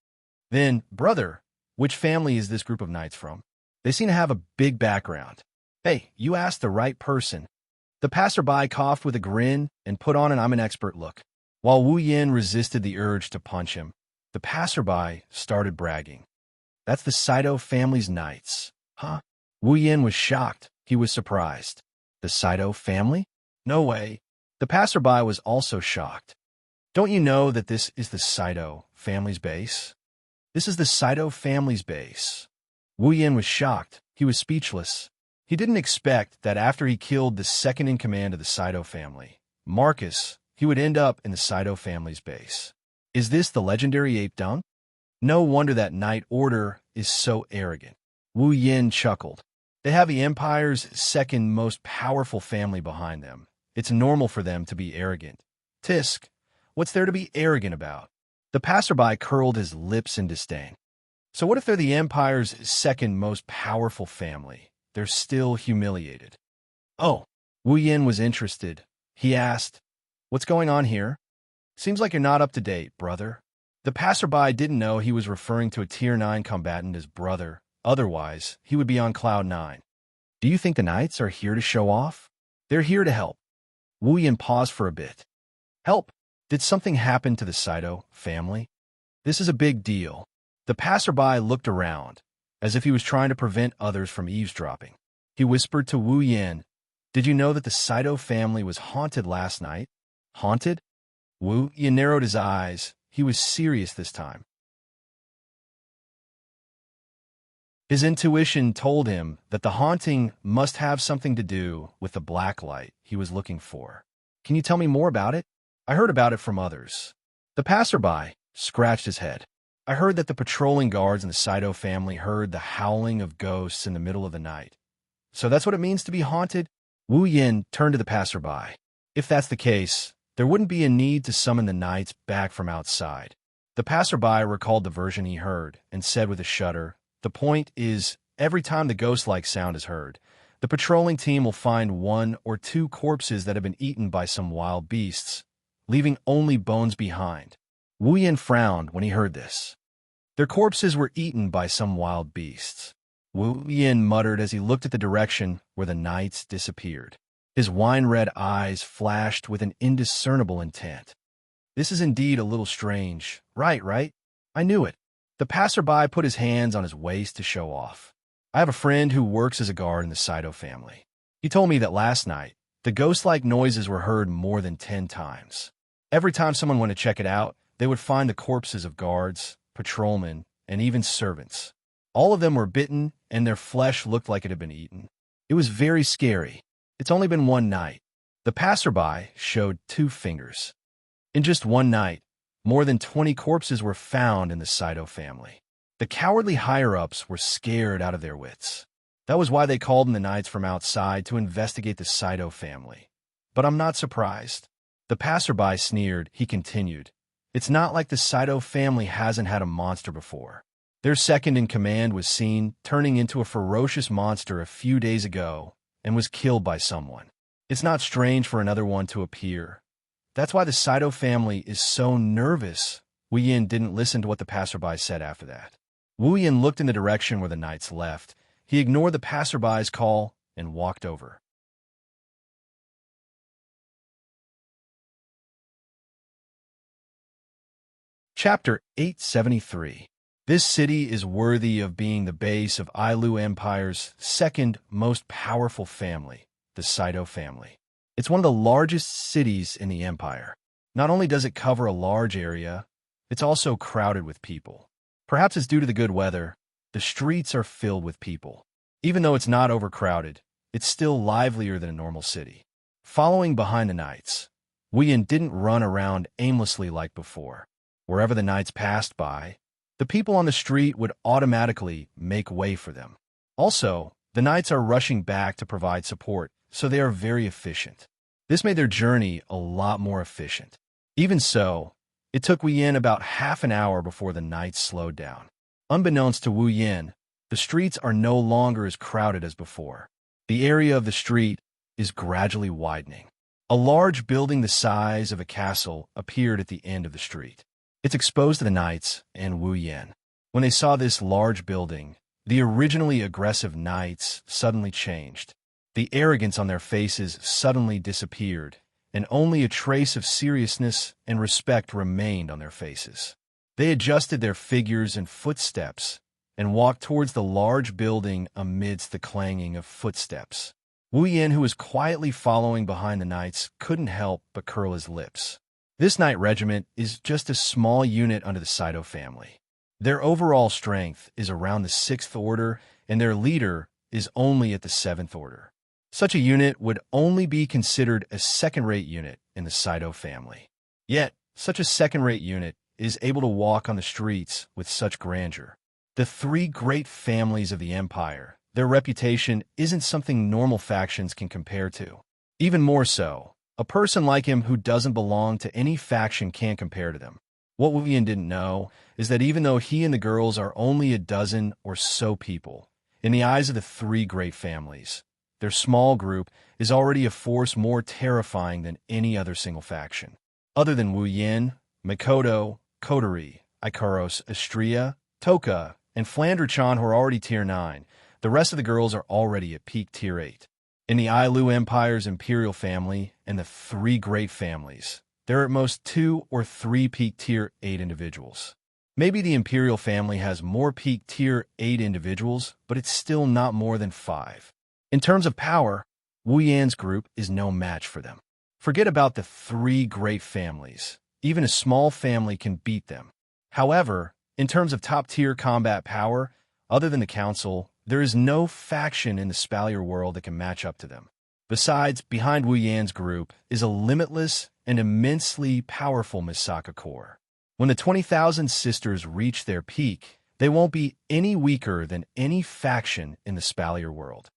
Speaker 1: Then, brother, which family is this group of knights from? They seem to have a big background. Hey, you asked the right person. The passerby coughed with a grin and put on an "I'm an expert" look. While Wu Yin resisted the urge to punch him, the passerby started bragging. That's the Saito family's knights. Huh? Wu Yin was shocked. He was surprised. The Saito family? No way. The passerby was also shocked. Don't you know that this is the Saito family's base? This is the Saito family's base. Wu Yin was shocked. He was speechless. He didn't expect that after he killed the second in command of the Saito family, Marcus, he would end up in the Saito family's base. Is this the legendary ape dung? No wonder that Knight Order is so arrogant. Wu Yin chuckled. They have the Empire's second most powerful family behind them. It's normal for them to be arrogant. Tisk, what's there to be arrogant about? The passerby curled his lips in disdain. So what if they're the Empire's second most powerful family? They're still humiliated. Oh, Wu Yin was interested. He asked, what's going on here? Seems like you're not up to date, brother. The passerby didn't know he was referring to a Tier 9 combatant as brother. Otherwise, he would be on Cloud 9. Do you think the knights are here to show off? They're here to help. Wu Yin paused for a bit. Help? Did something happen to the Saito family? This is a big deal. The passerby looked around, as if he was trying to prevent others from eavesdropping. He whispered to Wu Yin, did you know that the Saito family was haunted last night? Haunted? Wu Yin narrowed his eyes. He was serious this time. His intuition told him that the haunting must have something to do with the black light he was looking for. Can you tell me more about it? I heard about it from others. The passerby scratched his head. I heard that the patrolling guards in the Saito family heard the howling of ghosts in the middle of the night. So that's what it means to be haunted? Wu Yin turned to the passerby. If that's the case, there wouldn't be a need to summon the knights back from outside. The passerby recalled the version he heard and said with a shudder, "The point is, every time the ghost-like sound is heard, the patrolling team will find 1 or 2 corpses that have been eaten by some wild beasts, leaving only bones behind." Wu Yin frowned when he heard this. Their corpses were eaten by some wild beasts. Wu Yin muttered as he looked at the direction where the knights disappeared. His wine-red eyes flashed with an indiscernible intent. "This is indeed a little strange. Right? I knew it." The passerby put his hands on his waist to show off. "I have a friend who works as a guard in the Saito family. He told me that last night, the ghost-like noises were heard more than 10 times. Every time someone went to check it out, they would find the corpses of guards, patrolmen, and even servants. All of them were bitten, and their flesh looked like it had been eaten. It was very scary. It's only been one night." The passerby showed 2 fingers. "In just one night, more than 20 corpses were found in the Saito family. The cowardly higher-ups were scared out of their wits. That was why they called in the knights from outside to investigate the Saito family. But I'm not surprised." The passerby sneered. He continued, "It's not like the Saito family hasn't had a monster before. Their second-in-command was seen turning into a ferocious monster a few days ago and was killed by someone. It's not strange for another one to appear. That's why the Saito family is so nervous." Wu Yin didn't listen to what the passerby said after that. Wu Yin looked in the direction where the knights left. He ignored the passerby's call and walked over. Chapter 873. This city is worthy of being the base of Ailu Empire's second most powerful family, the Saito family. It's one of the largest cities in the empire. Not only does it cover a large area, it's also crowded with people. Perhaps it's due to the good weather. The streets are filled with people. Even though it's not overcrowded, it's still livelier than a normal city. Following behind the knights, Wu Yin didn't run around aimlessly like before. Wherever the knights passed by, the people on the street would automatically make way for them. Also, the knights are rushing back to provide support, so they are very efficient. This made their journey a lot more efficient. Even so, it took Wu Yin about half an hour before the knights slowed down. Unbeknownst to Wu Yin, the streets are no longer as crowded as before. The area of the street is gradually widening. A large building the size of a castle appeared at the end of the street. It's exposed to the knights and Wu Yin. When they saw this large building, the originally aggressive knights suddenly changed. The arrogance on their faces suddenly disappeared, and only a trace of seriousness and respect remained on their faces. They adjusted their figures and footsteps and walked towards the large building amidst the clanging of footsteps. Wu Yin, who was quietly following behind the knights, couldn't help but curl his lips. This knight regiment is just a small unit under the Saito family. Their overall strength is around the 6th order, and their leader is only at the 7th order. Such a unit would only be considered a second-rate unit in the Saito family. Yet, such a second-rate unit is able to walk on the streets with such grandeur. The 3 great families of the empire, their reputation isn't something normal factions can compare to. Even more so, a person like him who doesn't belong to any faction can't compare to them. What Wu Yin didn't know is that even though he and the girls are only a dozen or so people, in the eyes of the 3 great families, their small group is already a force more terrifying than any other single faction. Other than Wu Yin, Mikoto, Kotori, Ikaros, Astria, Toka, and Flandre-chan, who are already Tier 9, the rest of the girls are already at peak Tier 8. In the Ailu Empire's imperial family and the 3 great families, there are at most 2 or 3 peak Tier 8 individuals. Maybe the imperial family has more peak Tier 8 individuals, but it's still not more than 5. In terms of power, Wu Yan's group is no match for them. Forget about the 3 great families. Even a small family can beat them. However, in terms of top-tier combat power, other than the Council, there is no faction in the Spalier world that can match up to them. Besides, behind Wu Yan's group is a limitless and immensely powerful Misaka Corps. When the 20,000 sisters reach their peak, they won't be any weaker than any faction in the Spalier world.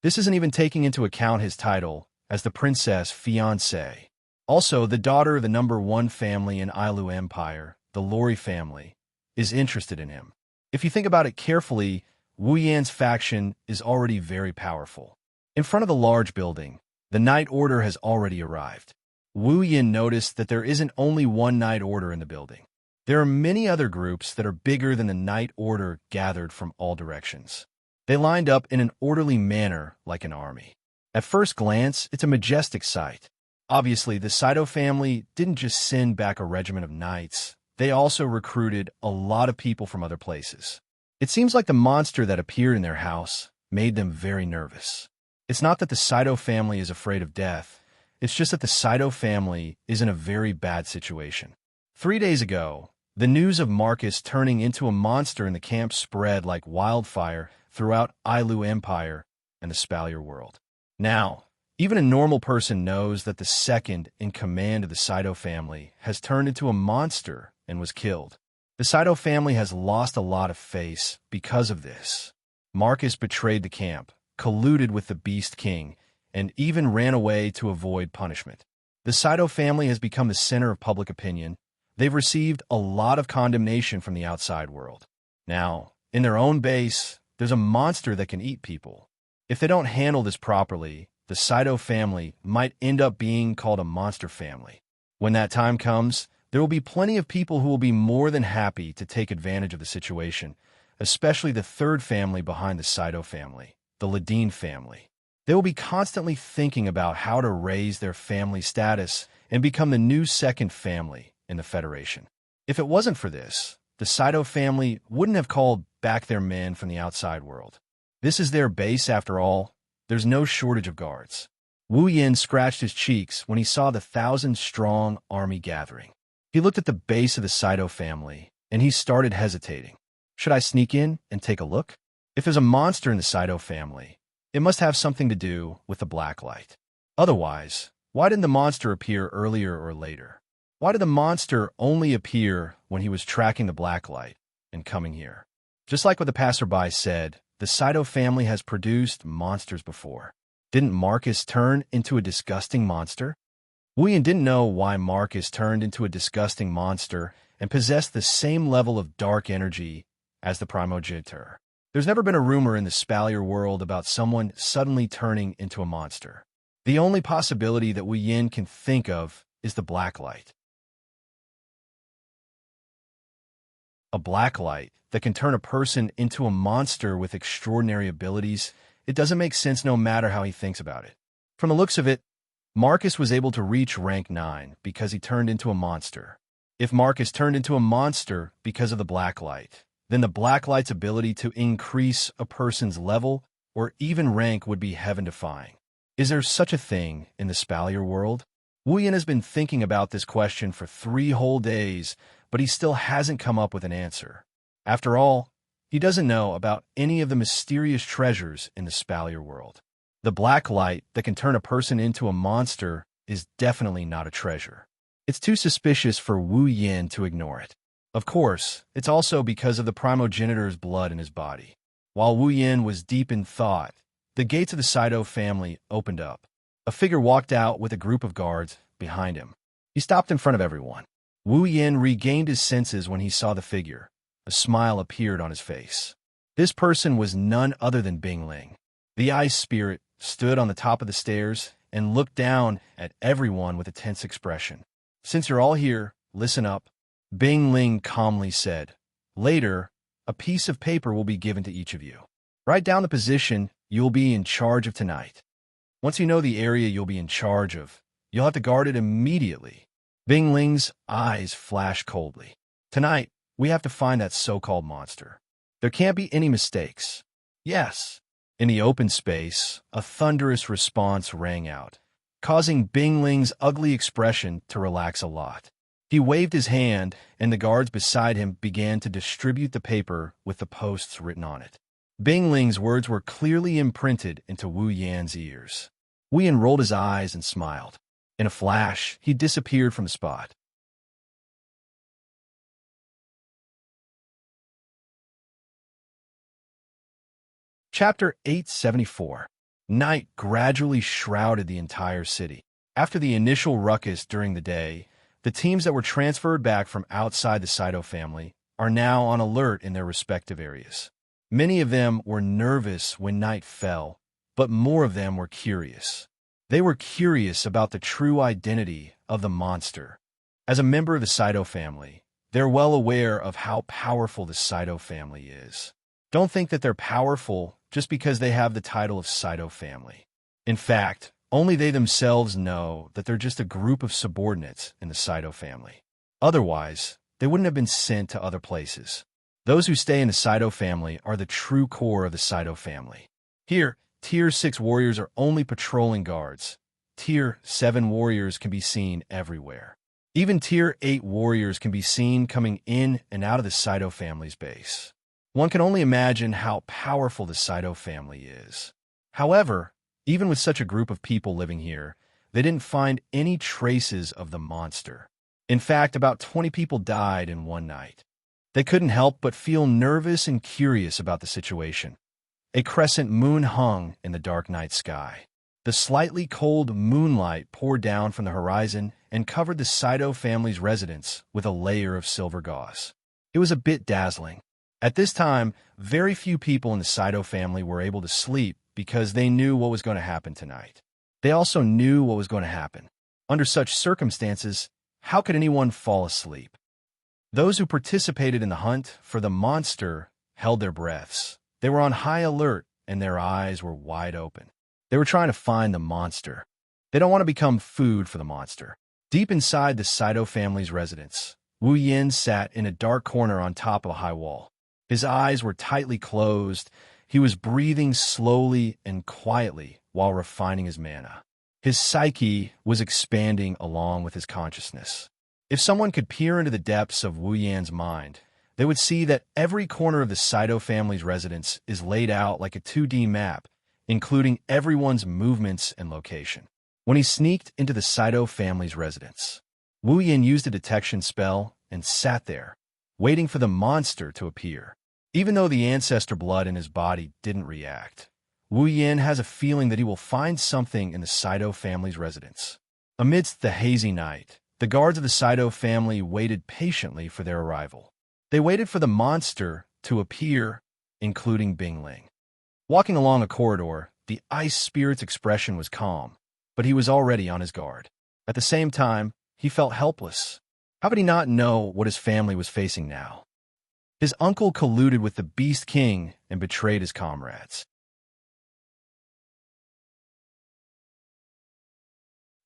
Speaker 1: This isn't even taking into account his title as the princess fiancée. Also, the daughter of the #1 family in Ilu Empire, the Lori family, is interested in him. If you think about it carefully, Wu Yan's faction is already very powerful. In front of the large building, the Night Order has already arrived. Wu Yan noticed that there isn't only one Night Order in the building. There are many other groups that are bigger than the Night Order gathered from all directions. They lined up in an orderly manner like an army. At first glance, it's a majestic sight. Obviously, the Saito family didn't just send back a regiment of knights. They also recruited a lot of people from other places. It seems like the monster that appeared in their house made them very nervous. It's not that the Saito family is afraid of death. It's just that the Saito family is in a very bad situation. 3 days ago, the news of Marcus turning into a monster in the camp spread like wildfire throughout Ilu Empire and the Spalier world. Now, even a normal person knows that the second in command of the Saito family has turned into a monster and was killed. The Saito family has lost a lot of face because of this. Marcus betrayed the camp, colluded with the Beast King, and even ran away to avoid punishment. The Saito family has become the center of public opinion. They've received a lot of condemnation from the outside world. Now, in their own base, there's a monster that can eat people. If they don't handle this properly, the Saito family might end up being called a monster family. When that time comes, there will be plenty of people who will be more than happy to take advantage of the situation, especially the third family behind the Saito family, the Ladine family. They will be constantly thinking about how to raise their family status and become the new second family in the Federation. If it wasn't for this, the Saito family wouldn't have called back their men from the outside world. This is their base after all. There's no shortage of guards. Wu Yan scratched his cheeks when he saw the 1,000-strong army gathering. He looked at the base of the Saito family, and he started hesitating. Should I sneak in and take a look? If there's a monster in the Saito family, it must have something to do with the black light. Otherwise, why didn't the monster appear earlier or later? Why did the monster only appear when he was tracking the black light and coming here? Just like what the passerby said, the Saito family has produced monsters before. Didn't Marcus turn into a disgusting monster? Wu Yan didn't know why Marcus turned into a disgusting monster and possessed the same level of dark energy as the primogenitor. There's never been a rumor in the Spalier world about someone suddenly turning into a monster. The only possibility that Wu Yan can think of is the black light. A black light that can turn a person into a monster with extraordinary abilities. It doesn't make sense no matter how he thinks about it. From the looks of it, Marcus was able to reach rank 9 because he turned into a monster. If Marcus turned into a monster because of the black light, then the black light's ability to increase a person's level or even rank would be heaven-defying. Is there such a thing in the Spalier world? Wu Yan has been thinking about this question for 3 whole days, but he still hasn't come up with an answer. After all, he doesn't know about any of the mysterious treasures in the Spalier world. The black light that can turn a person into a monster is definitely not a treasure. It's too suspicious for Wu Yan to ignore it. Of course, it's also because of the primogenitor's blood in his body. While Wu Yan was deep in thought, the gates of the Saito family opened up. A figure walked out with a group of guards behind him. He stopped in front of everyone. Wu Yan regained his senses when he saw the figure. A smile appeared on his face. This person was none other than Bing Ling. The ice spirit stood on the top of the stairs and looked down at everyone with a tense expression. "Since you're all here, listen up," Bing Ling calmly said. "Later, a piece of paper will be given to each of you. Write down the position you'll be in charge of tonight. Once you know the area you'll be in charge of, you'll have to guard it immediately." Bing Ling's eyes flashed coldly. "Tonight, we have to find that so-called monster. There can't be any mistakes." "Yes." In the open space, a thunderous response rang out, causing Bing Ling's ugly expression to relax a lot. He waved his hand, and the guards beside him began to distribute the paper with the posts written on it. Bing Ling's words were clearly imprinted into Wu Yan's ears. Wu Yan rolled his eyes and smiled. In a flash, he disappeared from the spot. Chapter 874. Night gradually shrouded the entire city. After the initial ruckus during the day, the teams that were transferred back from outside the Saito family are now on alert in their respective areas. Many of them were nervous when night fell, but more of them were curious. They were curious about the true identity of the monster. As a member of the Saito family, they're well aware of how powerful the Saito family is. Don't think that they're powerful just because they have the title of Saito family. In fact, only they themselves know that they're just a group of subordinates in the Saito family. Otherwise, they wouldn't have been sent to other places. Those who stay in the Saito family are the true core of the Saito family. Here, Tier 6 warriors are only patrolling guards. Tier 7 warriors can be seen everywhere. Even Tier 8 warriors can be seen coming in and out of the Saito family's base. One can only imagine how powerful the Saito family is. However, even with such a group of people living here, they didn't find any traces of the monster. In fact, about 20 people died in one night. They couldn't help but feel nervous and curious about the situation. A crescent moon hung in the dark night sky. The slightly cold moonlight poured down from the horizon and covered the Saito family's residence with a layer of silver gauze. It was a bit dazzling. At this time, very few people in the Saito family were able to sleep because they knew what was going to happen tonight. They also knew what was going to happen. Under such circumstances, how could anyone fall asleep? Those who participated in the hunt for the monster held their breaths. They were on high alert, and their eyes were wide open. They were trying to find the monster. They don't want to become food for the monster. Deep inside the Saito family's residence, Wu Yin sat in a dark corner on top of a high wall. His eyes were tightly closed. He was breathing slowly and quietly while refining his mana. His psyche was expanding along with his consciousness. If someone could peer into the depths of Wu Yan's mind, they would see that every corner of the Saito family's residence is laid out like a 2D map, including everyone's movements and location. When he sneaked into the Saito family's residence, Wu Yan used a detection spell and sat there, waiting for the monster to appear. Even though the ancestor blood in his body didn't react, Wu Yan has a feeling that he will find something in the Saito family's residence. Amidst the hazy night, the guards of the Saito family waited patiently for their arrival. They waited for the monster to appear, including Bing Ling. Walking along a corridor, the ice spirit's expression was calm, but he was already on his guard. At the same time, he felt helpless. How could he not know what his family was facing now? His uncle colluded with the Beast King and betrayed his comrades.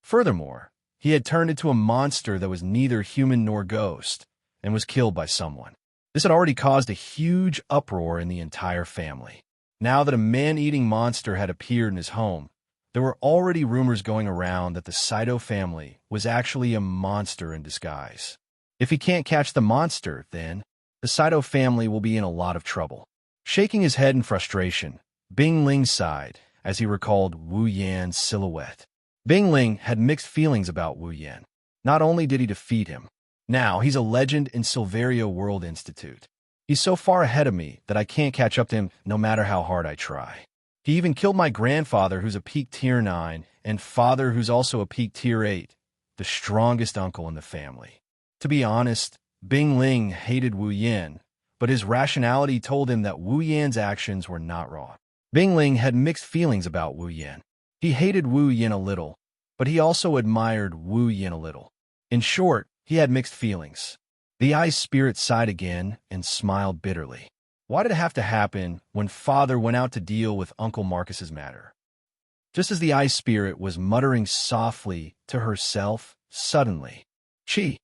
Speaker 1: Furthermore, he had turned into a monster that was neither human nor ghost and was killed by someone. This had already caused a huge uproar in the entire family. Now that a man-eating monster had appeared in his home, there were already rumors going around that the Saito family was actually a monster in disguise. If he can't catch the monster, then the Saito family will be in a lot of trouble. Shaking his head in frustration, Bing Ling sighed as he recalled Wu Yan's silhouette. Bing Ling had mixed feelings about Wu Yan. Not only did he defeat him, now he's a legend in Silverio World Institute. He's so far ahead of me that I can't catch up to him no matter how hard I try. He even killed my grandfather, who's a peak tier 9, and father, who's also a peak tier 8, the strongest uncle in the family. To be honest, Bing Ling hated Wu Yan, but his rationality told him that Wu Yan's actions were not wrong. Bing Ling had mixed feelings about Wu Yan. He hated Wu Yan a little, but he also admired Wu Yan a little. In short, he had mixed feelings. The ice spirit sighed again and smiled bitterly. Why did it have to happen when father went out to deal with Uncle Marcus's matter? Just as the ice spirit was muttering softly to herself, suddenly, "Chi!"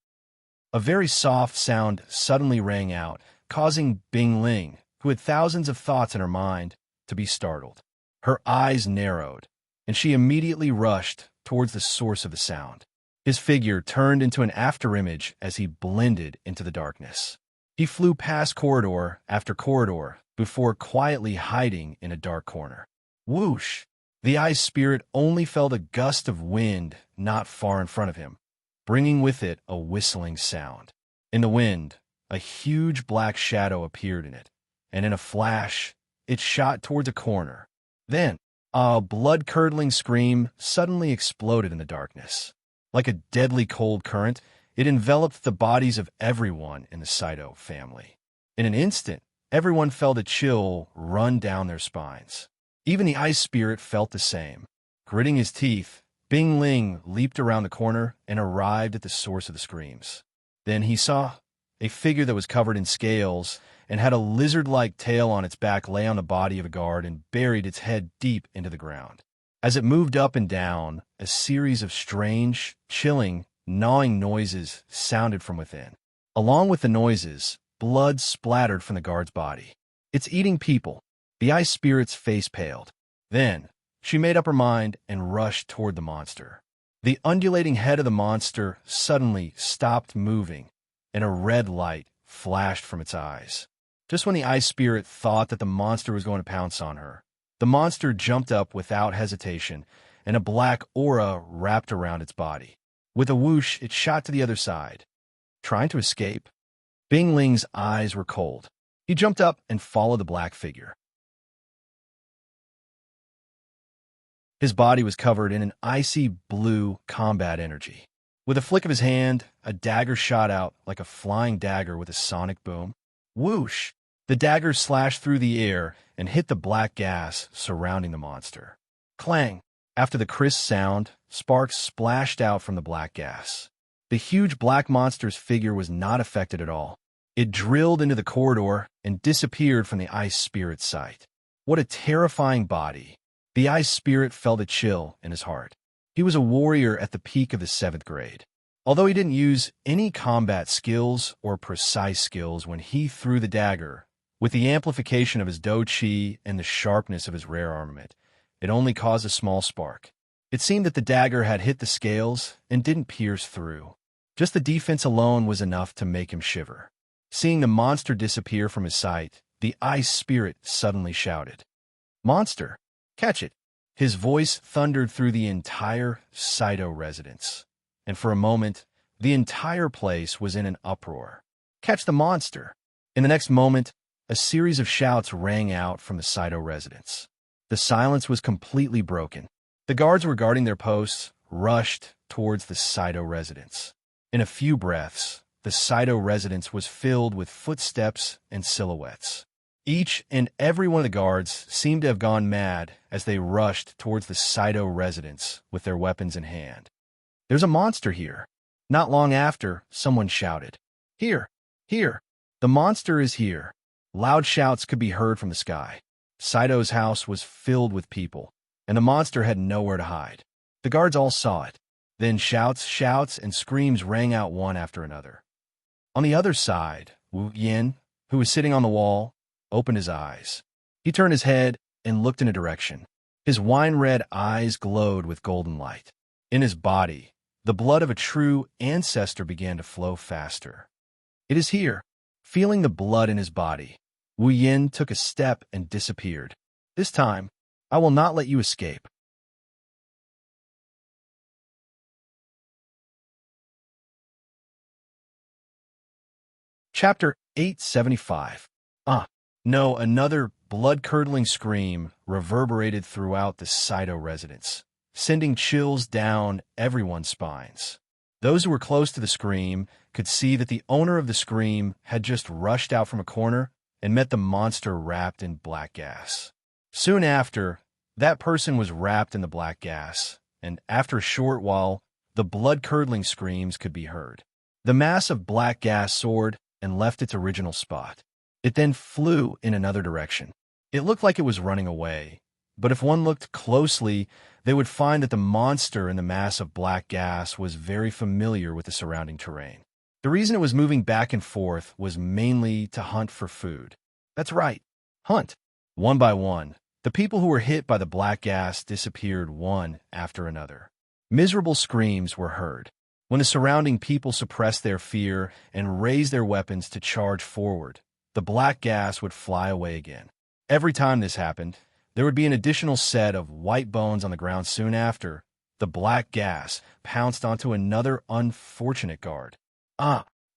Speaker 1: A very soft sound suddenly rang out, causing Bing Ling, who had thousands of thoughts in her mind, to be startled. Her eyes narrowed, and she immediately rushed towards the source of the sound. His figure turned into an afterimage as he blended into the darkness. He flew past corridor after corridor before quietly hiding in a dark corner. Whoosh! The ice spirit only felt a gust of wind not far in front of him, bringing with it a whistling sound. In the wind, a huge black shadow appeared in it, and in a flash, it shot towards a corner. Then, A blood-curdling scream suddenly exploded in the darkness. Like a deadly cold current, it enveloped the bodies of everyone in the Saito family. In an instant, everyone felt a chill run down their spines. Even the ice spirit felt the same. Gritting his teeth, Bing Ling leaped around the corner and arrived at the source of the screams. Then he saw a figure that was covered in scales and had a lizard-like tail on its back lay on the body of a guard and buried its head deep into the ground. As it moved up and down, a series of strange, chilling, gnawing noises sounded from within. Along with the noises, blood splattered from the guard's body. "It's eating people." The ice spirit's face paled. Then, she made up her mind and rushed toward the monster. The undulating head of the monster suddenly stopped moving, and a red light flashed from its eyes. Just when the ice spirit thought that the monster was going to pounce on her, the monster jumped up without hesitation, and a black aura wrapped around its body. With a whoosh, it shot to the other side. Trying to escape? Bing Ling's eyes were cold. He jumped up and followed the black figure. His body was covered in an icy blue combat energy. With a flick of his hand, a dagger shot out like a flying dagger with a sonic boom. Whoosh! The dagger slashed through the air and hit the black gas surrounding the monster. Clang! After the crisp sound, sparks splashed out from the black gas. The huge black monster's figure was not affected at all. It drilled into the corridor and disappeared from the ice spirit's sight. What a terrifying body! The ice spirit felt a chill in his heart. He was a warrior at the peak of the 7th grade. Although he didn't use any combat skills or precise skills when he threw the dagger, with the amplification of his do chi and the sharpness of his rare armament, it only caused a small spark. It seemed that the dagger had hit the scales and didn't pierce through. Just the defense alone was enough to make him shiver. Seeing the monster disappear from his sight, the ice spirit suddenly shouted, "Monster, catch it!" His voice thundered through the entire Saito residence, and for a moment, the entire place was in an uproar. "Catch the monster!" In the next moment, a series of shouts rang out from the Saito residence. The silence was completely broken. The guards were guarding their posts, rushed towards the Saito residence. In a few breaths, the Saito residence was filled with footsteps and silhouettes. Each and every one of the guards seemed to have gone mad as they rushed towards the Saito residence with their weapons in hand. "There's a monster here." Not long after, someone shouted, "Here! Here! The monster is here!" Loud shouts could be heard from the sky. Saito's house was filled with people, and the monster had nowhere to hide. The guards all saw it. Then shouts, and screams rang out one after another. On the other side, Wu Yin, who was sitting on the wall, opened his eyes. He turned his head and looked in a direction. His wine-red eyes glowed with golden light. In his body, the blood of a true ancestor began to flow faster. "It is here." Feeling the blood in his body, Wu Yin took a step and disappeared. "This time, I will not let you escape." Chapter 875. No, another blood-curdling scream reverberated throughout the Saito residence, sending chills down everyone's spines. Those who were close to the scream could see that the owner of the scream had just rushed out from a corner and met the monster wrapped in black gas. Soon after, that person was wrapped in the black gas, and after a short while, the blood-curdling screams could be heard. The mass of black gas soared and left its original spot. It then flew in another direction. It looked like it was running away, but if one looked closely, they would find that the monster in the mass of black gas was very familiar with the surrounding terrain. The reason it was moving back and forth was mainly to hunt for food. That's right, hunt. One by one, the people who were hit by the black gas disappeared one after another. Miserable screams were heard. When the surrounding people suppressed their fear and raised their weapons to charge forward, the black gas would fly away again. Every time this happened, there would be an additional set of white bones on the ground soon after. The black gas pounced onto another unfortunate guard.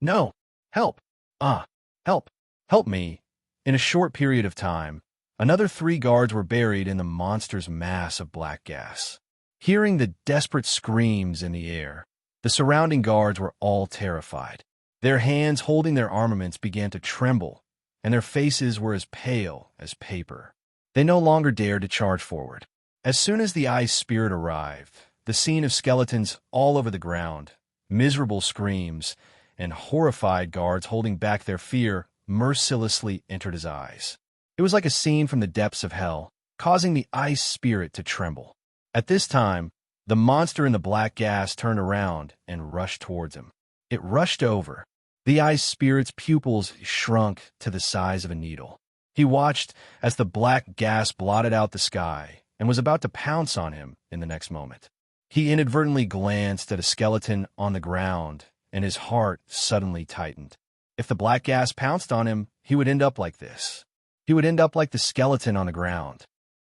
Speaker 1: No! Help! Help! Help me! In a short period of time, Another 3 guards were buried in the monster's mass of black gas. Hearing the desperate screams in the air, the surrounding guards were all terrified. Their hands holding their armaments began to tremble, and their faces were as pale as paper. They no longer dared to charge forward. As soon as the ice spirit arrived, the scene of skeletons all over the ground, miserable screams, and horrified guards holding back their fear mercilessly entered his eyes. It was like a scene from the depths of hell, causing the ice spirit to tremble. At this time, the monster in the black gas turned around and rushed towards him. It rushed over. The ice spirit's pupils shrunk to the size of a needle. He watched as the black gas blotted out the sky and was about to pounce on him in the next moment. He inadvertently glanced at a skeleton on the ground, and his heart suddenly tightened. If the black gas pounced on him, he would end up like this. He would end up like the skeleton on the ground.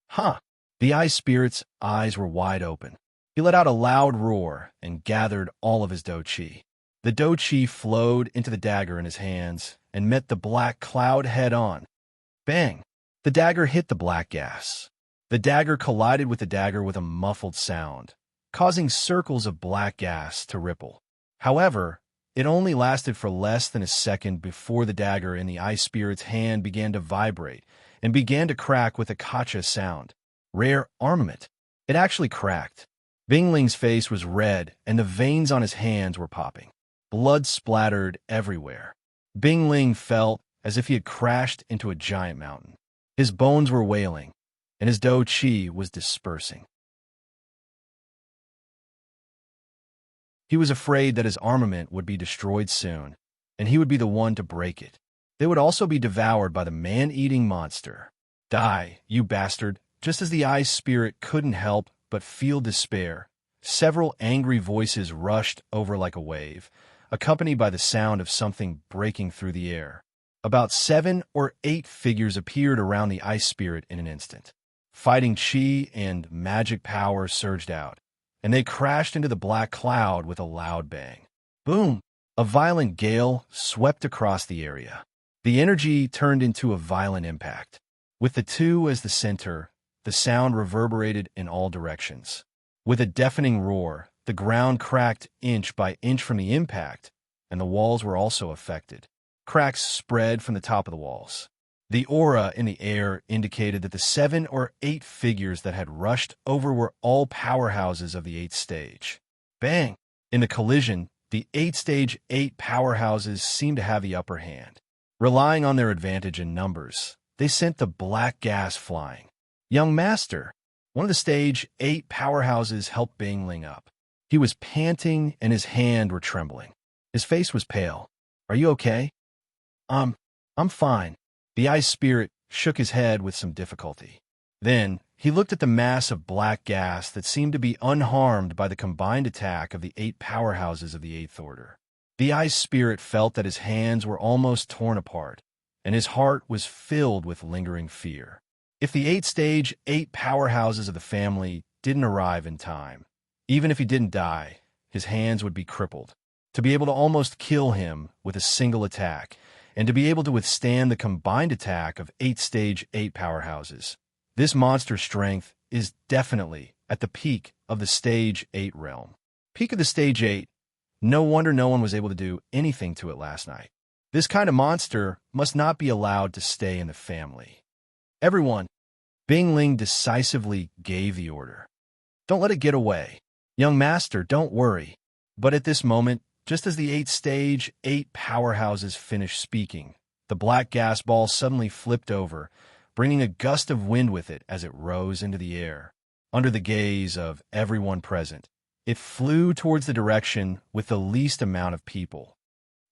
Speaker 1: Huh! The ice spirit's eyes were wide open. He let out a loud roar and gathered all of his do chi. The do chi flowed into the dagger in his hands and met the black cloud head-on. Bang! The dagger hit the black gas. The dagger collided with the dagger with a muffled sound, causing circles of black gas to ripple. However, it only lasted for less than a second before the dagger in the ice spirit's hand began to vibrate and began to crack with a kacha sound. Rare armament. It actually cracked. Bing Ling's face was red, and the veins on his hands were popping. Blood splattered everywhere. Bing Ling felt as if he had crashed into a giant mountain. His bones were wailing, and his do chi was dispersing. He was afraid that his armament would be destroyed soon, and he would be the one to break it. They would also be devoured by the man-eating monster. Die, you bastard! Just as the ice spirit couldn't help but feel despair, several angry voices rushed over like a wave, accompanied by the sound of something breaking through the air. About 7 or 8 figures appeared around the ice spirit in an instant. Fighting chi and magic power surged out, and they crashed into the black cloud with a loud bang. Boom! A violent gale swept across the area. The energy turned into a violent impact. With the 2 as the center, the sound reverberated in all directions. With a deafening roar, the ground cracked inch by inch from the impact, and the walls were also affected. Cracks spread from the top of the walls. The aura in the air indicated that the 7 or 8 figures that had rushed over were all powerhouses of the 8th stage. Bang! In the collision, the 8th stage 8 powerhouses seemed to have the upper hand. Relying on their advantage in numbers, they sent the black gas flying. Young Master, one of the stage 8 powerhouses, helped Bing Ling up. He was panting and his hand were trembling. His face was pale. Are you okay? I'm fine. The ice spirit shook his head with some difficulty. Then, he looked at the mass of black gas that seemed to be unharmed by the combined attack of the 8 powerhouses of the 8th Order. The ice spirit felt that his hands were almost torn apart, and his heart was filled with lingering fear. If the 8th stage 8 powerhouses of the family didn't arrive in time, even if he didn't die, his hands would be crippled. To be able to almost kill him with a single attack, and to be able to withstand the combined attack of 8th stage 8 powerhouses, this monster's strength is definitely at the peak of the stage 8 realm. Peak of the stage 8. No wonder no one was able to do anything to it last night. This kind of monster must not be allowed to stay in the family. Everyone, Bing Ling decisively gave the order. Don't let it get away. Young Master, don't worry. But at this moment, just as the 8th stage 8 powerhouses finished speaking, the black gas ball suddenly flipped over, bringing a gust of wind with it as it rose into the air. Under the gaze of everyone present, it flew towards the direction with the least amount of people.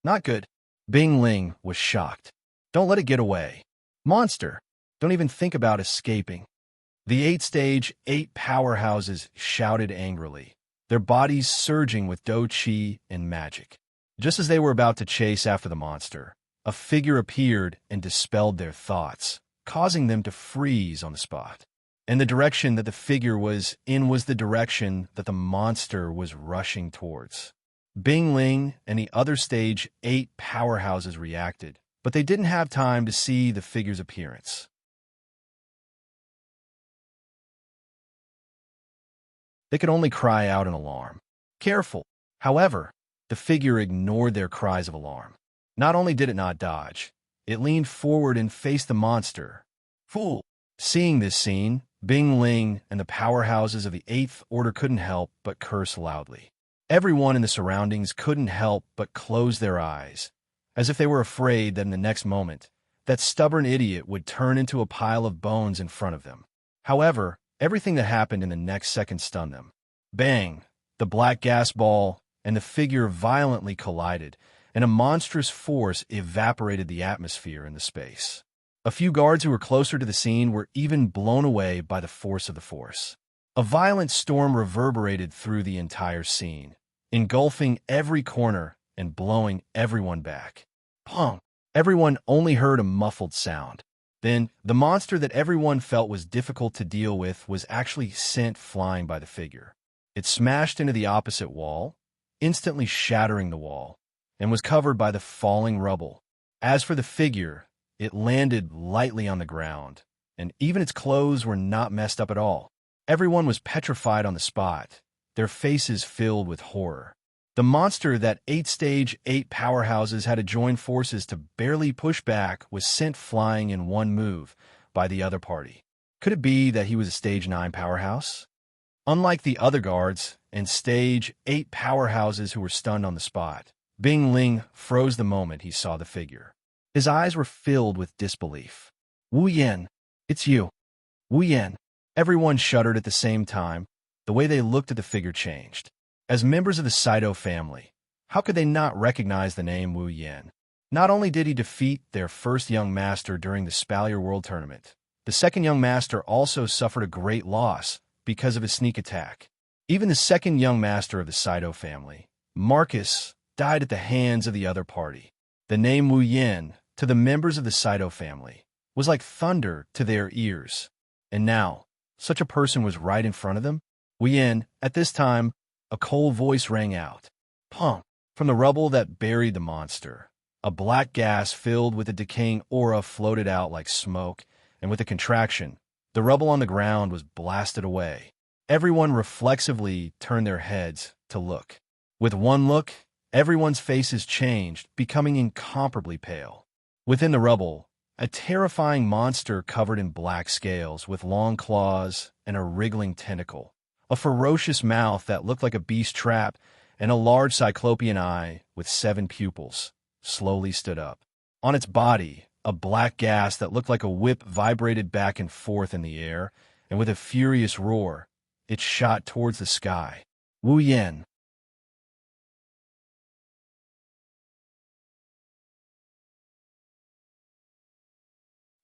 Speaker 1: Not good. Bing Ling was shocked. Don't let it get away. Monster, don't even think about escaping. The 8th stage 8 powerhouses shouted angrily, their bodies surging with do chi and magic. Just as they were about to chase after the monster, a figure appeared and dispelled their thoughts, causing them to freeze on the spot. And the direction that the figure was in was the direction that the monster was rushing towards. Bing Ling and the other stage 8 powerhouses reacted, but they didn't have time to see the figure's appearance. They could only cry out in alarm. Careful! However, the figure ignored their cries of alarm. Not only did it not dodge, it leaned forward and faced the monster. Fool! Seeing this scene, Bing Ling and the powerhouses of the Eighth Order couldn't help but curse loudly. Everyone in the surroundings couldn't help but close their eyes, as if they were afraid that in the next moment, that stubborn idiot would turn into a pile of bones in front of them. However, everything that happened in the next second stunned them. Bang! The black gas ball and the figure violently collided, and a monstrous force evaporated the atmosphere in the space. A few guards who were closer to the scene were even blown away by the force of the force. A violent storm reverberated through the entire scene, engulfing every corner and blowing everyone back. Pong! Everyone only heard a muffled sound. Then, the monster that everyone felt was difficult to deal with was actually sent flying by the figure. It smashed into the opposite wall, instantly shattering the wall, and was covered by the falling rubble. As for the figure, it landed lightly on the ground, and even its clothes were not messed up at all. Everyone was petrified on the spot, their faces filled with horror. The monster that 8 stage 8 powerhouses had to join forces to barely push back was sent flying in one move by the other party. Could it be that he was a stage 9 powerhouse? Unlike the other guards and stage 8 powerhouses who were stunned on the spot, Bing Ling froze the moment he saw the figure. His eyes were filled with disbelief. Wu Yan, it's you. Wu Yan. Everyone shuddered at the same time. The way they looked at the figure changed. As members of the Saito family, how could they not recognize the name Wu Yan? Not only did he defeat their first young master during the Spalier World Tournament, the second young master also suffered a great loss because of his sneak attack. Even the second young master of the Saito family, Marcus, died at the hands of the other party. The name Wu Yan, to the members of the Saito family, was like thunder to their ears. And now, such a person was right in front of them? Wu Yan, at this time, a cold voice rang out. Pong! From the rubble that buried the monster, a black gas filled with a decaying aura floated out like smoke, and with a contraction, the rubble on the ground was blasted away. Everyone reflexively turned their heads to look. With one look, everyone's faces changed, becoming incomparably pale. Within the rubble, a terrifying monster covered in black scales with long claws and a wriggling tentacle, a ferocious mouth that looked like a beast trap, and a large cyclopean eye with 7 pupils, slowly stood up. On its body, a black gas that looked like a whip vibrated back and forth in the air, and with a furious roar, it shot towards the sky. Wu Yan.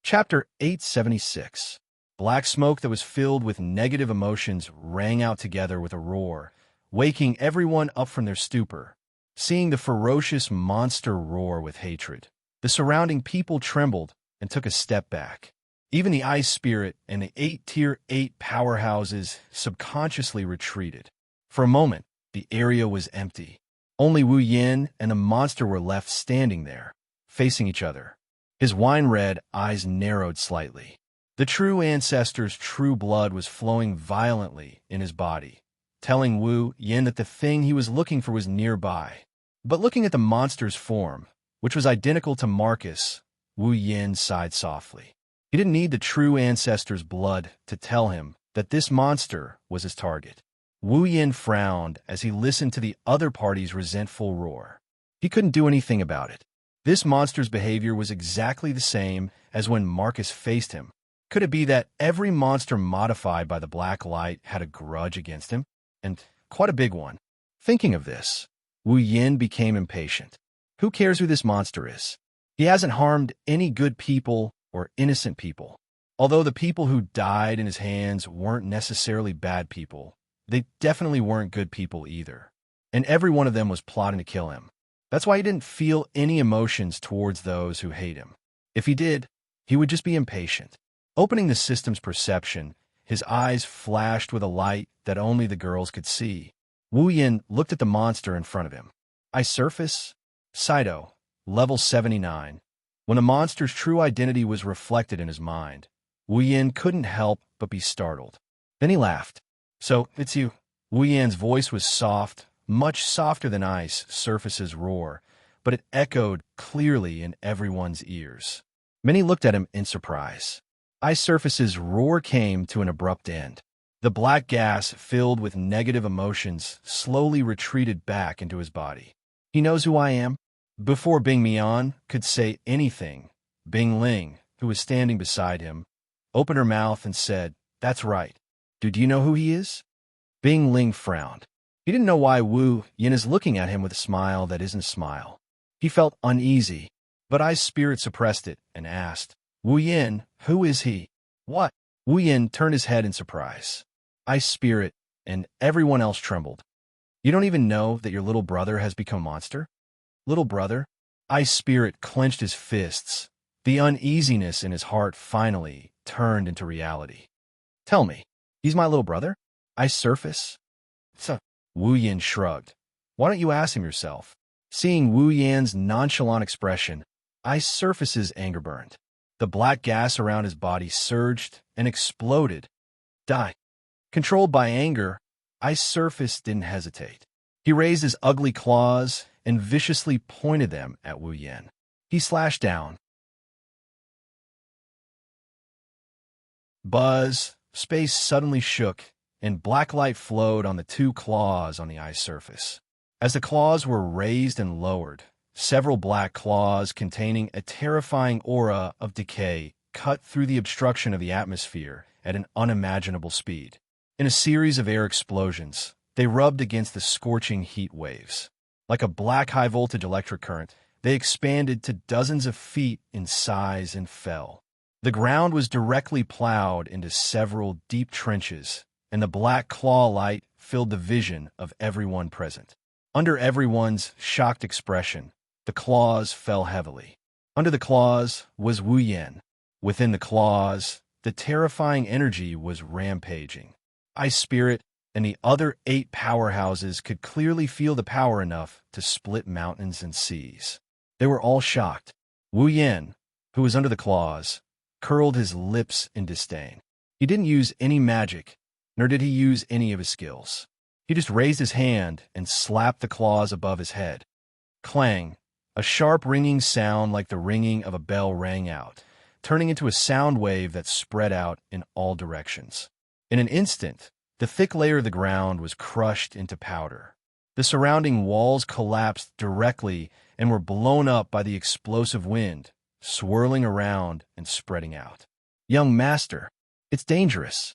Speaker 1: Chapter 876. Black smoke that was filled with negative emotions rang out together with a roar, waking everyone up from their stupor. Seeing the ferocious monster roar with hatred, the surrounding people trembled and took a step back. Even the Ice Spirit and the 8 Tier 8 powerhouses subconsciously retreated. For a moment, the area was empty. Only Wu Yan and the monster were left standing there, facing each other. His wine-red eyes narrowed slightly. The true ancestor's true blood was flowing violently in his body, telling Wu Yan that the thing he was looking for was nearby. But looking at the monster's form, which was identical to Marcus, Wu Yan sighed softly. He didn't need the true ancestor's blood to tell him that this monster was his target. Wu Yan frowned as he listened to the other party's resentful roar. He couldn't do anything about it. This monster's behavior was exactly the same as when Marcus faced him. Could it be that every monster modified by the black light had a grudge against him? And quite a big one. Thinking of this, Wu Yan became impatient. Who cares who this monster is? He hasn't harmed any good people or innocent people. Although the people who died in his hands weren't necessarily bad people, they definitely weren't good people either. And every one of them was plotting to kill him. That's why he didn't feel any emotions towards those who hate him. If he did, he would just be impatient. Opening the system's perception, his eyes flashed with a light that only the girls could see. Wu Yan looked at the monster in front of him. Ice surface? Saito, level 79. When the monster's true identity was reflected in his mind, Wu Yan couldn't help but be startled. Then he laughed. So, it's you. Wu Yan's voice was soft, much softer than ice surfaces roar, but it echoed clearly in everyone's ears. Many looked at him in surprise. Ice Surface's roar came to an abrupt end. The black gas, filled with negative emotions, slowly retreated back into his body. He knows who I am? Before Bing Mian could say anything, Bing Ling, who was standing beside him, opened her mouth and said, "That's right. Do you know who he is?" Bing Ling frowned. He didn't know why Wu Yin is looking at him with a smile that isn't a smile. He felt uneasy, but I's spirit suppressed it and asked, "Wu Yin, who is he?" "What?" Wu Yin turned his head in surprise. I's spirit and everyone else trembled. "You don't even know that your little brother has become a monster?" "Little brother?" I's spirit clenched his fists. The uneasiness in his heart finally turned into reality. "Tell me, he's my little brother?" I surface. So, Wu Yan shrugged. "Why don't you ask him yourself?" Seeing Wu Yan's nonchalant expression, I Surface's anger burned. The black gas around his body surged and exploded. Die. Controlled by anger, I Surface didn't hesitate. He raised his ugly claws and viciously pointed them at Wu Yan. He slashed down. Buzz, space suddenly shook, and black light flowed on the two claws on the ice surface. As the claws were raised and lowered, several black claws containing a terrifying aura of decay cut through the obstruction of the atmosphere at an unimaginable speed. In a series of air explosions, they rubbed against the scorching heat waves. Like a black high-voltage electric current, they expanded to dozens of feet in size and fell. The ground was directly plowed into several deep trenches, and the black claw light filled the vision of everyone present. Under everyone's shocked expression, the claws fell heavily. Under the claws was Wu Yan. Within the claws, the terrifying energy was rampaging. Ice Spirit and the other 8 powerhouses could clearly feel the power enough to split mountains and seas. They were all shocked. Wu Yan, who was under the claws, curled his lips in disdain. He didn't use any magic, nor did he use any of his skills. He just raised his hand and slapped the claws above his head. Clang! A sharp ringing sound like the ringing of a bell rang out, turning into a sound wave that spread out in all directions. In an instant, the thick layer of the ground was crushed into powder. The surrounding walls collapsed directly and were blown up by the explosive wind, swirling around and spreading out. "Young master, it's dangerous."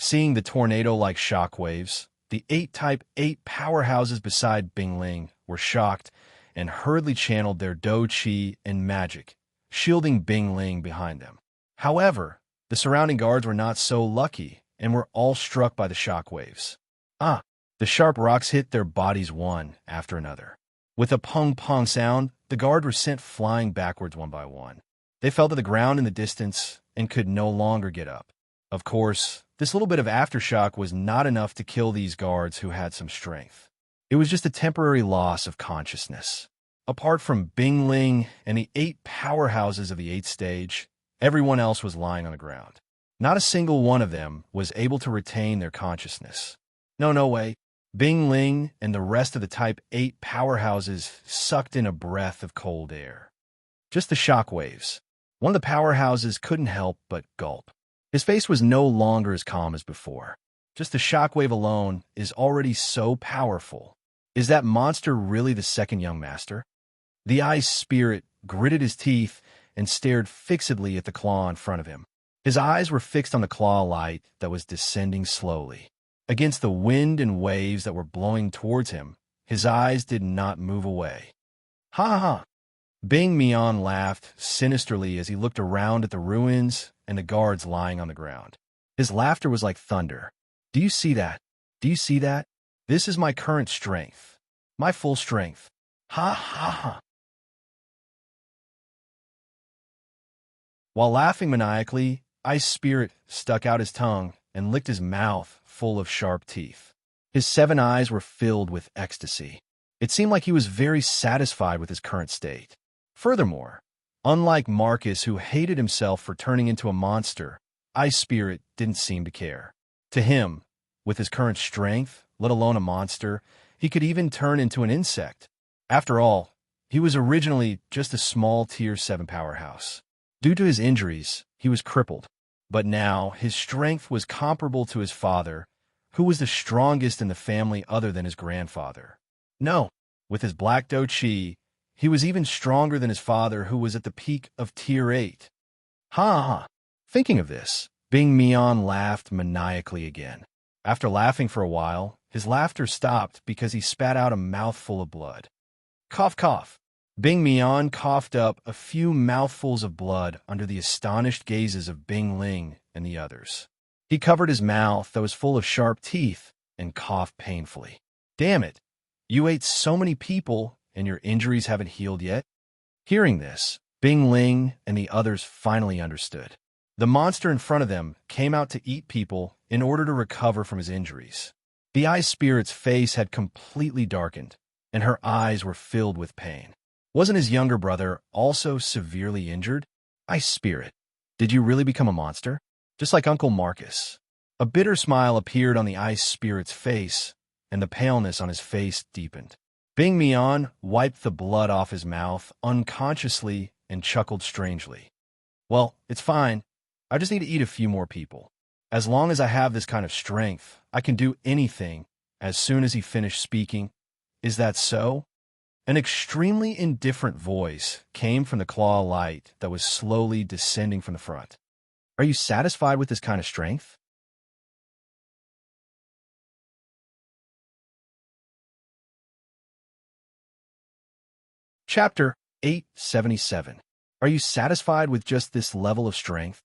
Speaker 1: Seeing the tornado-like shockwaves, the 8 powerhouses beside Bing Ling were shocked and hurriedly channeled their Do Chi and magic, shielding Bing Ling behind them. However, the surrounding guards were not so lucky and were all struck by the shockwaves. The sharp rocks hit their bodies one after another. With a pong-pong sound, the guards were sent flying backwards one by one. They fell to the ground in the distance and could no longer get up. Of course, this little bit of aftershock was not enough to kill these guards who had some strength. It was just a temporary loss of consciousness. Apart from Bing Ling and the 8 powerhouses of the 8th stage, everyone else was lying on the ground. Not a single one of them was able to retain their consciousness. No way. Bing Ling and the rest of the Type 8 powerhouses sucked in a breath of cold air. Just the shockwaves. One of the powerhouses couldn't help but gulp. His face was no longer as calm as before. Just the shockwave alone is already so powerful. Is that monster really the second young master? The Ice Spirit gritted his teeth and stared fixedly at the claw in front of him. His eyes were fixed on the claw light that was descending slowly. Against the wind and waves that were blowing towards him, his eyes did not move away. "Ha ha!" Bing Mian laughed sinisterly as he looked around at the ruins and the guards lying on the ground. His laughter was like thunder. "Do you see that? Do you see that? This is my current strength. My full strength. Ha ha ha!" While laughing maniacally, Ice Spirit stuck out his tongue and licked his mouth full of sharp teeth. His 7 eyes were filled with ecstasy. It seemed like he was very satisfied with his current state. Furthermore, unlike Marcus, who hated himself for turning into a monster, Ice Spirit didn't seem to care. To him, with his current strength, let alone a monster. He could even turn into an insect. After all, he was originally just a small Tier 7 powerhouse. Due to his injuries, he was crippled. But now, his strength was comparable to his father, who was the strongest in the family other than his grandfather. No, with his Black Do Chi, he was even stronger than his father, who was at the peak of Tier 8. Ha ha! Thinking of this, Bing Mian laughed maniacally again. After laughing for a while, his laughter stopped because he spat out a mouthful of blood. Cough, cough. Bing Mian coughed up a few mouthfuls of blood under the astonished gazes of Bing Ling and the others. He covered his mouth that was full of sharp teeth and coughed painfully. Damn it! You ate so many people and your injuries haven't healed yet? Hearing this, Bing Ling and the others finally understood. The monster in front of them came out to eat people in order to recover from his injuries. The ice spirit's face had completely darkened, and her eyes were filled with pain. Wasn't his younger brother also severely injured? Ice spirit, did you really become a monster? Just like Uncle Marcus. A bitter smile appeared on the ice spirit's face, and the paleness on his face deepened. Bing Mian wiped the blood off his mouth unconsciously and chuckled strangely. Well, it's fine. I just need to eat a few more people. As long as I have this kind of strength, I can do anything. As soon as he finished speaking, is that so? An extremely indifferent voice came from the claw light that was slowly descending from the front. Are you satisfied with this kind of strength? Chapter 877. Are you satisfied with just this level of strength?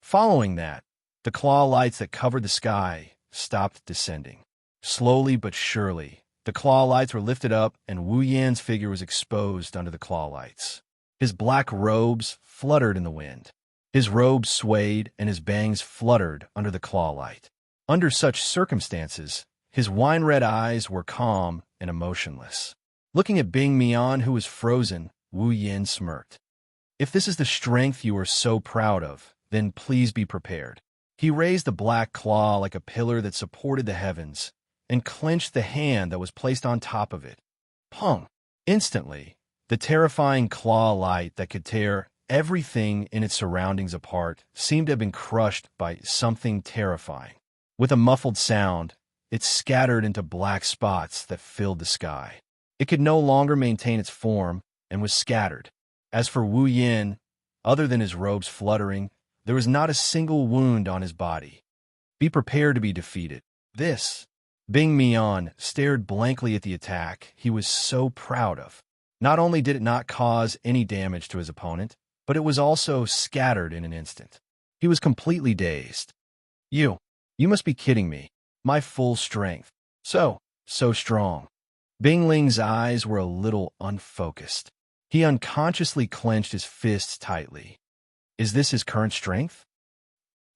Speaker 1: Following that, the claw lights that covered the sky stopped descending. Slowly but surely, the claw lights were lifted up and Wu Yan's figure was exposed under the claw lights. His black robes fluttered in the wind. His robes swayed and his bangs fluttered under the claw light. Under such circumstances, his wine-red eyes were calm and emotionless. Looking at Bing Mian, who was frozen, Wu Yan smirked. If this is the strength you are so proud of, then please be prepared. He raised the black claw like a pillar that supported the heavens and clenched the hand that was placed on top of it. Pong! Instantly, the terrifying claw light that could tear everything in its surroundings apart seemed to have been crushed by something terrifying. With a muffled sound, it scattered into black spots that filled the sky. It could no longer maintain its form and was scattered. As for Wu Yan, other than his robes fluttering, there was not a single wound on his body. Be prepared to be defeated. This. Bing Mian stared blankly at the attack he was so proud of. Not only did it not cause any damage to his opponent, but it was also scattered in an instant. He was completely dazed. You must be kidding me. My full strength. So strong. Bing Ling's eyes were a little unfocused. He unconsciously clenched his fists tightly. Is this his current strength?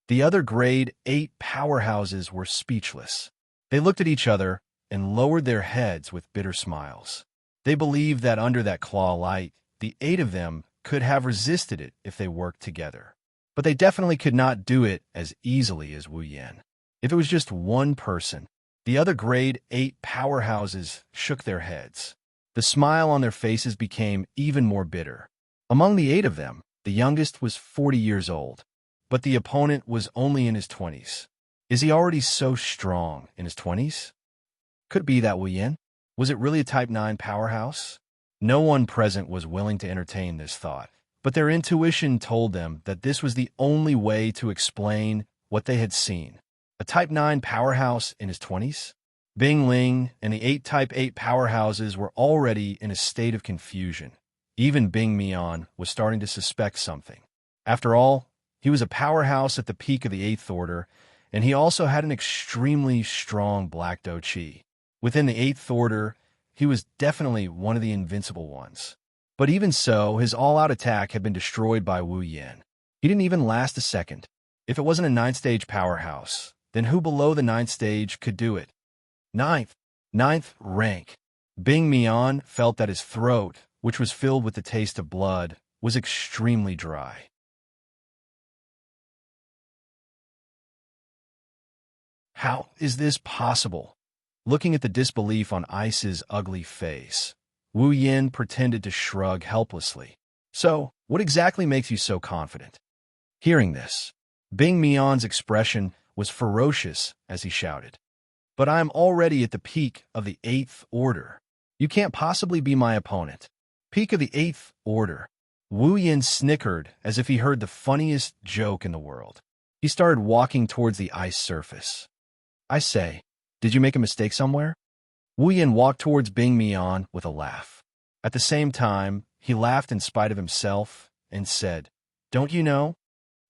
Speaker 1: The other grade 8 powerhouses were speechless. They looked at each other and lowered their heads with bitter smiles. They believed that under that claw light, the 8 of them could have resisted it if they worked together. But they definitely could not do it as easily as Wu Yan. If it was just one person, the other grade 8 powerhouses shook their heads. The smile on their faces became even more bitter. Among the 8 of them, the youngest was 40 years old, but the opponent was only in his 20s. Is he already so strong in his 20s? Could it be that Wu Yan? Was it really a Type 9 powerhouse? No one present was willing to entertain this thought, but their intuition told them that this was the only way to explain what they had seen. A Type 9 powerhouse in his 20s? Bing Ling and the 8 Type 8 powerhouses were already in a state of confusion. Even Bing Mian was starting to suspect something. After all, he was a powerhouse at the peak of the 8th order, and he also had an extremely strong Black Do Chi. Within the 8th order, he was definitely one of the invincible ones. But even so, his all-out attack had been destroyed by Wu Yan. He didn't even last a second. If it wasn't a 9th-stage powerhouse, then who below the 9th stage could do it? Ninth rank. Bing Mian felt that his throat, which was filled with the taste of blood, was extremely dry. How is this possible? Looking at the disbelief on Ice's ugly face, Wu Yin pretended to shrug helplessly. So, what exactly makes you so confident? Hearing this, Bing Mian's expression was ferocious as he shouted. But I am already at the peak of the 8th order. You can't possibly be my opponent. Peak of the 8th order. Wu Yin snickered as if he heard the funniest joke in the world. He started walking towards the ice surface. I say, did you make a mistake somewhere? Wu Yin walked towards Bing Mian with a laugh. At the same time, he laughed in spite of himself and said, don't you know?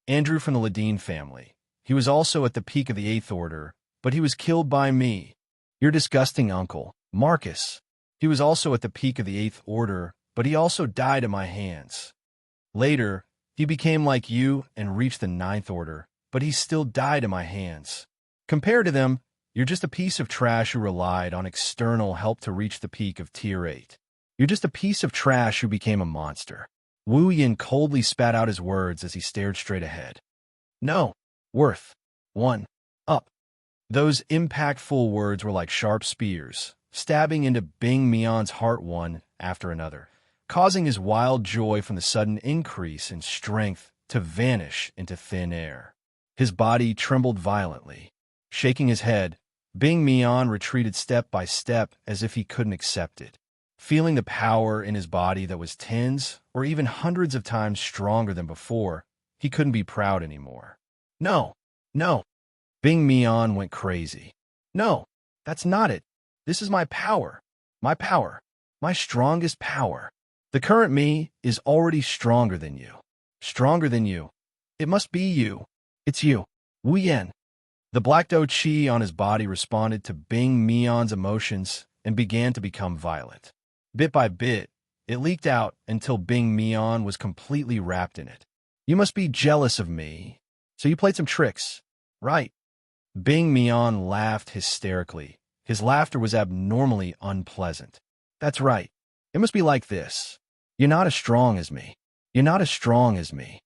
Speaker 1: Andrew from the Ladine family. He was also at the peak of the 8th order, but he was killed by me. Your disgusting uncle, Marcus. He was also at the peak of the 8th order, but he also died at my hands. Later, he became like you and reached the 9th order, but he still died at my hands. Compared to them, you're just a piece of trash who relied on external help to reach the peak of Tier 8. You're just a piece of trash who became a monster. Wu Yin coldly spat out his words as he stared straight ahead. No. Worth. 1. Up. Those impactful words were like sharp spears, stabbing into Bing Mian's heart one after another, causing his wild joy from the sudden increase in strength to vanish into thin air. His body trembled violently. Shaking his head, Bing Mian retreated step by step as if he couldn't accept it. Feeling the power in his body that was tens or even hundreds of times stronger than before, he couldn't be proud anymore. No, no. Bing Mian went crazy. No, that's not it. This is my power. My power. My strongest power. The current me is already stronger than you. Stronger than you. It must be you. It's you. Wu Yin. The black dough chi on his body responded to Bing Mian's emotions and began to become violent. Bit by bit, it leaked out until Bing Mian was completely wrapped in it. You must be jealous of me. So you played some tricks, right? Bing Mian laughed hysterically. His laughter was abnormally unpleasant. That's right. It must be like this. You're not as strong as me. You're not as strong as me.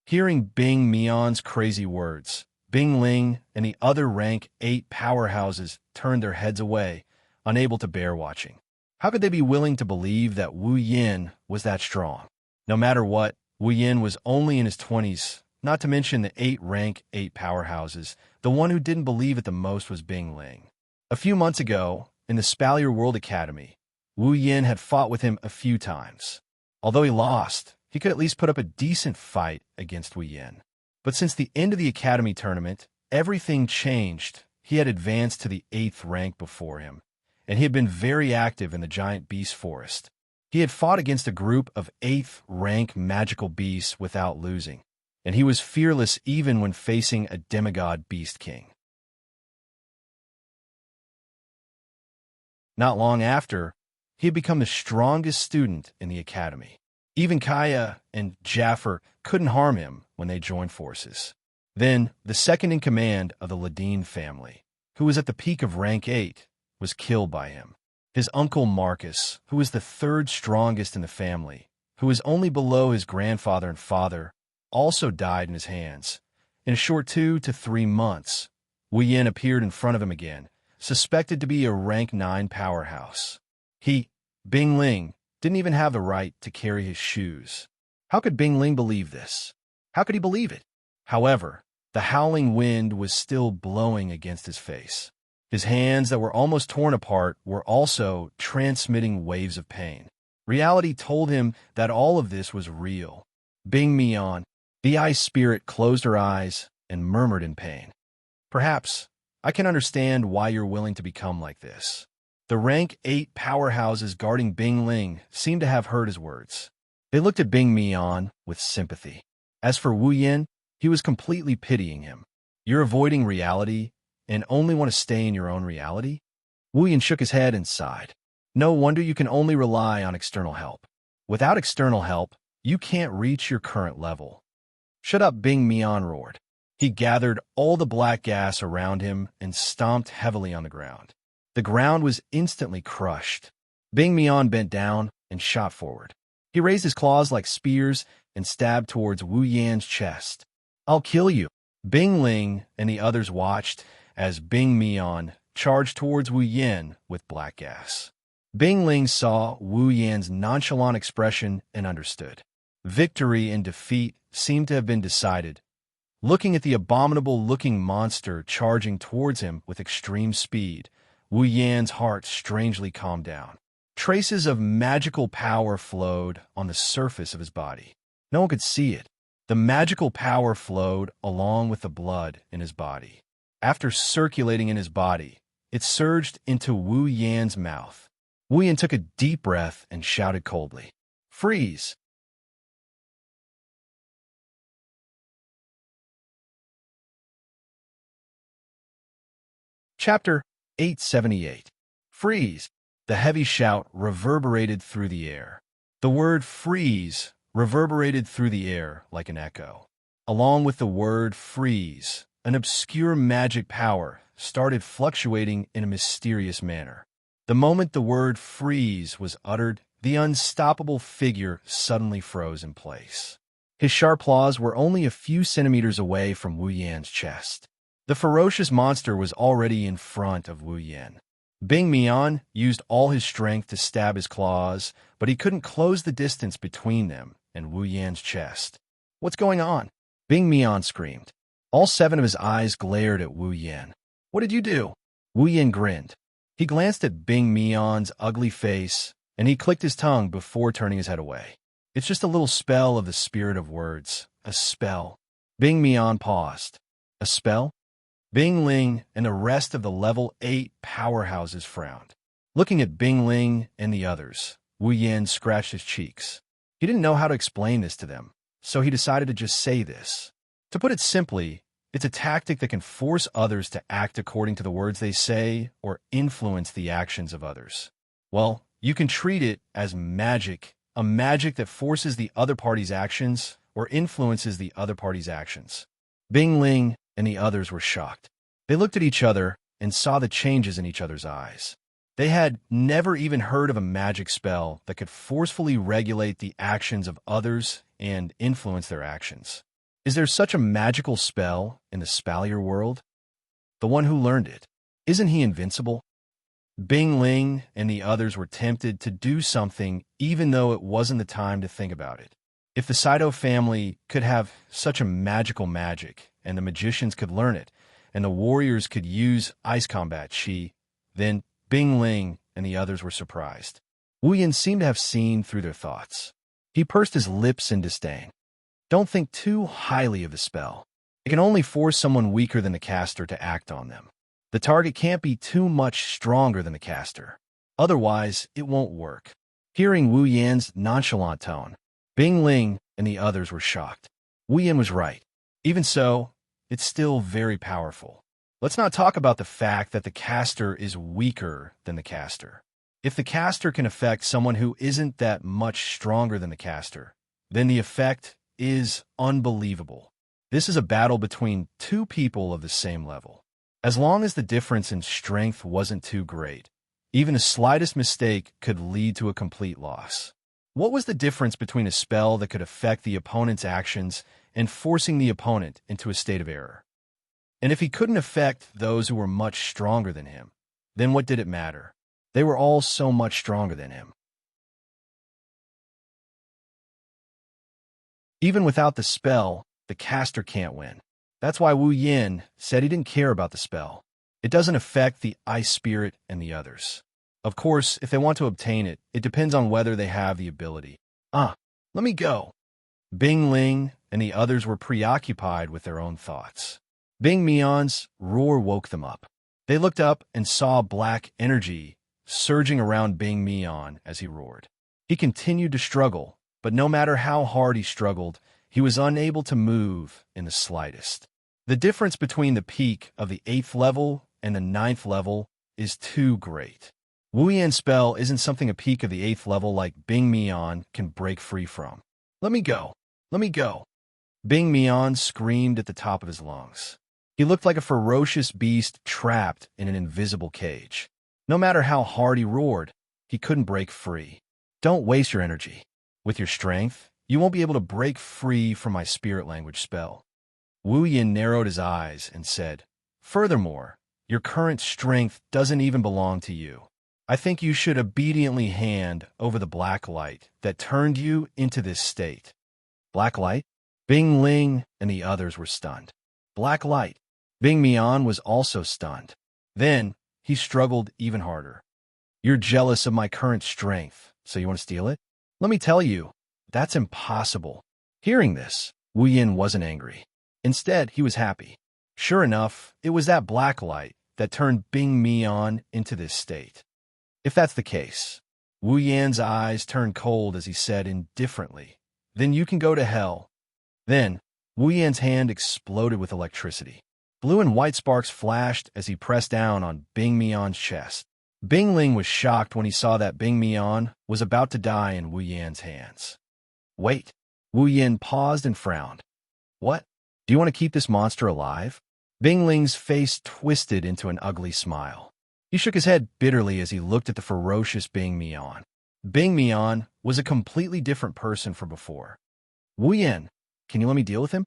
Speaker 1: Hearing Bing Mian's crazy words, Bing Ling and the other rank 8 powerhouses turned their heads away, unable to bear watching. How could they be willing to believe that Wu Yin was that strong? No matter what, Wu Yin was only in his 20s, not to mention the 8 rank 8 powerhouses. The one who didn't believe it the most was Bing Ling. A few months ago, in the Spalier World Academy, Wu Yin had fought with him a few times. Although he lost, he could at least put up a decent fight against Wu Yin. But since the end of the Academy tournament, everything changed. He had advanced to the 8th rank before him, and he had been very active in the giant beast forest. He had fought against a group of 8th rank magical beasts without losing, and he was fearless even when facing a demigod beast king. Not long after, he had become the strongest student in the academy. Even Kaya and Jaffer couldn't harm him when they joined forces. Then, the second in command of the Ladine family, who was at the peak of rank 8, was killed by him. His uncle Marcus, who was the 3rd strongest in the family, who was only below his grandfather and father, also died in his hands. In a short 2 to 3 months, Wu Yin appeared in front of him again, suspected to be a rank 9 powerhouse. He, Bing Ling, didn't even have the right to carry his shoes. How could Bing Ling believe this? How could he believe it? However, the howling wind was still blowing against his face. His hands that were almost torn apart were also transmitting waves of pain. Reality told him that all of this was real. Bing Mian, the ice spirit, closed her eyes and murmured in pain. Perhaps I can understand why you're willing to become like this. The rank 8 powerhouses guarding Bing Ling seemed to have heard his words. They looked at Bing Mian with sympathy. As for Wu Yin, he was completely pitying him. You're avoiding reality and only want to stay in your own reality? Wu Yin shook his head and sighed. No wonder you can only rely on external help. Without external help, you can't reach your current level. Shut up, Bing Mian roared. He gathered all the black gas around him and stomped heavily on the ground. The ground was instantly crushed. Bing Mian bent down and shot forward. He raised his claws like spears and stabbed towards Wu Yan's chest. I'll kill you. Bing Ling and the others watched as Bing Mian charged towards Wu Yan with black gas. Bing Ling saw Wu Yan's nonchalant expression and understood. Victory and defeat seemed to have been decided. Looking at the abominable-looking monster charging towards him with extreme speed, Wu Yan's heart strangely calmed down. Traces of magical power flowed on the surface of his body. No one could see it. The magical power flowed along with the blood in his body. After circulating in his body, it surged into Wu Yan's mouth. Wu Yan took a deep breath and shouted coldly, "Freeze!" Chapter 878. Freeze! The heavy shout reverberated through the air. The word freeze reverberated through the air like an echo. Along with the word freeze, an obscure magic power started fluctuating in a mysterious manner. The moment the word freeze was uttered, the unstoppable figure suddenly froze in place. His sharp claws were only a few centimeters away from Wu Yan's chest. The ferocious monster was already in front of Wu Yan. Bing Mian used all his strength to stab his claws, but he couldn't close the distance between them and Wu Yan's chest. "What's going on?" Bing Mian screamed. All 7 of his eyes glared at Wu Yan. "What did you do?" Wu Yan grinned. He glanced at Bing Mian's ugly face, and he clicked his tongue before turning his head away. "It's just a little spell of the spirit of words. A spell." Bing Mian paused. "A spell?" Bing Ling and the rest of the level 8 powerhouses frowned. Looking at Bing Ling and the others, Wu Yan scratched his cheeks. He didn't know how to explain this to them, so he decided to just say this. To put it simply, it's a tactic that can force others to act according to the words they say or influence the actions of others. Well, you can treat it as magic, a magic that forces the other party's actions or influences the other party's actions. Bing Ling and the others were shocked. They looked at each other and saw the changes in each other's eyes. They had never even heard of a magic spell that could forcefully regulate the actions of others and influence their actions. Is there such a magical spell in the Spalier world? The one who learned it, isn't he invincible? Bing Ling and the others were tempted to do something even though it wasn't the time to think about it. If the Saito family could have such a magical magic, and the magicians could learn it, and the warriors could use ice combat chi, then Bing Ling and the others were surprised. Wu Yan seemed to have seen through their thoughts. He pursed his lips in disdain. Don't think too highly of the spell. It can only force someone weaker than the caster to act on them. The target can't be too much stronger than the caster. Otherwise, it won't work. Hearing Wu Yan's nonchalant tone, Bing Ling and the others were shocked. Wu Yan was right. Even so, it's still very powerful. Let's not talk about the fact that the caster is weaker than the caster. If the caster can affect someone who isn't that much stronger than the caster, then the effect is unbelievable. This is a battle between 2 people of the same level. As long as the difference in strength wasn't too great, even the slightest mistake could lead to a complete loss. What was the difference between a spell that could affect the opponent's actions and forcing the opponent into a state of error? And if he couldn't affect those who were much stronger than him, then what did it matter? They were all so much stronger than him. Even without the spell, the caster can't win. That's why Wu Yan said he didn't care about the spell. It doesn't affect the ice spirit and the others. Of course, if they want to obtain it, it depends on whether they have the ability. Let me go. Bing Ling and the others were preoccupied with their own thoughts. Bing Mian's roar woke them up. They looked up and saw black energy surging around Bing Mian as he roared. He continued to struggle, but no matter how hard he struggled, he was unable to move in the slightest. The difference between the peak of the 8th level and the 9th level is too great. Wu Yan's spell isn't something a peak of the 8th level like Bing Mian can break free from. Let me go. Let me go. Bing Mian screamed at the top of his lungs. He looked like a ferocious beast trapped in an invisible cage. No matter how hard he roared, he couldn't break free. Don't waste your energy. With your strength, you won't be able to break free from my spirit language spell. Wu Yan narrowed his eyes and said, "Furthermore, Your current strength doesn't even belong to you. I think you should obediently hand over the black light that turned you into this state." Black light? Bing Ling and the others were stunned. Black light. Bing Mian was also stunned. Then he struggled even harder. "You're jealous of my current strength, so you want to steal it? Let me tell you, that's impossible." Hearing this, Wu Yin wasn't angry. Instead, he was happy. Sure enough, it was that black light that turned Bing Mian into this state. If that's the case, Wu Yan's eyes turned cold as he said indifferently, "Then you can go to hell." Then, Wu Yan's hand exploded with electricity. Blue and white sparks flashed as he pressed down on Bing Mian's chest. Bing Ling was shocked when he saw that Bing Mian was about to die in Wu Yan's hands. "Wait." Wu Yan paused and frowned. "What? Do you want to keep this monster alive?" Bing Ling's face twisted into an ugly smile. He shook his head bitterly as he looked at the ferocious Bing Mian. Bing Mian was a completely different person from before. "Wu Yan, can you let me deal with him?"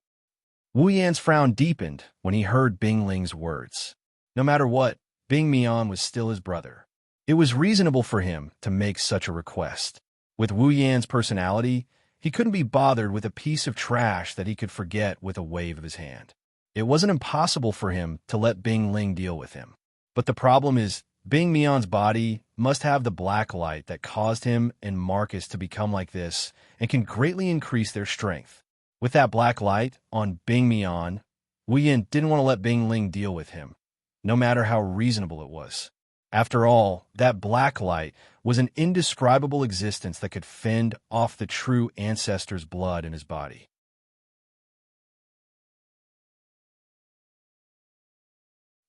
Speaker 1: Wu Yan's frown deepened when he heard Bing Ling's words. No matter what, Bing Mian was still his brother. It was reasonable for him to make such a request. With Wu Yan's personality, he couldn't be bothered with a piece of trash that he could forget with a wave of his hand. It wasn't impossible for him to let Bing Ling deal with him. But the problem is, Bing Mian's body must have the black light that caused him and Marcus to become like this and can greatly increase their strength. With that black light on Bing Mian, Wu Yan didn't want to let Bing Ling deal with him, no matter how reasonable it was. After all, that black light was an indescribable existence that could fend off the true ancestor's blood in his body.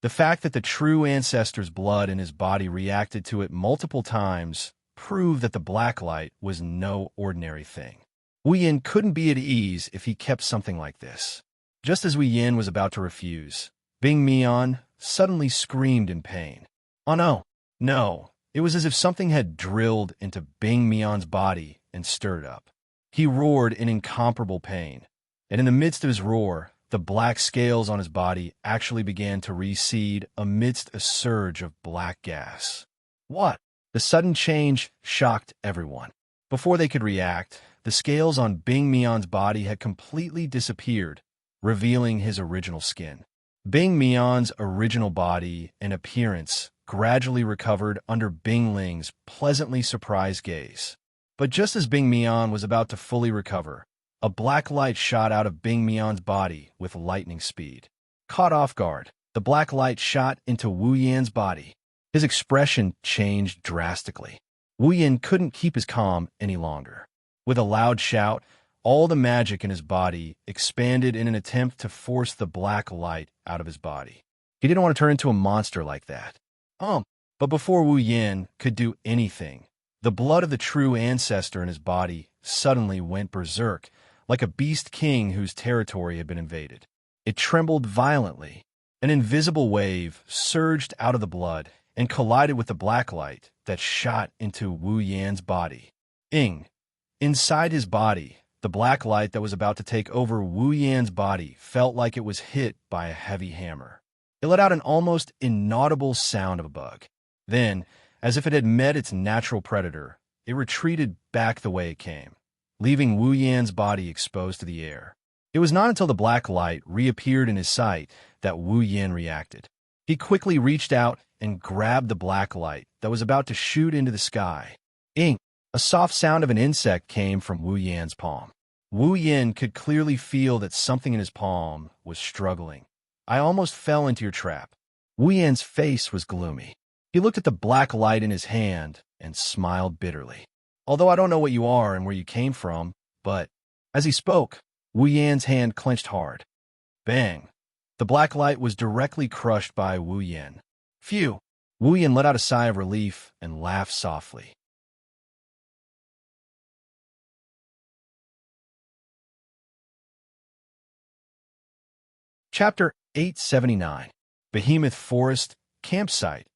Speaker 1: The fact that the true ancestor's blood in his body reacted to it multiple times proved that the black light was no ordinary thing. Wu Yan couldn't be at ease if he kept something like this. Just as Wu Yan was about to refuse, Bing Mian suddenly screamed in pain. Oh no, no, it was as if something had drilled into Bing Mian's body and stirred up. He roared in incomparable pain, and in the midst of his roar, the black scales on his body actually began to recede amidst a surge of black gas. What? The sudden change shocked everyone. Before they could react, the scales on Bing Mian's body had completely disappeared, revealing his original skin. Bing Mian's original body and appearance gradually recovered under Bing Ling's pleasantly surprised gaze. But just as Bing Mian was about to fully recover, a black light shot out of Bing Mian's body with lightning speed. Caught off guard, the black light shot into Wu Yan's body. His expression changed drastically. Wu Yan couldn't keep his calm any longer. With a loud shout, all the magic in his body expanded in an attempt to force the black light out of his body. He didn't want to turn into a monster like that. But before Wu Yan could do anything, the blood of the true ancestor in his body suddenly went berserk, like a beast king whose territory had been invaded. It trembled violently. An invisible wave surged out of the blood and collided with the black light that shot into Wu Yan's body. Inside his body, the black light that was about to take over Wu Yan's body felt like it was hit by a heavy hammer. It let out an almost inaudible sound of a bug. Then, as if it had met its natural predator, it retreated back the way it came, leaving Wu Yan's body exposed to the air. It was not until the black light reappeared in his sight that Wu Yan reacted. He quickly reached out and grabbed the black light that was about to shoot into the sky. A soft sound of an insect came from Wu Yan's palm. Wu Yan could clearly feel that something in his palm was struggling. "I almost fell into your trap." Wu Yan's face was gloomy. He looked at the black light in his hand and smiled bitterly. "Although I don't know what you are and where you came from, but..." As he spoke, Wu Yan's hand clenched hard. Bang! The black light was directly crushed by Wu Yan. Phew! Wu Yan let out a sigh of relief and laughed softly. Chapter 879. Behemoth Forest Campsite.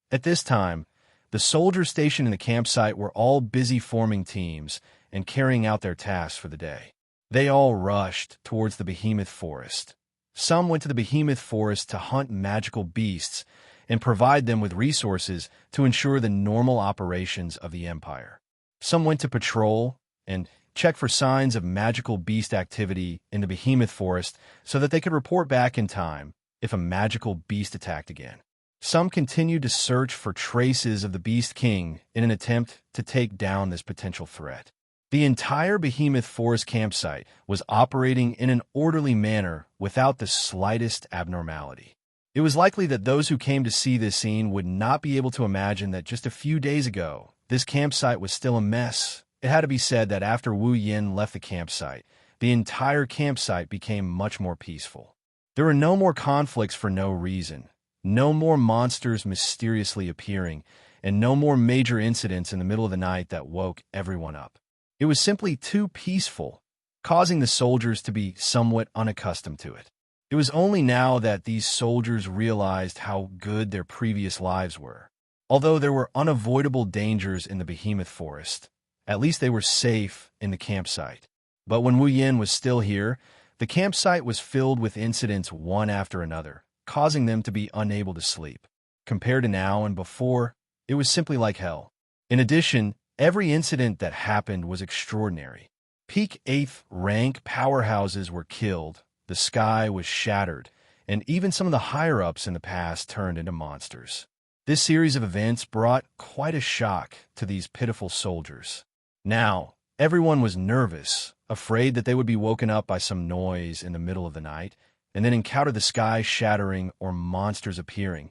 Speaker 1: At this time, the soldiers stationed in the campsite were all busy forming teams and carrying out their tasks for the day. They all rushed towards the Behemoth Forest, Some went to the behemoth forest to hunt magical beasts and provide them with resources to ensure the normal operations of the empire. Some went to patrol and check for signs of magical beast activity in the behemoth forest so that they could report back in time if a magical beast attacked again. Some continued to search for traces of the Beast King in an attempt to take down this potential threat. The entire behemoth forest campsite was operating in an orderly manner without the slightest abnormality. It was likely that those who came to see this scene would not be able to imagine that just a few days ago, this campsite was still a mess. It had to be said that after Wu Yin left the campsite, the entire campsite became much more peaceful. There were no more conflicts for no reason, no more monsters mysteriously appearing, and no more major incidents in the middle of the night that woke everyone up. It was simply too peaceful, causing the soldiers to be somewhat unaccustomed to it. It was only now that these soldiers realized how good their previous lives were. Although there were unavoidable dangers in the behemoth forest, at least they were safe in the campsite. But when Wu Yin was still here, the campsite was filled with incidents one after another, causing them to be unable to sleep. Compared to now and before, it was simply like hell. In addition, every incident that happened was extraordinary. Peak 8th rank powerhouses were killed, the sky was shattered, and even some of the higher-ups in the past turned into monsters. This series of events brought quite a shock to these pitiful soldiers. Now, everyone was nervous, afraid that they would be woken up by some noise in the middle of the night, and then encounter the sky shattering or monsters appearing.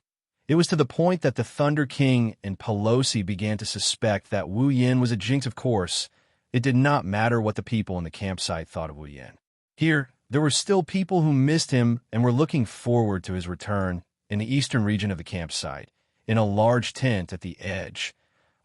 Speaker 1: It was to the point that the Thunder King and Pelosi began to suspect that Wu Yin was a jinx. Of course, it did not matter what the people in the campsite thought of Wu Yin. Here, there were still people who missed him and were looking forward to his return in the eastern region of the campsite, in a large tent at the edge.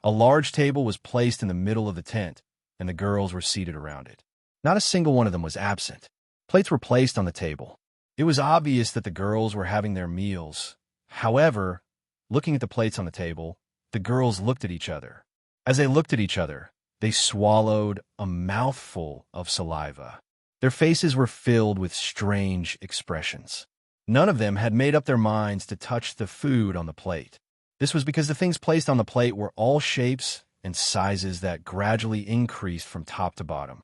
Speaker 1: A large table was placed in the middle of the tent, and the girls were seated around it. Not a single one of them was absent. Plates were placed on the table. It was obvious that the girls were having their meals. However, looking at the plates on the table, the girls looked at each other. As they looked at each other, they swallowed a mouthful of saliva. Their faces were filled with strange expressions. None of them had made up their minds to touch the food on the plate. This was because the things placed on the plate were all shapes and sizes that gradually increased from top to bottom.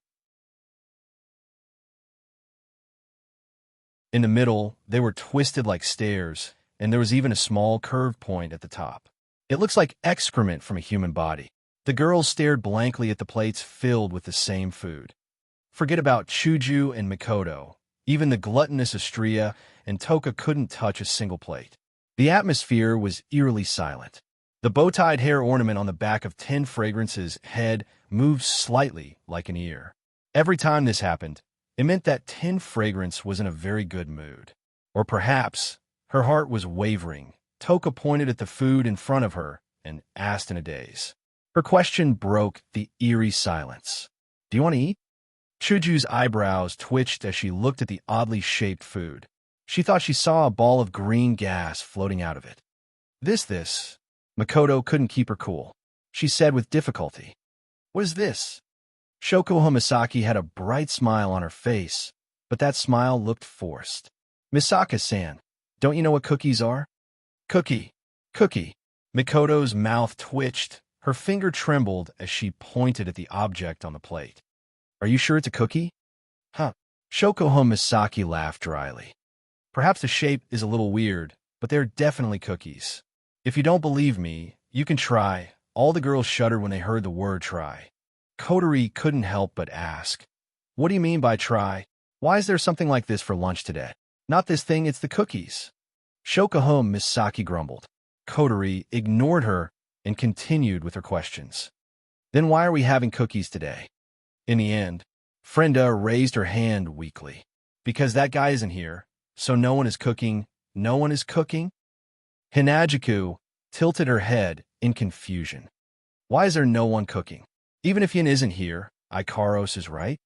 Speaker 1: In the middle, they were twisted like stairs, and there was even a small curved point at the top. It looks like excrement from a human body. The girls stared blankly at the plates filled with the same food. Forget about Chuju and Mikoto. Even the gluttonous Astria and Toka couldn't touch a single plate. The atmosphere was eerily silent. The bow-tied hair ornament on the back of 10 Fragrance's head moved slightly like an ear. Every time this happened, it meant that 10 Fragrance was in a very good mood. Or perhaps her heart was wavering. Toka pointed at the food in front of her and asked in a daze. Her question broke the eerie silence. "Do you want to eat?" Chuju's eyebrows twitched as she looked at the oddly shaped food. She thought she saw a ball of green gas floating out of it. This. Makoto couldn't keep her cool. She said with difficulty, "What is this?" Shoko Misaki had a bright smile on her face, but that smile looked forced. "Misaka-san, don't you know what cookies are?" Cookie. Mikoto's mouth twitched. Her finger trembled as she pointed at the object on the plate. "Are you sure it's a cookie?" "Huh." Shoko Misaki laughed dryly. "Perhaps the shape is a little weird, but they're definitely cookies. If you don't believe me, you can try." All the girls shuddered when they heard the word try. Kotori couldn't help but ask, "What do you mean by try? Why is there something like this for lunch today?" "Not this thing, it's the cookies." Shoko Misaki grumbled. Kotori ignored her and continued with her questions. "Then why are we having cookies today?" In the end, Frenda raised her hand weakly. "Because that guy isn't here, so no one is cooking." "No one is cooking?" Hinajuku tilted her head in confusion. "Why is there no one cooking? Even if Yin isn't here, Ikaros is right."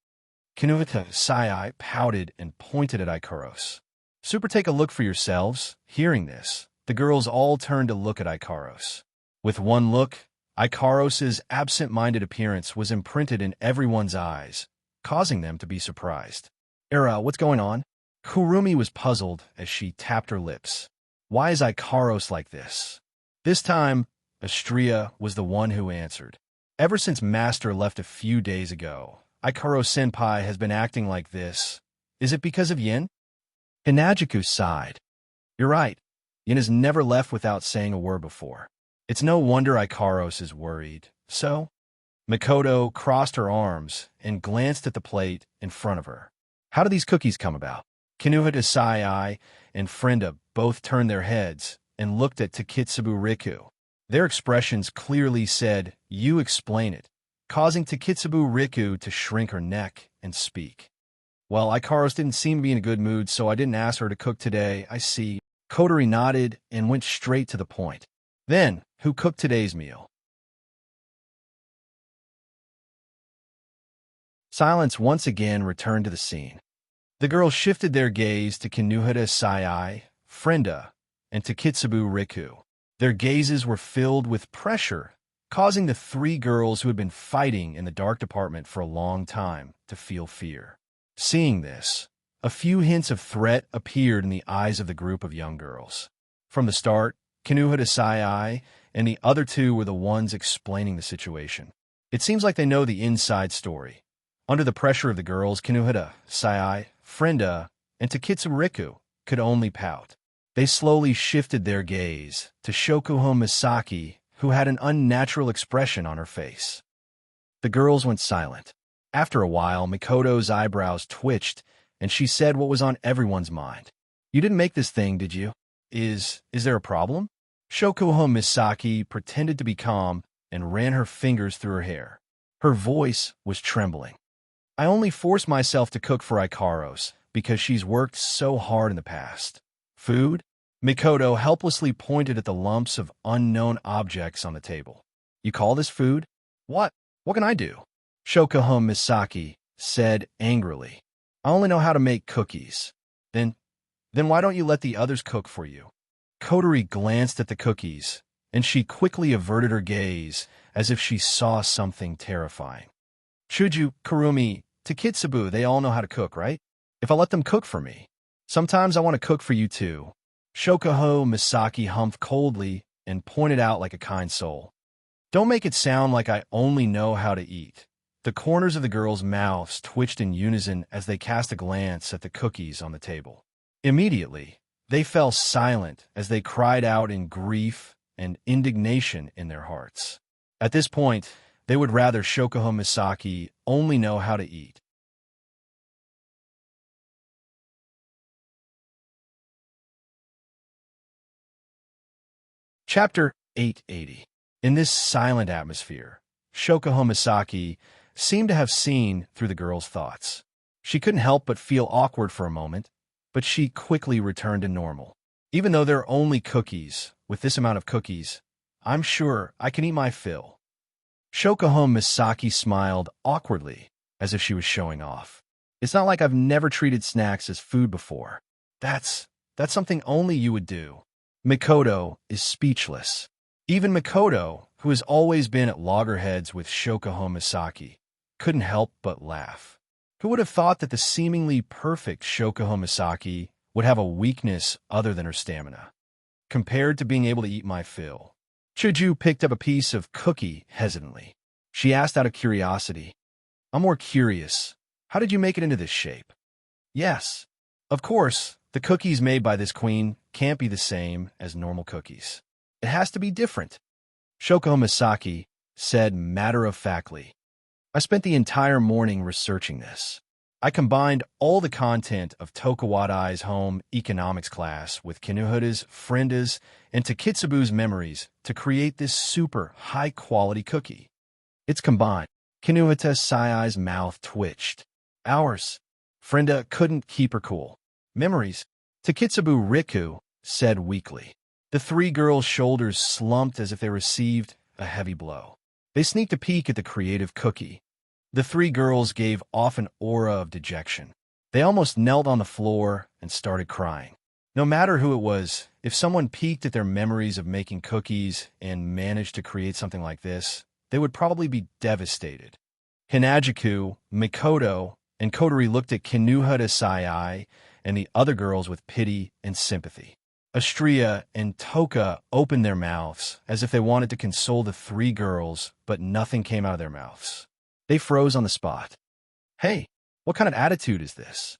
Speaker 1: Kinuta Sai pouted and pointed at Ikaros. "Super, take a look for yourselves." Hearing this, the girls all turned to look at Ikaros. With one look, Ikaros's absent-minded appearance was imprinted in everyone's eyes, causing them to be surprised. "Era, what's going on?" Kurumi was puzzled as she tapped her lips. Why is Ikaros like this? This time, Astria was the one who answered. Ever since Master left a few days ago, Ikaros-senpai has been acting like this. Is it because of Yin? Hinajiku sighed. You're right. Yin has never left without saying a word before. It's no wonder Ikaros is worried. So? Mikoto crossed her arms and glanced at the plate in front of her. How do these cookies come about? Kinuhata Sai and Frenda both turned their heads and looked at Takitsubu Riku. Their expressions clearly said, "You explain it," causing Takitsubu Riku to shrink her neck and speak. Well, Ikaros didn't seem to be in a good mood, so I didn't ask her to cook today, I see. Kotori nodded and went straight to the point. Then, who cooked today's meal? Silence once again returned to the scene. The girls shifted their gaze to Kinuhata Sai, Frenda, and Takitsubu Riku. Their gazes were filled with pressure, causing the three girls who had been fighting in the dark department for a long time to feel fear. Seeing this, a few hints of threat appeared in the eyes of the group of young girls. From the start, Kinuhata Sai and the other two were the ones explaining the situation. It seems like they know the inside story. Under the pressure of the girls, Kinuhata Sai, Frenda, and Takitsubu Riku could only pout. They slowly shifted their gaze to Shokuho Misaki, who had an unnatural expression on her face. The girls went silent. After a while, Mikoto's eyebrows twitched, and she said what was on everyone's mind. You didn't make this thing, did you? Is there a problem? Shokuho Misaki pretended to be calm and ran her fingers through her hair. Her voice was trembling. I only force myself to cook for Ikaros because she's worked so hard in the past. Food? Mikoto helplessly pointed at the lumps of unknown objects on the table. You call this food? What? What can I do? Shokuho Misaki said angrily. I only know how to make cookies. Then why don't you let the others cook for you? Kotori glanced at the cookies, and she quickly averted her gaze as if she saw something terrifying. Chuju, Kurumi, Takitsubu, they all know how to cook, right? If I let them cook for me. Sometimes I want to cook for you too. Shokuho Misaki humphed coldly and pointed out like a kind soul. Don't make it sound like I only know how to eat. The corners of the girls' mouths twitched in unison as they cast a glance at the cookies on the table. Immediately, they fell silent as they cried out in grief and indignation in their hearts. At this point, they would rather Shokuho Misaki only know how to eat. Chapter 880. In this silent atmosphere, Shokuho Misaki seemed to have seen through the girl's thoughts. She couldn't help but feel awkward for a moment, but she quickly returned to normal. Even though there are only cookies, with this amount of cookies, I'm sure I can eat my fill. Shokuho Misaki smiled awkwardly, as if she was showing off. It's not like I've never treated snacks as food before. That's something only you would do. Mikoto is speechless. Even Mikoto, who has always been at loggerheads with Shokuho Misaki, couldn't help but laugh. Who would have thought that the seemingly perfect Shokuho Misaki would have a weakness other than her stamina? Compared to being able to eat my fill. Chuju picked up a piece of cookie hesitantly. She asked out of curiosity, I'm more curious. How did you make it into this shape? Yes. Of course, the cookies made by this queen can't be the same as normal cookies. It has to be different. Shokuho Misaki said matter-of-factly. I spent the entire morning researching this. I combined all the content of Tokuwadai's home economics class with Kinuhata's, Frenda's, and Takitsubu's memories to create this super high-quality cookie. It's combined. Kinuhata Sai's mouth twitched. Ours. Frenda couldn't keep her cool. Memories. Takitsubu Riku said weakly. The three girls' shoulders slumped as if they received a heavy blow. They sneaked a peek at the creative cookie. The three girls gave off an aura of dejection. They almost knelt on the floor and started crying. No matter who it was, if someone peeked at their memories of making cookies and managed to create something like this, they would probably be devastated. Hinajiku, Mikoto, and Kotori looked at Kinuhata Sai and the other girls with pity and sympathy. Astria and Toka opened their mouths as if they wanted to console the three girls, but nothing came out of their mouths. They froze on the spot. Hey, what kind of attitude is this?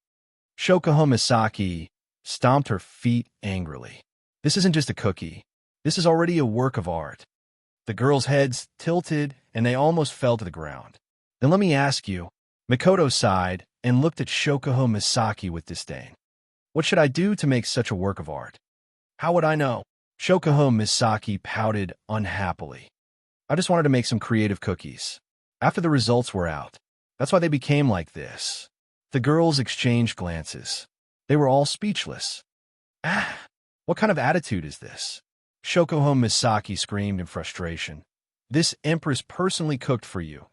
Speaker 1: Shokuho Misaki stomped her feet angrily. This isn't just a cookie. This is already a work of art. The girls' heads tilted, and they almost fell to the ground. Then let me ask you, Mikoto sighed and looked at Shokuho Misaki with disdain. What should I do to make such a work of art? How would I know? Shokuho Misaki pouted unhappily. I just wanted to make some creative cookies. After the results were out. That's why they became like this. The girls exchanged glances. They were all speechless. Ah, what kind of attitude is this? Shokuho Misaki screamed in frustration. This empress personally cooked for you.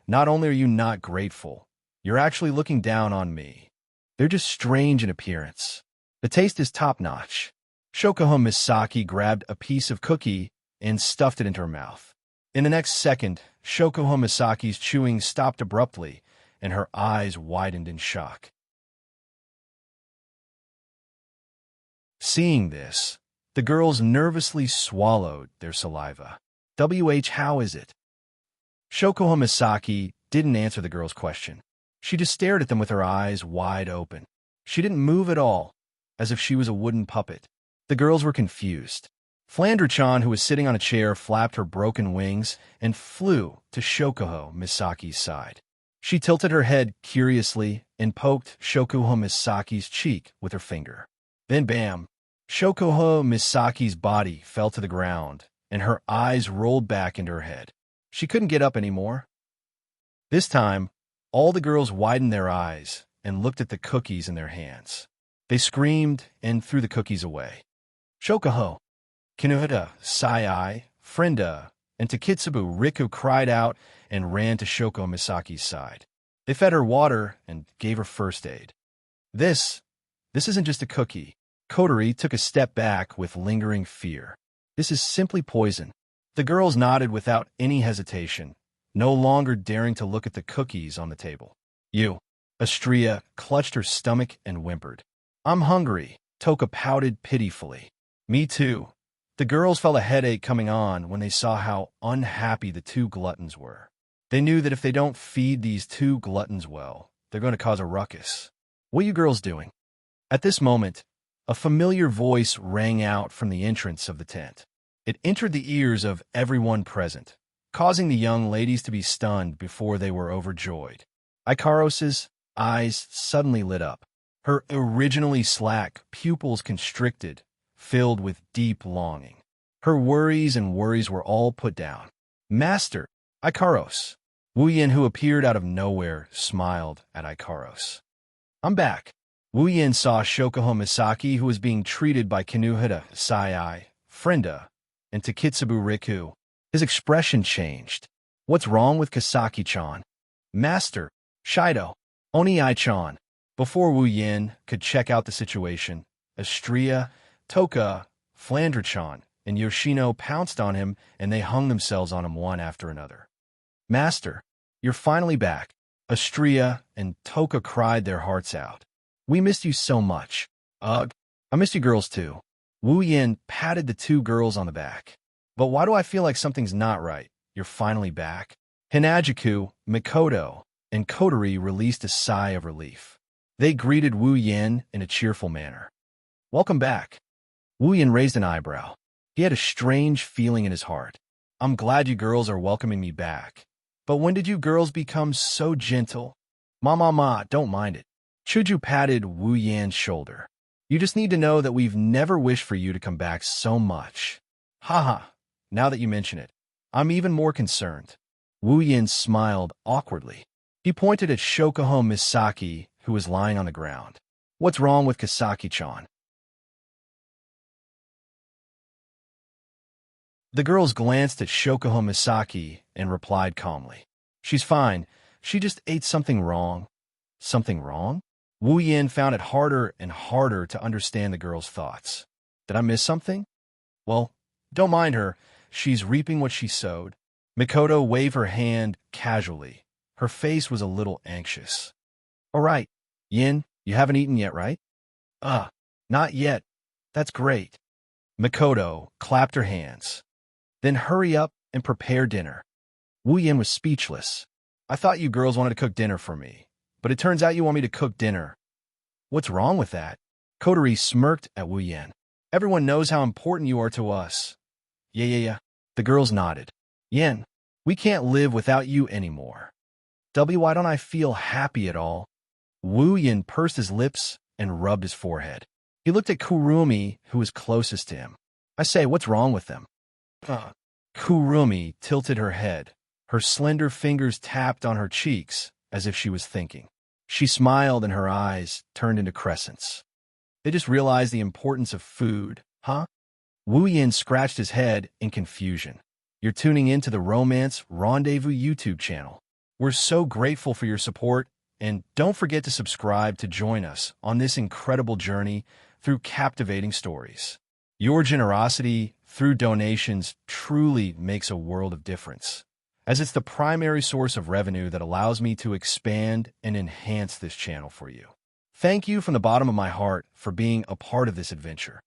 Speaker 1: Not only are you not grateful, you're actually looking down on me. They're just strange in appearance. The taste is top-notch. Shokuho Misaki grabbed a piece of cookie and stuffed it into her mouth. In the next second, Shokuho Misaki's chewing stopped abruptly, and her eyes widened in shock. Seeing this, the girls nervously swallowed their saliva. How is it? Shokuho Misaki didn't answer the girls' question. She just stared at them with her eyes wide open. She didn't move at all, as if she was a wooden puppet. The girls were confused. Flandre-chan, who was sitting on a chair, flapped her broken wings and flew to Shokuho Misaki's side. She tilted her head curiously and poked Shokuho Misaki's cheek with her finger. Then bam! Shokuho Misaki's body fell to the ground, and her eyes rolled back into her head. She couldn't get up anymore. This time, all the girls widened their eyes and looked at the cookies in their hands. They screamed and threw the cookies away. Shokuho, Kinuhita, Sai, Frenda, and Takitsubu Riku cried out and ran to Shoko Misaki's side. They fed her water and gave her first aid. This isn't just a cookie. Kotori took a step back with lingering fear. This is simply poison. The girls nodded without any hesitation, no longer daring to look at the cookies on the table. Astria clutched her stomach and whimpered. I'm hungry, Toka pouted pitifully. Me too. The girls felt a headache coming on when they saw how unhappy the two gluttons were. They knew that if they don't feed these two gluttons well, they're going to cause a ruckus. What are you girls doing? At this moment, a familiar voice rang out from the entrance of the tent. It entered the ears of everyone present, causing the young ladies to be stunned before they were overjoyed. Ikaros's eyes suddenly lit up. Her originally slack pupils constricted, filled with deep longing. Her worries were all put down. Master, Ikaros. Wu Yin, who appeared out of nowhere, smiled at Ikaros. I'm back. Wu Yin saw Shokuho Misaki, who was being treated by Kinuhita, Sai, Frenda, and Takitsubu Riku. His expression changed. What's wrong with Kasaki-chan? Master, Shido, Oni-chan. Before Wu Yin could check out the situation, Astria, Toka, Flandre-chan, and Yoshino pounced on him, and they hung themselves on him one after another. Master, you're finally back. Astria and Toka cried their hearts out. We missed you so much. Ugh, I missed you girls too. Wu Yin patted the two girls on the back. But why do I feel like something's not right? You're finally back? Hinajiku, Mikoto, and Kotori released a sigh of relief. They greeted Wu Yin in a cheerful manner. Welcome back. Wu Yin raised an eyebrow. He had a strange feeling in his heart. I'm glad you girls are welcoming me back. But when did you girls become so gentle? Ma, don't mind it. Chuju patted Wu Yan's shoulder. You just need to know that we've never wished for you to come back so much. Haha, now that you mention it, I'm even more concerned. Wu Yin smiled awkwardly. He pointed at Shokuho Misaki, who was lying on the ground. What's wrong with Kasaki-chan? The girls glanced at Shokuho Misaki and replied calmly. She's fine. She just ate something wrong. Something wrong? Wu Yin found it harder and harder to understand the girl's thoughts. Did I miss something? Well, don't mind her. She's reaping what she sowed. Mikoto waved her hand casually. Her face was a little anxious. All right, Yin, you haven't eaten yet, right? Not yet. That's great. Makoto clapped her hands. Then hurry up and prepare dinner. Wu Yan was speechless. I thought you girls wanted to cook dinner for me, but it turns out you want me to cook dinner. What's wrong with that? Kotori smirked at Wu Yan. Everyone knows how important you are to us. Yeah. The girls nodded. Yan, we can't live without you anymore. Why don't I feel happy at all? Wu Yan pursed his lips and rubbed his forehead. He looked at Kurumi, who was closest to him. I say, what's wrong with them? Kurumi tilted her head. Her slender fingers tapped on her cheeks as if she was thinking. She smiled and her eyes turned into crescents. They just realized the importance of food, huh? Wu Yan scratched his head in confusion. You're tuning in to the Romance Rendezvous YouTube channel. We're so grateful for your support, and don't forget to subscribe to join us on this incredible journey through captivating stories. Your generosity through donations truly makes a world of difference, as it's the primary source of revenue that allows me to expand and enhance this channel for you. Thank you from the bottom of my heart for being a part of this adventure.